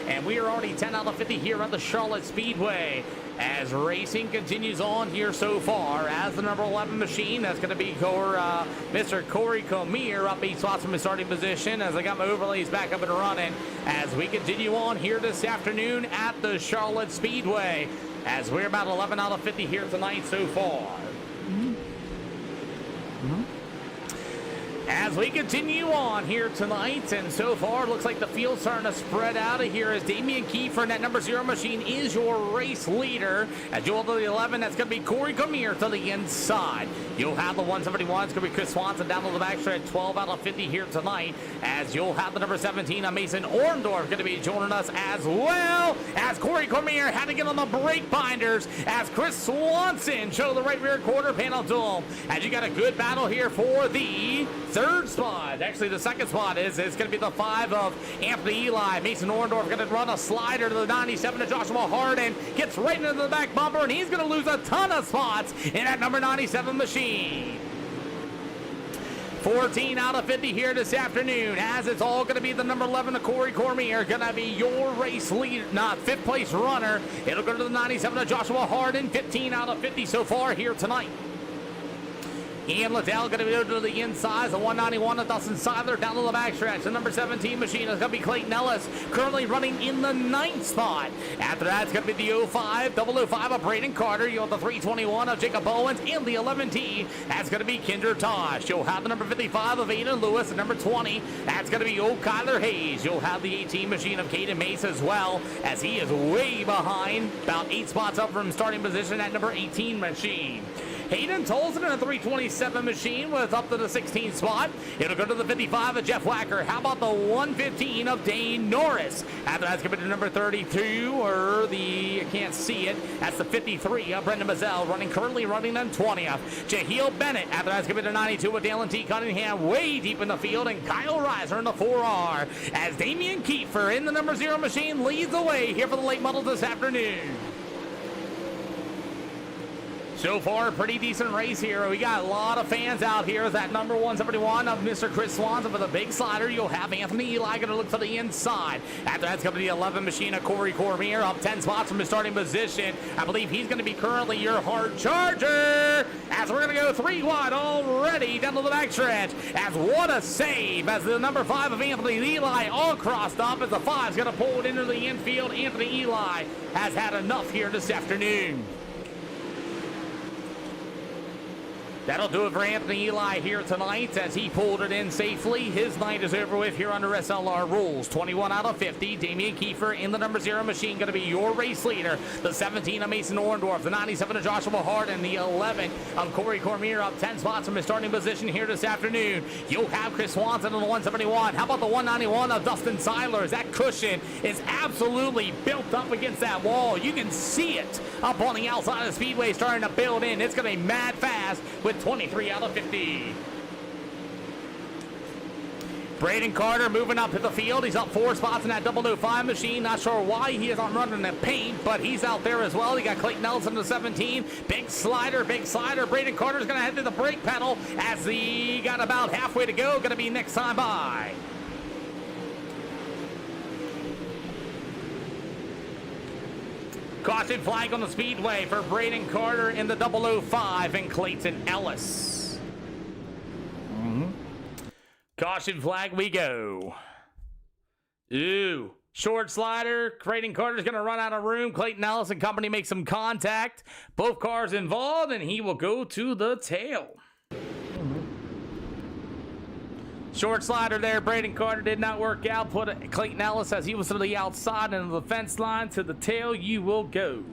And we are already 10 out of 50 here at the Charlotte Speedway as racing continues on here so far. As the number 11 machine, that's going to be Mr. Corey Comier up 8 spots from his starting position as I got my overlays back up and running as we continue on here this afternoon at the Charlotte Speedway as we're about 11 out of 50 here tonight so far. As we continue on here tonight, and so far, looks like the field's starting to spread out of here as Damian Kiefer in that number 0 machine is your race leader. As you'll have the 11, that's going to be Corey Cormier to the inside. You'll have the 171, it's going to be Chris Swanson down to the backstretch, 12 out of 50 here tonight. As you'll have the number 17, Mason Orndorff going to be joining us as well. As Corey Cormier had to get on the brake binders as Chris Swanson showed the right rear quarter panel to him. As you got a good battle here for the third spot. Actually, the second spot is going to be the 5 of Anthony Eli. Mason Orndorff going to run a slider to the 97 to Joshua Harden. Gets right into the back bumper, and he's going to lose a ton of spots in that number 97 machine. 14 out of 50 here this afternoon, as it's all going to be the number 11 of Corey Cormier, going to be your race leader, not fifth place runner. It'll go to the 97 of Joshua Harden, 15 out of 50 so far here tonight. Ian Liddell going to go to the inside. The 191 of Dustin Seiler down to the backstretch. The number 17 machine is going to be Clayton Ellis, currently running in the 9th spot. After that, it's going to be the 05 of Braden Carter. You'll have the 321 of Jacob Owens and the 11T. That's going to be Kinder Tosh. You'll have the number 55 of Aiden Lewis. The number 20, that's going to be old Kyler Hayes. You'll have the 18 machine of Caden Mace as well, as he is way behind, about 8 spots up from starting position at number 18 machine. Hayden Tolson in a 327 machine with up to the 16th spot. It'll go to the 55 of Jeff Wacker. How about the 115 of Dane Norris? After that's going to be the number 32, or I can't see it. That's the 53 of Brendan Mazzell, currently running on 20th. Jahiel Bennett. After that's going to be the 92 of Dallin T. Cunningham, way deep in the field. And Kyle Reiser in the 4R. As Damian Kiefer in the number 0 machine leads the way here for the late model this afternoon. So far, a pretty decent race here. We got a lot of fans out here. That number 171 of Mr. Chris Swanson with a big slider. You'll have Anthony Eli going to look for the inside. After that's going to be the 11 machine of Corey Cormier, up 10 spots from his starting position. I believe he's going to be currently your hard charger. As we're going to go 3 wide already down to the backstretch. As what a save as the number 5 of Anthony Eli all crossed up as the 5 is going to pull it into the infield. Anthony Eli has had enough here this afternoon. That'll do it for Anthony Eli here tonight as he pulled it in safely. His night is over with here under SLR rules. 21 out of 50. Damian Kiefer in the number 0 machine going to be your race leader. The 17 of Mason Orndorff. The 97 of Joshua Harden. The 11 of Corey Cormier up 10 spots from his starting position here this afternoon. You'll have Chris Swanson on the 171. How about the 191 of Dustin Seiler? That cushion is absolutely built up against that wall. You can see it up on the outside of the speedway starting to build in. It's going to be mad fast with 23 out of 50. Braden Carter moving up to the field. He's up 4 spots in that 005 machine. Not sure why he isn't running the paint, but he's out there as well. You got Clayton Nelson to 17. Big slider, big slider. Braden Carter's going to head to the brake pedal as he got about halfway to go. Going to be next time by. Caution flag on the speedway for Braden Carter in the 005 and Clayton Ellis. Caution flag we go. Ooh. Short slider. Braden Carter's going to run out of room. Clayton Ellis and company make some contact. Both cars involved, and he will go to the tail. Short slider there. Braden Carter did not work out. Put Clayton Ellis as he was to the outside and the fence line to the tail. You will go.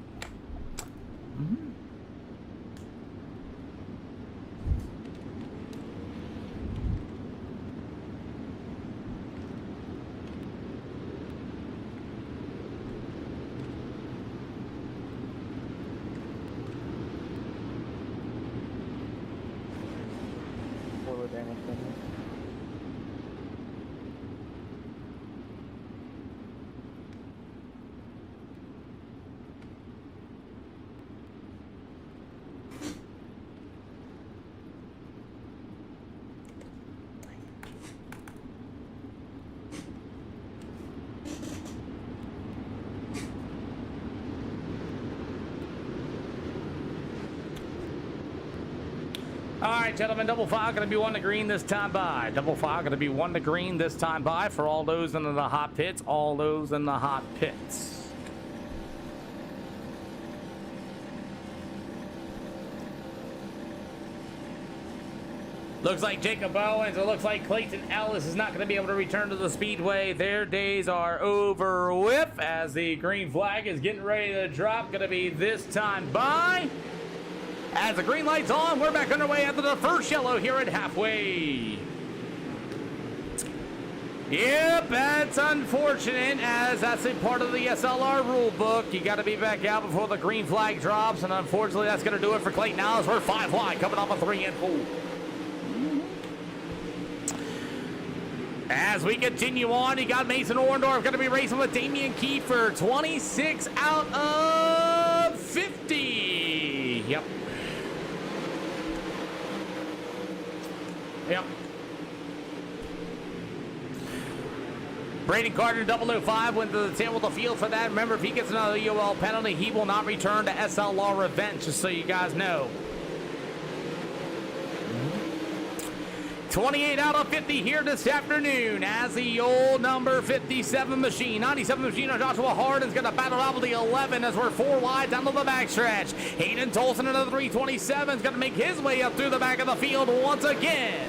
All right, gentlemen, 5 going to be 1 to green this time by. 5 going to be 1 to green this time by for all those in the hot pits. All those in the hot pits. Looks like Jacob Owens, it looks like Clayton Ellis is not going to be able to return to the speedway. Their days are over with as the green flag is getting ready to drop. Going to be this time by. As the green light's on, we're back underway after the first yellow here at halfway. Yep, that's unfortunate, as that's a part of the SLR rule book. You got to be back out before the green flag drops, and unfortunately, that's going to do it for Clayton Ellis. We're 5 wide, coming off a 3 and 4. As we continue on, you got Mason Orndorff going to be racing with Damian Kiefer, 26 out of 50. Yep. Yep. Braden Carter, 005, went to the tail of the field for that. Remember, if he gets another UL penalty, he will not return to SLR events, just so you guys know. 28 out of 50 here this afternoon as the old number 57 machine, 97 machine of Joshua Harden's going to battle out with the 11 as we're 4 wide down to the backstretch. Hayden Tolson, another 327, is going to make his way up through the back of the field once again.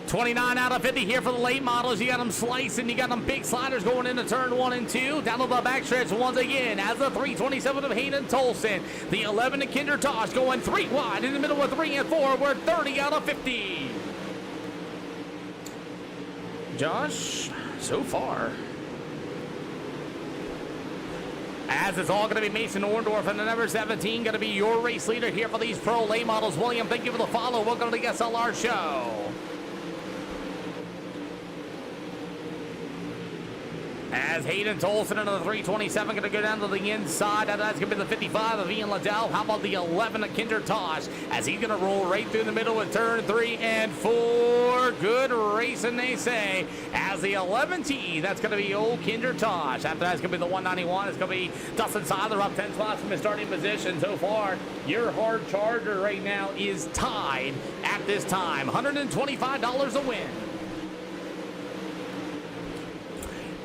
29 out of 50 here for the late models. You got them slicing. You got them big sliders going into turn 1 and 2. Down to the backstretch once again as the 327 of Hayden Tolson. The 11 of Kinder Tosh going 3 wide in the middle of 3 and 4. We're 30 out of 50. Josh, so far. As it's all going to be Mason Orndorff and the number 17 going to be your race leader here for these pro late models. William, thank you for the follow. Welcome to the SLR show. As Hayden Tolson into the 327 going to go down to the inside. That's going to be the 55 of Ian Liddell. How about the 11 of Kinder Tosh as he's going to roll right through the middle with turn 3 and 4. Good racing, they say. As the 11T, that's going to be old Kinder Tosh. After that's going to be the 191. It's going to be Dustin Seiler up 10 spots from his starting position. So far, your hard charger right now is tied at this time. $125 a win.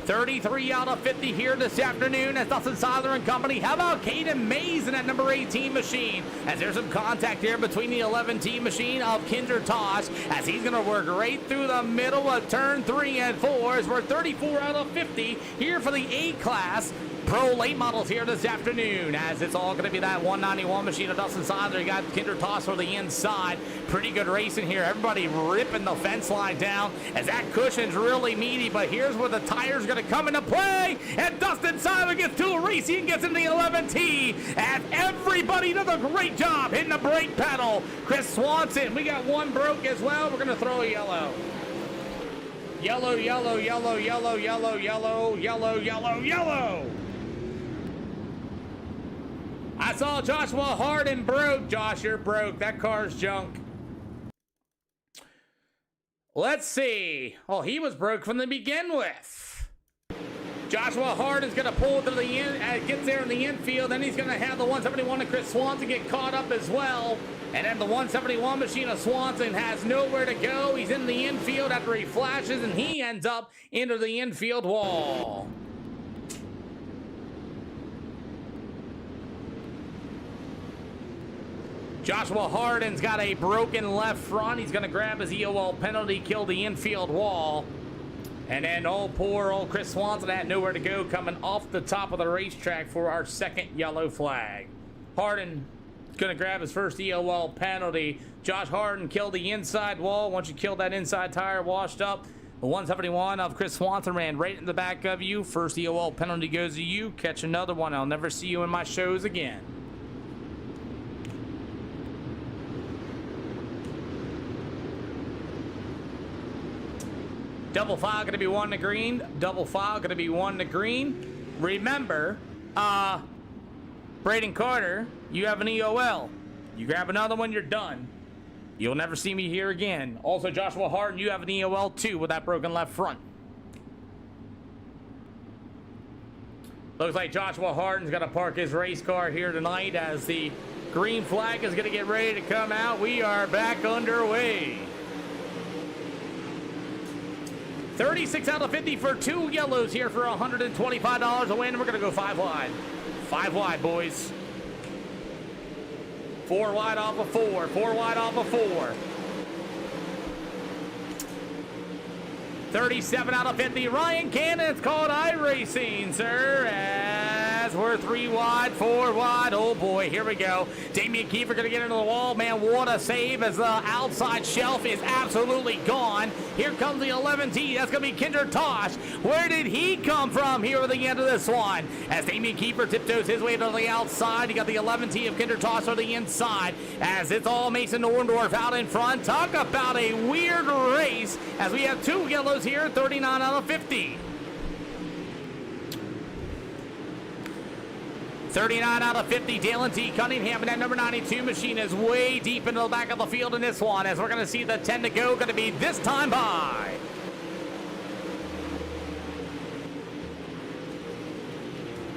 33 out of 50 here this afternoon as Dustin Seiler and company. How about Caden Mays in that number 18 machine? As there's some contact here between the 11T machine of Kinder Tosh as he's going to work right through the middle of turn 3 and 4 as we're 34 out of 50 here for the A-Class pro late models here this afternoon as it's all going to be that 191 machine of Dustin Seiler. You got Kinder Tosh for the inside. Pretty good racing here. Everybody ripping the fence line down as that cushion's really meaty, but here's where the tire's going to come into play, and Dustin Seiler gets to a race and gets into the 11T as everybody does a great job hitting the brake pedal. Chris Swanson, we got one broke as well. We're going to throw a yellow. Yellow, yellow, yellow, yellow, yellow, yellow, yellow, yellow, yellow. I saw Joshua Harden broke. Josh, you're broke. That car's junk. Let's see. Oh, he was broke from the begin with. Joshua Harden's going to pull to the end, gets there in the infield. Then he's going to have the 171 of Chris Swanson get caught up as well. And then the 171 machine of Swanson has nowhere to go. He's in the infield after he flashes, and he ends up into the infield wall. Joshua Harden's got a broken left front. He's going to grab his EOL penalty, kill the infield wall. And then poor old Chris Swanson had nowhere to go coming off the top of the racetrack for our second yellow flag. Harden going to grab his first EOL penalty. Josh Harden killed the inside wall. Once you kill that inside tire washed up, the 171 of Chris Swanson ran right in the back of you. First EOL penalty goes to you. Catch another one. I'll never see you in my shows again. Double file going to be 1 to green. Double file going to be 1 to green. Remember, Braden Carter, you have an EOL. You grab another one, you're done. You'll never see me here again. Also, Joshua Harden, you have an EOL too with that broken left front. Looks like Joshua Harden's going to park his race car here tonight as the green flag is going to get ready to come out. We are back underway. 36 out of 50 for 2 yellows here for $125 a win. We're going to go 5 wide. 5 wide, boys. 4 wide off of 4. 4 wide off of 4. 37 out of 50. Ryan Cannon, it's called Iracing, sir. As we're 3 wide, 4 wide. Oh boy, here we go. Damian Kiefer gonna get into the wall. Man, what a save as the outside shelf is absolutely gone. Here comes the 11T. That's gonna be Kinder Tosh. Where did he come from here at the end of this one? As Damian Kiefer tiptoes his way to the outside. You got the 11T of Kinder Tosh on the inside. As it's all Mason Orndorff out in front. Talk about a weird race as we have 2 yellows here, 39 out of 50. 39 out of 50, Dalen T. Cunningham, and that number 92 machine is way deep into the back of the field in this one, as we're going to see the 10 to go, going to be this time by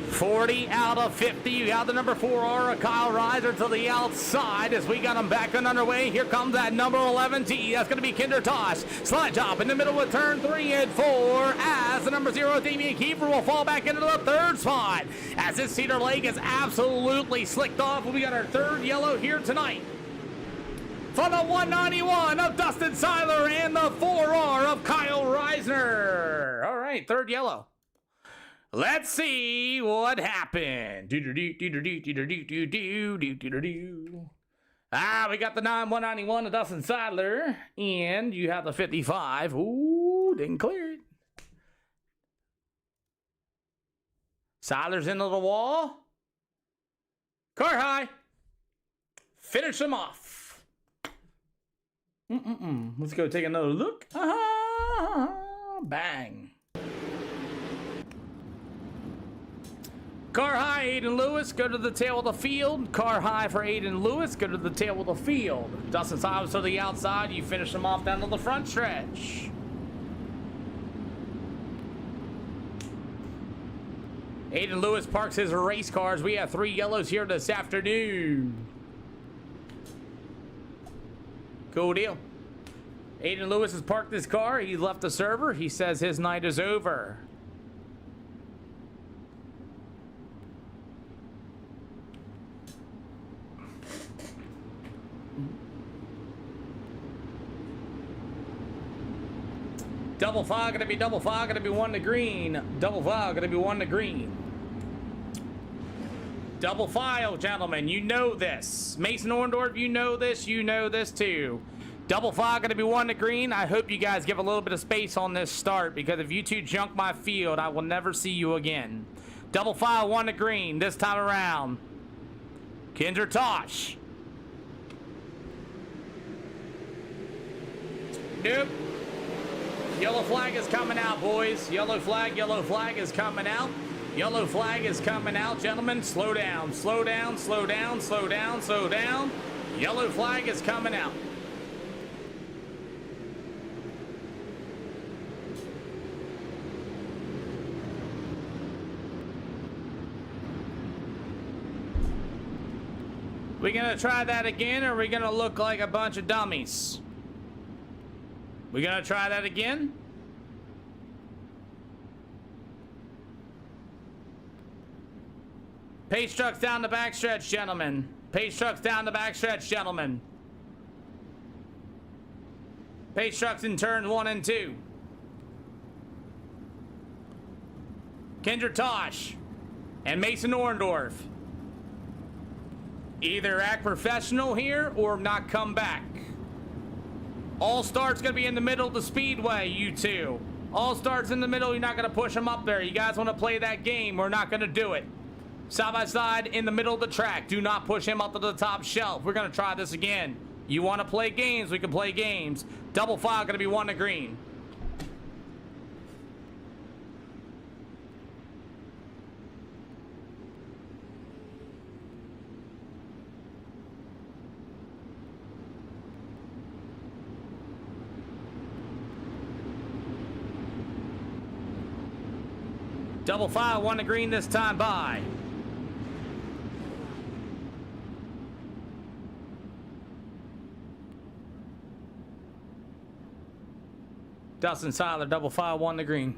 40 out of 50. You got the number 4R, Kyle Reiser to the outside as we got him back and underway. Here comes that number 11T. That's going to be Kinder Tosh. Slide job in the middle with turn 3 and 4 as the number 0, Damian Kiefer, will fall back into the 3rd spot as this Cedar Lake is absolutely slicked off. We got our 3rd yellow here tonight. For the 191 of Dustin Seiler and the 4R of Kyle Reisner. All right, 3rd yellow. Let's see what happened. We got the 191 of Dustin Sadler, and you have the 55. Ooh, didn't clear it. Sadler's into the wall. Car high. Finish him off. Let's go take another look. Bang. Car high, Aiden Lewis, go to the tail of the field. Car high for Aiden Lewis, go to the tail of the field. Dustin Silas to the outside, you finish them off down to the front stretch. Aiden Lewis parks his race cars. We have 3 yellows here this afternoon. Cool deal. Aiden Lewis has parked his car. He left the server. He says his night is over. Double file, gonna be double file, gonna be 1 to green. Double file, gonna be 1 to green. Double file, gentlemen, you know this. Mason Orndorff, you know this too. Double file, gonna be 1 to green. I hope you guys give a little bit of space on this start, because if you two junk my field, I will never see you again. Double file, 1 to green this time around. Kinder Tosh. Nope. Yellow flag is coming out, boys. Yellow flag is coming out. Yellow flag is coming out, gentlemen. Slow down, slow down, slow down, slow down, slow down. Yellow flag is coming out. We gonna try that again, or are we gonna look like a bunch of dummies? We gonna try that again? Pace trucks down the backstretch, gentlemen. Pace trucks down the backstretch, gentlemen. Pace trucks in turn 1 and 2. Kinder Tosh and Mason Orndorff. Either act professional here or not come back. All starts gonna be in the middle of the speedway, you two. All starts in the middle, you're not gonna push them up there. You guys wanna play that game, we're not gonna do it. Side by side in the middle of the track. Do not push him up to the top shelf. We're gonna try this again. You wanna play games, we can play games. Double file gonna be 1 to green. Double file, 1 to green this time by. Dustin Seiler, double file, 1 to green.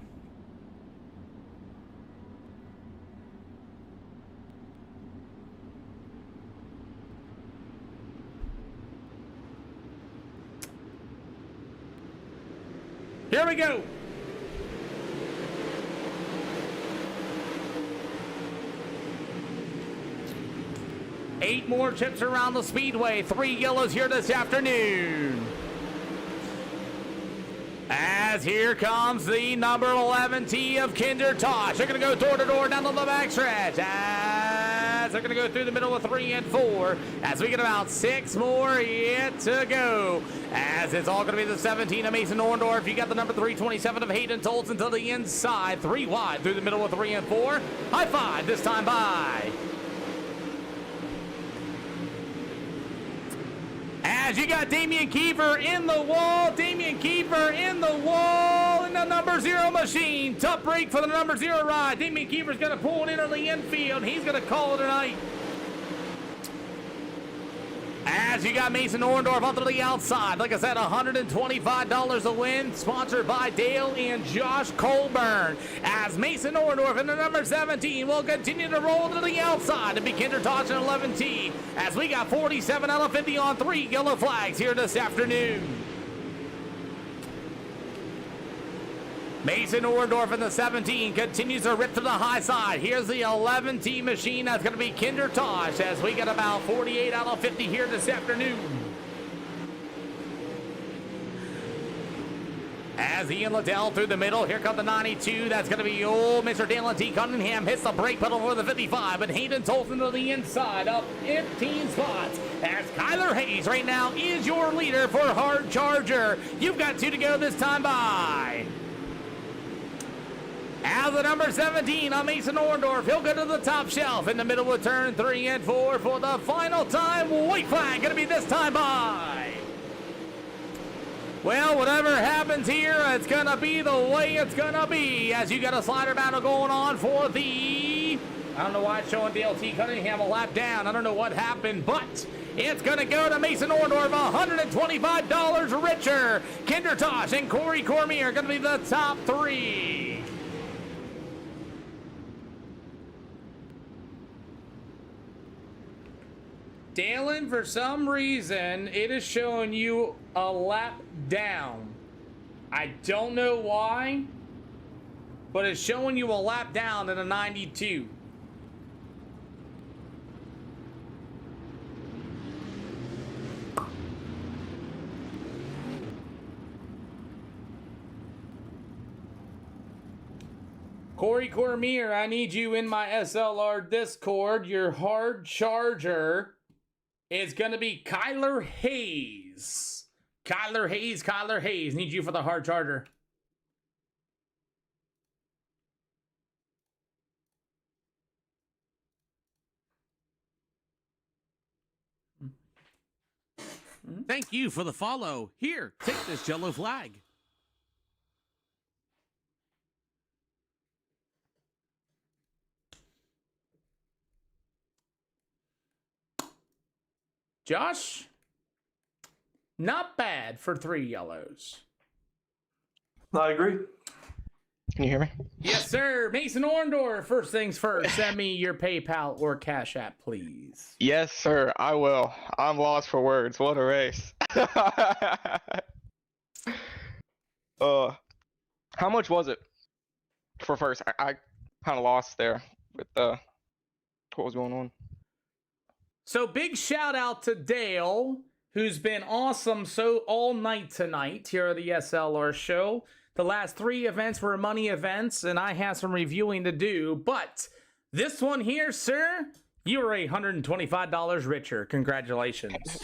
Here we go. Eight more chips around the speedway. 3 yellows here this afternoon. As here comes the number 11 T of Kinder Tosh. They're going to go door to door down to the backstretch. As they're going to go through the middle of 3 and 4. As we get about 6 more yet to go. As it's all going to be the 17 of Mason Orndorff. You got the number 327 of Hayden Tolson to the inside. 3 wide through the middle of 3 and 4. High five this time by. As you got Damian Kiefer in the wall, Damian Kiefer in the wall in the number 0 machine. Tough break for the number 0 ride. Damian Kiefer's going to pull it in on the infield. He's going to call it a night. As you got Mason Orndorff up to the outside. Like I said, $125 a win. Sponsored by Dale and Josh Colburn. As Mason Orndorff in the number 17 will continue to roll to the outside. To be Kinder Tosh and 11T. As we got 47 out of 50 on 3 yellow flags here this afternoon. Mason Orndorff in the 17 continues to rip to the high side. Here's the 11T machine. That's going to be Kinder Tosh as we get about 48 out of 50 here this afternoon. As Ian Liddell through the middle, here comes the 92. That's going to be old Mr. Dalen T. Cunningham. Hits the brake pedal for the 55, but Hayden Tolson to the inside, up 15 spots. As Kyler Hayes right now is your leader for Hard Charger. You've got 2 to go this time by. As the number 17 on Mason Orndorff, he'll go to the top shelf in the middle of turn 3 and 4 for the final time. White flag going to be this time by. Well, whatever happens here, it's going to be the way it's going to be. As you got a slider battle going on for the... I don't know why it's showing DLT Cunningham a lap down. I don't know what happened, but it's going to go to Mason Orndorff, $125 richer. Kinder Tosh and Corey Cormier are going to be the top 3. Dalen, for some reason, it is showing you a lap down. I don't know why, but it's showing you a lap down in a 92. Corey Cormier, I need you in my SLR Discord. Your hard charger is going to be Kyler Hayes. Kyler Hayes. Need you for the hard charger. Thank you for the follow. Here, take this yellow flag. Josh, not bad for 3 yellows. I agree. Can you hear me? Yes, sir. Mason Orndorff, first things first, send me your PayPal or Cash App, please. Yes, sir. I will. I'm lost for words. What a race. How much was it for first? I kind of lost there with what was going on. So big shout out to Dale, who's been awesome all night tonight here at the SLR show. The last 3 events were money events, and I have some reviewing to do. But this one here, sir, you were $125 richer. Congratulations.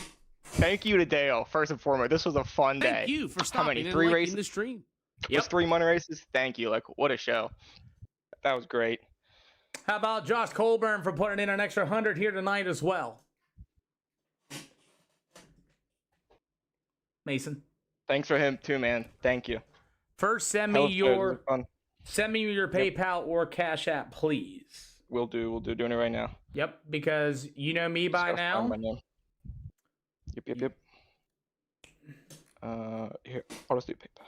Thank you to Dale, first and foremost. This was a fun day. Thank you for stopping How many? and 3 liking races? the stream. Just 3 money races? Thank you. Like, what a show. That was great. How about Josh Colburn for putting in an extra 100 here tonight as well? Mason. Thanks for him too, man. Thank you. First, send me your PayPal or Cash App, please. We'll do. Doing it right now. Yep, because you know me by now. Yep. Here, I'll just do PayPal.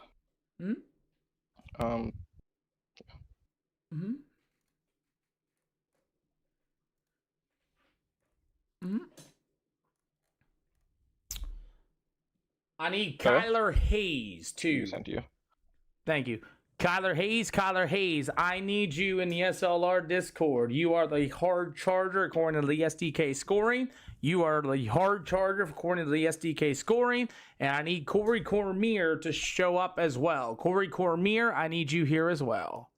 I need Kyler Hayes too. Send to you. Thank you. Kyler Hayes, I need you in the SLR Discord. You are the hard charger according to the SDK scoring. You are the hard charger according to the SDK scoring. And I need Corey Cormier to show up as well. Corey Cormier, I need you here as well.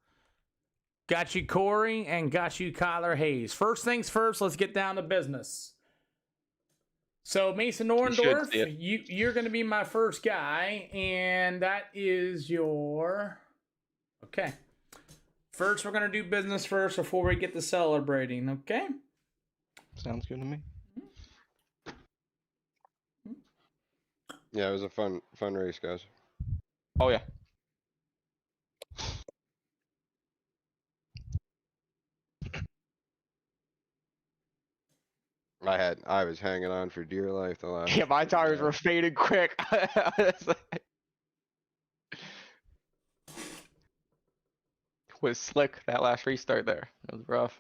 Got you, Corey, and got you, Kyler Hayes. First things first, let's get down to business. So, Mason Orndorff, you're going to be my first guy, and that is your... Okay. First, we're going to do business first before we get to celebrating, okay? Sounds good to me. Yeah, it was a fun race, guys. Oh, yeah. I was hanging on for dear life the last. Yeah, my tires were fading quick. Was slick that last restart there. It was rough.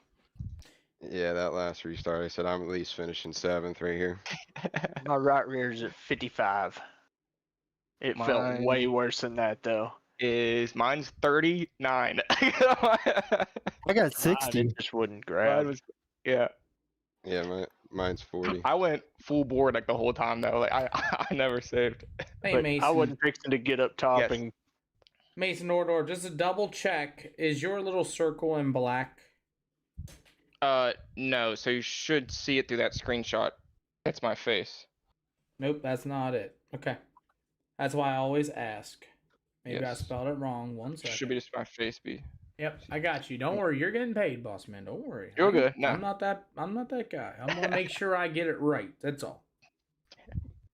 Yeah, that last restart, I said I'm at least finishing 7th right here. My right rear is at 55. It felt way worse than that though. Mine's 39. I got 60. It just wouldn't grab. Yeah. Yeah, mine's 40. I went full board like the whole time though. Like I never saved. Hey, Mason. I wasn't fixing to get up top and. Mason Ordor, just to double check, is your little circle in black? No. So you should see it through that screenshot. That's my face. Nope, that's not it. Okay. That's why I always ask. Maybe I spelled it wrong. 1 second. Should be just my face be. Yep, I got you. Don't worry, you're getting paid, boss man. Don't worry. You're good. No. I'm not that guy. I'm gonna make sure I get it right. That's all.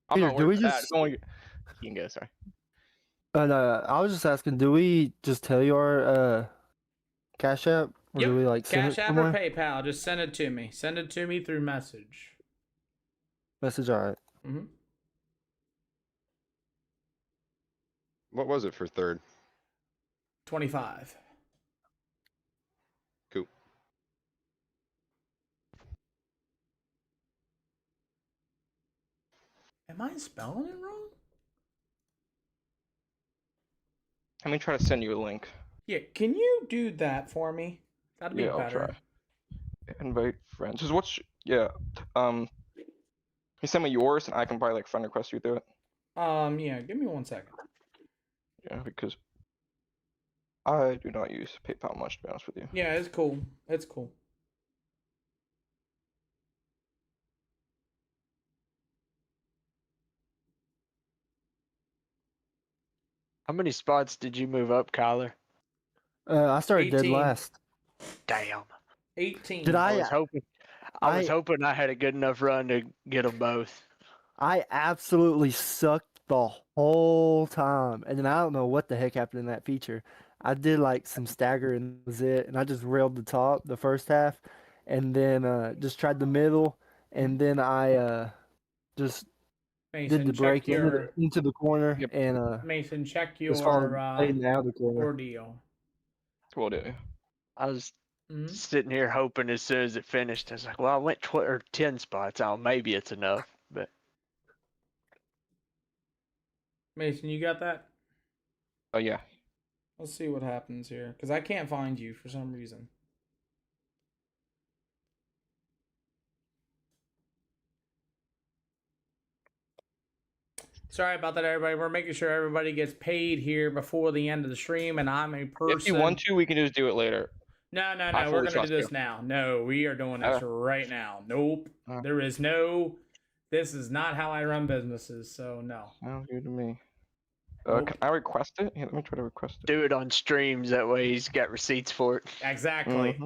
I'm Here, not do we worried about just- that. It's only... You can go, sorry. I was just asking, do we just tell you our Cash App? Or do we like send Cash it App somewhere? or PayPal, just send it to me. Send it to me through message. Message, alright. Mm-hmm. What was it for 3rd? 25. Cool. Am I spelling it wrong? Let me try to send you a link. Yeah, can you do that for me? That'd be Yeah, better. I'll try. Invite friends. Just what's you send me yours and I can probably like friend request you through it. Yeah, give me 1 second. Yeah, because I do not use PayPal much to be honest with you. Yeah, it's cool. It's cool. How many spots did you move up, Kyler? I started dead 18. last. Damn. 18. Did I I? was I was hoping I had a good enough run to get them both. I absolutely sucked the whole time, and then I don't know what the heck happened in that feature. I did like some stagger and that was it, and I just railed the top the first half, and then just tried the middle, and then I just Mason, did the check break your- into the corner, and Mason, check just followed your Aiden out of the corner. ordeal. Will do. I was sitting here hoping as soon as it finished, I was like, well, I went 10 spots. Oh, maybe it's enough. But Mason, you got that? Oh yeah. Let's see what happens here, because I can't find you for some reason. Sorry about that, everybody. We're making sure everybody gets paid here before the end of the stream, and I'm a person. If you want to, we can just do it later. No, I we're fully going to do trust this you. now. No, we are doing this right now. Nope. There is no... This is not how I run businesses, so no. Sounds good to me. Nope. Can I request it? Yeah, let me try to request it. do it on streams. That way he's got receipts for it. Exactly.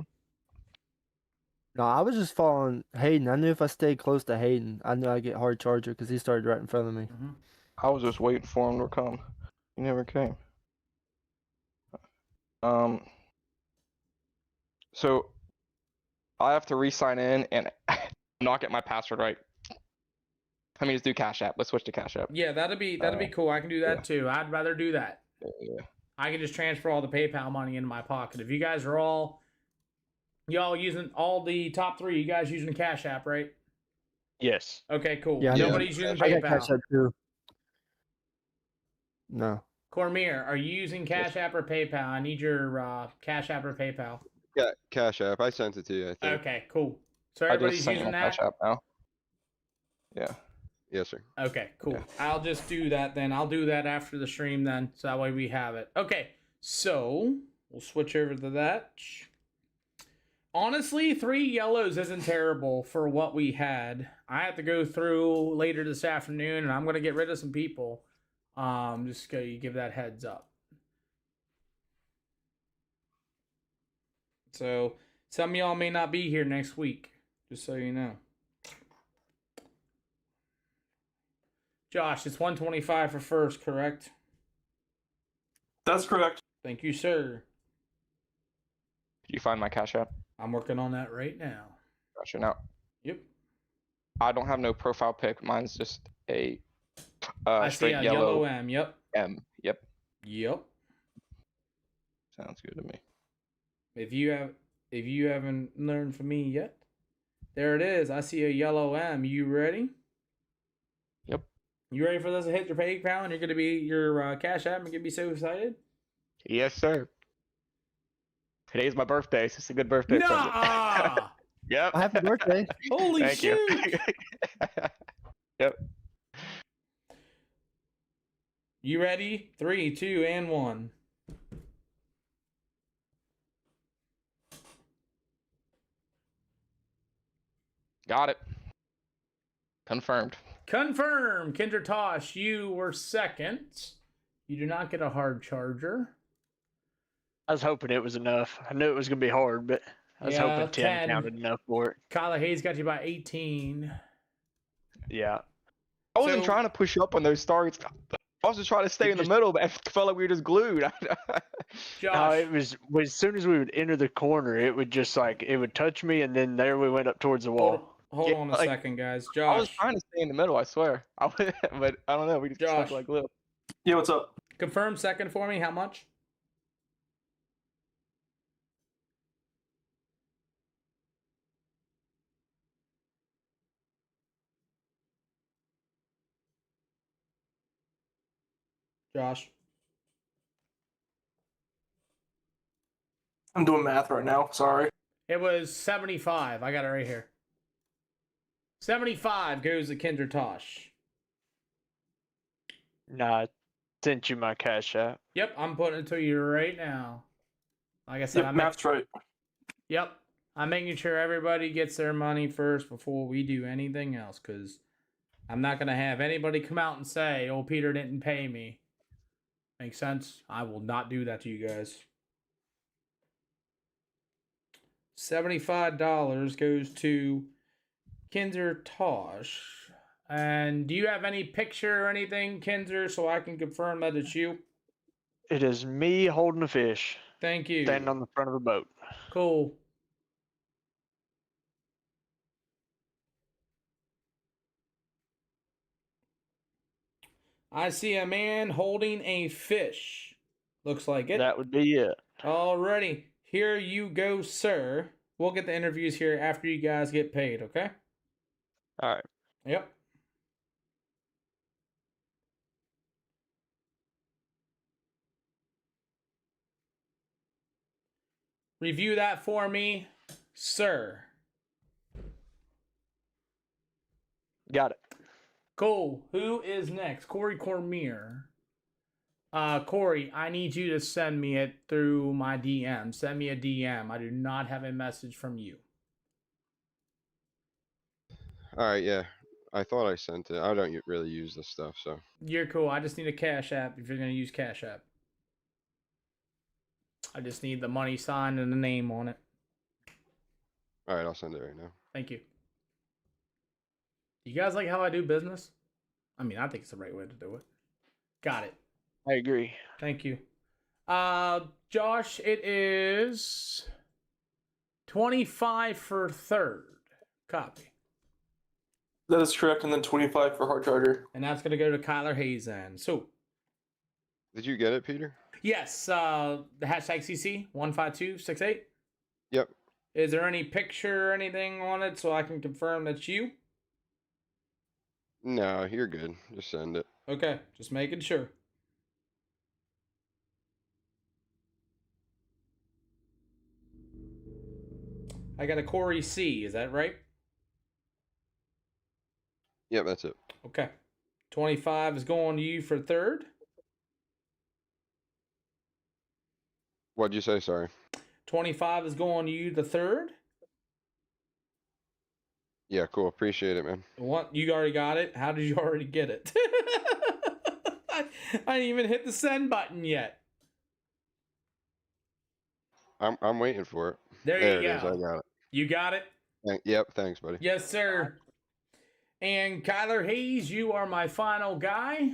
No, I was just following Hayden. I knew if I stayed close to Hayden, I knew I'd get hard charger because he started right in front of me. I was just waiting for him to come. He never came. So I have to re-sign in and not get my password right. Let me just do Cash App. Let's switch to Cash App. Yeah, that'd be cool. I can do that too. I'd rather do that. Yeah. I can just transfer all the PayPal money into my pocket. If you guys are y'all using all the top 3, you guys using Cash App, right? Yes. Okay, cool. Yeah, Nobody's using I got PayPal. Cash App too. No. Cormier, are you using Cash App or PayPal? I need your Cash App or PayPal. Yeah, Cash App. I sent it to you, I think. Okay, cool. So I everybody's just sent you using my that? Cash App now. Yeah. Yes, sir. Okay, cool. I'll just do that then. I'll do that after the stream then, so that way we have it. Okay, so we'll switch over to that. Honestly, 3 yellows isn't terrible for what we had. I have to go through later this afternoon, and I'm going to get rid of some people. Just go give that heads up. So some of y'all may not be here next week, just so you know. Josh, it's 125 for first, correct? That's correct. Thank you, sir. Did you find my Cash App? I'm working on that right now. Gotcha. Now. Yep. I don't have no profile pic. Mine's just a I see straight a yellow M. Yep. M. Yep. Yep. Sounds good to me. If you haven't learned from me yet, there it is. I see a yellow M. You ready? Yep. You ready for this to hit your PayPal and you're gonna be your Cash App and you're gonna be so excited? Yes, sir. Today's my birthday. So it's a good birthday present. Nah. Yep. Happy birthday. Holy Thank shit. you. Yep. You ready? 3, 2, and 1. Got it. Confirmed. Confirm. Kinder Tosh, you were second. You do not get a hard charger. I was hoping it was enough. I knew it was going to be hard, but I was hoping 10 counted enough for it. Kyler Hayes got you by 18. Yeah. I wasn't trying to push up on those starts. I was just trying to stay in the middle, but I felt like we were just glued. No, it was as soon as we would enter the corner, it would just it would touch me, and then there we went up towards the wall. Hold on a second, guys. Josh. I was trying to stay in the middle, I swear. But I don't know. We just stuck like glue. Yeah, what's up? Confirm second for me. How much? Josh. I'm doing math right now. Sorry. It was 75. I got it right here. 75 goes to Kinder Tosh. Nah, I sent you my Cash App. Yep, I'm putting it to you right now. Like I said, Yep, math's right. Yep. I'm making sure everybody gets their money first before we do anything else, because I'm not going to have anybody come out and say, oh, Peter didn't pay me. Makes sense? I will not do that to you guys. $75 goes to Kinder Tosh. And do you have any picture or anything, Kinder, so I can confirm that it's you? It is me holding a fish. Thank you. Standing on the front of a boat. Cool. I see a man holding a fish. Looks like it. That would be it. Alrighty. Here you go, sir. We'll get the interviews here after you guys get paid, okay? All right. Yep. Review that for me, sir. Got it. Cool. Who is next? Corey Cormier. Corey, I need you to send me it through my DM. Send me a DM. I do not have a message from you. All right, yeah. I thought I sent it. I don't really use this stuff, so. You're cool. I just need a Cash App if you're going to use Cash App. I just need the money sign and the name on it. All right, I'll send it right now. Thank you. You guys like how I do business? I mean, I think it's the right way to do it. Got it. I agree. Thank you. Josh, it is 25 for third. Copy. That is correct, and then 25 for hard charger. And that's going to go to Kyler Hayes then. So. Did you get it, Peter? Yes. The hashtag CC 15268. Yep. Is there any picture or anything on it so I can confirm that's you? No, you're good. Just send it. Okay. Just making sure. I got a Corey C. Is that right? Yep, that's it. Okay. 25 is going to you for third. What'd you say? Sorry. 25 is going to you the third. Yeah, cool. Appreciate it, man. What? You already got it? How did you already get it? I didn't even hit the send button yet. I'm waiting for it. There it you is. I go. got it. You got it? Yep. Thanks, buddy. Yes, sir. And Kyler Hayes, you are my final guy.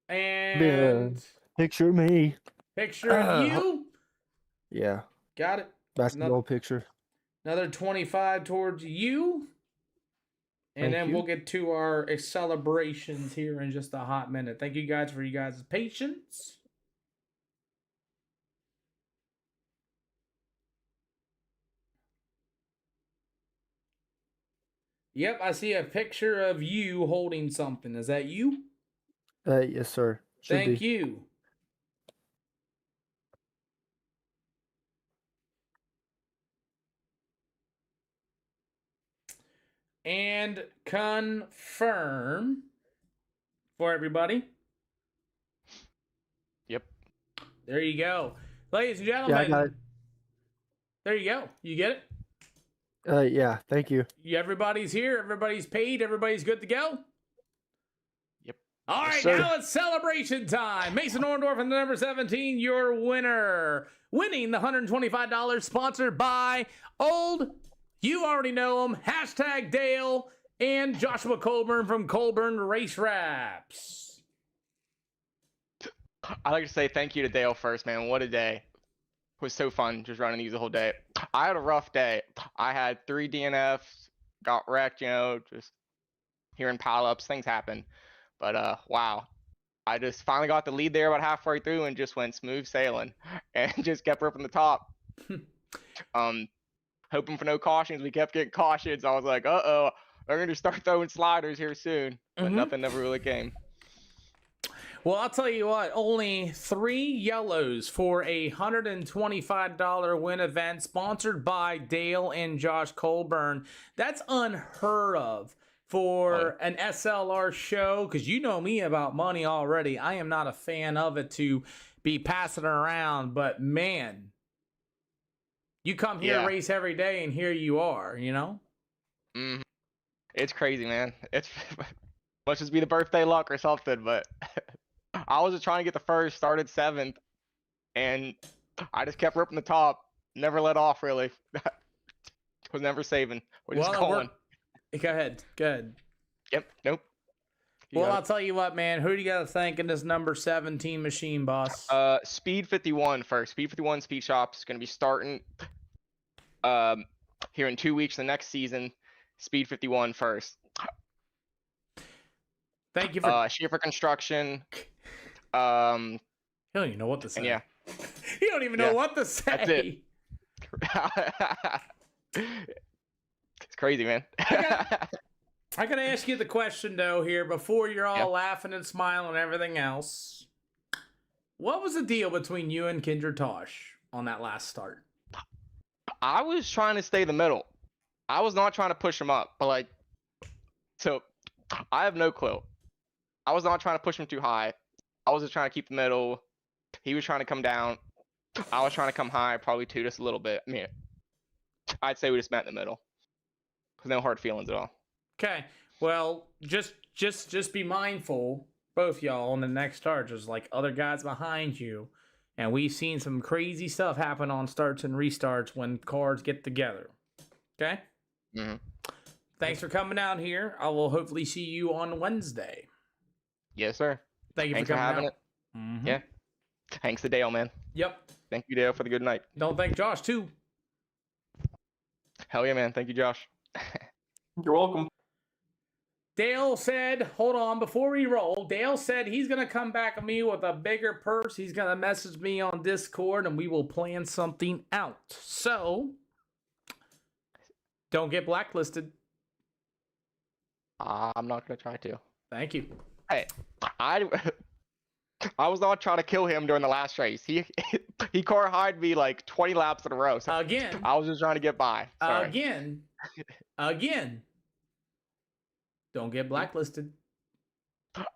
And picture of me. Picture of you. Yeah. Got it. Basketball picture. Another 25 towards you. And then we'll get to our celebrations here in just a hot minute. Thank you guys for you guys' patience. Yep, I see a picture of you holding something. Is that you? Yes, sir. Thank you. And confirm for everybody. Yep. There you go. Ladies and gentlemen. Yeah, I got it. There you go. You get it? Yeah, thank you. Everybody's here. Everybody's paid. Everybody's good to go? Yep. All right, now it's celebration time. Mason Orndorff and the number 17, your winner. Winning the $125 sponsored by you already know him, #Dale and Joshua Colburn from Colburn Race Wraps. I'd like to say thank you to Dale first, man. What a day. It was so fun just running these the whole day. I had a rough day. I had 3 DNFs, got wrecked, just hearing pile-ups, things happen. But wow. I just finally got the lead there about halfway through and just went smooth sailing and just kept ripping the top. Hoping for no cautions. We kept getting cautions. I was like, uh-oh, they're going to start throwing sliders here soon. But nothing never really came. Well, I'll tell you what, only 3 yellows for a $125 win event sponsored by Dale and Josh Colburn. That's unheard of for an SLR show, because you know me about money already. I am not a fan of it to be passing around, but man, you come here, race every day, and here you are, It's crazy, man. It's must just be the birthday luck or something, but I was just trying to get the first, started 7th, and I just kept ripping the top, never let off really. Was never saving. We're just going. Go ahead. Yep. Nope. I'll tell you what, man. Who do you got to thank in this number 17 machine, boss? Speed 51 first. Speed 51 Speed Shop is going to be starting here in 2 weeks. The next season, Speed 51 first. Thank you for Schaefer Construction. You don't even know what to say. Yeah. You don't even know what to say. That's it. It's crazy, man. I gotta ask you the question though here before you're all laughing and smiling and everything else. What was the deal between you and Kendra Tosh on that last start? I was trying to stay the middle. I was not trying to push him up, but so I have no clue. I was not trying to push him too high. I was just trying to keep the middle. He was trying to come down. I was trying to come high, probably too, just a little bit. I mean, I'd say we just met in the middle. Cause no hard feelings at all. Okay, well, just be mindful, both y'all, on the next start. There's other guys behind you, and we've seen some crazy stuff happen on starts and restarts when cars get together. Okay. Thanks for coming out here. I will hopefully see you on Wednesday. Yes, sir. Thank you Thanks for coming having out. it. Yeah. Thanks to Dale, man. Yep. Thank you, Dale, for the good night. Don't thank Josh too. Hell yeah, man. Thank you, Josh. You're welcome. Dale said, hold on, before we roll, Dale said he's going to come back at me with a bigger purse. He's going to message me on Discord, and we will plan something out. So, don't get blacklisted. I'm not going to try to. Thank you. Hey, I was not trying to kill him during the last race. He car hired me like 20 laps in a row. So Again. I was just trying to get by. Sorry. Again. Don't get blacklisted.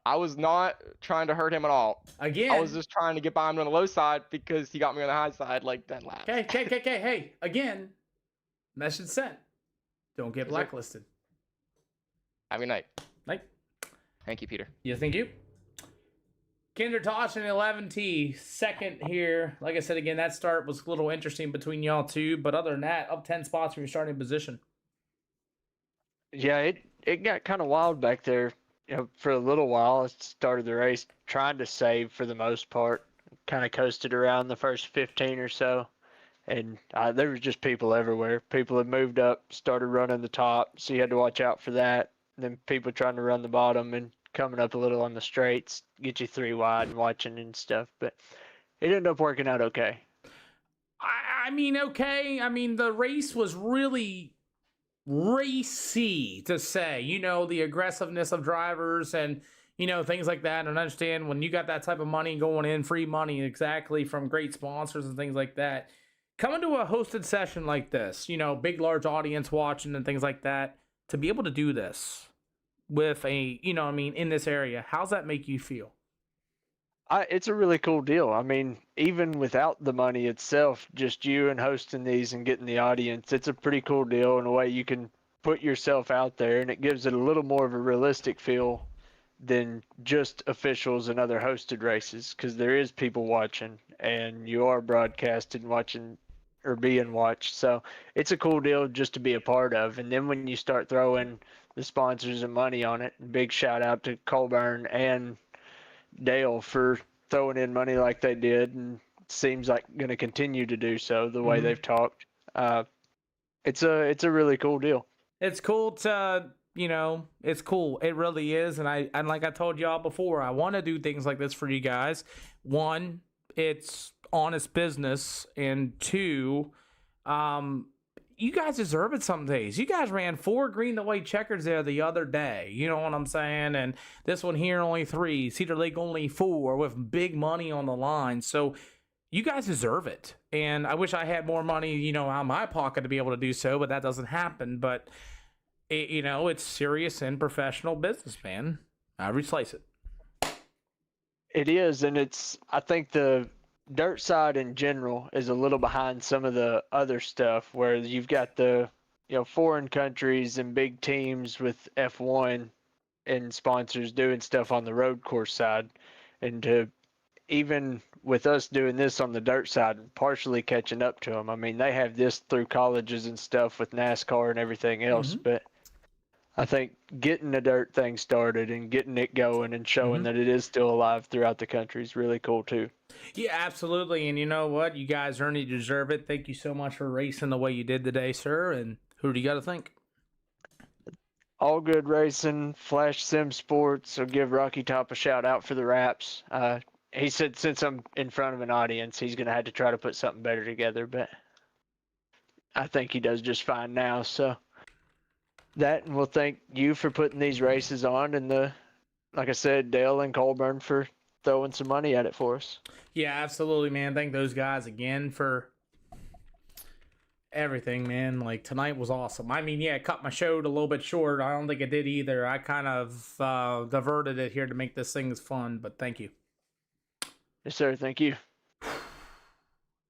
I was not trying to hurt him at all. Again. I was just trying to get by him on the low side because he got me on the high side like 10 laps. Okay. Hey, again. Message sent. Don't get blacklisted. Have a good night. Night. Thank you, Peter. Yes, thank you. Kinder Tosh and 11T, second here. Like I said, again, that start was a little interesting between y'all two, but other than that, up 10 spots from your starting position. Yeah, it got kind of wild back there. For a little while. I started the race trying to save for the most part. Kind of coasted around the first 15 or so. And there was just people everywhere. People had moved up, started running the top, so you had to watch out for that. And then people trying to run the bottom and coming up a little on the straights, get you 3 wide and watching and stuff. But it ended up working out okay. I mean, okay. I mean, the race was really racy, to say. The aggressiveness of drivers and, things like that. And understand when you got that type of money going in, free money exactly from great sponsors and things like that. Coming to a hosted session like this, big, large audience watching and things like that, to be able to do this with a, in this area, how's that make you feel? It's a really cool deal. I mean, even without the money itself, just you and hosting these and getting the audience, it's a pretty cool deal in a way you can put yourself out there, and it gives it a little more of a realistic feel than just officials and other hosted races, because there is people watching and you are broadcasted and watching or being watched. So it's a cool deal just to be a part of. And then when you start throwing the sponsors and money on it, big shout out to Colburn and Dale for throwing in money like they did, and seems like going to continue to do so the way they've talked. It's a really cool deal. It's cool to, it's cool. It really is. And like I told y'all before, I want to do things like this for you guys. One, it's honest business, and two, you guys deserve it some days. You guys ran 4 green and white checkers there the other day. You know what I'm saying? And this one here only 3. Cedar Lake only 4 with big money on the line. So you guys deserve it. And I wish I had more money, out of my pocket to be able to do so, but that doesn't happen. But, it's serious and professional business, man. However you slice it. It is, and I think the dirt side in general is a little behind some of the other stuff where you've got the foreign countries and big teams with F1 and sponsors doing stuff on the road course side, and to even with us doing this on the dirt side, partially catching up to them. I mean, they have this through colleges and stuff with NASCAR and everything else, but I think getting the dirt thing started and getting it going and showing that it is still alive throughout the country is really cool too. Yeah, absolutely. And you know what? You guys certainly deserve it. Thank you so much for racing the way you did today, sir. And who do you got to thank? All Good Racing, Flash Sim Sports. So give Rocky Top a shout out for the wraps. He said since I'm in front of an audience, he's going to have to try to put something better together, but I think he does just fine now. So that, and we'll thank you for putting these races on, and like I said, Dale and Colburn for throwing some money at it for us. Yeah, absolutely, man. Thank those guys again for everything, man. Like, tonight was awesome. I mean, yeah, it cut my show a little bit short. I don't think it did either. I kind of diverted it here to make this thing fun, but thank you. Yes, sir. Thank you.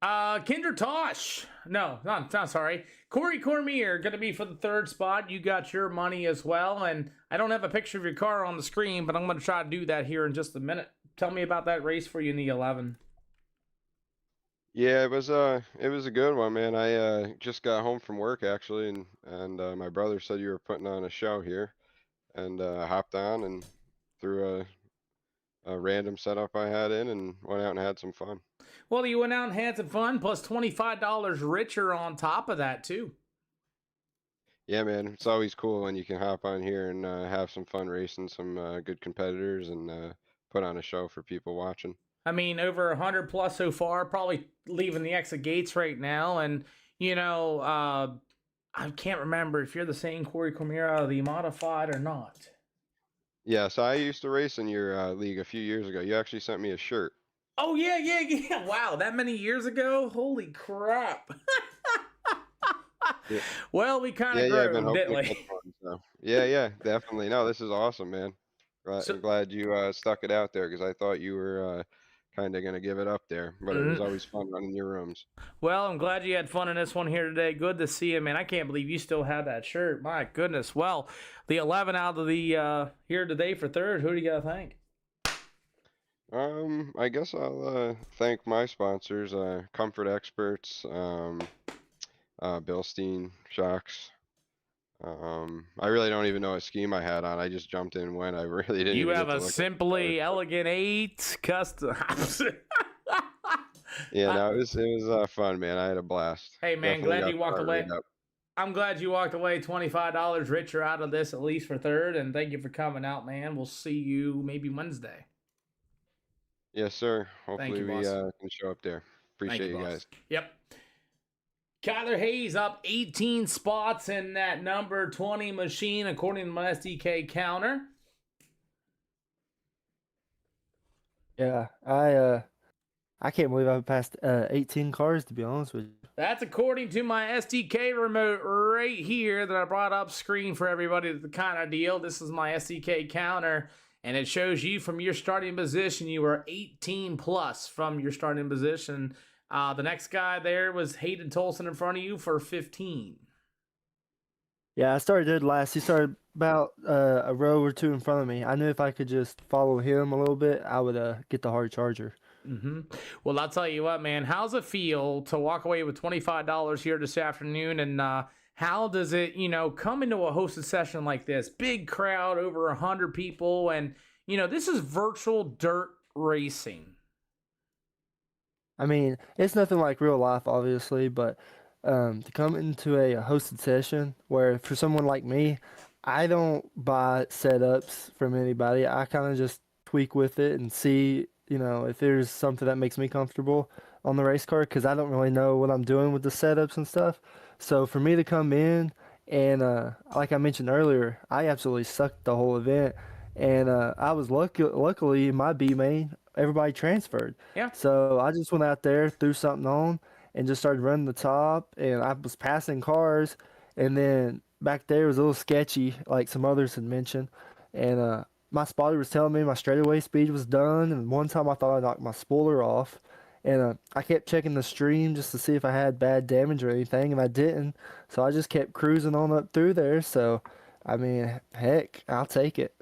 Kinder Tosh. No, sorry. Corey Cormier going to be for the 3rd spot. You got your money as well, and I don't have a picture of your car on the screen, but I'm going to try to do that here in just a minute. Tell me about that race for you in the 11. Yeah, it was a good one, man. I just got home from work actually, and my brother said you were putting on a show here, and hopped on and threw a random setup I had in and went out and had some fun. Well, you went out and had some fun, plus $25 richer on top of that too. Yeah, man, it's always cool when you can hop on here and have some fun racing some good competitors and put on a show for people watching. I mean, over 100 plus so far, probably leaving the exit gates right now. And, I can't remember if you're the same Corey Cormier out of the modified or not. Yeah, so I used to race in your league a few years ago. You actually sent me a shirt. Oh yeah. Wow, that many years ago? Holy crap. Yeah, Well, we kind of yeah, I've been grew, hoping didn't to we? catch one. So yeah, definitely. No, this is awesome, man. So, I'm glad you stuck it out there because I thought you were kind of gonna give it up there, but it was always fun running your rooms. well, I'm glad you had fun in this one here today. Good to see you, man. I can't believe you still have that shirt. My goodness. Well, the 11 out of the here today for third. Who do you got to thank? I guess I'll thank my sponsors, Comfort Experts, Bilstein Shocks. I really don't even know what scheme I had on. I just jumped in when I really didn't You even have get to a look at Simply Elegant 8 custom. Yeah, no, it was fun, man. I had a blast. Hey, man, Definitely glad got you the walked heart away. rate up. I'm glad you walked away $25 richer out of this, at least for third. And thank you for coming out, man. We'll see you maybe Wednesday. Yes, sir. Thank Hopefully you, we boss. can show up there. Thank Appreciate you boss. guys. Yep. Kyler Hayes up 18 spots in that number 20 machine, according to my SDK counter. Yeah, I can't believe I've passed 18 cars, to be honest with you. That's according to my SDK remote right here that I brought up screen for everybody. The kind of deal. This is my SDK counter, and it shows you from your starting position. You were 18 plus from your starting position. The next guy there was Hayden Tolson in front of you for 15. Yeah, I started dead last. He started about a row or two in front of me. I knew if I could just follow him a little bit, I would get the hard charger. Well, I'll tell you what, man. How's it feel to walk away with $25 here this afternoon? And how does it, come into a hosted session like this? Big crowd, over 100 people. And, this is virtual dirt racing. I mean, it's nothing like real life, obviously, but to come into a hosted session where for someone like me, I don't buy setups from anybody. I kind of just tweak with it and see, if there's something that makes me comfortable on the race car, because I don't really know what I'm doing with the setups and stuff. So for me to come in and, like I mentioned earlier, I absolutely sucked the whole event. And I was luckily in my B main, everybody transferred. Yeah. So I just went out there, threw something on, and just started running the top. And I was passing cars. And then back there was a little sketchy, like some others had mentioned. And my spotter was telling me my straightaway speed was done. And one time I thought I knocked my spoiler off. And I kept checking the stream just to see if I had bad damage or anything, and I didn't. So I just kept cruising on up through there. So, I mean, heck, I'll take it.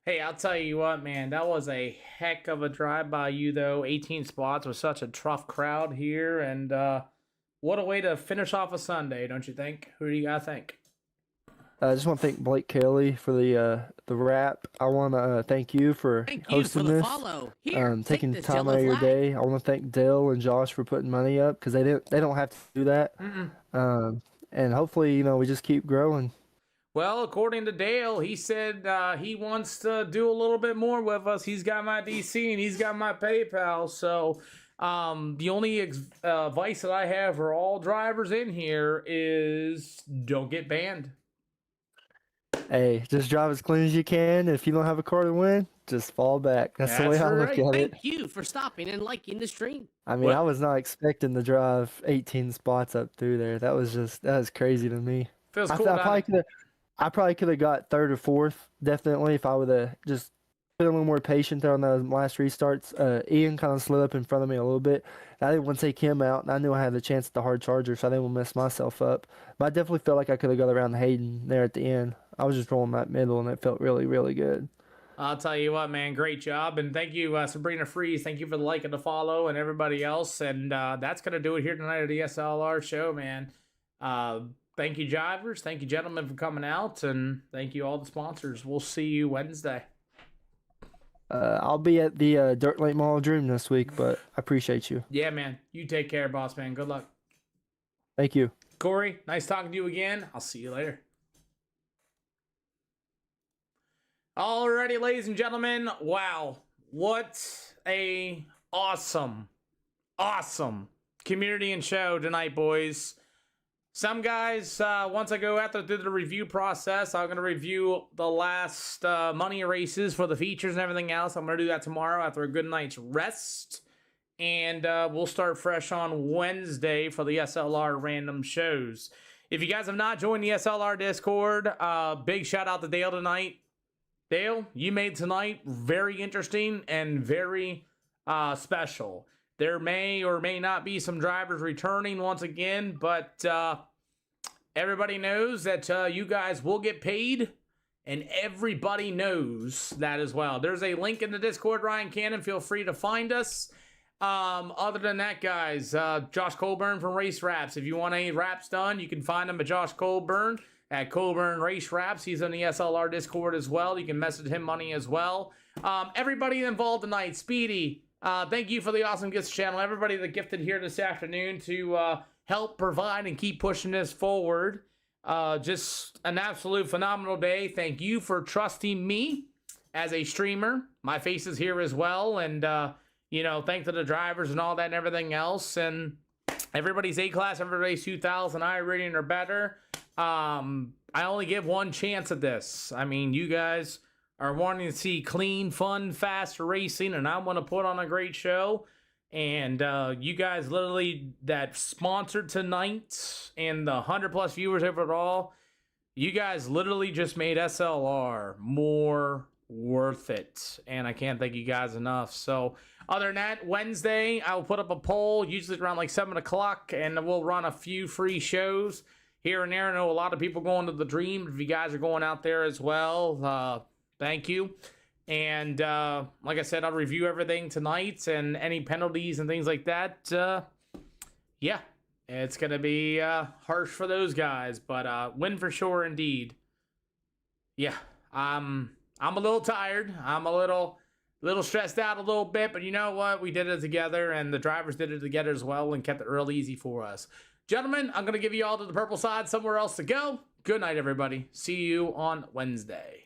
Hey, I'll tell you what, man. That was a heck of a drive by you, though. 18 spots with such a tough crowd here. And what a way to finish off a Sunday, don't you think? Who do you got to think? I just want to thank Blake Kelly for the wrap. I want to thank you for hosting this, taking time out of your day. I want to thank Dale and Josh for putting money up because they don't have to do that. And hopefully, we just keep growing. Well, according to Dale, he said he wants to do a little bit more with us. He's got my DC and he's got my PayPal. So the only advice that I have for all drivers in here is don't get banned. Hey, just drive as clean as you can. If you don't have a car to win, just fall back. That's the way I look at it. Thank you for stopping and liking the stream. I mean, I was not expecting to drive 18 spots up through there. That was crazy to me. Feels cool. I probably could have got third or fourth, definitely, if I would have just been a little more patient there on those last restarts. Ian kind of slid up in front of me a little bit. I didn't want to take him out, and I knew I had the chance at the hard charger, so I didn't want to mess myself up. But I definitely felt like I could have got around Hayden there at the end. I was just rolling that middle, and it felt really, really good. I'll tell you what, man, great job. And thank you, Sabrina Freeze. Thank you for the like and the follow and everybody else. And that's going to do it here tonight at the SLR show, man. Thank you, drivers. Thank you, gentlemen, for coming out. And thank you, all the sponsors. We'll see you Wednesday. I'll be at the Dirt Lake Mall Dream this week, but I appreciate you. Yeah, man. You take care, boss, man. Good luck. Thank you. Corey, nice talking to you again. I'll see you later. Alrighty, ladies and gentlemen. Wow. What a awesome community and show tonight, boys. Some guys, once I go through the review process, I'm going to review the last money races for the features and everything else. I'm going to do that tomorrow after a good night's rest. And we'll start fresh on Wednesday for the SLR random shows. If you guys have not joined the SLR Discord, big shout out to Dale tonight. Dale, you made tonight very interesting and very special. There may or may not be some drivers returning once again, but everybody knows that you guys will get paid, and everybody knows that as well. There's a link in the Discord, Ryan Cannon. Feel free to find us. Other than that, guys, Josh Colburn from Race Raps. If you want any raps done, you can find him at Josh Colburn at Colburn Race Raps. He's on the SLR Discord as well. You can message him money as well. Everybody involved tonight, Speedy. Thank you for the awesome gifts channel. Everybody that gifted here this afternoon to help provide and keep pushing this forward. Just an absolute phenomenal day. Thank you for trusting me as a streamer. My face is here as well. And, you know, thanks to the drivers and all that and everything else. And everybody's A-class, everybody's 2,000 I rating or better. I only give one chance at this. I mean, you guys are wanting to see clean, fun, fast racing, and I want to put on a great show. And you guys literally that sponsored tonight and the 100+ viewers overall, you guys literally just made SLR more worth it. And I can't thank you guys enough. So other than that, Wednesday, I'll put up a poll, usually around like 7 o'clock, and we'll run a few free shows here and there. I know a lot of people going to the Dream. If you guys are going out there as well, thank you. And like I said, I'll review everything tonight and any penalties and things like that. Yeah, it's going to be harsh for those guys, but win for sure indeed. Yeah, I'm a little tired. I'm a little stressed out a little bit, but you know what? We did it together, and the drivers did it together as well and kept it real easy for us. Gentlemen, I'm going to give you all to the purple side, somewhere else to go. Good night, everybody. See you on Wednesday.